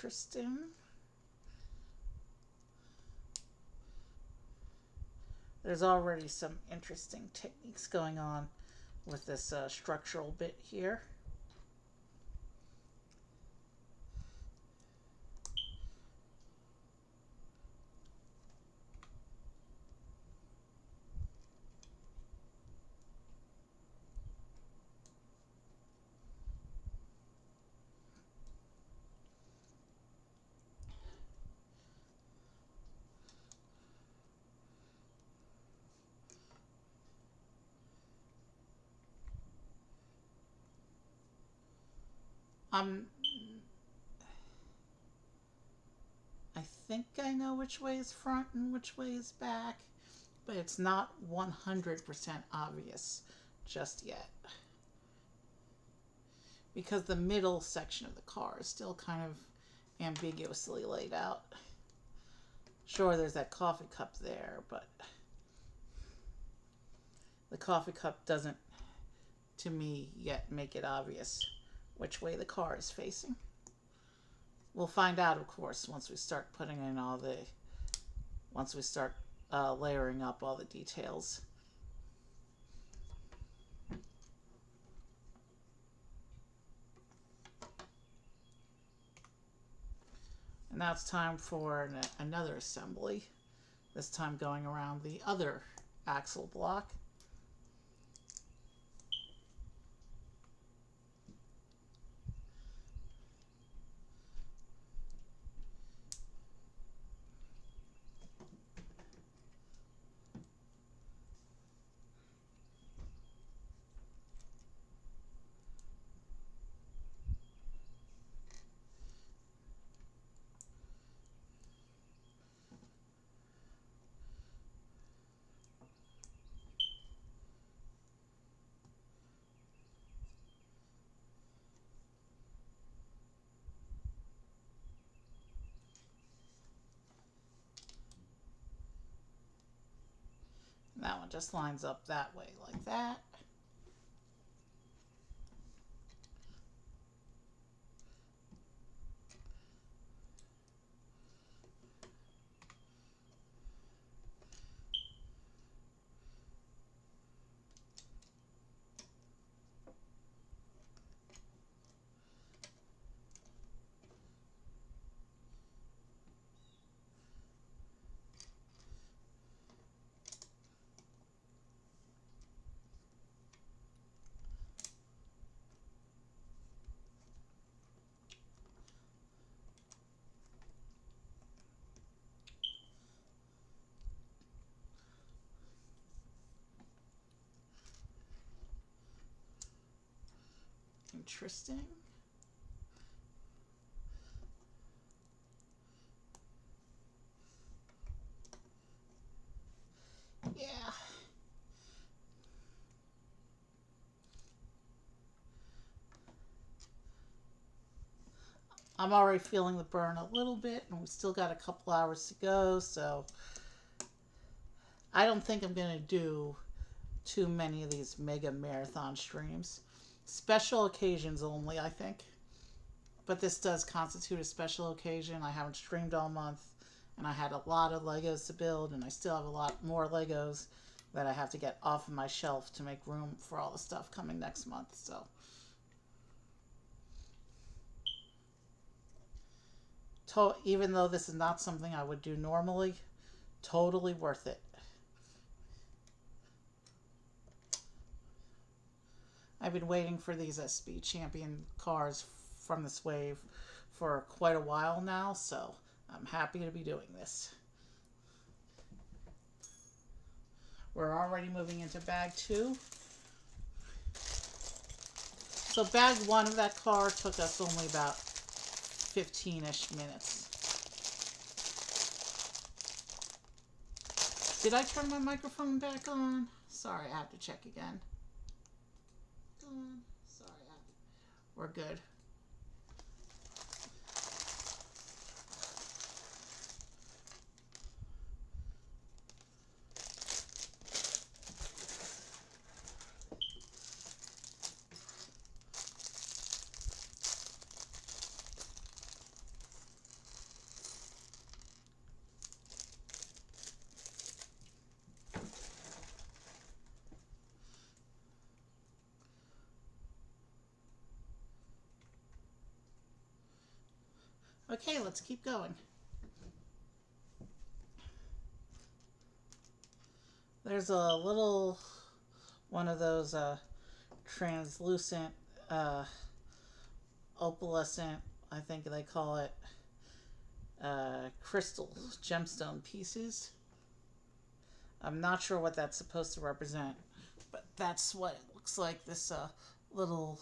Interesting. There's already some interesting techniques going on with this structural bit here. Um, I think I know which way is front and which way is back, but it's not 100% obvious just yet. Because the middle section of the car is still kind of ambiguously laid out. Sure, there's that coffee cup there, but the coffee cup doesn't, to me, yet make it obvious which way the car is facing. We'll find out, of course, once we start putting in all the, once we start layering up all the details. And now it's time for another assembly, this time going around the other axle block. That one just lines up that way, like that. Interesting. Yeah. I'm already feeling the burn a little bit, and we've still got a couple hours to go, so I don't think I'm going to do too many of these mega marathon streams. Special occasions only, I think. But this does constitute a special occasion. I haven't streamed all month, and I had a lot of Legos to build, and I still have a lot more Legos that I have to get off of my shelf to make room for all the stuff coming next month. So even though this is not something I would do normally, totally worth it. I've been waiting for these SB Champion cars from this wave for quite a while now, so I'm happy to be doing this. We're already moving into bag 2. So bag 1 of that car took us only about 15-ish minutes. Did I turn my microphone back on? Sorry, I have to check again. Sorry, we're good. Okay, let's keep going. There's a little one of those translucent, opalescent, I think they call it, crystal gemstone pieces. I'm not sure what that's supposed to represent, but that's what it looks like, this little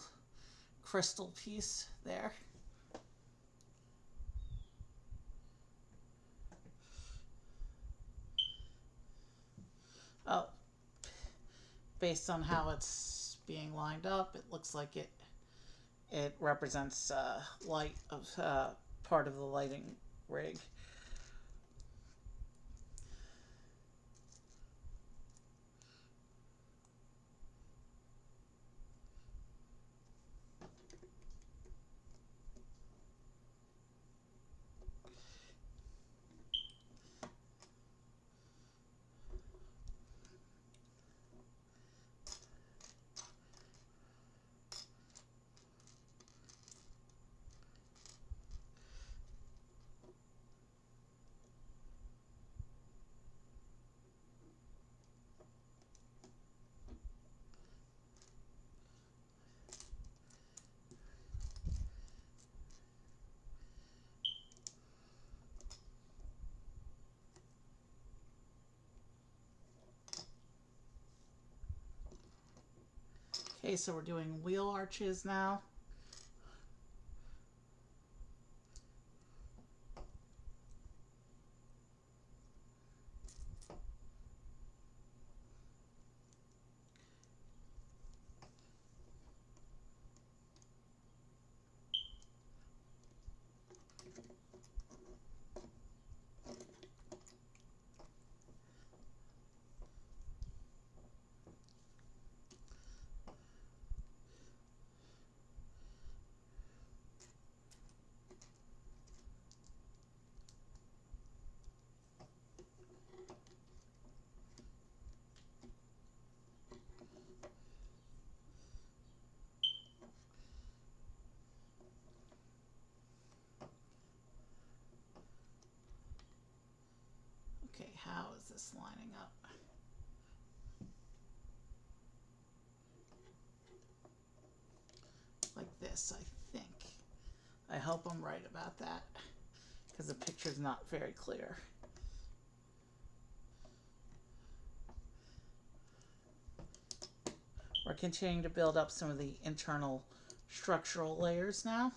crystal piece there. Oh, based on how it's being lined up, it looks like it represents light of part of the lighting rig. Okay, so we're doing wheel arches now. Okay, how is this lining up? Like this, I think. I hope I'm right about that, because the picture's not very clear. We're continuing to build up some of the internal structural layers now.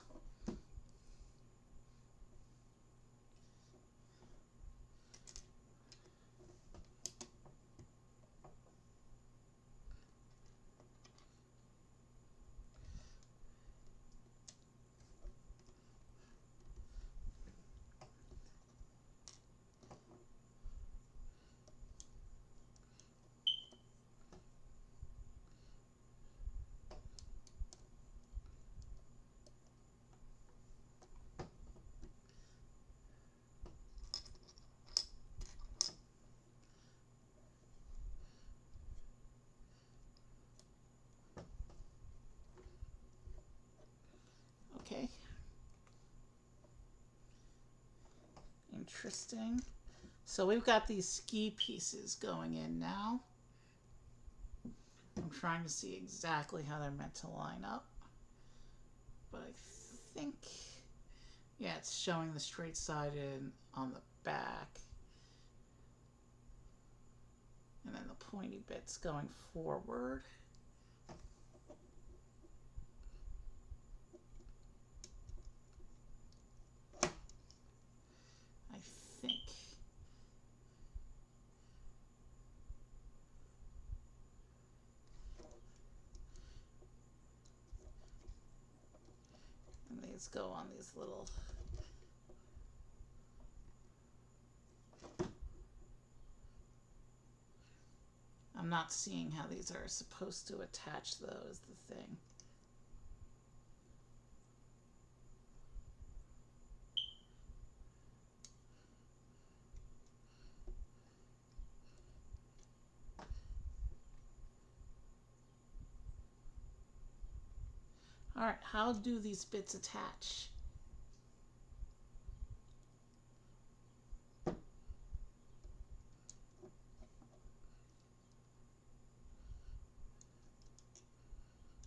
Okay. Interesting. So we've got these ski pieces going in now. I'm trying to see exactly how they're meant to line up. But I think, yeah, it's showing the straight side in on the back. And then the pointy bits going forward. I think. And these go on these little... I'm not seeing how these are supposed to attach, though, is the thing. All right, how do these bits attach?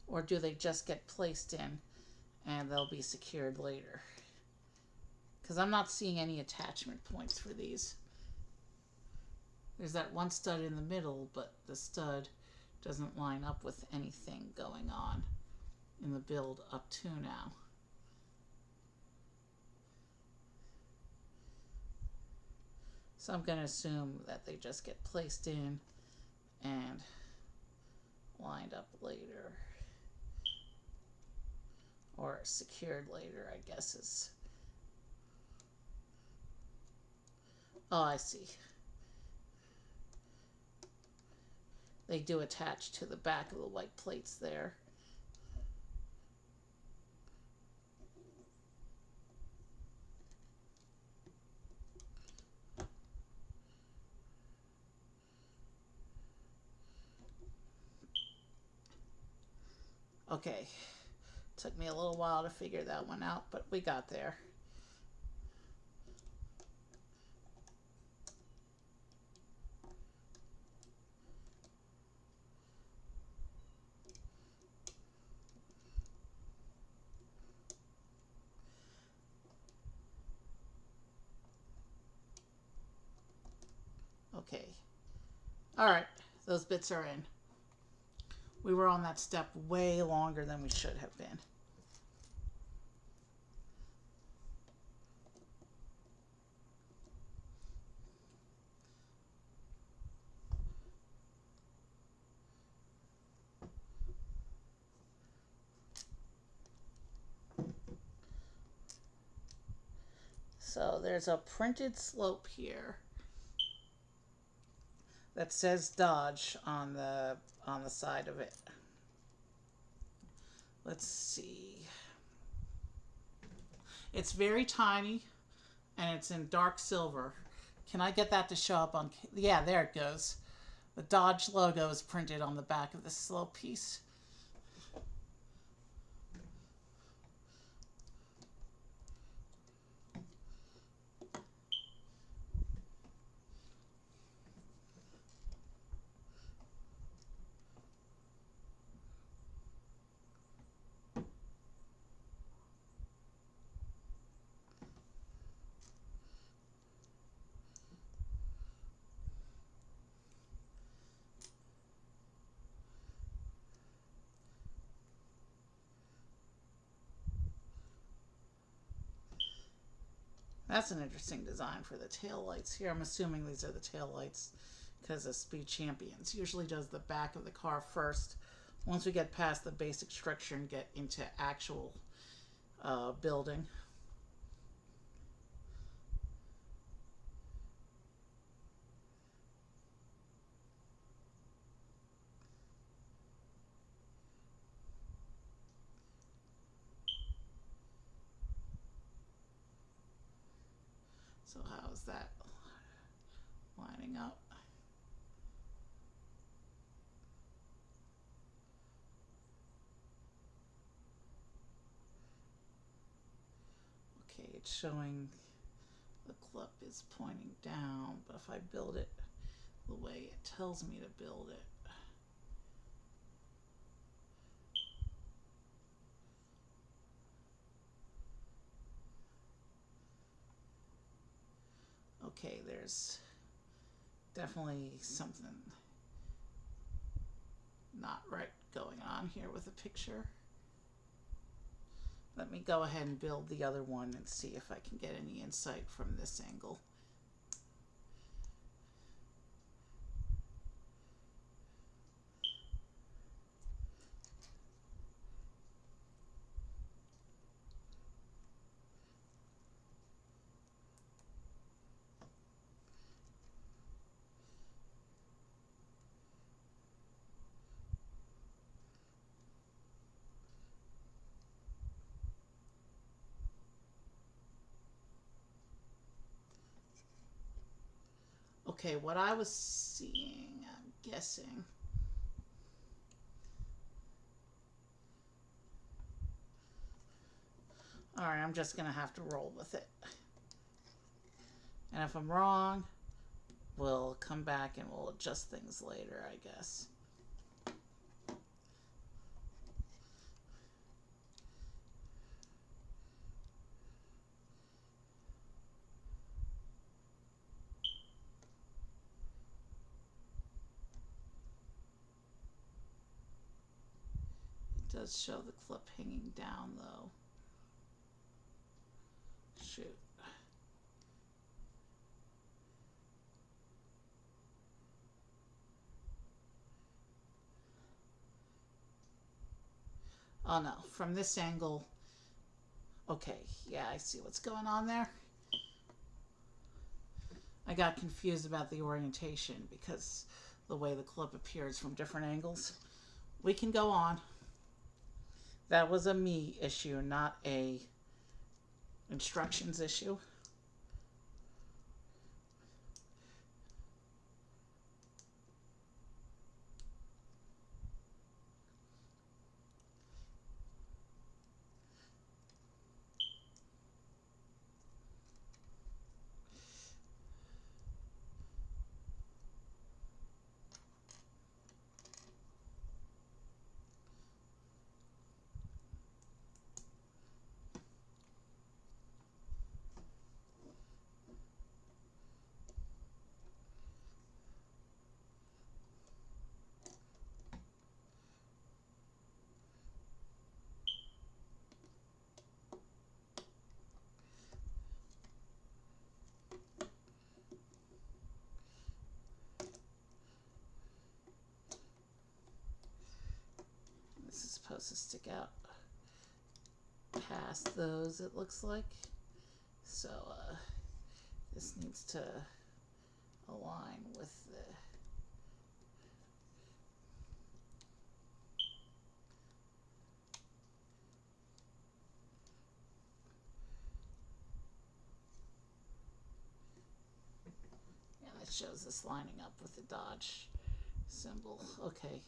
Or do they just get placed in and they'll be secured later? Because I'm not seeing any attachment points for these. There's that one stud in the middle, but the stud doesn't line up with anything going on in the build up to now. So I'm going to assume that they just get placed in and lined up later. Or secured later, I guess is... Oh, I see. They do attach to the back of the white plates there. Okay, took me a little while to figure that one out, but we got there. Okay. All right, those bits are in. We were on that step way longer than we should have been. So there's a printed slope here that says Dodge on the side of it. Let's see. It's very tiny and it's in dark silver. Can I get that to show up on? Yeah, there it goes. The Dodge logo is printed on the back of the slope piece. That's an interesting design for the tail lights here. I'm assuming these are the tail lights because of Speed Champions usually does the back of the car first. Once we get past the basic structure and get into actual building. So how is that lining up? Okay, it's showing the clip is pointing down, but if I build it the way it tells me to build it, okay, there's definitely something not right going on here with the picture. Let me go ahead and build the other one and see if I can get any insight from this angle. Okay, what I was seeing, I'm guessing. Alright, I'm just going to have to roll with it. And if I'm wrong, we'll come back and we'll adjust things later, I guess. It does show the clip hanging down, though. Shoot. Oh no, from this angle, okay, yeah, I see what's going on there. I got confused about the orientation because the way the clip appears from different angles. We can go on. That was a me issue, not a instructions issue. supposed to stick out past those, it looks like. So this needs to align with the it shows this lining up with the Dodge symbol. Okay.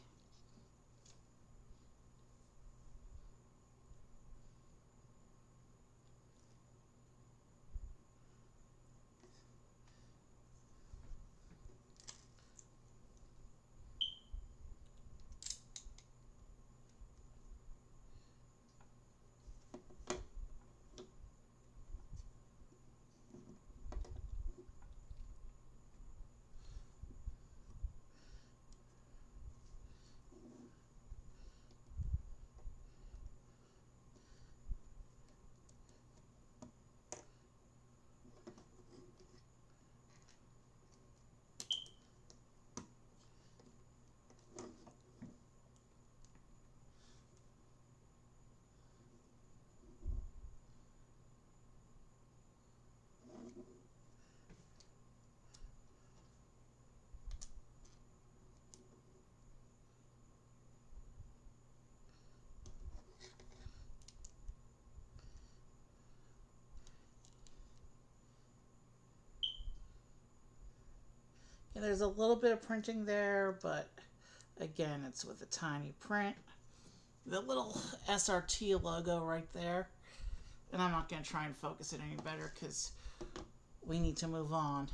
Yeah, there's a little bit of printing there, but again, it's with a tiny print. The little SRT logo right there. And I'm not going to try and focus it any better because we need to move on.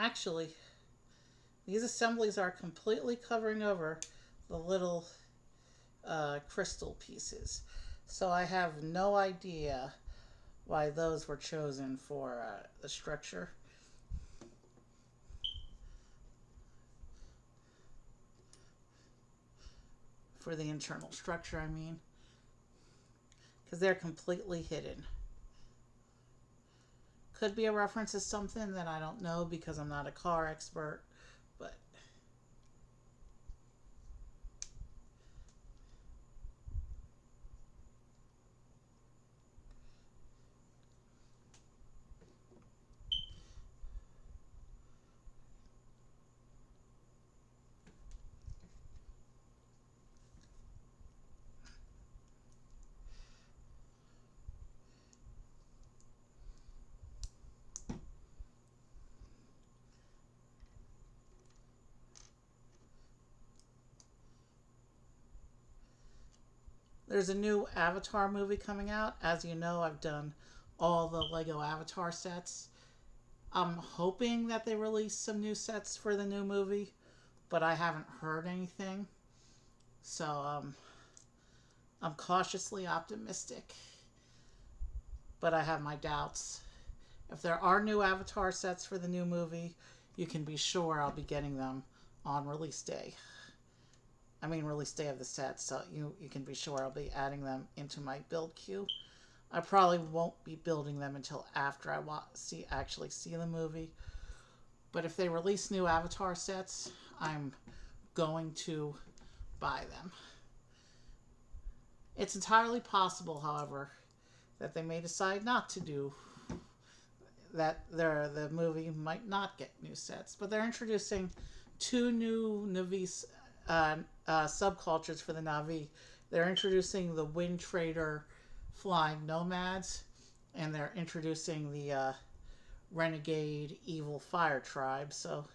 Actually, these assemblies are completely covering over the little crystal pieces. So I have no idea why those were chosen for the structure. For the internal structure, I mean. Because they're completely hidden. Could be a reference to something that I don't know because I'm not a car expert, but there's a new Avatar movie coming out. As you know, I've done all the Lego Avatar sets. I'm hoping that they release some new sets for the new movie, but I haven't heard anything. So I'm cautiously optimistic, but I have my doubts. If there are new Avatar sets for the new movie, you can be sure I'll be getting them on release day. I mean, release day of the set, so you can be sure I'll be adding them into my build queue. I probably won't be building them until after I actually see the movie. But if they release new Avatar sets, I'm going to buy them. It's entirely possible, however, that they may decide not to do that. The movie might not get new sets, but they're introducing two new Navi subcultures for the Navi. They're introducing the Wind Trader flying nomads, and they're introducing the renegade evil fire tribe. So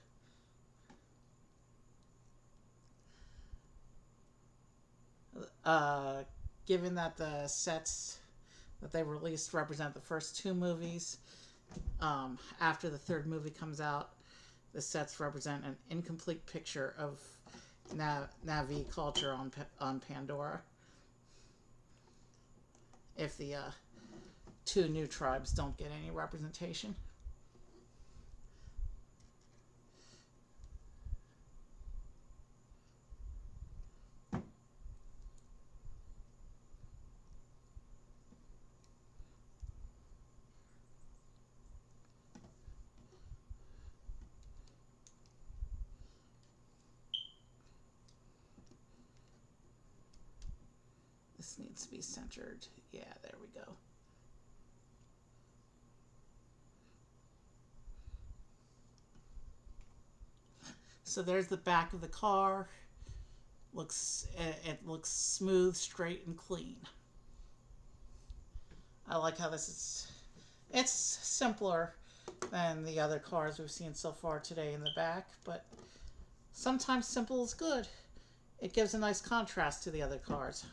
given that the sets that they released represent the first two movies, after the third movie comes out, the sets represent an incomplete picture of Navi culture on Pandora. If the two new tribes don't get any representation. This needs to be centered. Yeah, there we go. So there's the back of the car. It looks smooth, straight, and clean. I like how this is. It's simpler than the other cars we've seen so far today in the back, but sometimes simple is good. It gives a nice contrast to the other cars.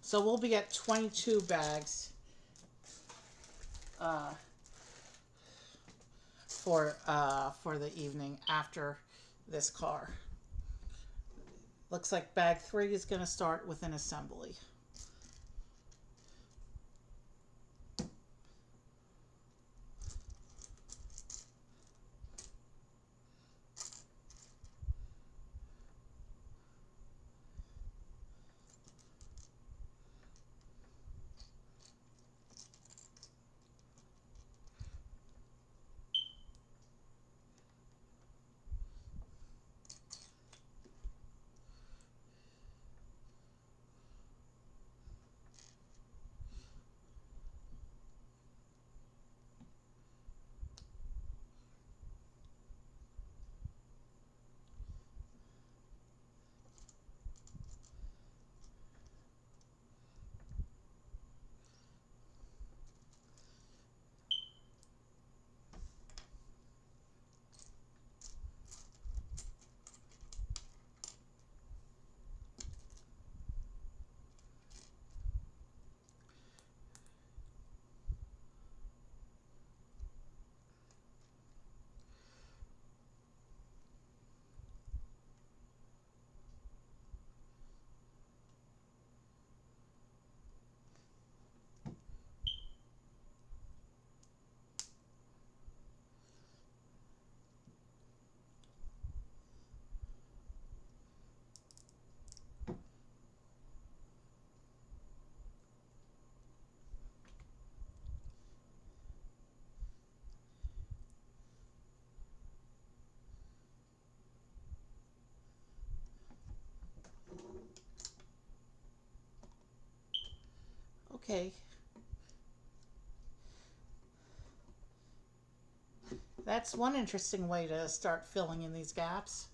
So we'll be at 22 bags for the evening after this car. Looks like bag 3 is going to start with an assembly. Okay. That's one interesting way to start filling in these gaps.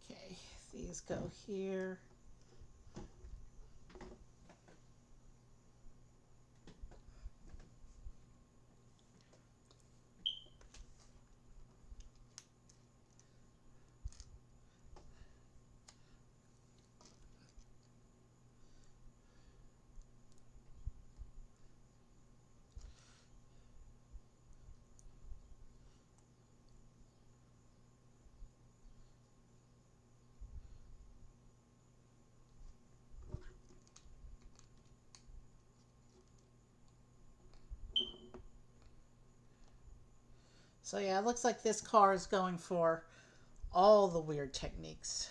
Okay, these go here. So yeah, it looks like this car is going for all the weird techniques.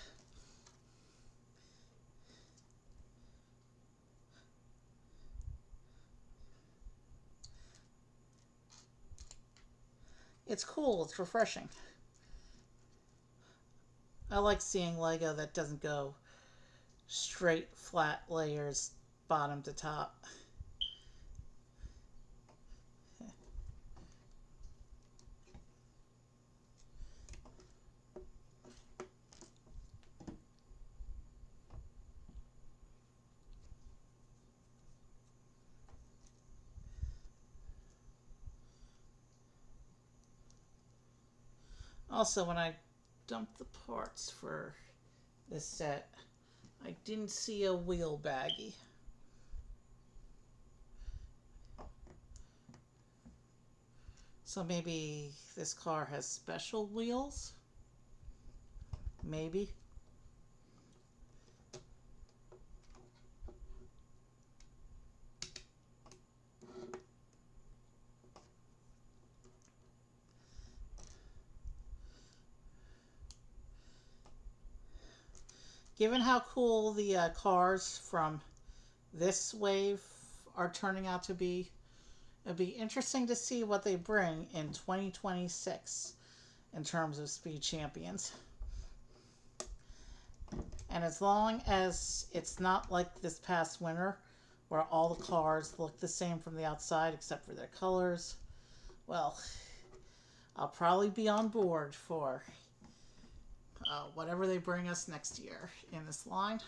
It's cool, it's refreshing. I like seeing Lego that doesn't go straight flat layers bottom to top. Also, when I dumped the parts for this set, I didn't see a wheel baggie. So maybe this car has special wheels? Maybe. Given how cool the cars from this wave are turning out to be, it'd be interesting to see what they bring in 2026 in terms of speed champions. And as long as it's not like this past winter where all the cars look the same from the outside except for their colors, well, I'll probably be on board for whatever they bring us next year in this line.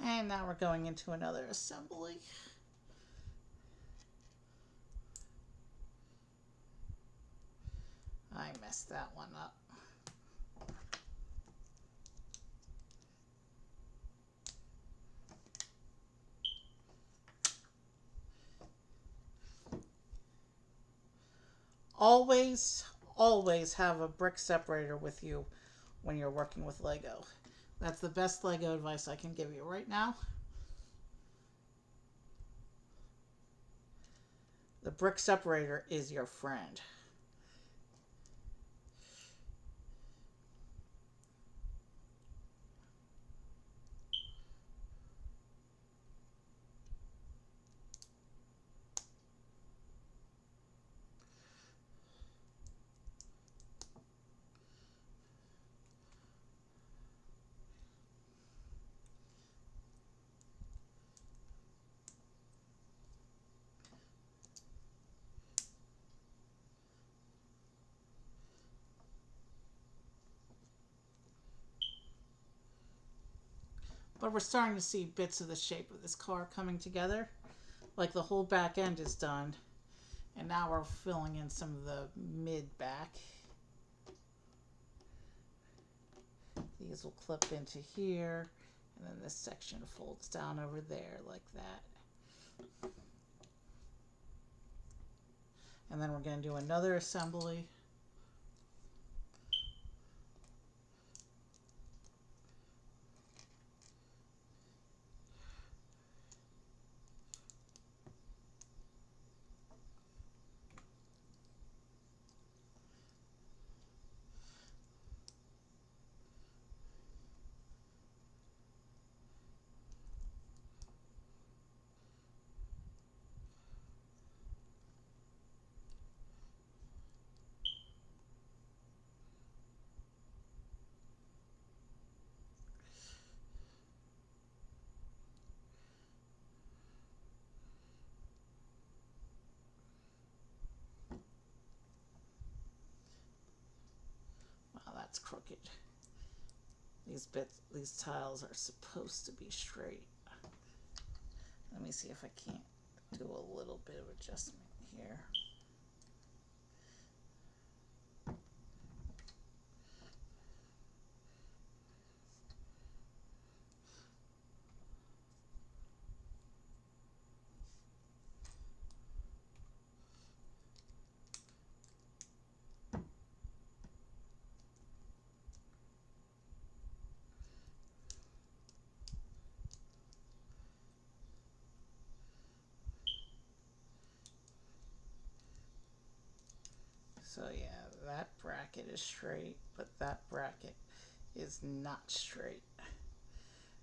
And now we're going into another assembly. I messed that one up. Always, always have a brick separator with you when you're working with Lego. That's the best Lego advice I can give you right now. The brick separator is your friend. But we're starting to see bits of the shape of this car coming together. Like the whole back end is done. And now we're filling in some of the mid back. These will clip into here. And then this section folds down over there like that. And then we're going to do another assembly. that's crooked. These tiles are supposed to be straight. Let me see if I can't do a little bit of adjustment here. So yeah, that bracket is straight, but that bracket is not straight.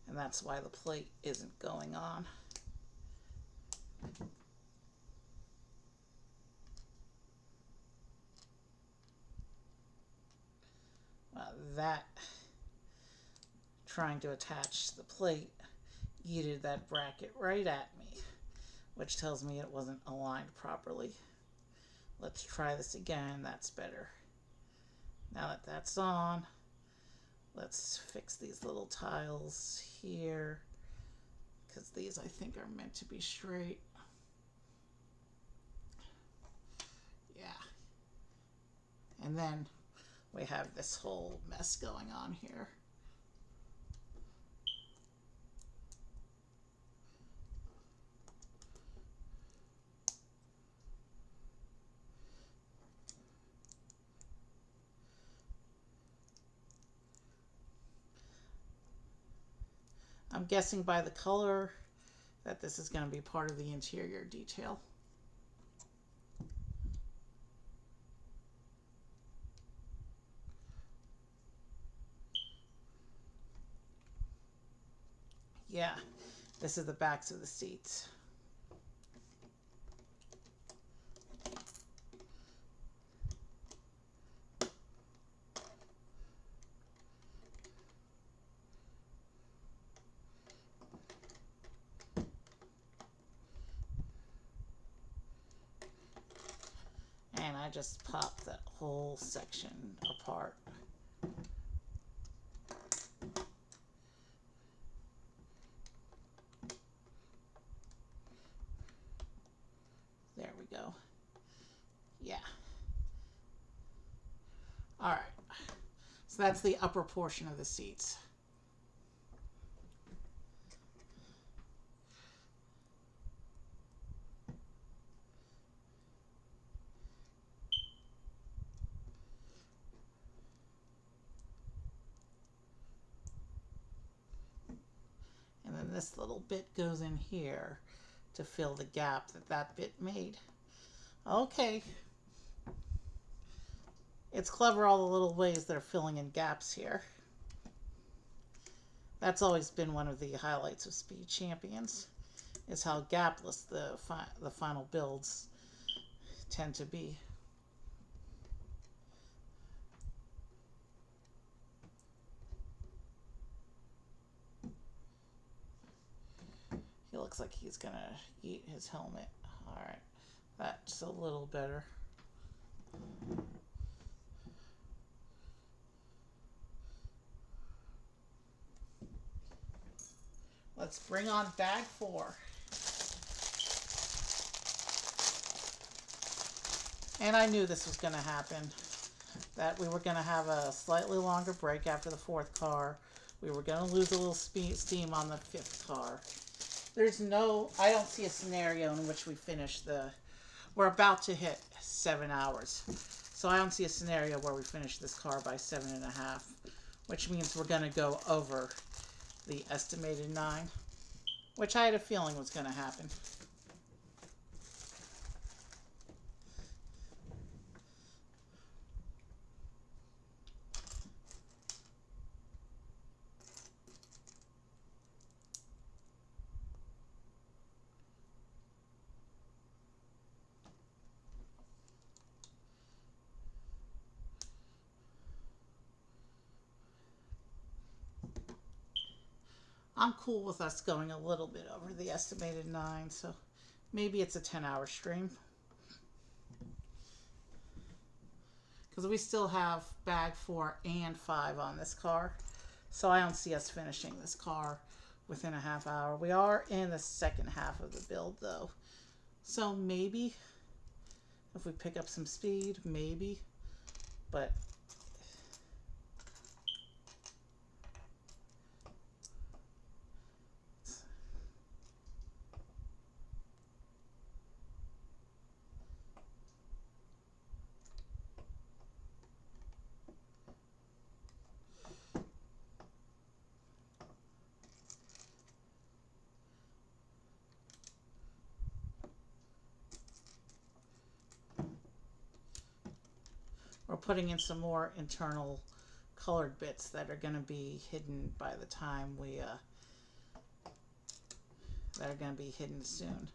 And that's why the plate isn't going on. That, trying to attach the plate, yeeted that bracket right at me, which tells me it wasn't aligned properly. Let's try this again. That's better. Now that that's on, let's fix these little tiles here, because these I think are meant to be straight. Yeah. And then we have this whole mess going on here. I'm guessing by the color that this is going to be part of the interior detail. Yeah, this is the backs of the seats. And I just popped that whole section apart. There we go. Yeah. All right. So that's the upper portion of the seats. And then this little bit goes in here to fill the gap that that bit made. Okay. It's clever all the little ways they're filling in gaps here. That's always been one of the highlights of Speed Champions, is how gapless the final builds tend to be. He looks like he's gonna eat his helmet. All right, that's a little better. Let's bring on bag 4. And I knew this was going to happen, that we were going to have a slightly longer break after the 4th car. We were going to lose a little steam on the 5th car. I don't see a scenario in which we finish we're about to hit 7 hours. So I don't see a scenario where we finish this car by 7.5, which means we're going to go over the estimated 9, which I had a feeling was going to happen. I'm cool with us going a little bit over the estimated 9, so maybe it's a 10-hour stream. because we still have bag 4 and 5 on this car. So I don't see us finishing this car within a half hour. We are in the second half of the build though. So maybe if we pick up some speed, maybe. But we're putting in some more internal colored bits that are going to be hidden by the time we that are going to be hidden soon.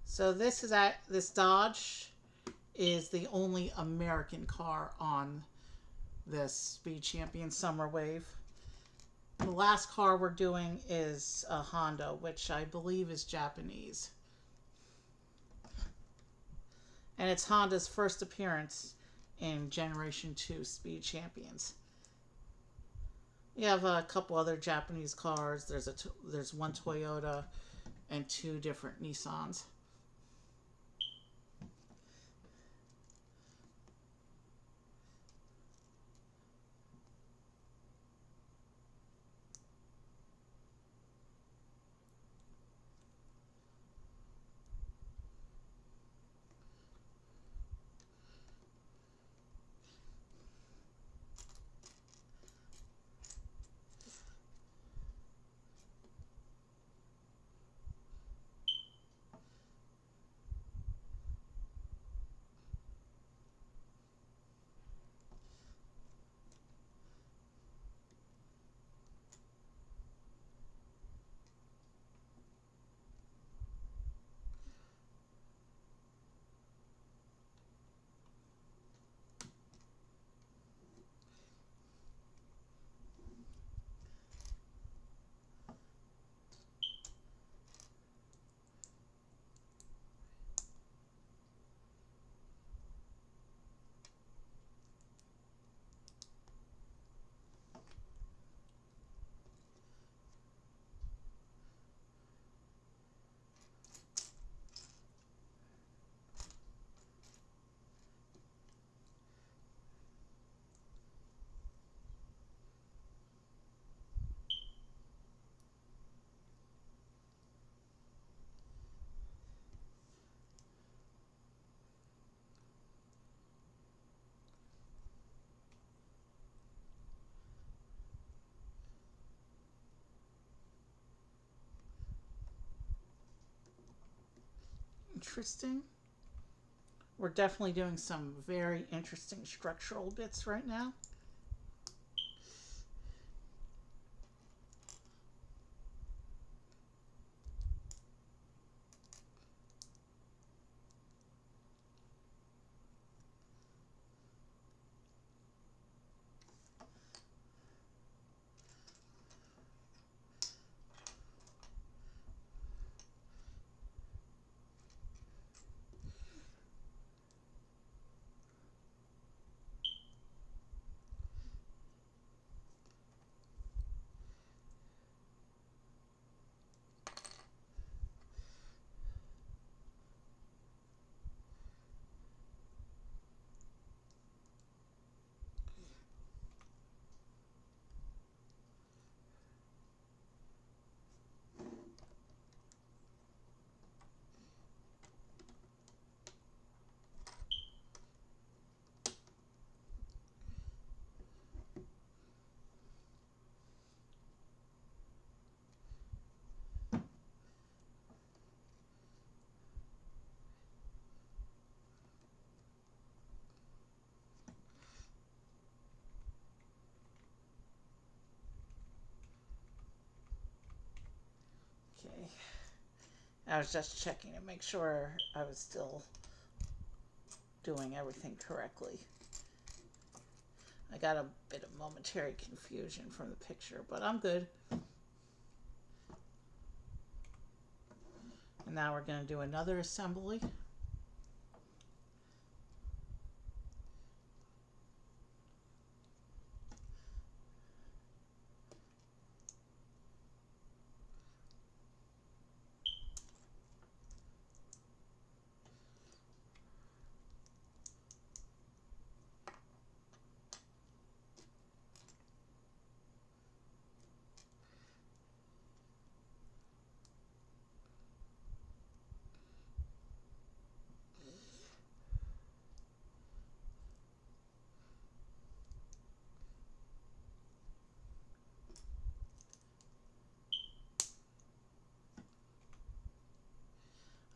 So this Dodge is the only American car on this Speed Champion Summer Wave. The last car we're doing is a Honda, which I believe is Japanese. And it's Honda's first appearance in Generation 2 Speed Champions. You have a couple other Japanese cars. There's one Toyota and 2 different Nissans. Interesting. We're definitely doing some very interesting structural bits right now. Okay. I was just checking to make sure I was still doing everything correctly. I got a bit of momentary confusion from the picture, but I'm good. And now we're going to do another assembly.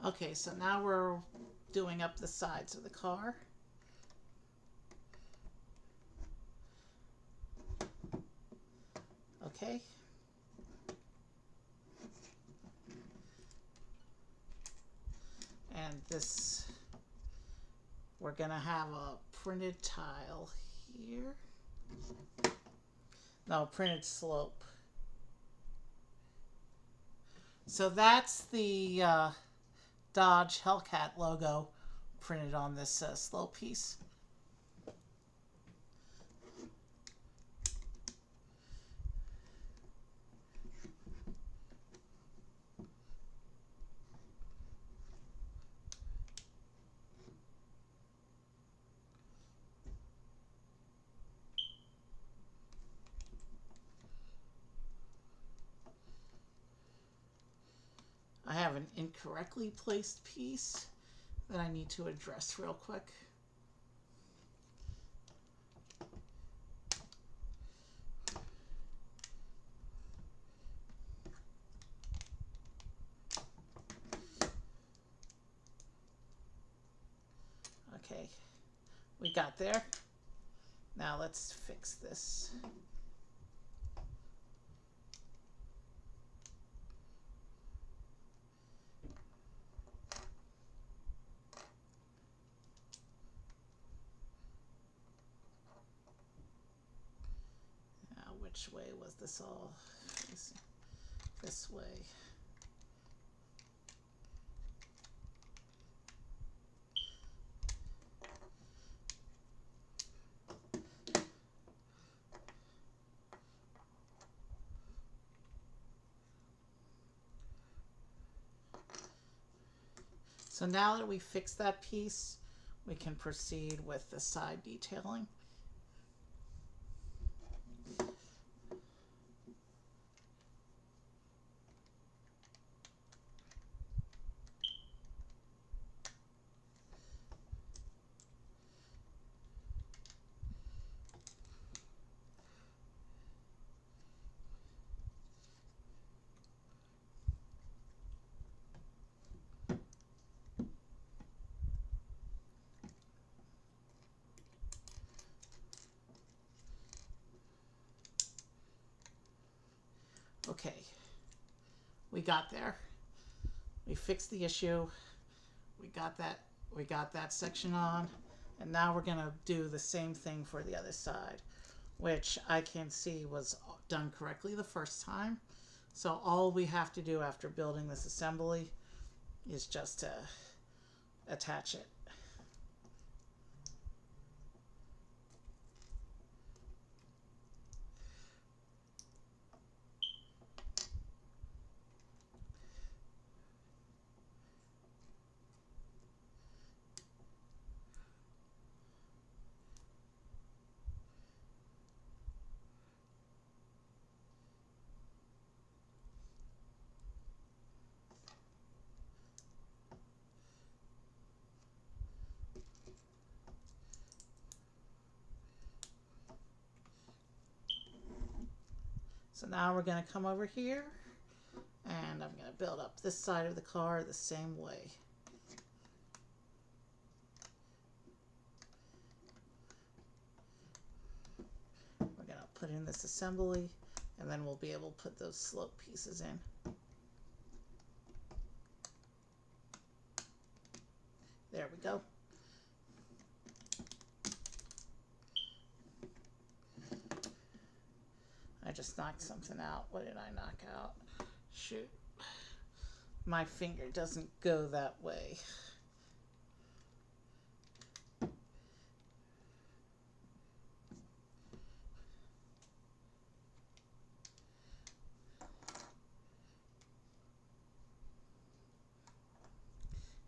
Okay, so now we're doing up the sides of the car. Okay. And this, we're gonna have a printed tile here. No, printed slope. So that's the Dodge Hellcat logo printed on this slope piece. I have an incorrectly placed piece that I need to address real quick. Okay, we got there. Now let's fix this. Now, which way was this all? This way. So now that we fixed that piece, we can proceed with the side detailing. Okay, we got there. We fixed the issue. We got that section on, and now we're gonna do the same thing for the other side, which I can see was done correctly the first time. So all we have to do after building this assembly is just to attach it. So now we're going to come over here, and I'm going to build up this side of the car the same way. We're going to put in this assembly, and then we'll be able to put those slope pieces in. There we go. I just knocked something out. What did I knock out? Shoot. My finger doesn't go that way.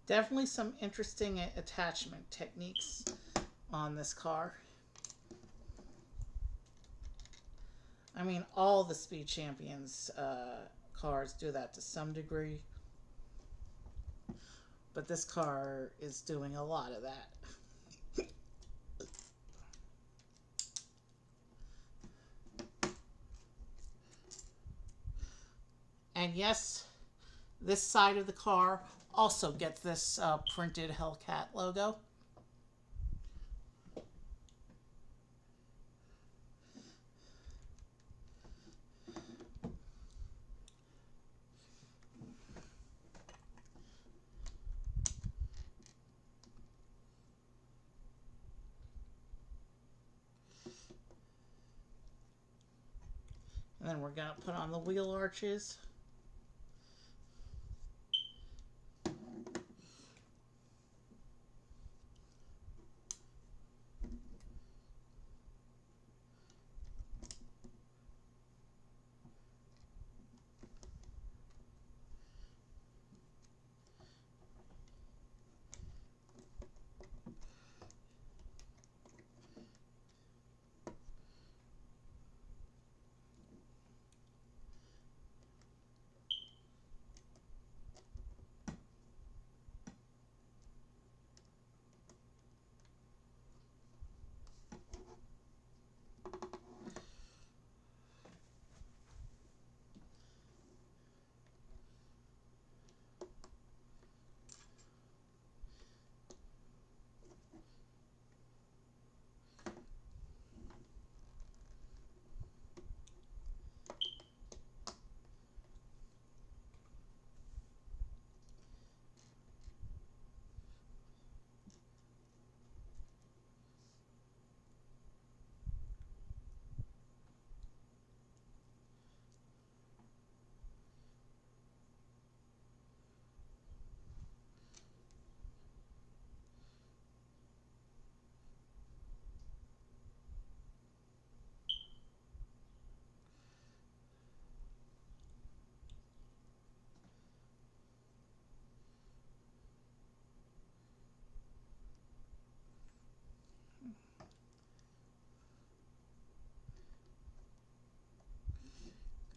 Definitely some interesting attachment techniques on this car. I mean, all the Speed Champions cars do that to some degree. But this car is doing a lot of that. And yes, this side of the car also gets this printed Hellcat logo. And then we're going to put on the wheel arches.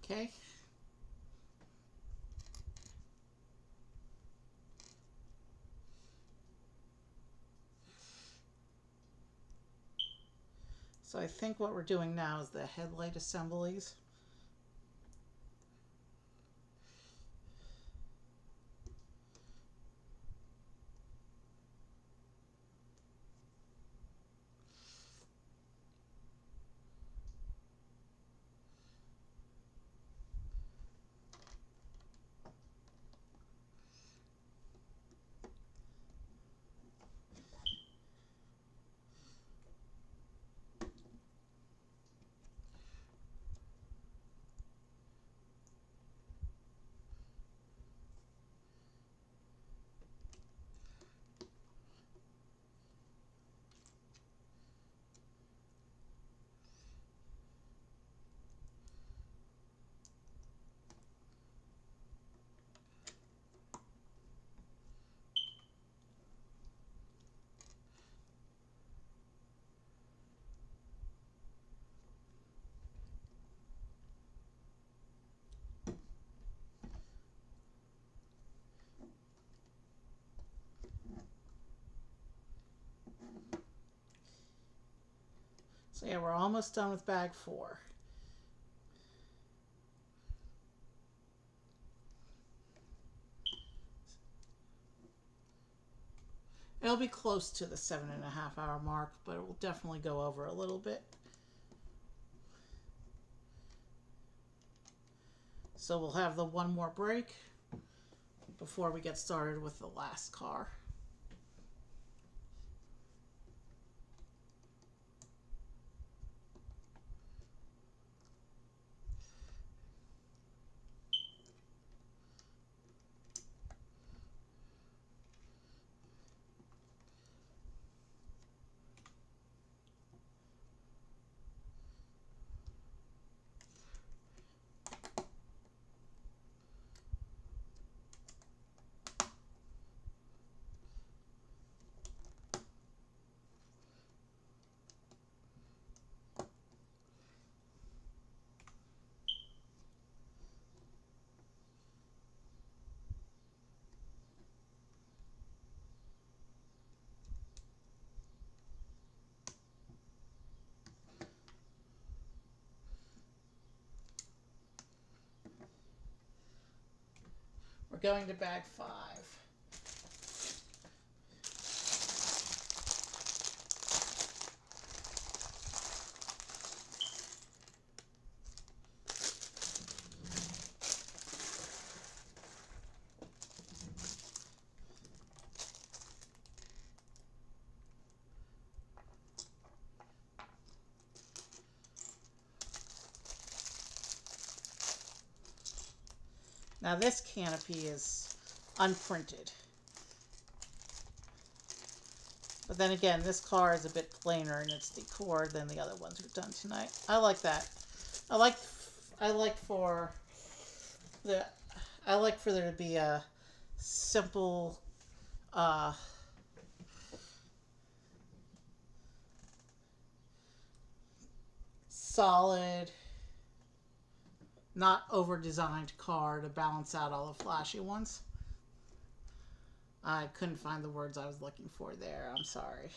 Okay. So I think what we're doing now is the headlight assemblies. So yeah, we're almost done with bag 4. It'll be close to the 7.5-hour mark, but it will definitely go over a little bit. So we'll have the one more break before we get started with the last car. We're going to bag 5. Now this canopy is unprinted. But then again, this car is a bit plainer in its decor than the other ones we've done tonight. I like that. I like for there to be a simple solid, not over-designed car to balance out all the flashy ones. I couldn't find the words I was looking for there. I'm sorry.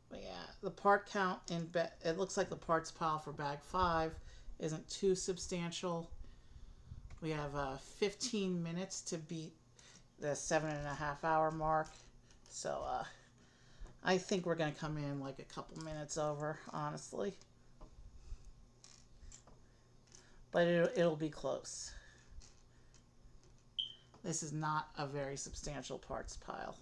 But yeah, the part count it looks like the parts pile for bag 5 isn't too substantial. We have 15 minutes to beat the 7.5 hour mark. So I think we're going to come in like a couple minutes over, honestly. But it'll be close. This is not a very substantial parts pile.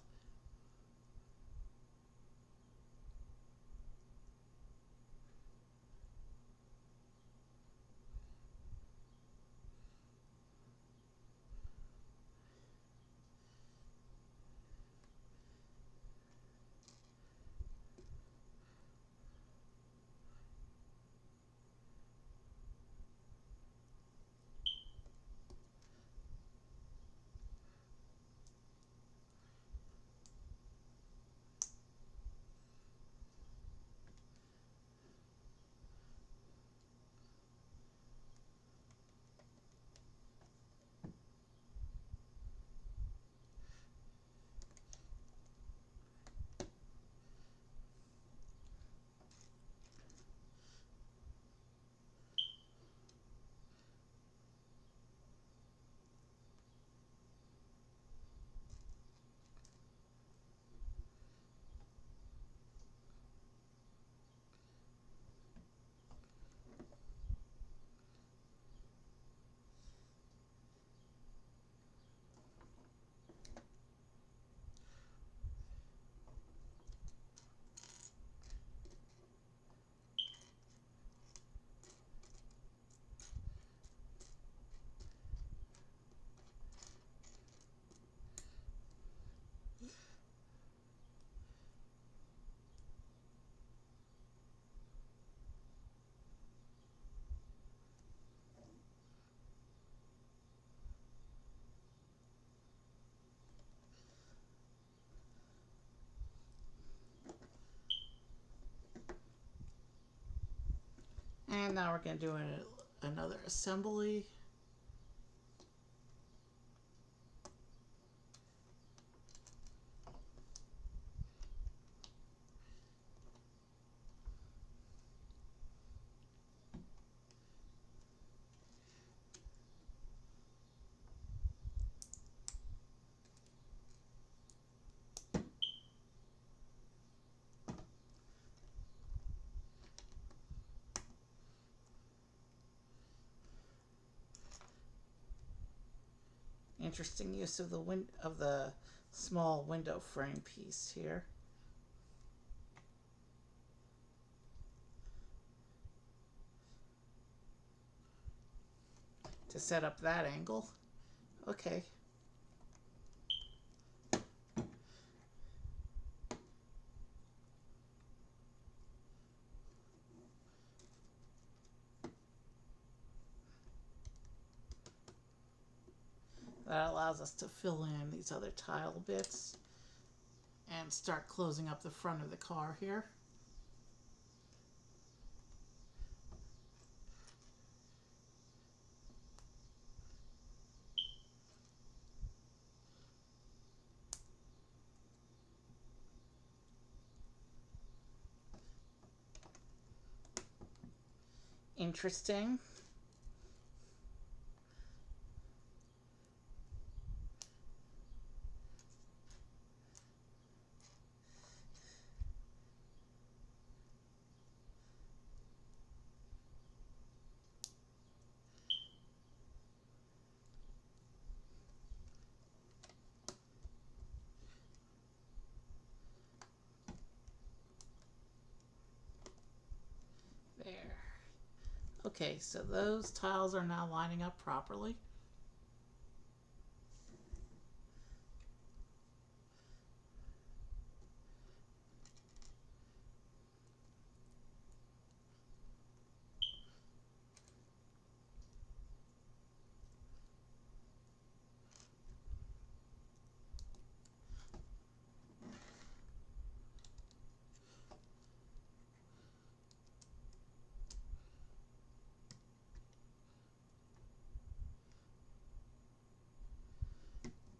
And now we're going to do another assembly. Interesting use of the small window frame piece here. To set up that angle. Okay. That allows us to fill in these other tile bits and start closing up the front of the car here. Interesting. Okay, so those tiles are now lining up properly.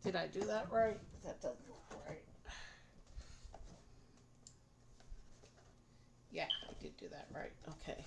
Did I do that right? That doesn't look right. Yeah, I did do that right. Okay.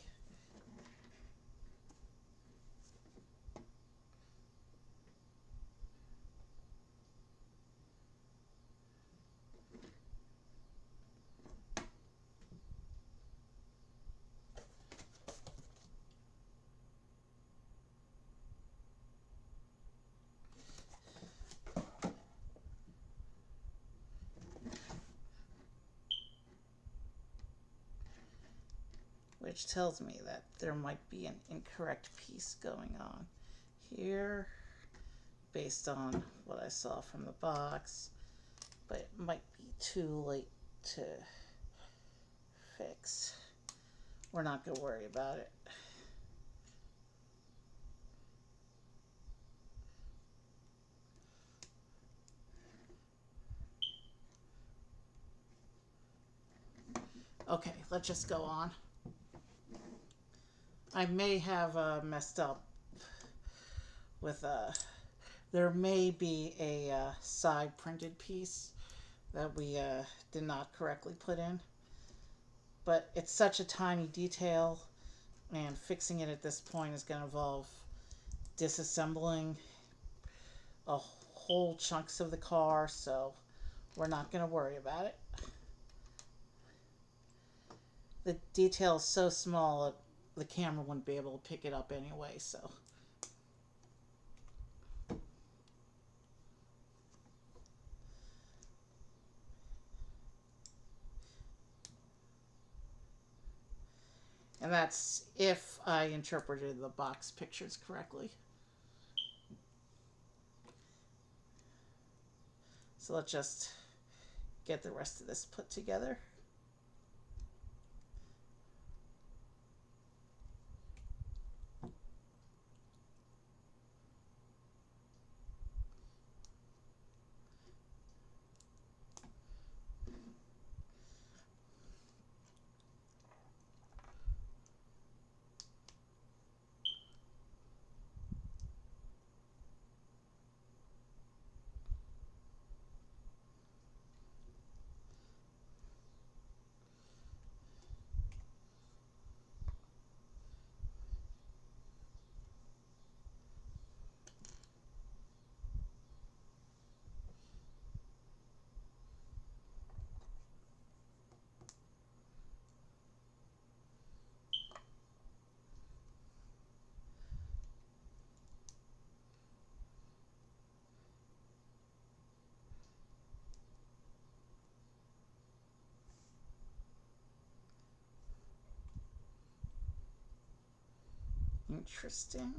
Which tells me that there might be an incorrect piece going on here based on what I saw from the box, but it might be too late to fix. We're not going to worry about it. Okay, let's just go on. I may have messed up with there may be a side printed piece that we did not correctly put in, but it's such a tiny detail, and fixing it at this point is going to involve disassembling whole chunks of the car, so we're not going to worry about it. The detail is so small that the camera wouldn't be able to pick it up anyway, so. And that's if I interpreted the box pictures correctly. So let's just get the rest of this put together. Interesting.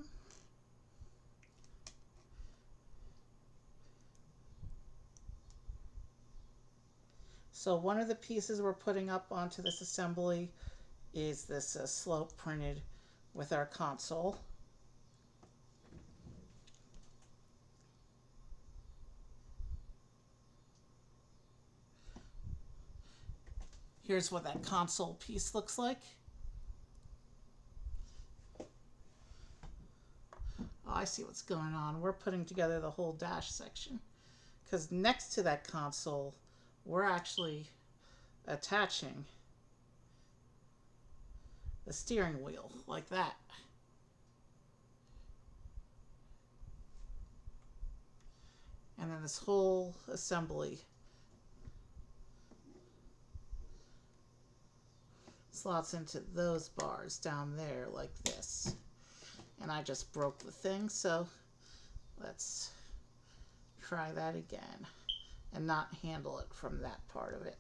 So one of the pieces we're putting up onto this assembly is this slope printed with our console. Here's what that console piece looks like. Oh, I see what's going on. We're putting together the whole dash section, because next to that console, we're actually attaching the steering wheel like that. And then this whole assembly slots into those bars down there like this. And I just broke the thing, so let's try that again and not handle it from that part of it.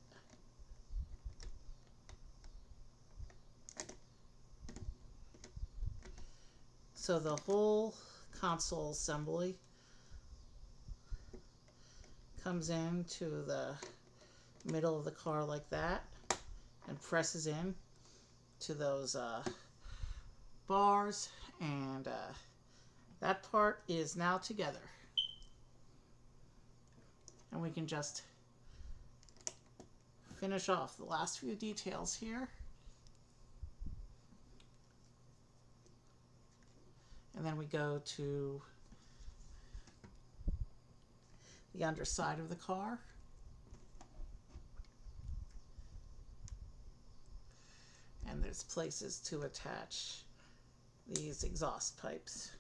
So the whole console assembly comes into the middle of the car like that and presses in to those bars, and that part is now together. And we can just finish off the last few details here. And then we go to the underside of the car. And there's places to attach these exhaust pipes.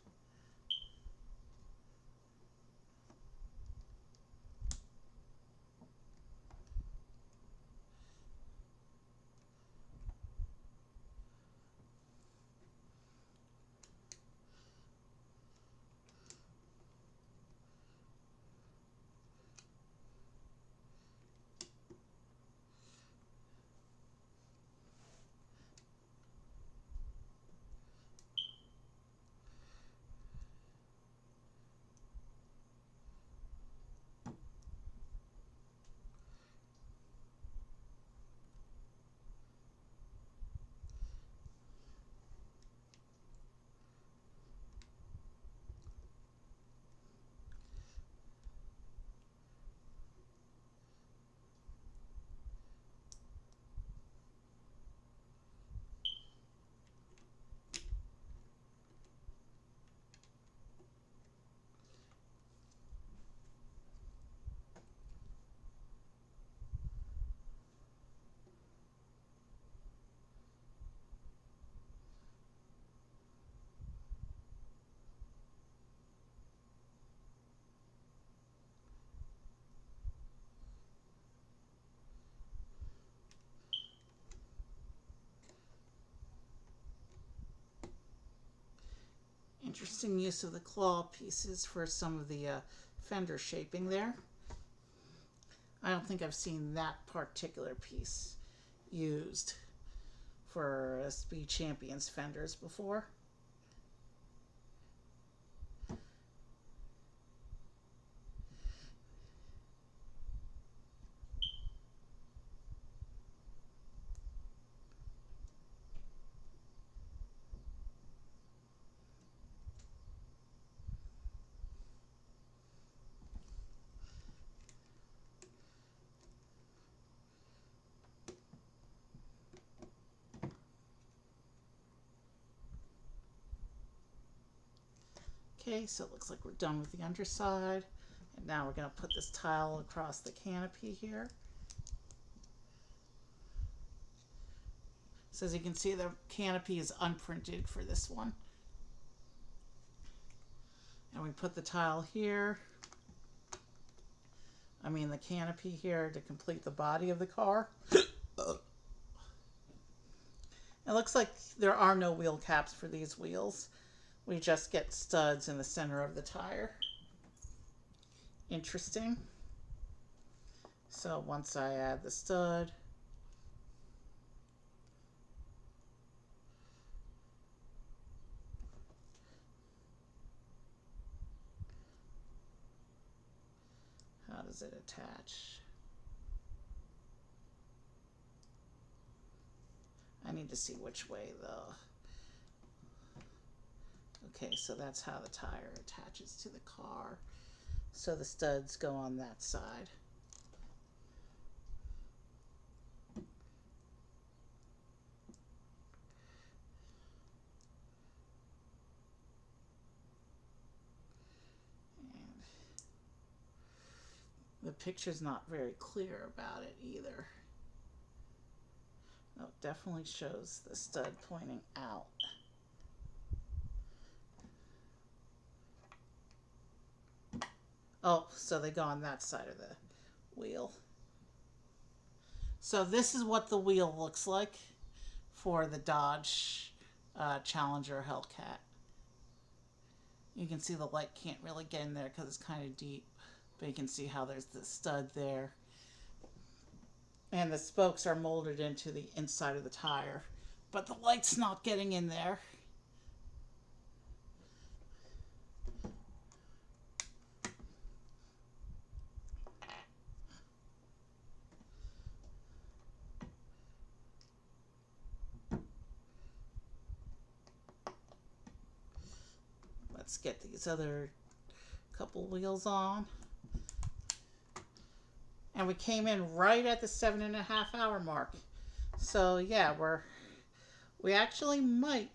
Interesting use of the claw pieces for some of the fender shaping there. I don't think I've seen that particular piece used for Speed Champions fenders before. Okay, so it looks like we're done with the underside. And now we're going to put this tile across the canopy here. So as you can see, the canopy is unprinted for this one. And we put the tile here. The canopy here to complete the body of the car. It looks like there are no wheel caps for these wheels. We just get studs in the center of the tire. Interesting. So once I add the stud, how does it attach? I need to see which way though. Okay, so that's how the tire attaches to the car. So the studs go on that side. And the picture's not very clear about it either. No, it definitely shows the stud pointing out. Oh, so they go on that side of the wheel. So this is what the wheel looks like for the Dodge Challenger Hellcat. You can see the light can't really get in there because it's kind of deep, but you can see how there's the stud there. And the spokes are molded into the inside of the tire, but the light's not getting in there. Let's get these other couple wheels on. And we came in right at the 7.5 hour mark. So yeah, we actually might.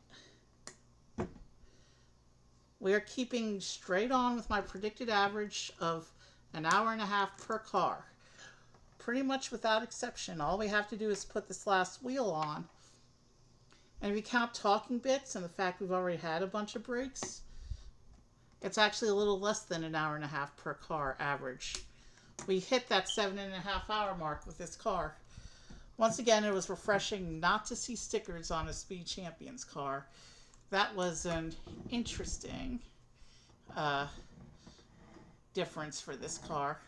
We are keeping straight on with my predicted average of an hour and a half per car. Pretty much without exception. All we have to do is put this last wheel on. And if you count talking bits and the fact we've already had a bunch of breaks, it's actually a little less than an hour and a half per car average. We hit that 7.5 hour mark with this car. Once again, it was refreshing not to see stickers on a Speed Champions car. That was an interesting difference for this car.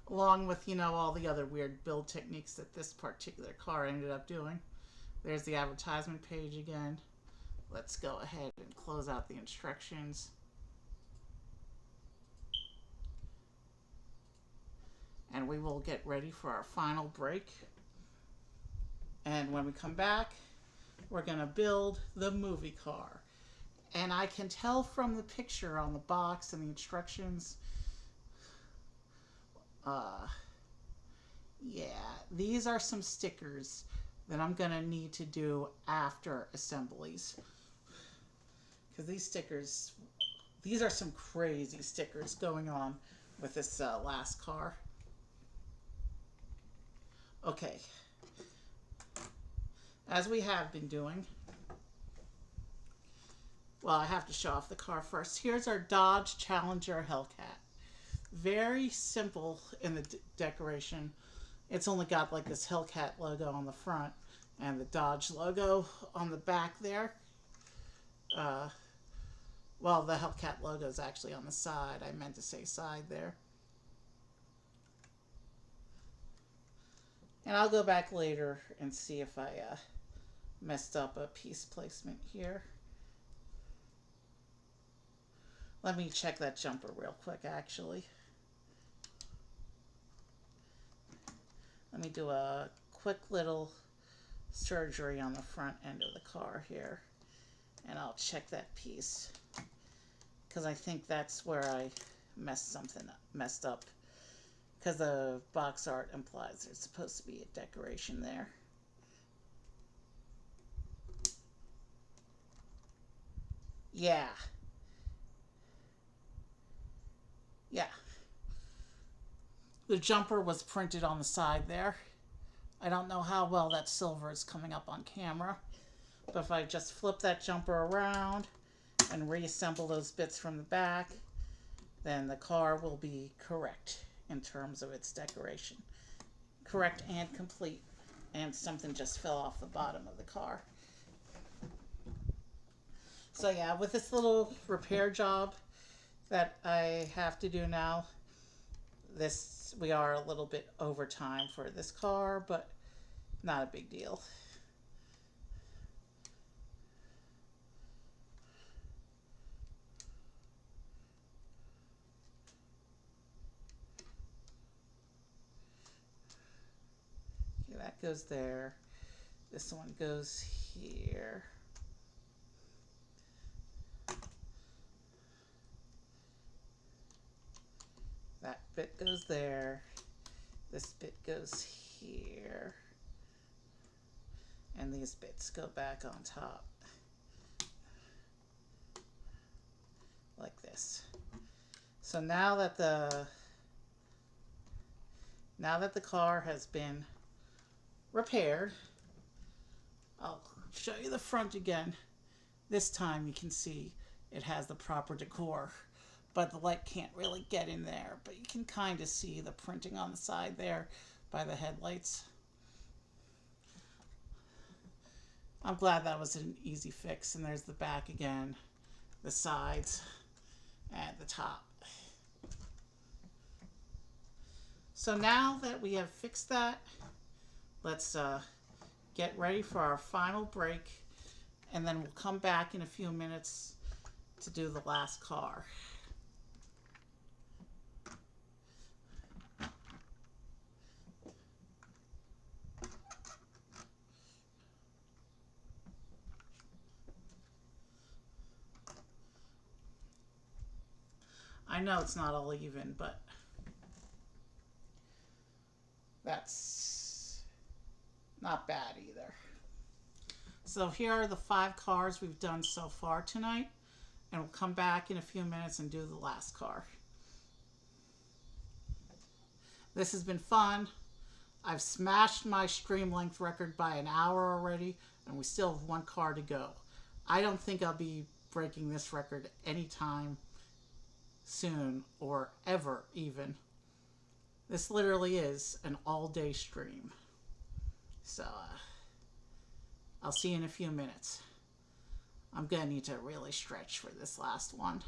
Along with, all the other weird build techniques that this particular car ended up doing. There's the advertisement page again. Let's go ahead and close out the instructions. And we will get ready for our final break. And when we come back, we're going to build the movie car. And I can tell from the picture on the box and the instructions, yeah, these are some stickers that I'm going to need to do after assemblies. Because these stickers, these are some crazy stickers going on with this last car. Okay. As we have been doing, well, I have to show off the car first. Here's our Dodge Challenger Hellcat. Very simple in the decoration. It's only got like this Hellcat logo on the front and the Dodge logo on the back there. Well, the Hellcat logo is actually on the side. I meant to say side there. And I'll go back later and see if I messed up a piece placement here. Let me check that jumper real quick, actually. Let me do a quick little surgery on the front end of the car here. And I'll check that piece. Because I think that's where I messed up. Because the box art implies there's supposed to be a decoration there. Yeah. Yeah. The jumper was printed on the side there. I don't know how well that silver is coming up on camera. But if I just flip that jumper around and reassemble those bits from the back, then the car will be correct in terms of its decoration. Correct and complete. And something just fell off the bottom of the car. So yeah, with this little repair job that I have to do now, we are a little bit over time for this car, but not a big deal. Okay, that goes there. This one goes here. That bit goes there. This bit goes here. And these bits go back on top. Like this. So now that the car has been repaired, I'll show you the front again. This time you can see it has the proper decor. But the light can't really get in there. But you can kind of see the printing on the side there by the headlights. I'm glad that was an easy fix. And there's the back again, the sides, and the top. So now that we have fixed that, let's get ready for our final break. And then we'll come back in a few minutes to do the last car. I know it's not all even, but that's not bad either. So here are the 5 cars we've done so far tonight, and we'll come back in a few minutes and do the last car. This has been fun. I've smashed my stream length record by an hour already, and we still have 1 car to go. I don't think I'll be breaking this record anytime soon, or ever even. This literally is an all-day stream. So, I'll see you in a few minutes. I'm gonna need to really stretch for this last one.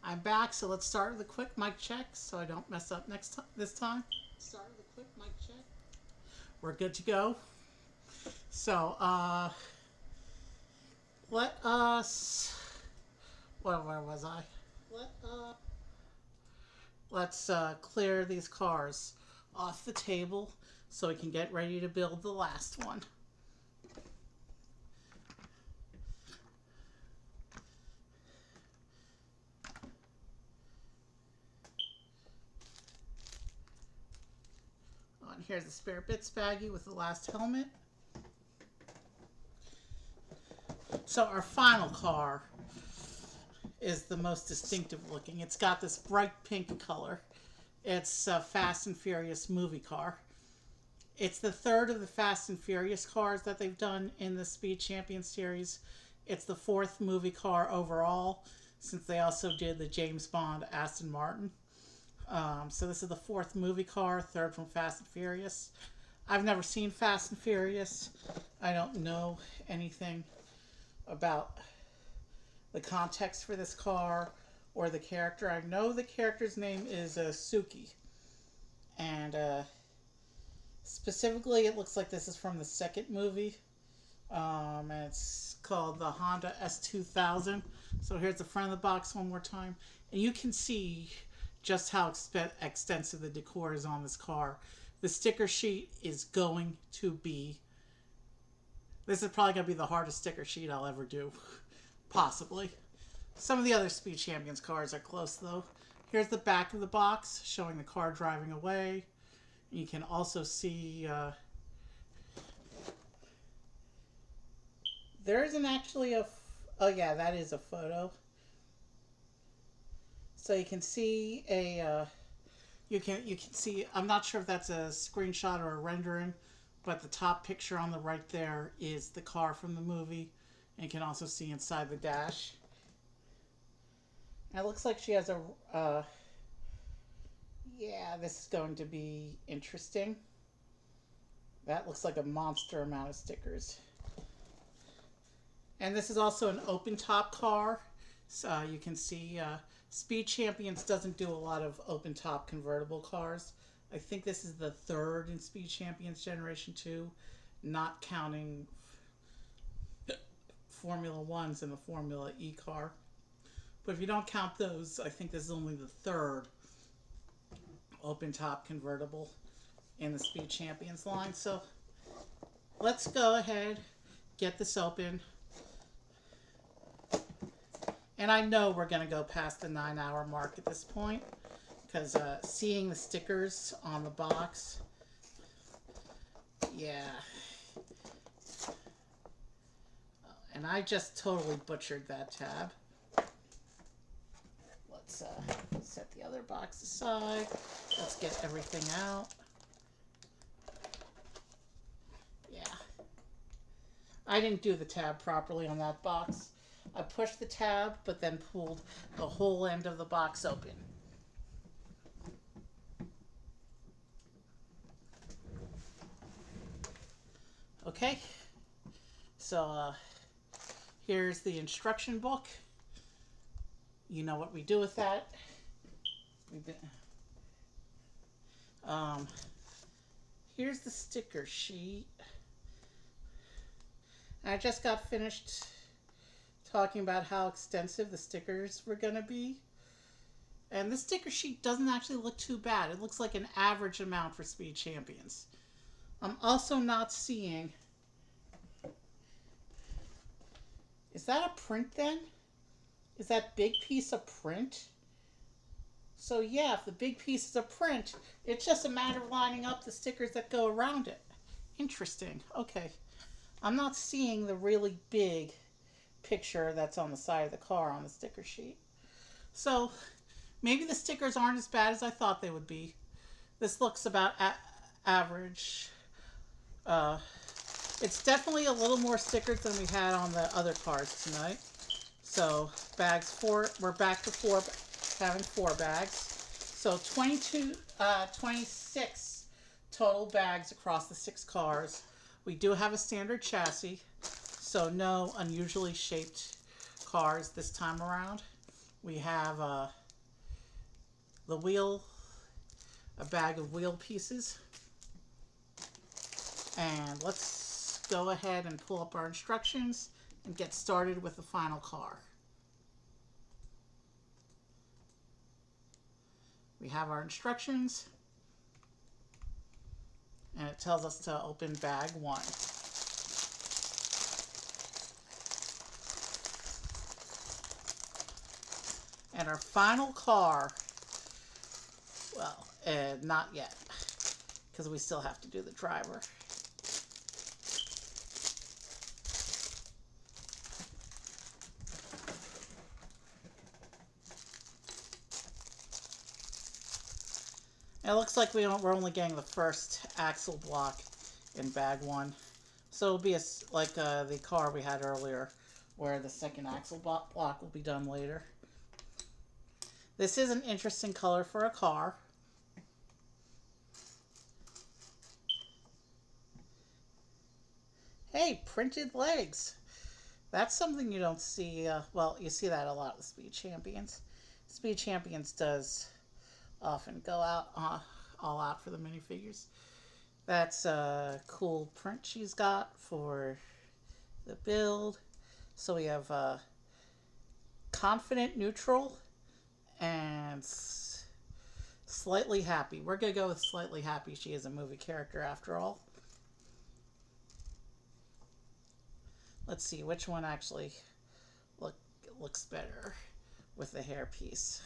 I'm back, so let's start with a quick mic check so I don't mess up this time. Start with a quick mic check. We're good to go. So, let us. Where was I? Let's clear these cars off the table so we can get ready to build the last one. Oh, and here's the spare bits baggie with the last helmet. So our final car is the most distinctive looking. It's got this bright pink color. It's a Fast and Furious movie car. It's the third of the Fast and Furious cars that they've done in the Speed Champion series. It's the fourth movie car overall, since they also did the James Bond Aston Martin. So this is the fourth movie car, third from Fast and Furious. I've never seen Fast and Furious. I don't know anything about the context for this car or the character. I know the character's name is Suki. And specifically, it looks like this is from the second movie. And it's called the Honda S2000. So here's the front of the box one more time. And you can see just how extensive the decor is on this car. The sticker sheet is going to be... This is probably going to be the hardest sticker sheet I'll ever do. Possibly. Some of the other Speed Champions cars are close, though. Here's the back of the box, showing the car driving away. You can also see... there isn't actually a... Oh, yeah, that is a photo. So you can see a... You can see... I'm not sure if that's a screenshot or a rendering, but the top picture on the right there is the car from the movie. And you can also see inside the dash. And it looks like she has a... yeah, this is going to be interesting. That looks like a monster amount of stickers. And this is also an open top car. So you can see Speed Champions doesn't do a lot of open top convertible cars. I think this is the third in Speed Champions Generation 2, not counting Formula 1s and the Formula E car. But if you don't count those, I think this is only the third open top convertible in the Speed Champions line. So let's go ahead, get this open. And I know we're going to go past the 9-hour mark at this point, because seeing the stickers on the box, yeah. And I just totally butchered that tab. Let's set the other box aside. Let's get everything out. Yeah. I didn't do the tab properly on that box. I pushed the tab, but then pulled the whole end of the box open. Okay, so here's the instruction book. You know what we do with that. Here's the sticker sheet. I just got finished talking about how extensive the stickers were going to be. And this sticker sheet doesn't actually look too bad. It looks like an average amount for Speed Champions. I'm also not seeing... Is that a print then? Is that big piece a print? So yeah, if the big piece is a print, it's just a matter of lining up the stickers that go around it. Interesting. Okay. I'm not seeing the really big picture that's on the side of the car on the sticker sheet. So maybe the stickers aren't as bad as I thought they would be. This looks about average. It's definitely a little more stickers than we had on the other cars tonight. So bags 4, we're back to 4, having 4 bags. So 26 total bags across the 6 cars. We do have a standard chassis, so no unusually shaped cars this time around. We have the wheel, a bag of wheel pieces. And let's go ahead and pull up our instructions and get started with the final car. We have our instructions, and it tells us to open bag 1. And our final car, well, not yet, because we still have to do the driver. It looks like we're only getting the first axle block in bag one. So it'll be like the car we had earlier, where the second axle block will be done later. This is an interesting color for a car. Hey, printed legs. That's something you don't see. Well, you see that a lot with Speed Champions. Speed Champions does often go out all out for the minifigures. That's a cool print she's got for the build. So we have confident, neutral, and slightly happy. We're gonna go with slightly happy. She is a movie character after all. Let's see which one actually looks better with the hairpiece.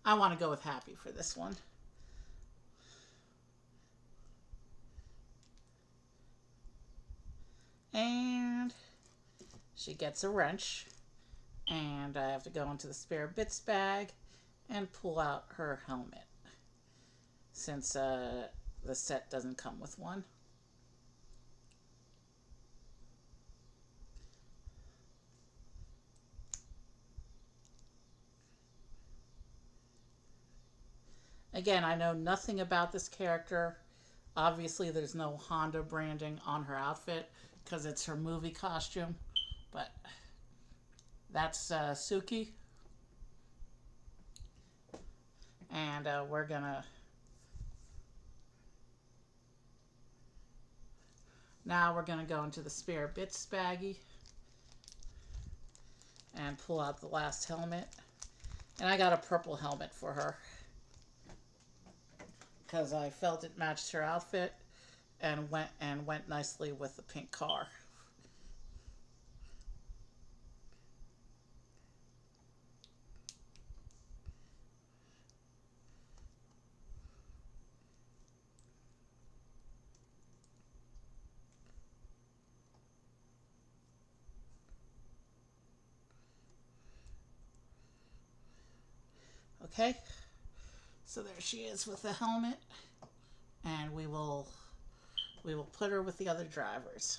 I want to go with happy for this one. And she gets a wrench. And I have to go into the spare bits bag and pull out her helmet, since the set doesn't come with one. Again, I know nothing about this character. Obviously, there's no Honda branding on her outfit because it's her movie costume. But that's Suki. And we're gonna... Now we're gonna go into the spare bits baggie and pull out the last helmet. And I got a purple helmet for her, because I felt it matched her outfit and went nicely with the pink car. Okay, so there she is with the helmet, and we will put her with the other drivers.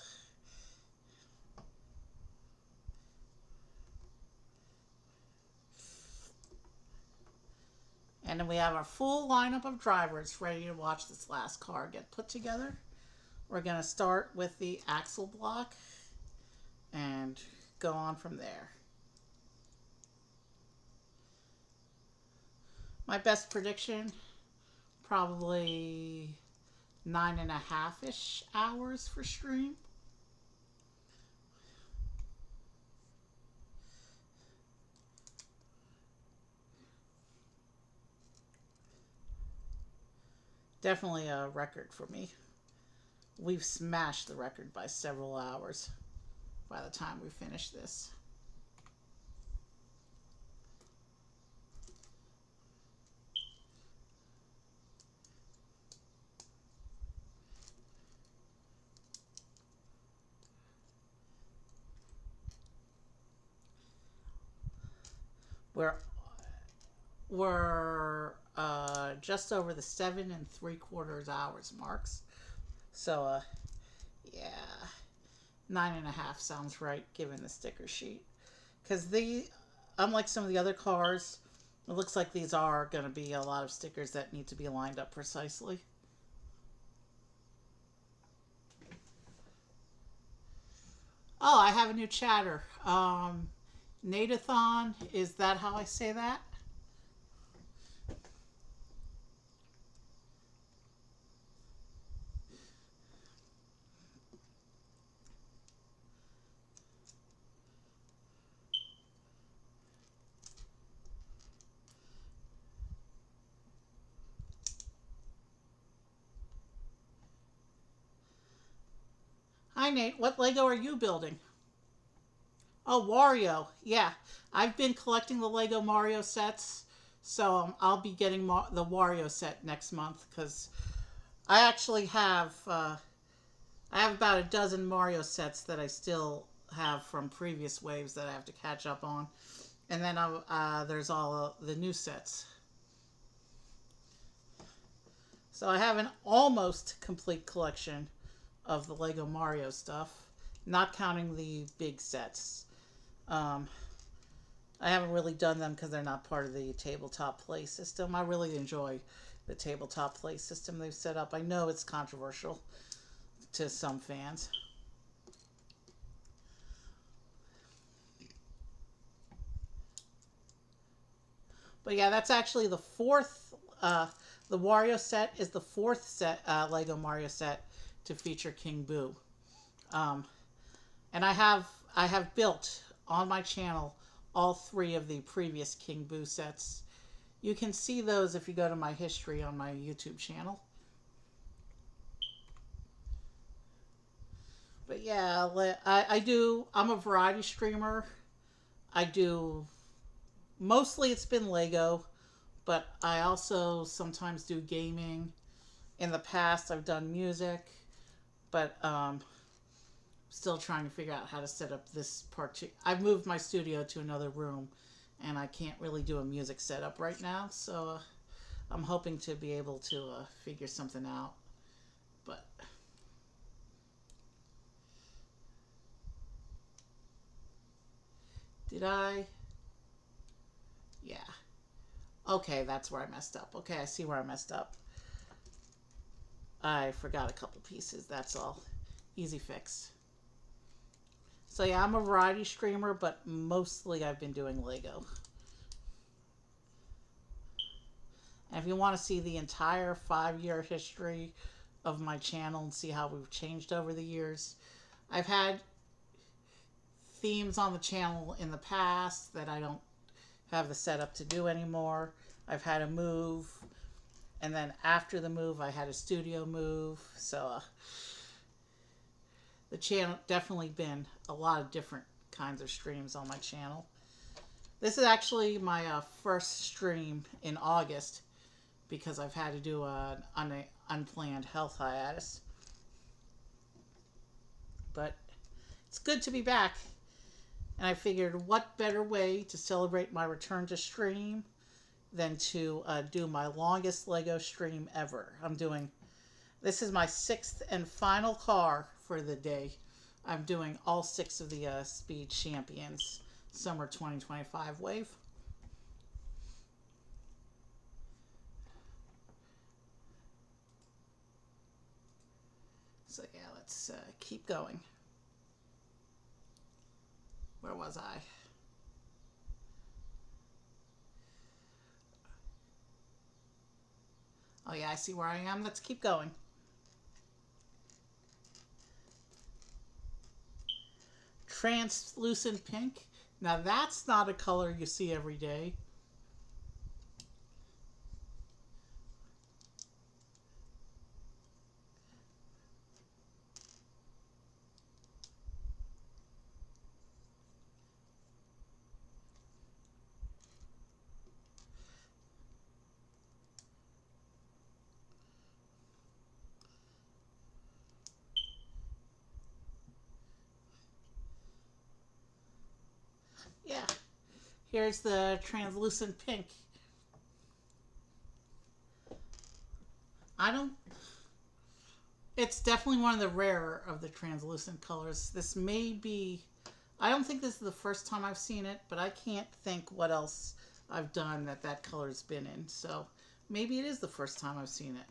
And then we have our full lineup of drivers ready to watch this last car get put together. We're going to start with the axle block and go on from there. My best prediction, probably 9.5-ish hours for stream. Definitely a record for me. We've smashed the record by several hours by the time we finish this. We're just over the 7 3/4 hours marks. So yeah, 9.5 sounds right given the sticker sheet. Because unlike some of the other cars, it looks like these are going to be a lot of stickers that need to be lined up precisely. Oh, I have a new chatter. Nadathon, is that how I say that? Hi, Nate. What Lego are you building? Oh, Wario. Yeah, I've been collecting the Lego Mario sets, so I'll be getting the Wario set next month because I actually I have about a dozen Mario sets that I still have from previous waves that I have to catch up on. And then there's all the new sets. So I have an almost complete collection of the Lego Mario stuff, not counting the big sets. Um, I haven't really done them because they're not part of the tabletop play system. I really enjoy the tabletop play system they've set up. I know it's controversial to some fans. But yeah, that's actually the fourth. The Wario set is the fourth set Lego Mario set to feature King Boo. Um, and I have built on my channel all three of the previous King Boo sets. You can see those if you go to my history on my YouTube channel. But yeah, I do. I'm a variety streamer. I do mostly it's been Lego, but I also sometimes do gaming. In the past, I've done music, but still trying to figure out how to set up this part. I've moved my studio to another room, and I can't really do a music setup right now. So I'm hoping to be able to figure something out. But did I? Yeah. Okay, that's where I messed up. Okay, I see where I messed up. I forgot a couple pieces. That's all. Easy fix. So yeah, I'm a variety streamer, but mostly I've been doing Lego. And if you want to see the entire 5-year history of my channel and see how we've changed over the years, I've had themes on the channel in the past that I don't have the setup to do anymore. I've had a move, and then after the move, I had a studio move. So the channel definitely been a lot of different kinds of streams on my channel. This is actually my first stream in August because I've had to do an unplanned health hiatus. But it's good to be back. And I figured what better way to celebrate my return to stream than to do my longest Lego stream ever. This is my 6th and final car for the day. I'm doing all 6 of the Speed Champions Summer 2025 wave. So yeah, let's keep going. Where was I? Oh yeah, I see where I am. Let's keep going. Translucent pink. Now that's not a color you see every day. Yeah, here's the translucent pink. I don't. It's definitely one of the rarer of the translucent colors. This may be. I don't think this is the first time I've seen it, but I can't think what else I've done that color's been in. So maybe it is the first time I've seen it.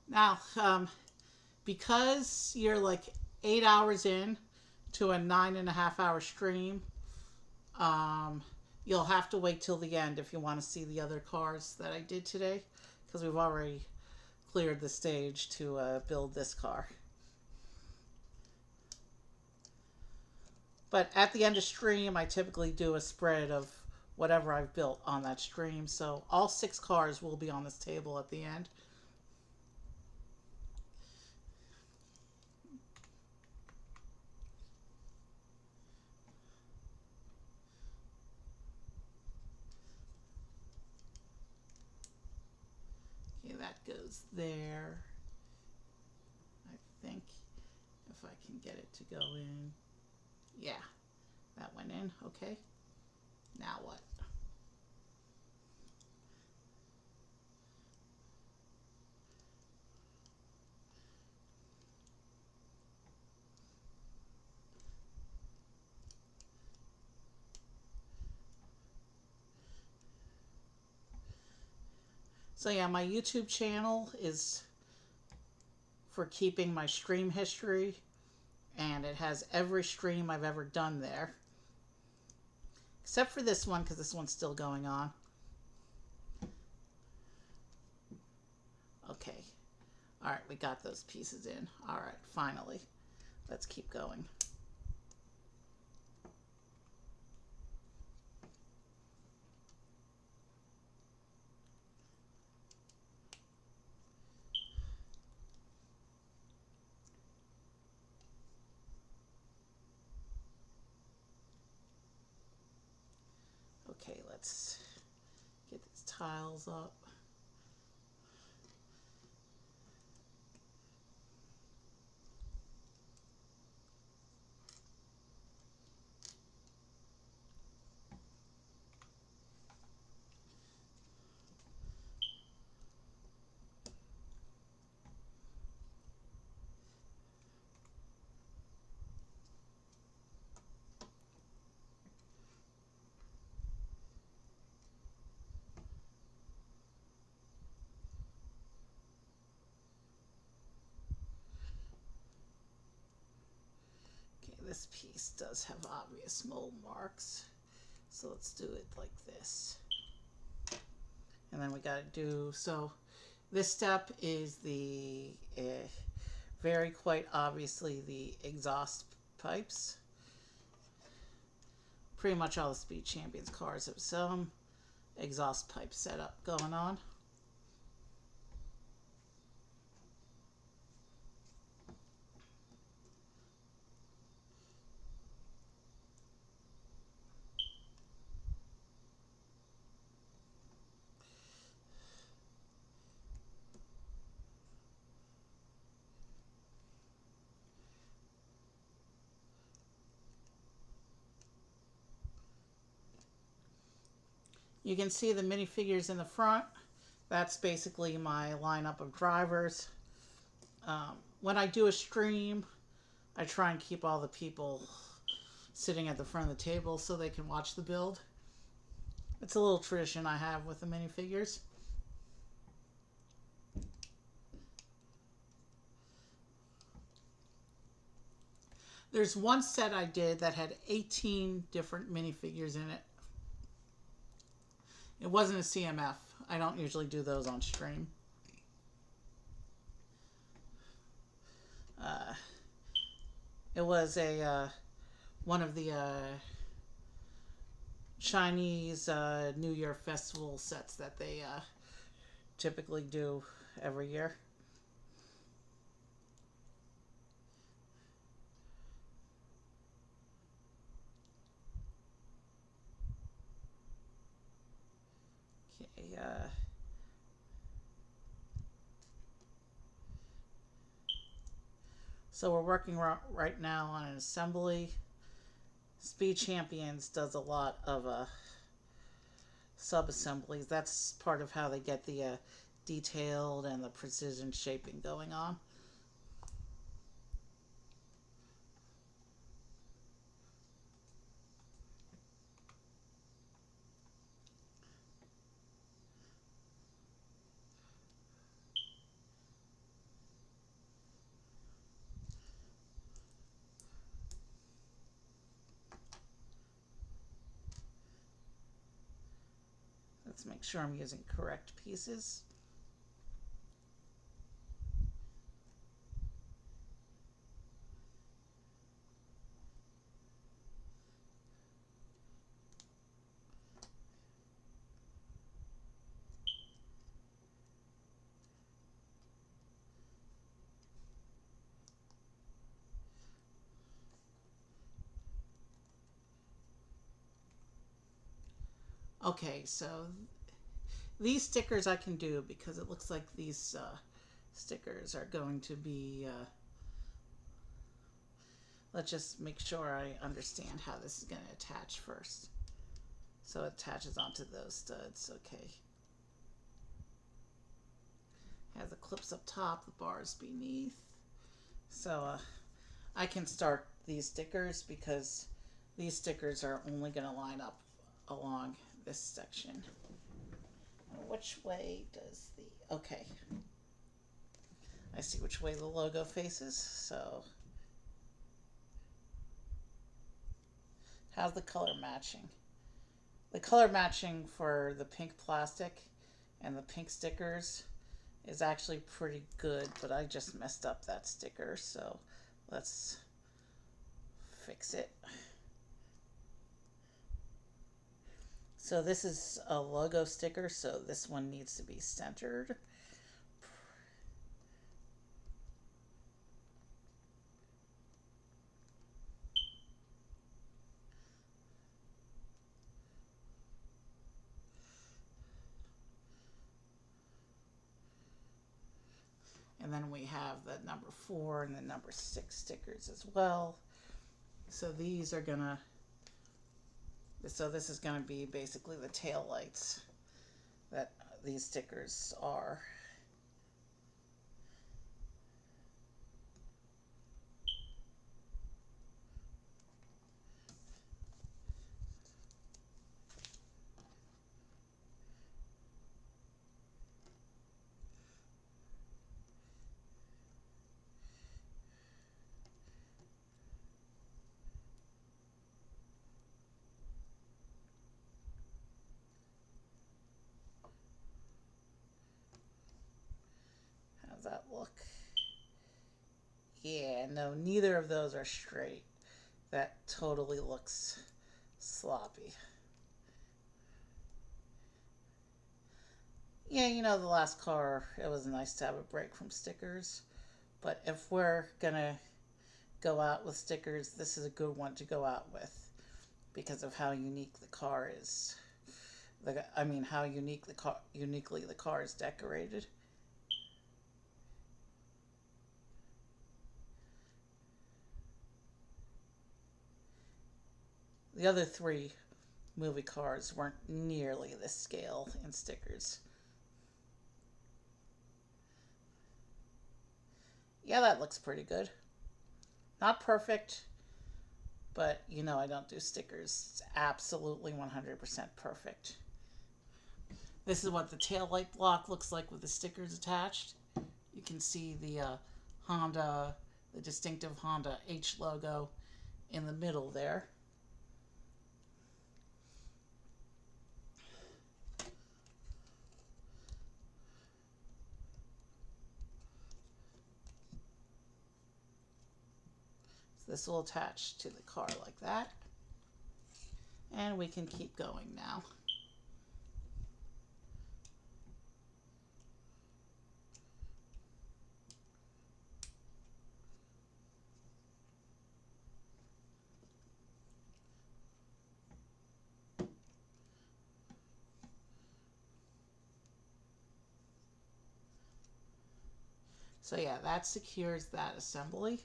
Now, because you're like 8 hours in to a 9.5 hour stream, you'll have to wait till the end if you want to see the other cars that I did today, because we've already cleared the stage to build this car. But at the end of stream, I typically do a spread of whatever I've built on that stream. So all 6 cars will be on this table at the end. Okay, that goes there, I think. if I can get it to go in. Yeah, that went in. Okay. Now what? So yeah, my YouTube channel is for keeping my stream history, and it has every stream I've ever done there. Except for this one, because this one's still going on. Okay. Alright, we got those pieces in. Alright, finally. Let's keep going. Okay, let's get these tiles up. This piece does have obvious mold marks, so let's do it like this. And then we got to do, so this step is the very quite obviously the exhaust pipes. Pretty much all the Speed Champions cars have some exhaust pipe setup going on. You can see the minifigures in the front. That's basically my lineup of drivers. When I do a stream, I try and keep all the people sitting at the front of the table so they can watch the build. It's a little tradition I have with the minifigures. There's one set I did that had 18 different minifigures in it. It wasn't a CMF. I don't usually do those on stream. It was a one of the Chinese New Year festival sets that they typically do every year. Okay, so we're working right now on an assembly. Speed Champions does a lot of sub-assemblies. That's part of how they get the detailed and the precision shaping going on. Let's make sure I'm using correct pieces. Okay, so these stickers I can do because it looks like these stickers are going to be let's just make sure I understand how this is going to attach first. So it attaches onto those studs. Okay. Has the clips up top, the bars beneath. So I can start these stickers because these stickers are only going to line up along this section. Which way does the... Okay. I see which way the logo faces, so... How's the color matching? The color matching for the pink plastic and the pink stickers is actually pretty good, but I just messed up that sticker, so let's fix it. So this is a logo sticker, so this one needs to be centered. And then we have the number 4 and the number 6 stickers as well. So these are gonna, so this is gonna be basically the tail lights that these stickers are. How's that look? Yeah, no, neither of those are straight. That totally looks sloppy. Yeah, you know, the last car, it was nice to have a break from stickers. But if we're gonna go out with stickers, this is a good one to go out with because of how unique the car is. I mean, how uniquely the car is decorated. The other 3 movie cars weren't nearly this scale in stickers. Yeah, that looks pretty good. Not perfect, but you know I don't do stickers. It's absolutely 100% perfect. This is what the tail light block looks like with the stickers attached. You can see the Honda, the distinctive Honda H logo in the middle there. So this will attach to the car like that. And we can keep going now. So yeah, that secures that assembly.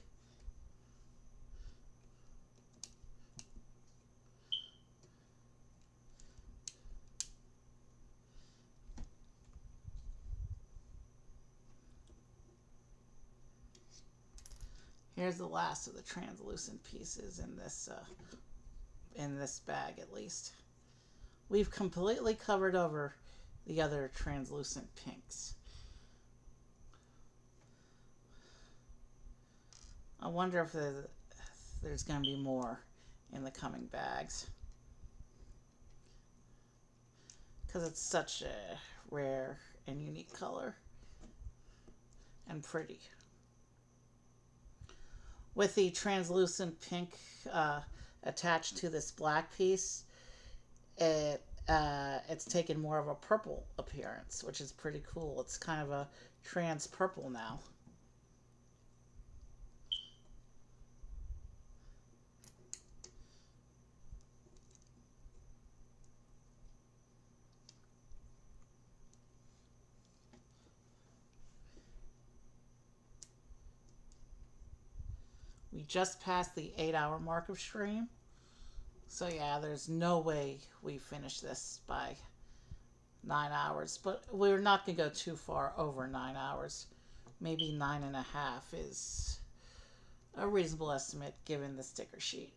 Here's the last of the translucent pieces in this bag, at least. We've completely covered over the other translucent pinks. I wonder if there's going to be more in the coming bags, because it's such a rare and unique color and pretty. With the translucent pink attached to this black piece, it's taken more of a purple appearance, which is pretty cool. It's kind of a trans purple now. We just passed the 8-hour mark of stream. So yeah, there's no way we finish this by 9 hours. But we're not going to go too far over 9 hours. Maybe 9.5 is a reasonable estimate given the sticker sheet.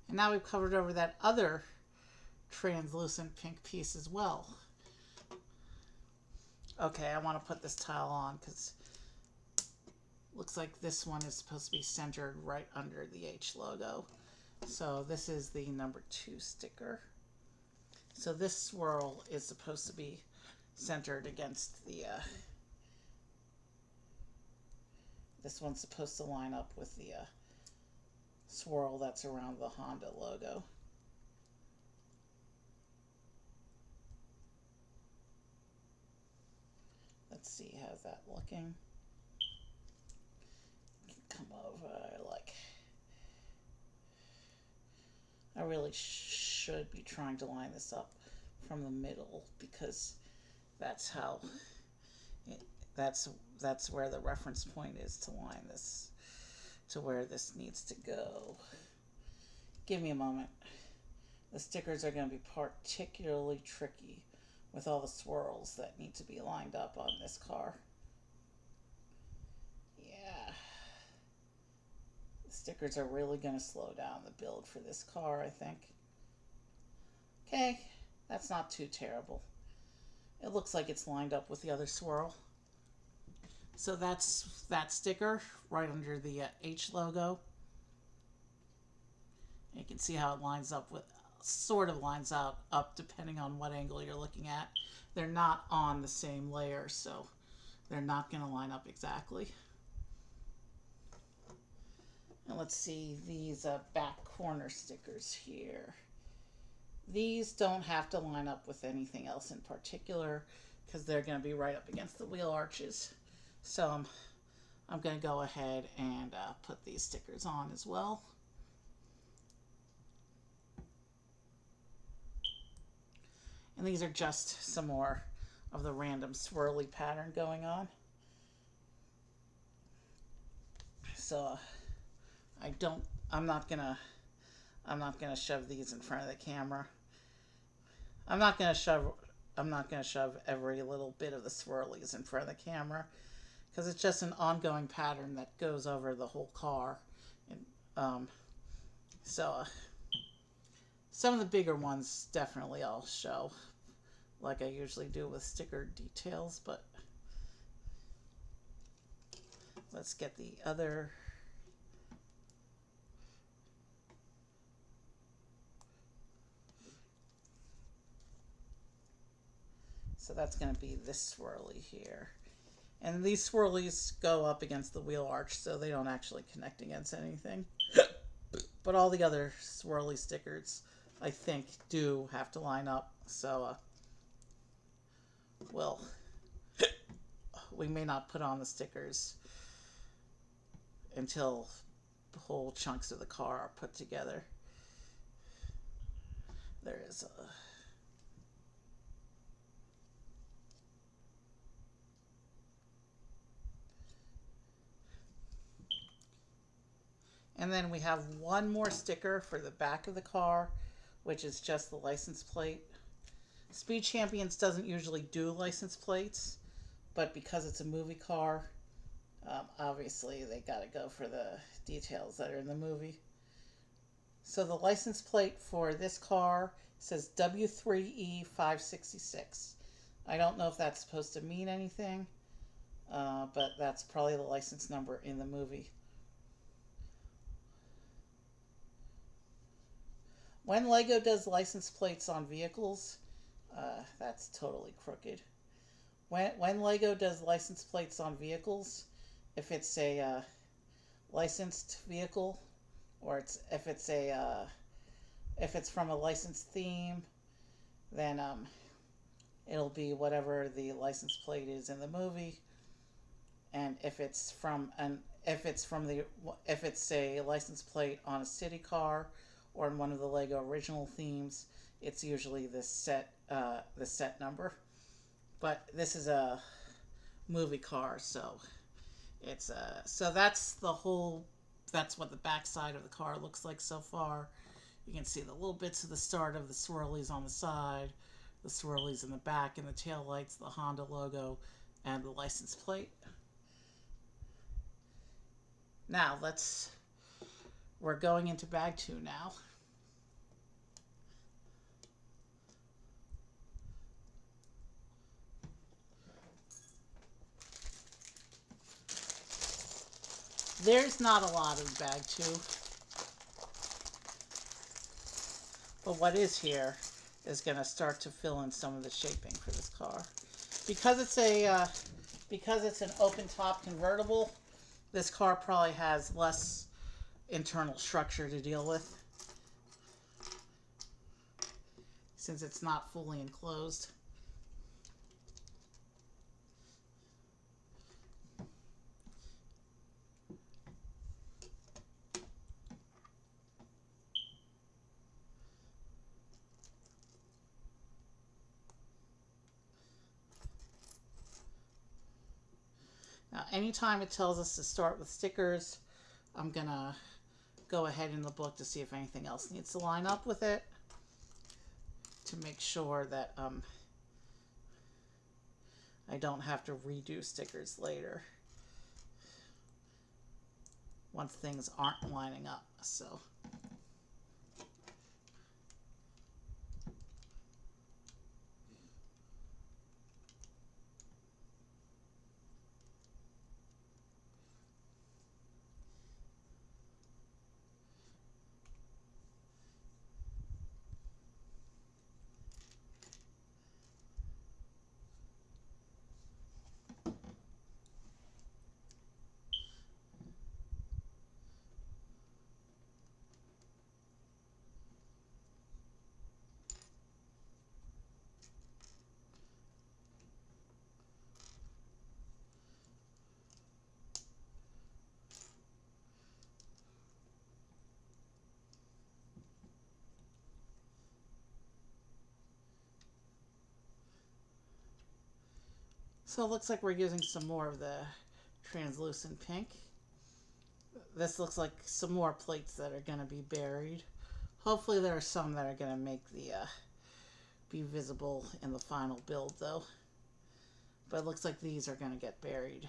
And now we've covered over that other translucent pink piece as well. Okay, I want to put this tile on because looks like this one is supposed to be centered right under the H logo. So this is the number 2 sticker. So this swirl is supposed to be centered against the this one's supposed to line up with the swirl that's around the Honda logo. Let's see, how's that looking? Come over, I really should be trying to line this up from the middle because that's how that's where the reference point is to line this to where this needs to go. Give me a moment. The stickers are going to be particularly tricky with all the swirls that need to be lined up on this car. Yeah. The stickers are really going to slow down the build for this car, I think. Okay, that's not too terrible. It looks like it's lined up with the other swirl. So that's that sticker right under the H logo. You can see how it lines up with, sort of lines out up depending on what angle you're looking at. They're not on the same layer, so they're not going to line up exactly. And let's see these back corner stickers here. These don't have to line up with anything else in particular because they're going to be right up against the wheel arches. So I'm going to go ahead and put these stickers on as well. And these are just some more of the random swirly pattern going on. So I'm not gonna shove these in front of the camera. I'm not gonna shove every little bit of the swirlies in front of the camera because it's just an ongoing pattern that goes over the whole car. And some of the bigger ones definitely I'll show, like I usually do with sticker details, but let's get the other. So that's going to be this swirly here. And these swirlies go up against the wheel arch, so they don't actually connect against anything. But all the other swirly stickers, I think, do have to line up. So, we may not put on the stickers until the whole chunks of the car are put together. There is a... And then we have one more sticker for the back of the car, which is just the license plate. Speed Champions doesn't usually do license plates, but because it's a movie car, obviously they got to go for the details that are in the movie. So the license plate for this car says W3E566. I don't know if that's supposed to mean anything, but that's probably the license number in the movie. When Lego does license plates on vehicles, That's totally crooked. When Lego does license plates on vehicles, if it's a licensed vehicle, or if it's from a licensed theme, then it'll be whatever the license plate is in the movie. And if it's a license plate on a city car or in one of the Lego original themes, it's usually the set number. But this is a movie car, so that's the whole. That's what the backside of the car looks like so far. You can see the little bits of the start of the swirlies on the side, the swirlies in the back, and the tail lights, the Honda logo, and the license plate. Now we're going into bag 2 now. There's not a lot of bag 2, but what is here is going to start to fill in some of the shaping for this car. Because it's an open top convertible, this car probably has less internal structure to deal with since it's not fully enclosed. Now, anytime it tells us to start with stickers, I'm going to go ahead in the book to see if anything else needs to line up with it to make sure that I don't have to redo stickers later once things aren't lining up. So it looks like we're using some more of the translucent pink. This looks like some more plates that are going to be buried. Hopefully there are some that are going to make the be visible in the final build though. But it looks like these are going to get buried.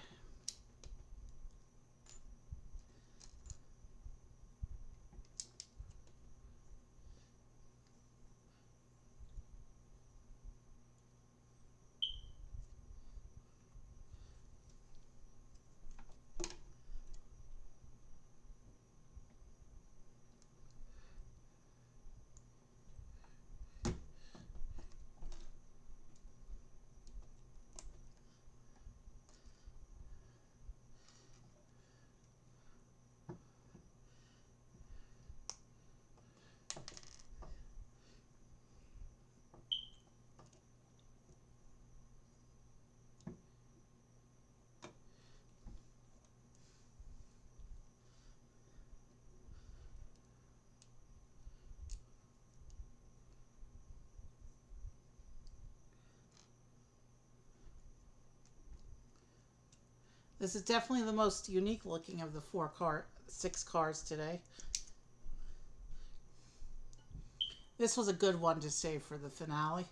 This is definitely the most unique looking of the 6 cars today. This was a good one to save for the finale.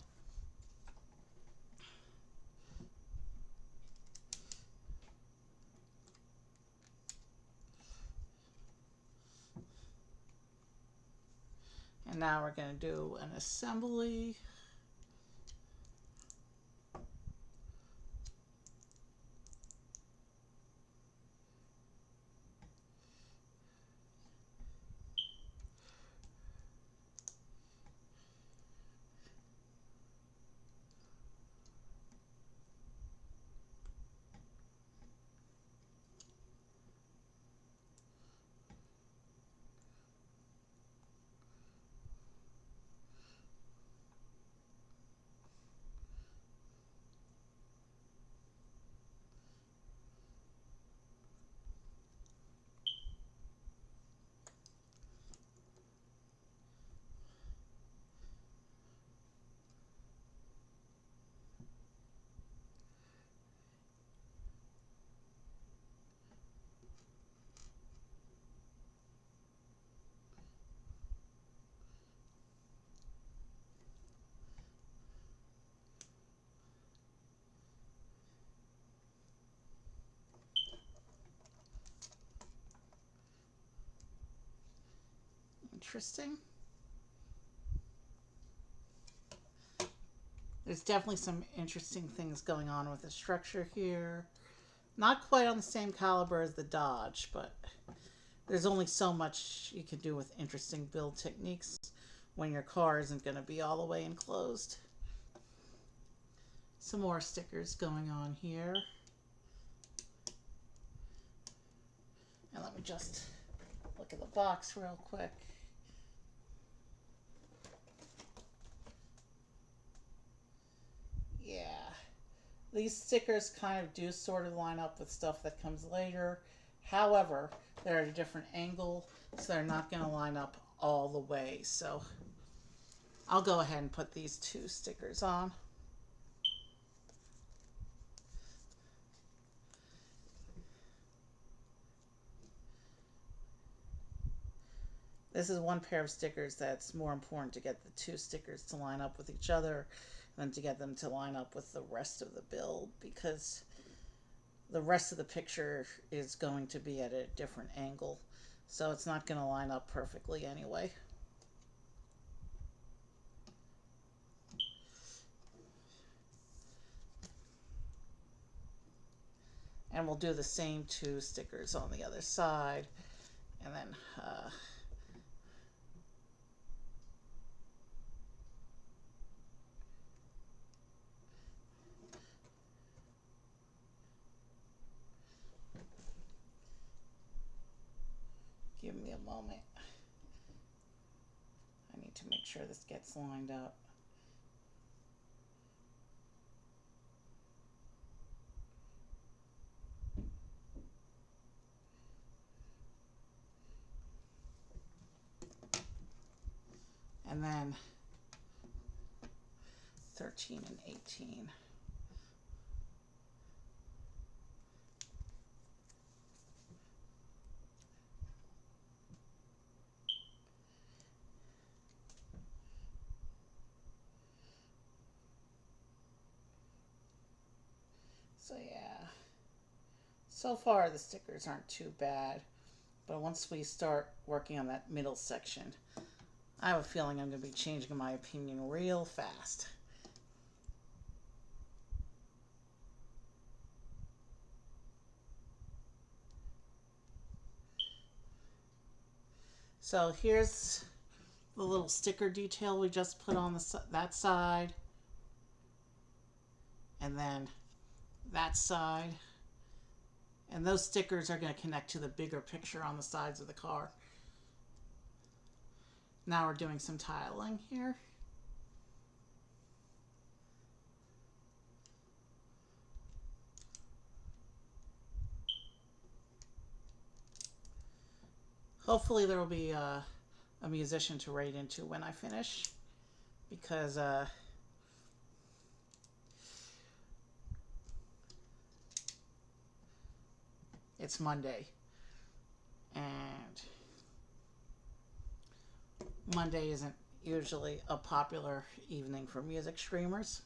And now we're going to do an assembly. interesting. There's definitely some interesting things going on with the structure here. Not quite on the same caliber as the Dodge, but there's only so much you can do with interesting build techniques when your car isn't going to be all the way enclosed. Some more stickers going on here. And let me just look at the box real quick. Yeah. These stickers kind of do sort of line up with stuff that comes later. However, they're at a different angle, so they're not going to line up all the way. So I'll go ahead and put these two stickers on. This is one pair of stickers that's more important to get the two stickers to line up with each other than to get them to line up with the rest of the build, because the rest of the picture is going to be at a different angle. So it's not going to line up perfectly anyway. And we'll do the same two stickers on the other side. And then give me a moment. I need to make sure this gets lined up. And then 13 and 18. So yeah, so far the stickers aren't too bad, but once we start working on that middle section, I have a feeling I'm going to be changing my opinion real fast. So here's the little sticker detail we just put on that side, and then that side. And those stickers are going to connect to the bigger picture on the sides of the car. Now we're doing some tiling here. Hopefully there will be a musician to write into when I finish, because it's Monday, and Monday isn't usually a popular evening for music streamers.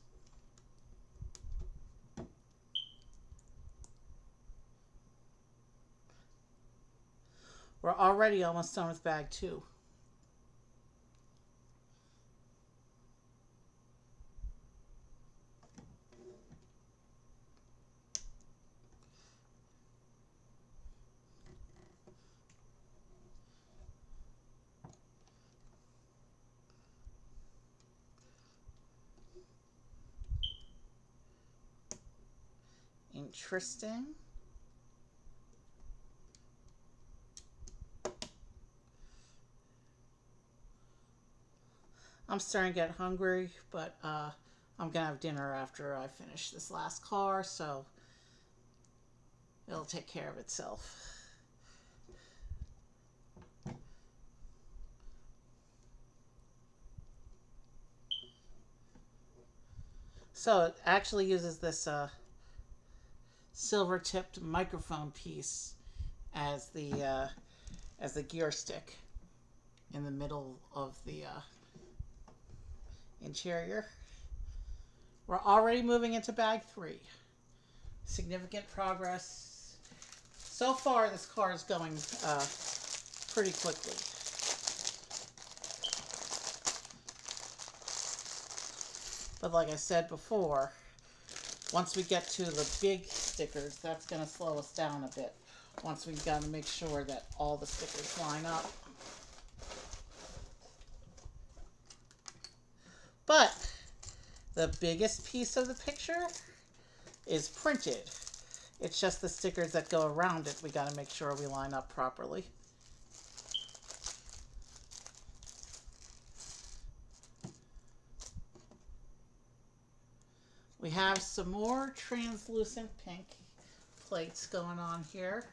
We're already almost done with bag 2. Interesting. I'm starting to get hungry, but I'm gonna have dinner after I finish this last car, so it'll take care of itself. So it actually uses this silver-tipped microphone piece as the gear stick in the middle of the interior. We're already moving into bag 3. Significant progress. So far, this car is going pretty quickly. But like I said before, once we get to the big stickers, that's going to slow us down a bit. Once we've got to make sure that all the stickers line up. But the biggest piece of the picture is printed. It's just the stickers that go around it we got to make sure we line up properly. We have some more translucent pink plates going on here.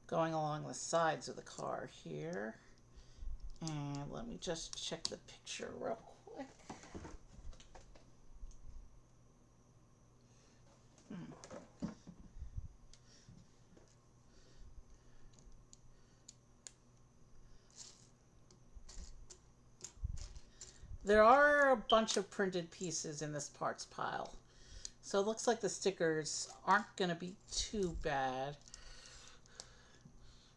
Going along the sides of the car here. And let me just check the picture real quick. There are a bunch of printed pieces in this parts pile. So it looks like the stickers aren't going to be too bad.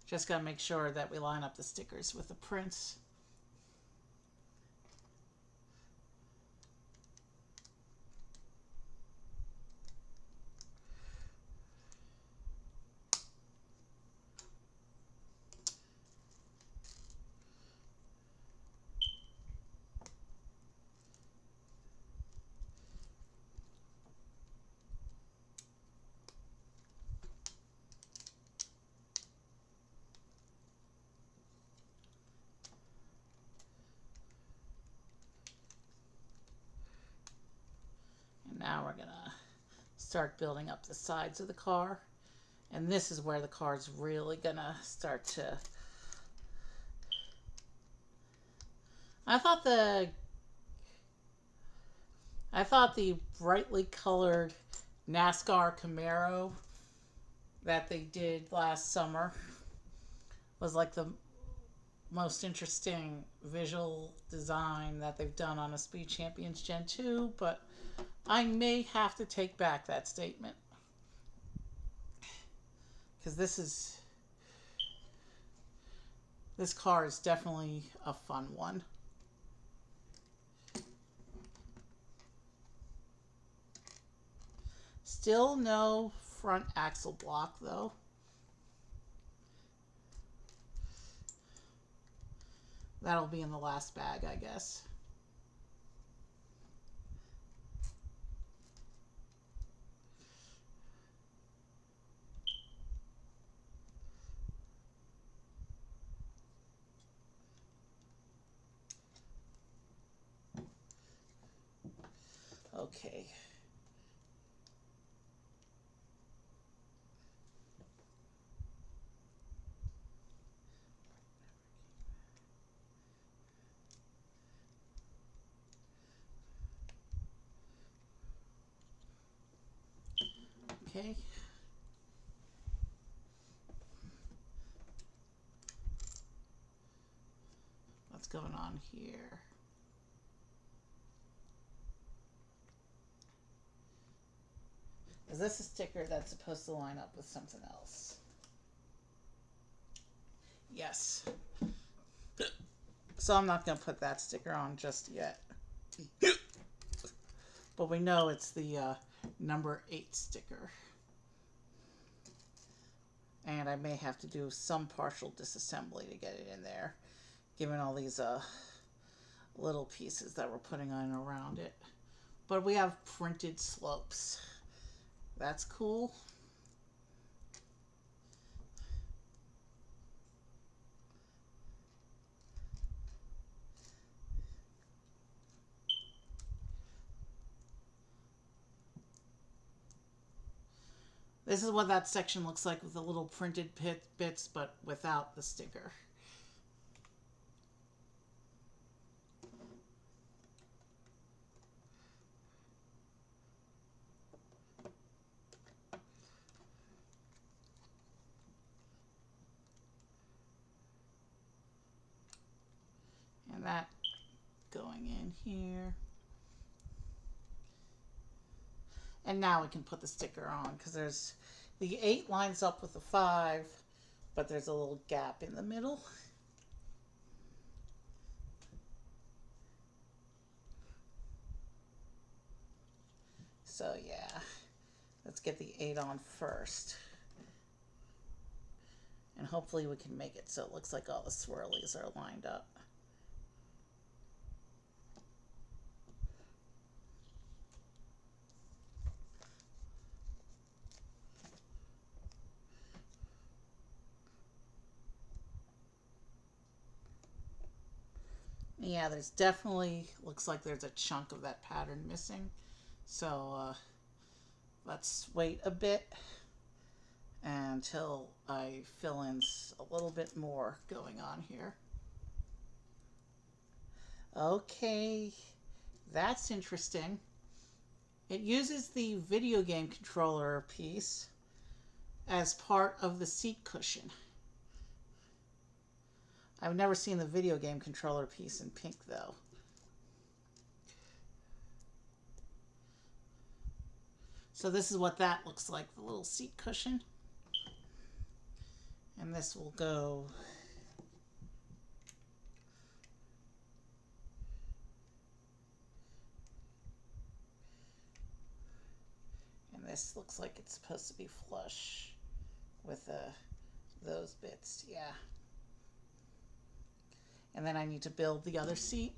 Just got to make sure that we line up the stickers with the prints. Now we're gonna start building up the sides of the car, and this is where the car's really gonna start to. I thought the brightly colored NASCAR Camaro that they did last summer was like the most interesting visual design that they've done on a Speed Champions Gen 2, but I may have to take back that statement. Because this car is definitely a fun one. Still no front axle block though. That'll be in the last bag, I guess. Okay. Okay. What's going on here? Is this a sticker that's supposed to line up with something else? Yes. So I'm not going to put that sticker on just yet. But we know it's the number 8 sticker. And I may have to do some partial disassembly to get it in there, given all these little pieces that we're putting on around it. But we have printed slopes. That's cool. This is what that section looks like with the little printed bits, but without the sticker. that going in here. And now we can put the sticker on because there's the 8 lines up with the 5, but there's a little gap in the middle. So yeah, let's get the 8 on first. And hopefully we can make it so it looks like all the swirlies are lined up. Yeah, there's definitely, looks like there's a chunk of that pattern missing. So let's wait a bit until I fill in a little bit more going on here. Okay, that's interesting. It uses the video game controller piece as part of the seat cushion. I've never seen the video game controller piece in pink though. So this is what that looks like, the little seat cushion. And this will go and this looks like it's supposed to be flush with those bits, yeah. And then I need to build the other seat.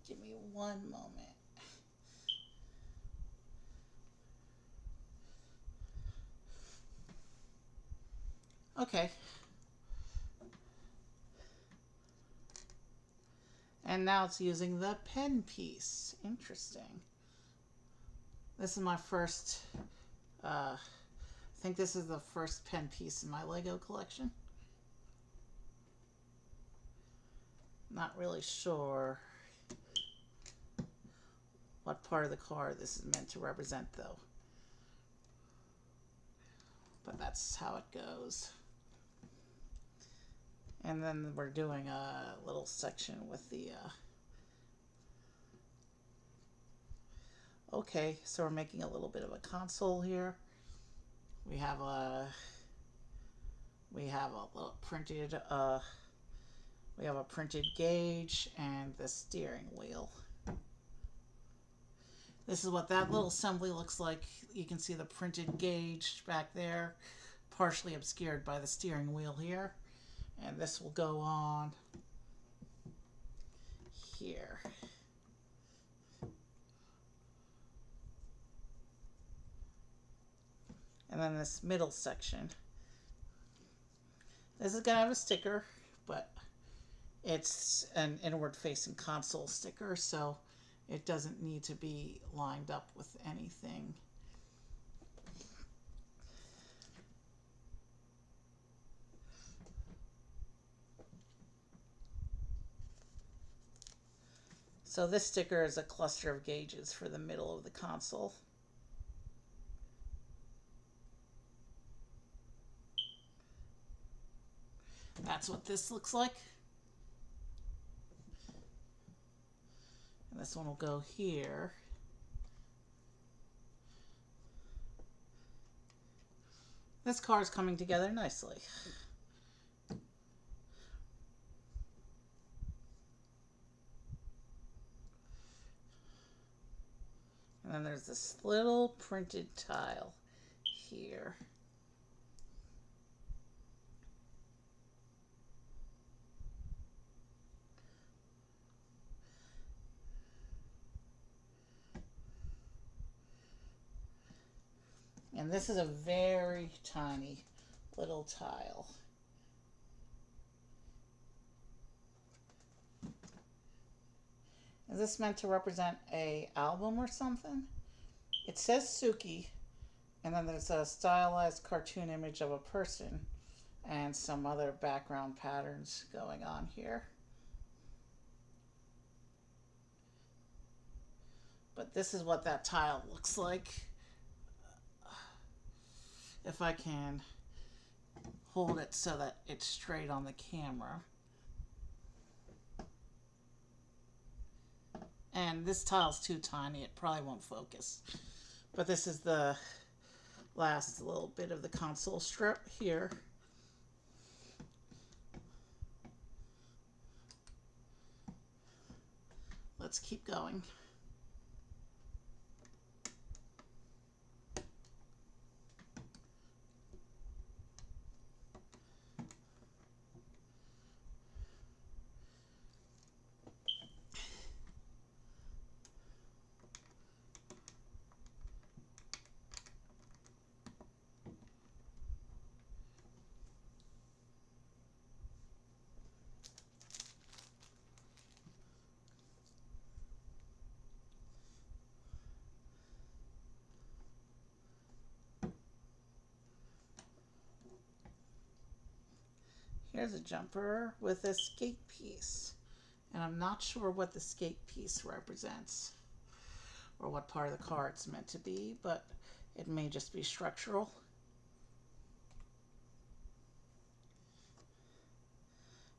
Give me one moment. Okay. And now it's using the pen piece. Interesting. This is my first, I think this is the first pen piece in my Lego collection. Not really sure what part of the car this is meant to represent though. But that's how it goes. And then we're doing a little section with the okay, so we're making a little bit of a console here. We have a little printed we have a printed gauge and the steering wheel. This is what that little assembly looks like. You can see the printed gauge back there, partially obscured by the steering wheel here. And this will go on here. And then this middle section. This is going to have a sticker, but it's an inward facing console sticker, so it doesn't need to be lined up with anything. So this sticker is a cluster of gauges for the middle of the console. That's what this looks like. And this one will go here. This car is coming together nicely. And then there's this little printed tile here. And this is a very tiny little tile. Is this meant to represent a album or something? It says Suki, and then there's a stylized cartoon image of a person and some other background patterns going on here. But this is what that tile looks like. If I can hold it so that it's straight on the camera. And this tile's too tiny, it probably won't focus. But this is the last little bit of the console strip here. Let's keep going. Here's a jumper with a skate piece. And I'm not sure what the skate piece represents or what part of the car it's meant to be, but it may just be structural.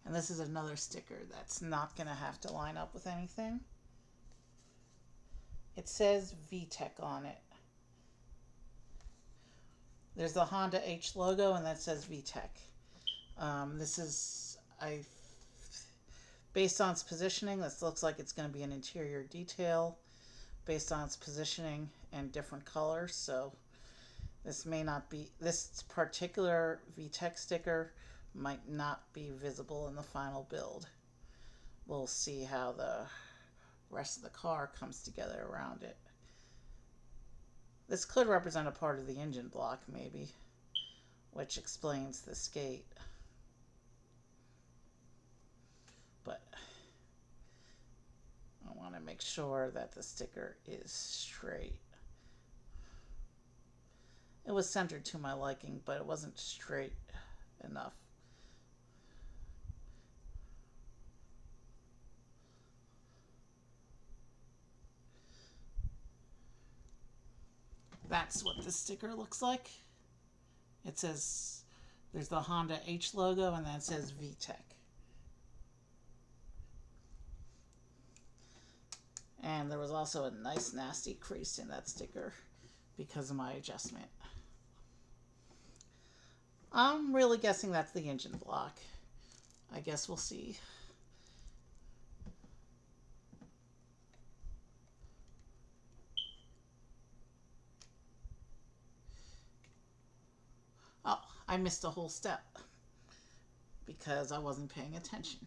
And this is another sticker that's not going to have to line up with anything. It says VTEC on it. There's the Honda H logo and that says VTEC. This is, based on its positioning, this looks like it's going to be an interior detail based on its positioning and different colors. So this may not be, this particular VTEC sticker might not be visible in the final build. We'll see how the rest of the car comes together around it. This could represent a part of the engine block maybe, which explains the skate. But I want to make sure that the sticker is straight. It was centered to my liking, but it wasn't straight enough. That's what this sticker looks like. It says, there's the Honda H logo and then it says VTEC. And there was also a nice nasty crease in that sticker because of my adjustment. I'm really guessing that's the engine block. I guess we'll see. Oh, I missed a whole step because I wasn't paying attention.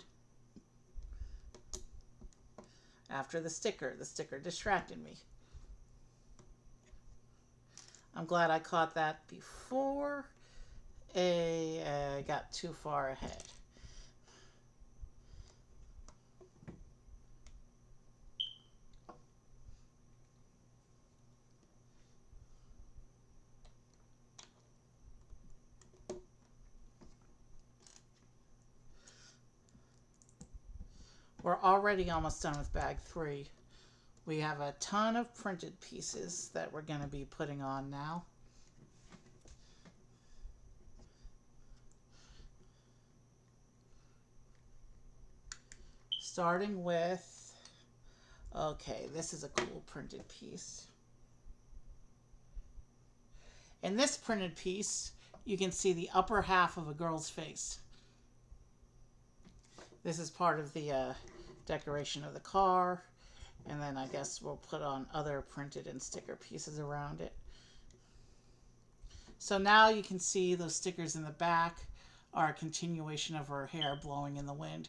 After the sticker distracted me. I'm glad I caught that before I got too far ahead. We're already almost done with bag 3. We have a ton of printed pieces that we're going to be putting on now. Starting with, okay, this is a cool printed piece. In this printed piece, you can see the upper half of a girl's face. This is part of the decoration of the car, and then I guess we'll put on other printed and sticker pieces around it. So now you can see those stickers in the back are a continuation of her hair blowing in the wind.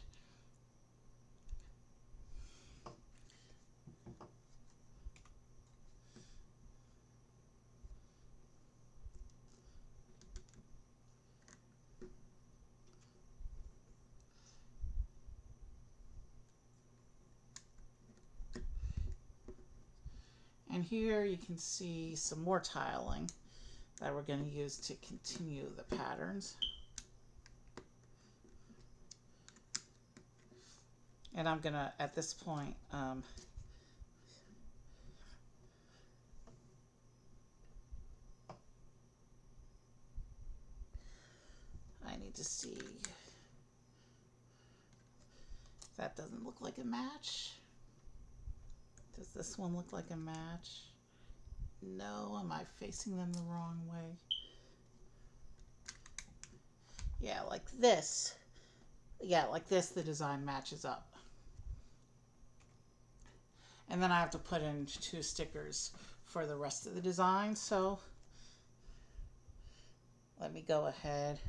And here you can see some more tiling that we're going to use to continue the patterns. And I'm going to, at this point, I need to see. That doesn't look like a match. Does this one look like a match? No, am I facing them the wrong way? Yeah, like this. Yeah, like this, the design matches up. And then I have to put in 2 stickers for the rest of the design. So let me go ahead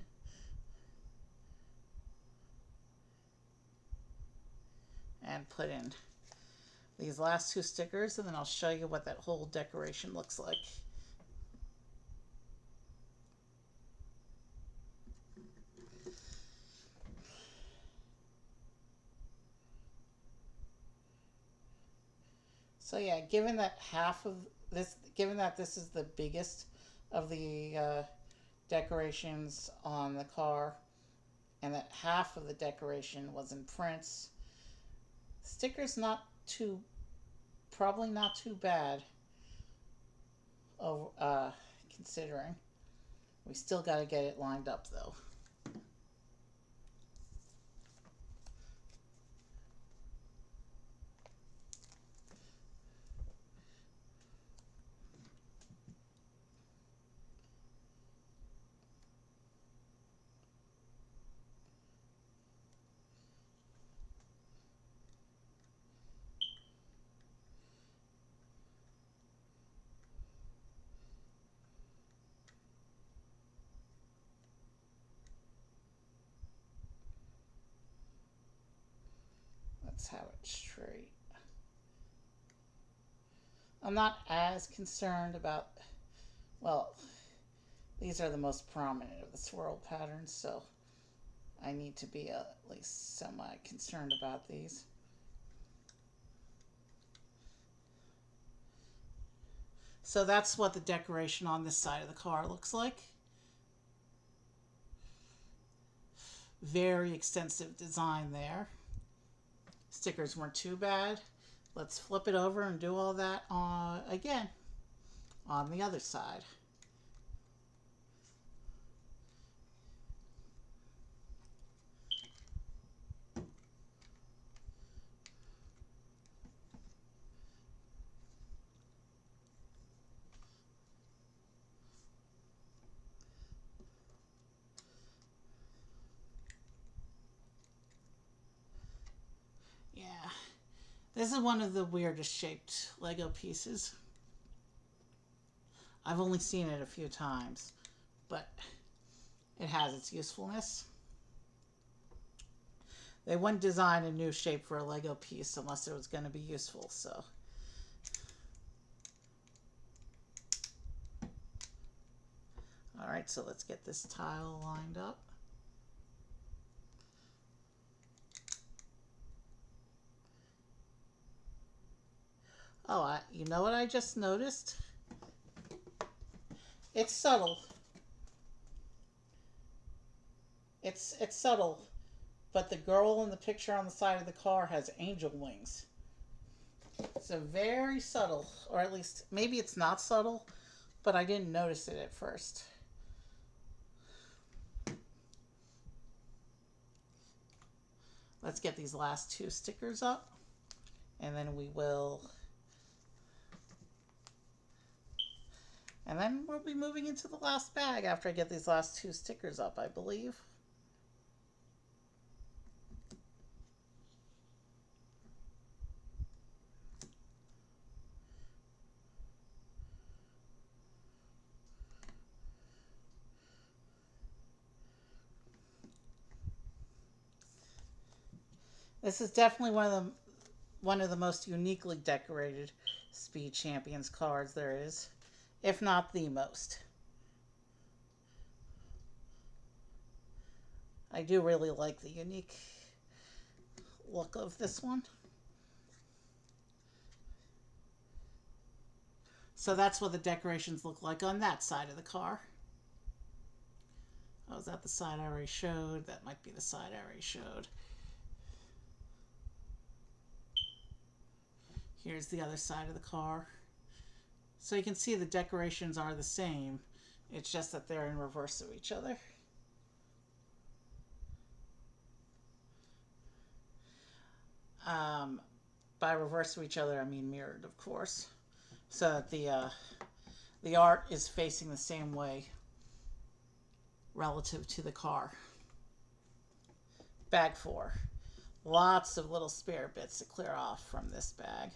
and put in these last 2 stickers, and then I'll show you what that whole decoration looks like. So yeah, given that this is the biggest of the decorations on the car, and that half of the decoration was in prints, stickers probably not too bad. Considering we still got to get it lined up though. Let's have it straight. I'm not as concerned about, well, these are the most prominent of the swirl patterns, so I need to be at least semi-concerned about these. So that's what the decoration on this side of the car looks like. Very extensive design there. Stickers weren't too bad. Let's flip it over and do all that again on the other side. Yeah, this is one of the weirdest shaped Lego pieces. I've only seen it a few times, but it has its usefulness. They wouldn't design a new shape for a Lego piece unless it was going to be useful, so. Alright, so let's get this tile lined up. Oh, you know what I just noticed? It's subtle. It's subtle, but the girl in the picture on the side of the car has angel wings. So very subtle, or at least maybe it's not subtle, but I didn't notice it at first. Let's get these last 2 stickers up, and then we'll be moving into the last bag after I get these last 2 stickers up, I believe. This is definitely one of the most uniquely decorated Speed Champions cars there is, if not the most. I do really like the unique look of this one. So that's what the decorations look like on that side of the car. Oh, is that the side I already showed? That might be the side I already showed. Here's the other side of the car. So you can see the decorations are the same. It's just that they're in reverse of each other. Um, by reverse of each other, I mean mirrored, of course. So that the art is facing the same way relative to the car. Bag 4. Lots of little spare bits to clear off from this bag.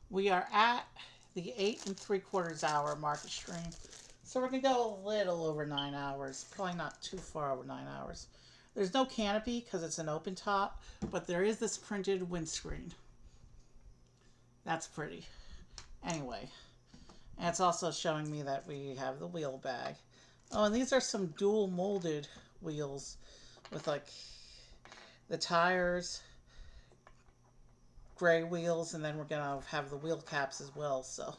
We are at the 8 3/4 hour market stream. So we're going to go a little over 9 hours. Probably not too far over 9 hours. There's no canopy because it's an open top, but there is this printed windscreen. That's pretty. Anyway, and it's also showing me that we have the wheel bag. Oh, and these are some dual molded wheels with like the tires, gray wheels, and then we're gonna have the wheel caps as well. So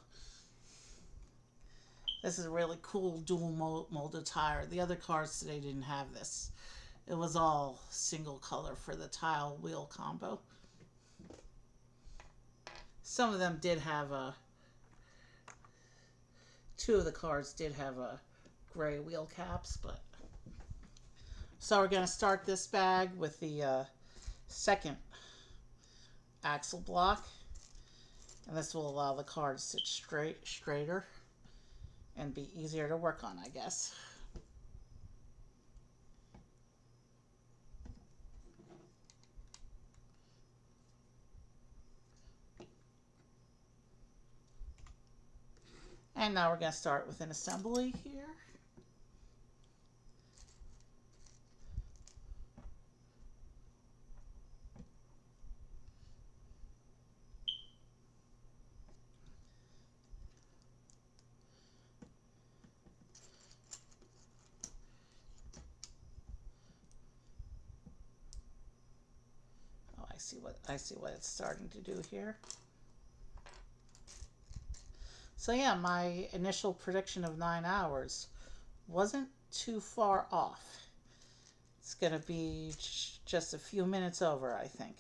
this is a really cool dual molded tire. The other cars today didn't have this. It was all single color for the tile wheel combo. Some of them did have a, two of the cars did have a gray wheel caps, but so we're going to start this bag with the second axle block, and this will allow the car to sit straighter and be easier to work on, I guess. And now we're going to start with an assembly here. Oh, I see what it's starting to do here. So yeah, my initial prediction of 9 hours wasn't too far off. It's going to be just a few minutes over, I think.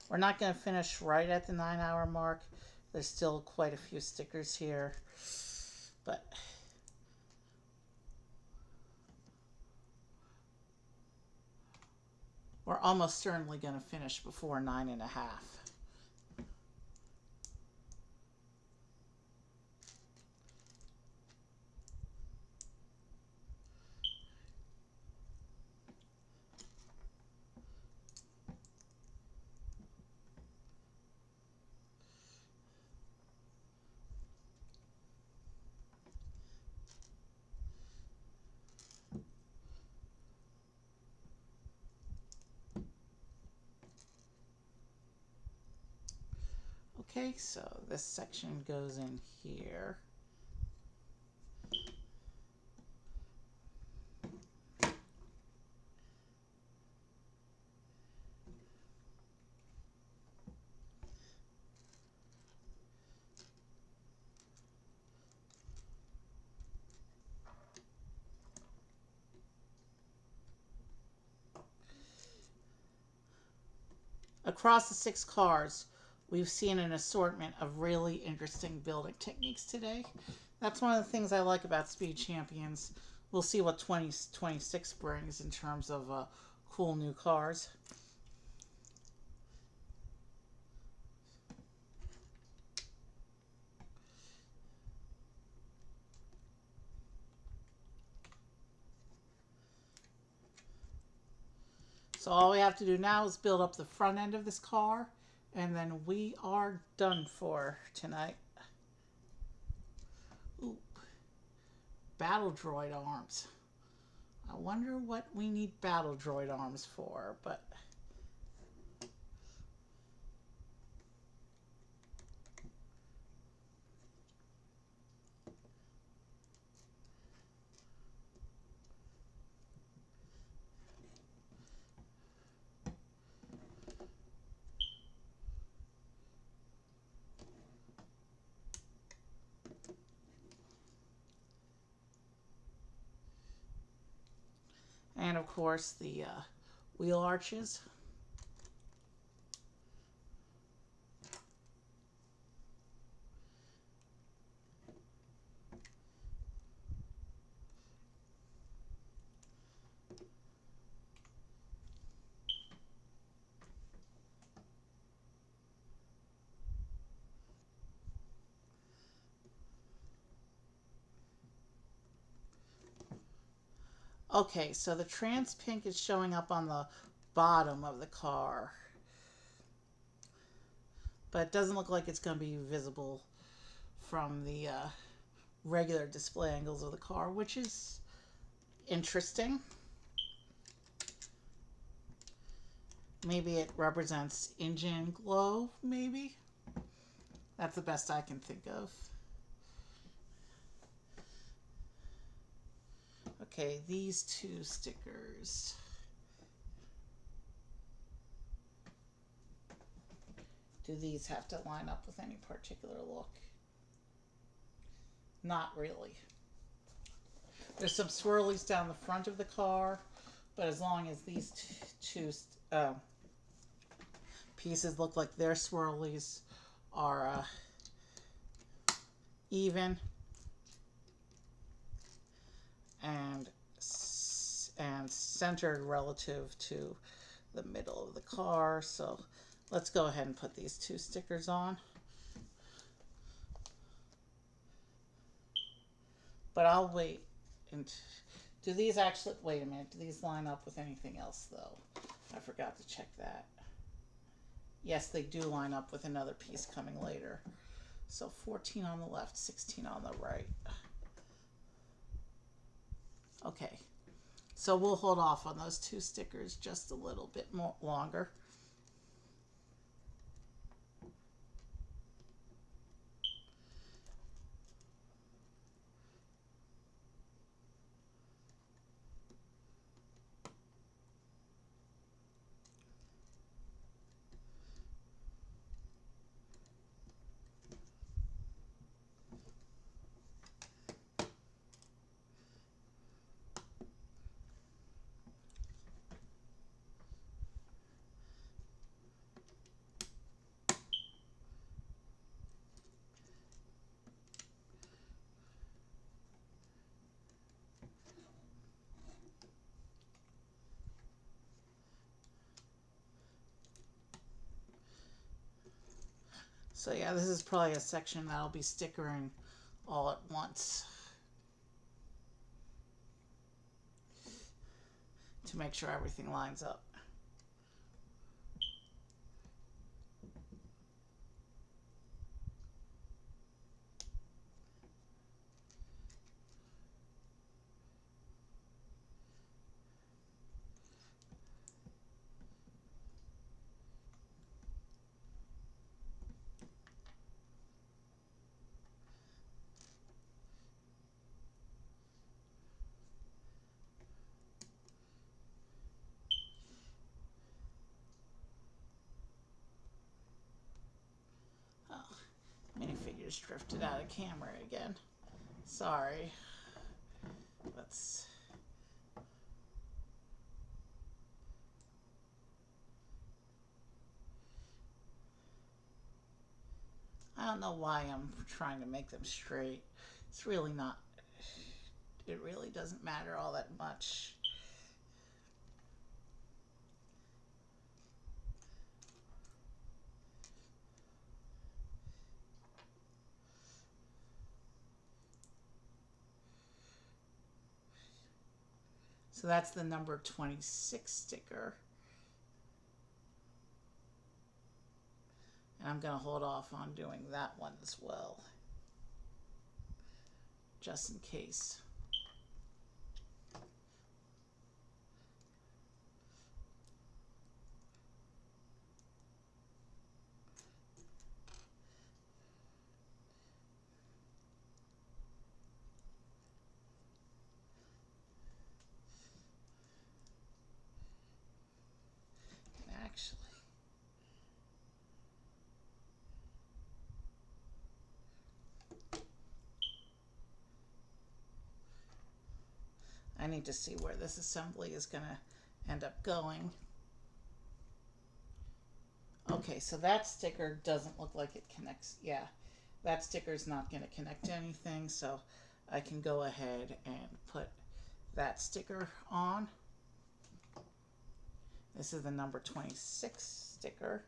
We're not going to finish right at the 9 hour mark. There's still quite a few stickers here, but we're almost certainly going to finish before 9.5. Okay, so this section goes in here. Across the 6 cars, we've seen an assortment of really interesting building techniques today. That's one of the things I like about Speed Champions. We'll see what 2026 brings in terms of cool new cars. So all we have to do now is build up the front end of this car, and then we are done for tonight. Ooh, battle droid arms. I wonder what we need battle droid arms for, but and of course the wheel arches. Okay, so the trans pink is showing up on the bottom of the car, but it doesn't look like it's going to be visible from the regular display angles of the car, which is interesting. Maybe it represents engine glow, maybe? That's the best I can think of. Okay, these two stickers. Do these have to line up with any particular look? Not really. There's some swirlies down the front of the car, but as long as these two pieces look like their swirlies are even and centered relative to the middle of the car. So let's go ahead and put these two stickers on. But I'll wait. And do these actually, wait a minute, do these line up with anything else though? I forgot to check that. Yes, they do line up with another piece coming later. So 14 on the left, 16 on the right. Okay, so we'll hold off on those two stickers just a little bit more longer. So yeah, this is probably a section that I'll be stickering all at once to make sure everything lines up. Minifigures drifted out of camera again. Sorry. Let's... I don't know why I'm trying to make them straight. It's really not... It really doesn't matter all that much. So that's the number 26 sticker. And I'm going to hold off on doing that one as well, just in case. Actually, I need to see where this assembly is going to end up going. Okay, so that sticker doesn't look like it connects. Yeah, that sticker is not going to connect to anything, so I can go ahead and put that sticker on. This is the number 26 sticker,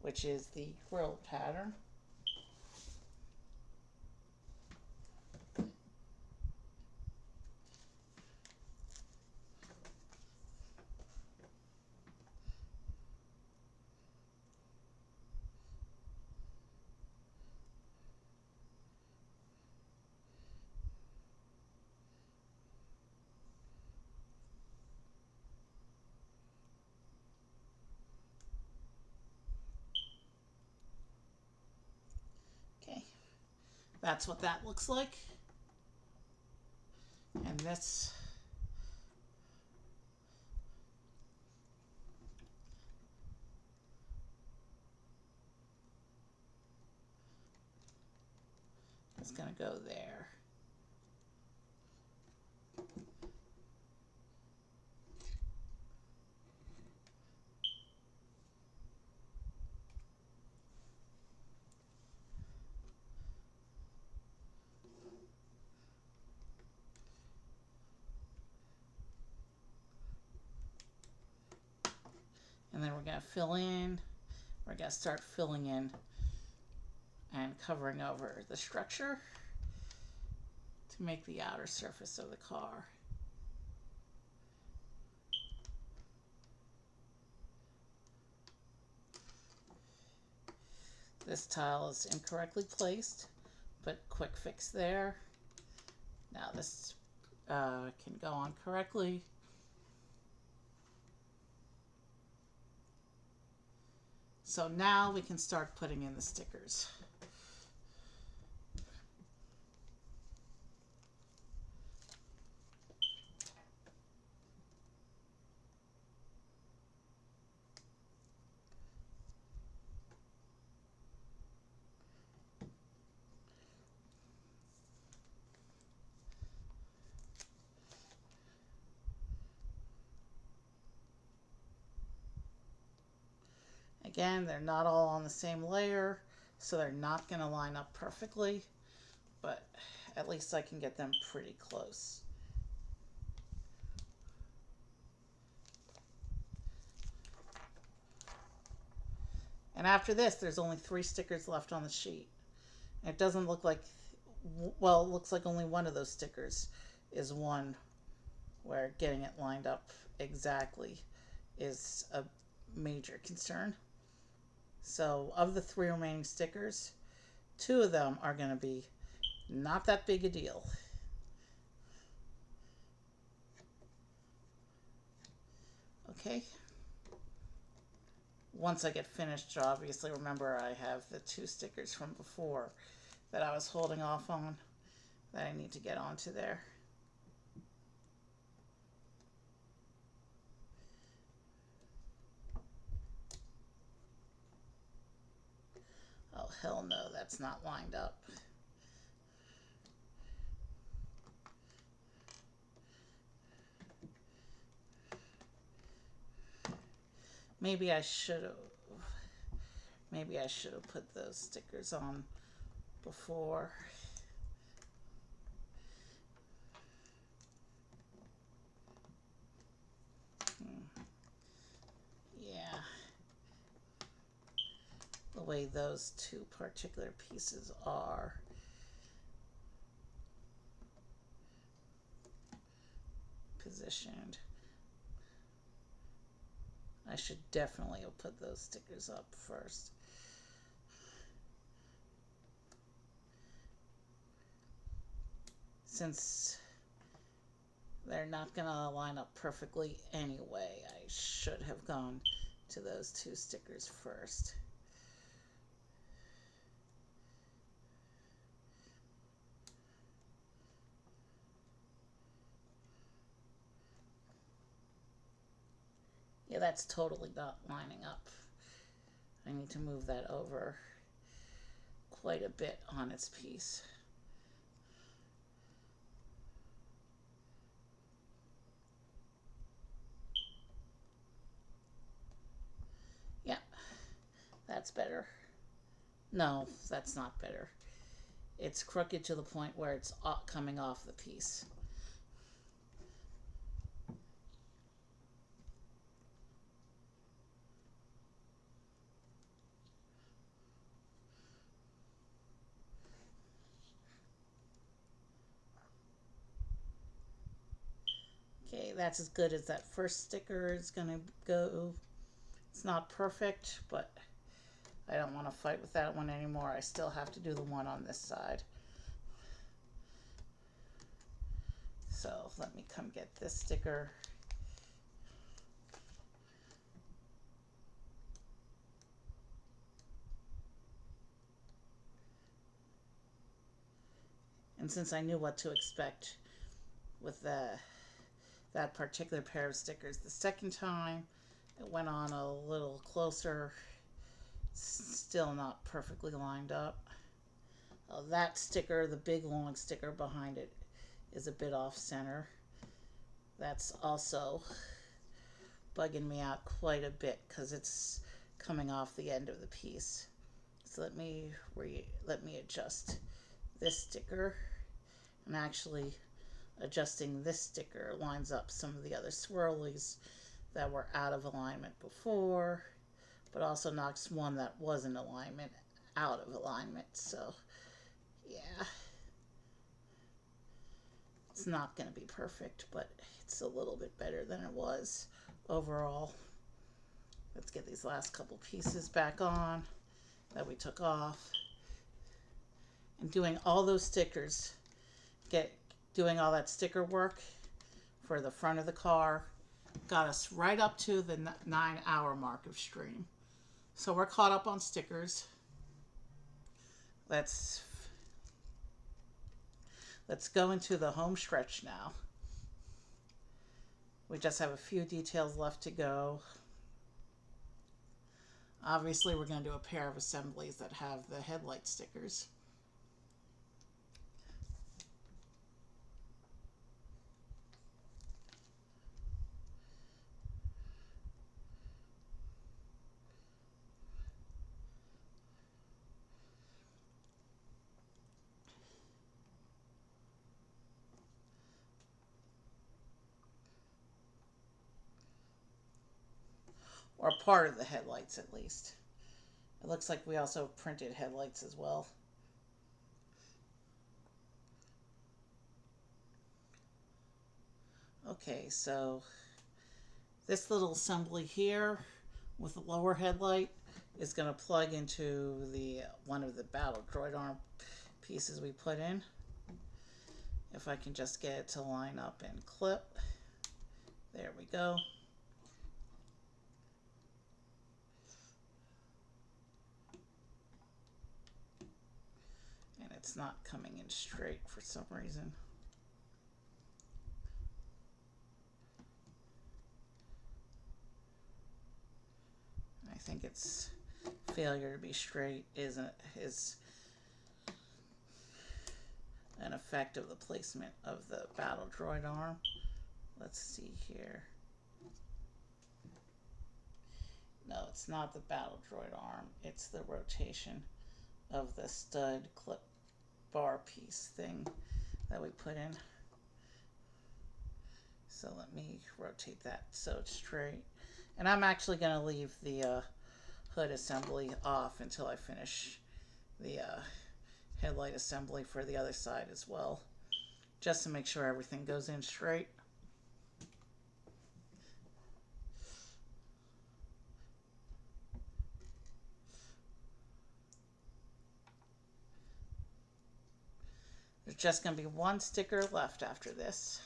which is the grill pattern. Okay, that's what that looks like. And this is going to go there. And then we're going to fill in. We're going to start filling in and covering over the structure to make the outer surface of the car. This tile is incorrectly placed, but quick fix there. Now this can go on correctly. So now we can start putting in the stickers. Again, they're not all on the same layer, so they're not going to line up perfectly, but at least I can get them pretty close. And after this, there's only 3 stickers left on the sheet. It doesn't look like, well, it looks like only one of those stickers is one where getting it lined up exactly is a major concern. So of the 3 remaining stickers, 2 of them are going to be not that big a deal. Okay. Once I get finished, obviously remember I have the 2 stickers from before that I was holding off on that I need to get onto there. Oh, hell no, that's not lined up. Maybe I should have put those stickers on before. Yeah. The way those 2 particular pieces are. Positioned. I should definitely have put those stickers up first. since they're not going to line up perfectly anyway, I should have gone to those two stickers first. Yeah, that's totally not lining up. I need to move that over quite a bit on its piece. Yeah, that's better. No, that's not better. It's crooked to the point where it's coming off the piece. Okay, that's as good as that first sticker is going to go. It's not perfect, but I don't want to fight with that one anymore. I still have to do the one on this side. So let me come get this sticker. And since I knew what to expect with that particular pair of stickers, the second time it went on a little closer. Still not perfectly lined up. That sticker, the big long sticker behind it, is a bit off center. That's also bugging me out quite a bit because it's coming off the end of the piece. So let me adjust this sticker, and actually adjusting this sticker lines up some of the other swirlies that were out of alignment before, but also knocks one that was in alignment out of alignment. So yeah, it's not going to be perfect, but it's a little bit better than it was overall. Let's get these last couple pieces back on that we took off. And doing all those stickers, doing all that sticker work for the front of the car got us right up to the 9-hour mark of stream. So we're caught up on stickers. Let's go into the home stretch now. We just have a few details left to go. Obviously, we're going to do a pair of assemblies that have the headlight stickers. Or part of the headlights at least. It looks like we also printed headlights as well. Okay, so this little assembly here with the lower headlight is going to plug into the one of the battle droid arm pieces we put in. If I can just get it to line up and clip. There we go. And it's not coming in straight for some reason. I think it's failure to be straight is an effect of the placement of the battle droid arm. Let's see here. No, it's not the battle droid arm. It's the rotation of the stud clip bar piece thing that we put in. So let me rotate that so it's straight. And I'm actually going to leave the hood assembly off until I finish the headlight assembly for the other side as well, just to make sure everything goes in straight. There's just going to be one sticker left after this.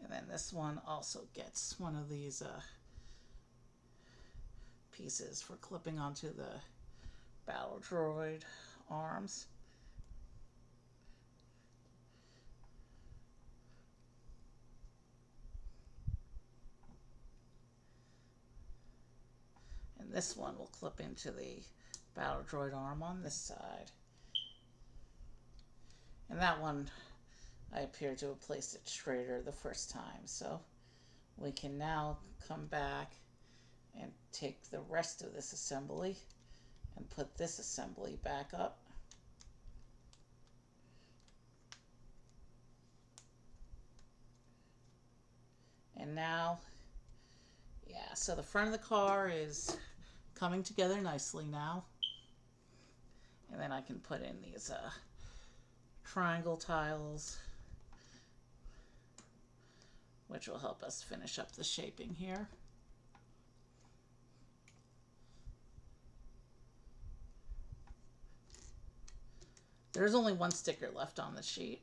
And then this one also gets one of these pieces for clipping onto the Battle Droid arms. And this one will clip into the Battle Droid arm on this side. And that one, I appear to have placed it straighter the first time. So we can now come back and take the rest of this assembly and put this assembly back up. And now, yeah, so the front of the car is coming together nicely now. And then I can put in these triangle tiles, which will help us finish up the shaping here. There's only one sticker left on the sheet.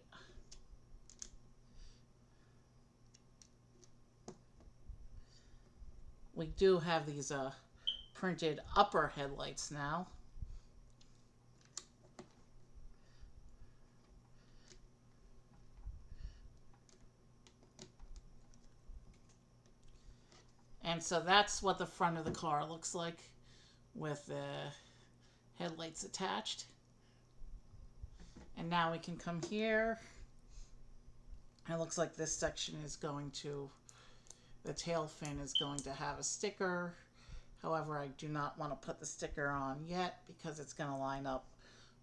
We do have these printed upper headlights now. And so that's what the front of the car looks like with the headlights attached. And now we can come here. It looks like this section is going to, the tail fin is going to have a sticker. However, I do not want to put the sticker on yet because it's going to line up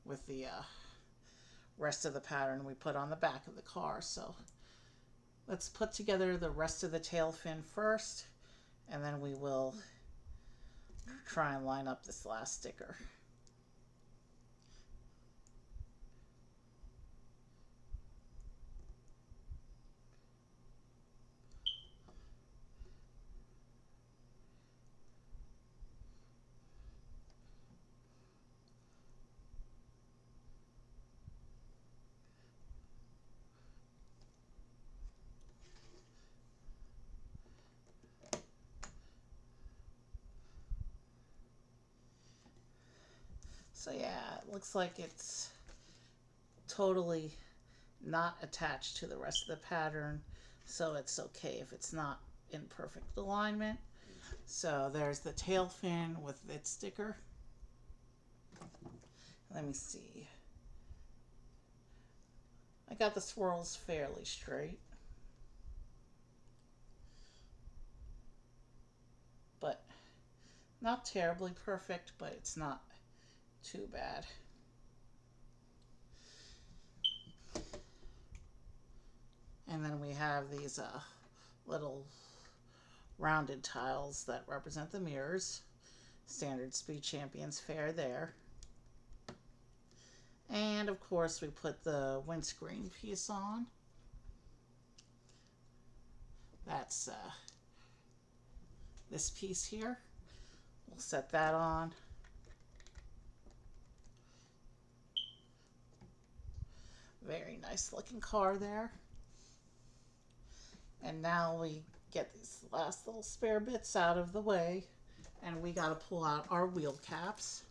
with the rest of the pattern we put on the back of the car. So let's put together the rest of the tail fin first, and then we will try and line up this last sticker. So yeah, it looks like it's totally not attached to the rest of the pattern, so it's okay if it's not in perfect alignment. So there's the tail fin with its sticker. Let me see. I got the swirls fairly straight, but not terribly perfect, but it's not too bad. And then we have these little rounded tiles that represent the mirrors. Standard Speed Champions fare there. And of course we put the windscreen piece on. That's this piece here. We'll set that on. Very nice looking car there. And now we get these last little spare bits out of the way, and we got to pull out our wheel caps.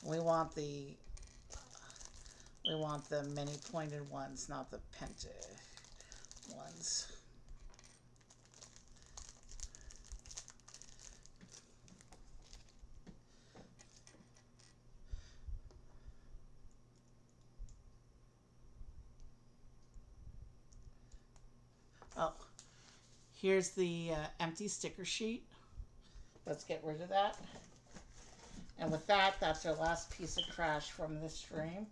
We want the mini pointed ones, not the penta ones. Oh, here's the empty sticker sheet. Let's get rid of that. And with that, that's our last piece of trash from this stream.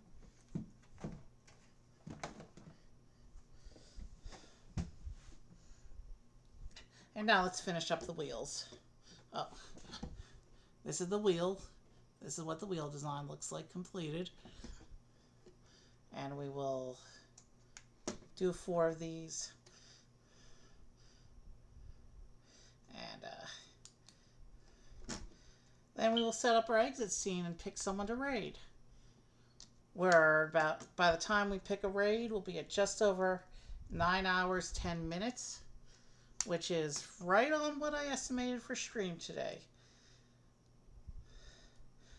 And now let's finish up the wheels. Oh, this is the wheel. This is what the wheel design looks like completed. And we will do 4 of these. And then we will set up our exit scene and pick someone to raid. We're about, by the time we pick a raid, we'll be at just over 9 hours, 10 minutes, which is right on what I estimated for stream today.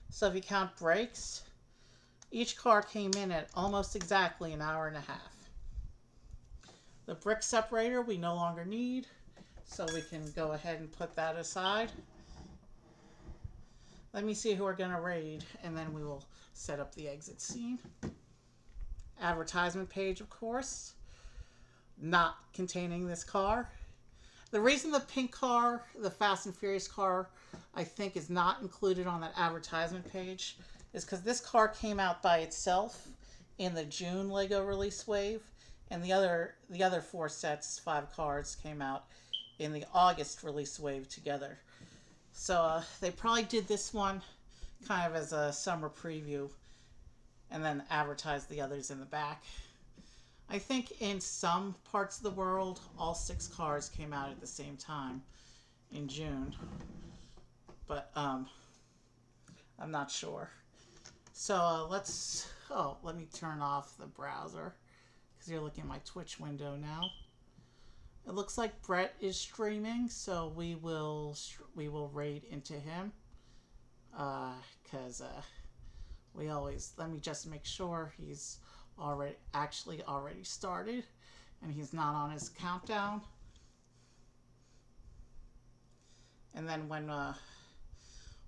So if you count breaks, each car came in at almost exactly an hour and a half. The brick separator we no longer need, so we can go ahead and put that aside. Let me see who we're going to raid, and then we will set up the exit scene. Advertisement page, of course, not containing this car. The reason the pink car, the Fast and Furious car, I think is not included on that advertisement page is because this car came out by itself in the June Lego release wave, and the other 4 sets, 5 cars, came out in the August release wave together. So they probably did this one kind of as a summer preview and then advertised the others in the back. I think in some parts of the world, all 6 cars came out at the same time in June. But I'm not sure. So let me turn off the browser because you're looking at my Twitch window now. It looks like Brett is streaming, so we will raid into him. Because we always, let me just make sure he's already started and he's not on his countdown. And then when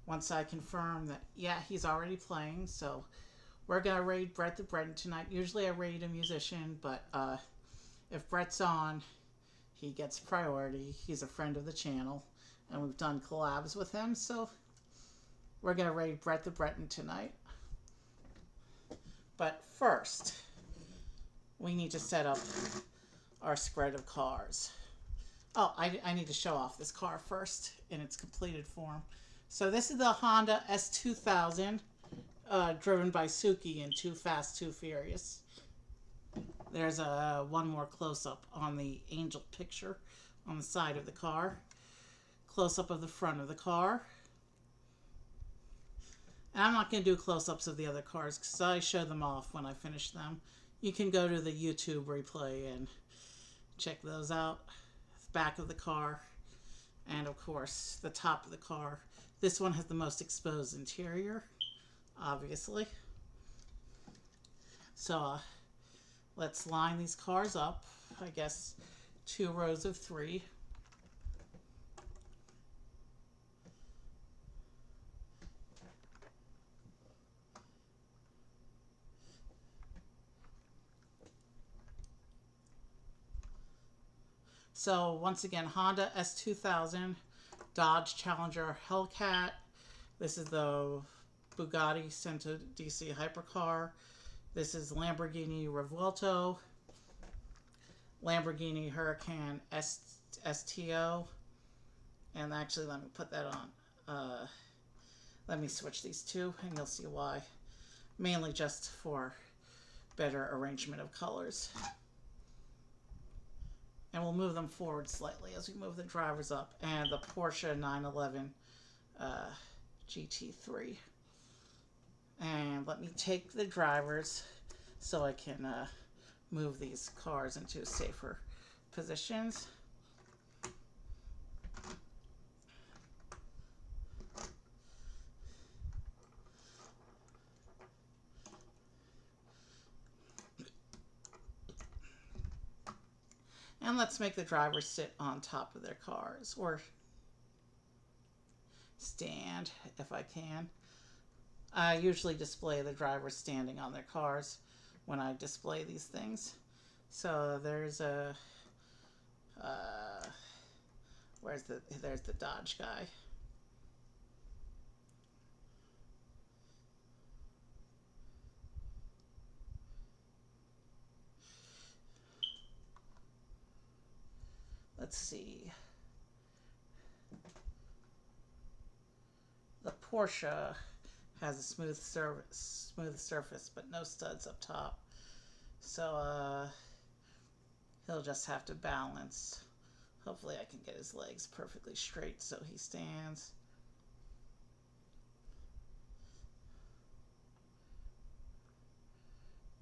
once I confirm that, yeah, he's already playing, so we're gonna raid Brett the Bretton tonight. Usually I raid a musician, but if Brett's on, he gets priority. He's a friend of the channel, and we've done collabs with him, so we're gonna raid Brett the Bretton tonight. But first, we need to set up our spread of cars. Oh, I need to show off this car first in its completed form. So this is the Honda S2000, driven by Suki in Too Fast, Too Furious. There's one more close-up on the angel picture on the side of the car. Close-up of the front of the car. And I'm not going to do close-ups of the other cars because I show them off when I finish them. You can go to the YouTube replay and check those out. The back of the car. And, of course, the top of the car. This one has the most exposed interior, obviously. So, let's line these cars up. I guess 2 rows of 3. So once again, Honda S2000, Dodge Challenger Hellcat. This is the Bugatti Centodieci Hypercar. This is Lamborghini Revuelto, Lamborghini Huracan STO. And actually, let me put that on. Let me switch these 2 and you'll see why. Mainly just for better arrangement of colors. And we'll move them forward slightly as we move the drivers up. And the Porsche 911 GT3. And let me take the drivers so I can move these cars into safer positions. And let's make the drivers sit on top of their cars, or stand if I can. I usually display the drivers standing on their cars when I display these things. So there's a, there's the Dodge guy. Let's see. Porsche has a smooth surface, but no studs up top. So he'll just have to balance. Hopefully I can get his legs perfectly straight so he stands.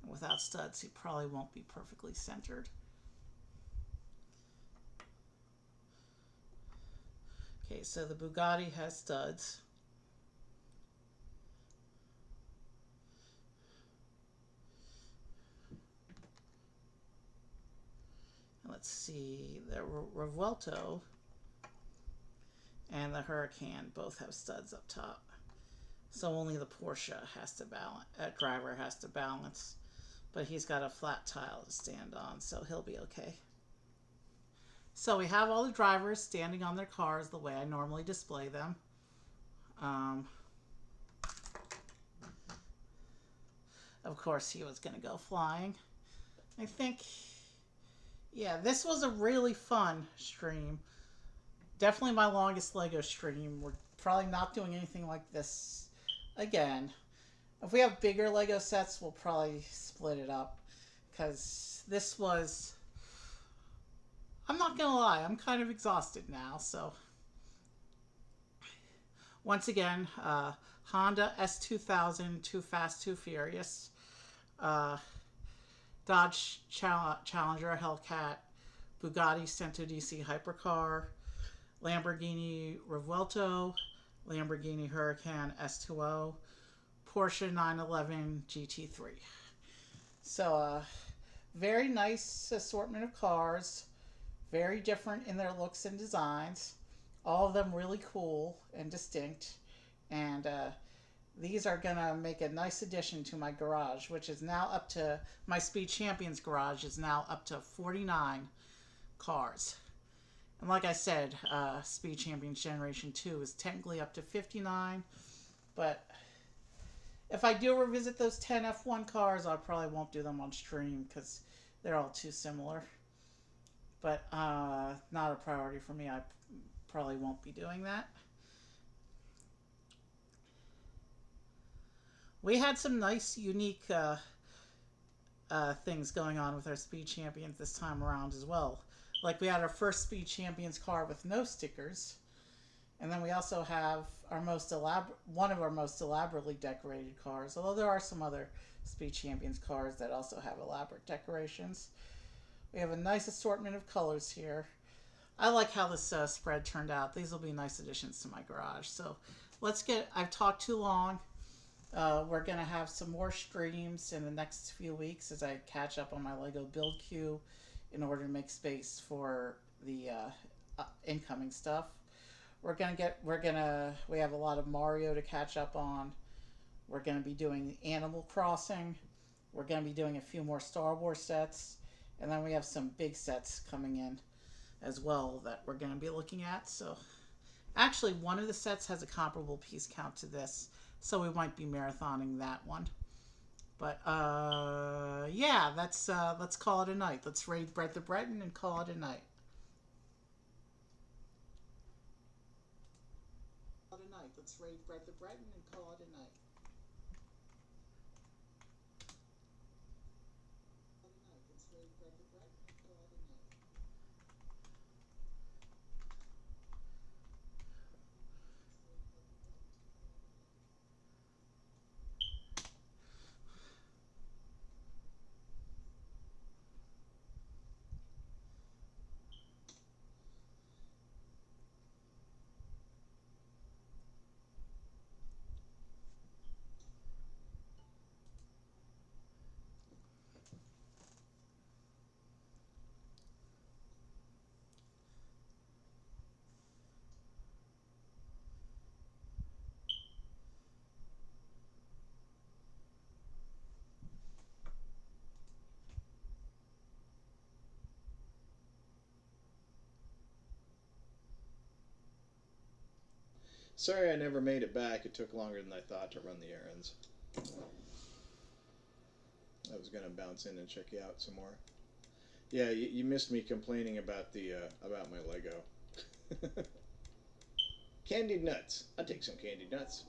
Without studs, he probably won't be perfectly centered. Okay, so the Bugatti has studs. Let's see, the Revuelto and the Huracan both have studs up top. So only the Porsche has to balance, driver has to balance. But he's got a flat tile to stand on, so he'll be okay. So we have all the drivers standing on their cars the way I normally display them. Of course, he was going to go flying. I think, yeah, this was a really fun stream. Definitely my longest Lego stream. We're probably not doing anything like this again. If we have bigger Lego sets, we'll probably split it up. Because this was... I'm not going to lie, I'm kind of exhausted now, so... Once again, Honda S2000, Too Fast, Too Furious. Dodge Challenger Hellcat. Bugatti Centodieci Hypercar. Lamborghini Revuelto. Lamborghini Huracan STO. Porsche 911 GT3. So, very nice assortment of cars. Very different in their looks and designs. All of them really cool and distinct. And these are going to make a nice addition to my garage, which is now up to, my Speed Champions garage is now up to 49 cars. And like I said, Speed Champions Generation 2 is technically up to 59. But if I do revisit those 10 F1 cars, I probably won't do them on stream because they're all too similar. But not a priority for me. I probably won't be doing that. We had some nice, unique things going on with our Speed Champions this time around as well. Like we had our first Speed Champions car with no stickers. And then we also have our one of our most elaborately decorated cars. Although there are some other Speed Champions cars that also have elaborate decorations. We have a nice assortment of colors here. I like how this spread turned out. These will be nice additions to my garage. So let's get, I've talked too long. We're going to have some more streams in the next few weeks as I catch up on my Lego build queue in order to make space for the incoming stuff. We have a lot of Mario to catch up on. We're going to be doing Animal Crossing. We're going to be doing a few more Star Wars sets. And then we have some big sets coming in as well that we're going to be looking at. So actually, one of the sets has a comparable piece count to this. So we might be marathoning that one. But yeah, let's call it a night. Let's raid Brett the Breton and call it a night. Let's raid Brett the Breton and call it a night. Let's raid Brett the Breton and call it a night. Sorry I never made it back. It took longer than I thought to run the errands. I was going to bounce in and check you out some more. Yeah, you missed me complaining about about my Lego. Candied nuts. I'll take some candied nuts.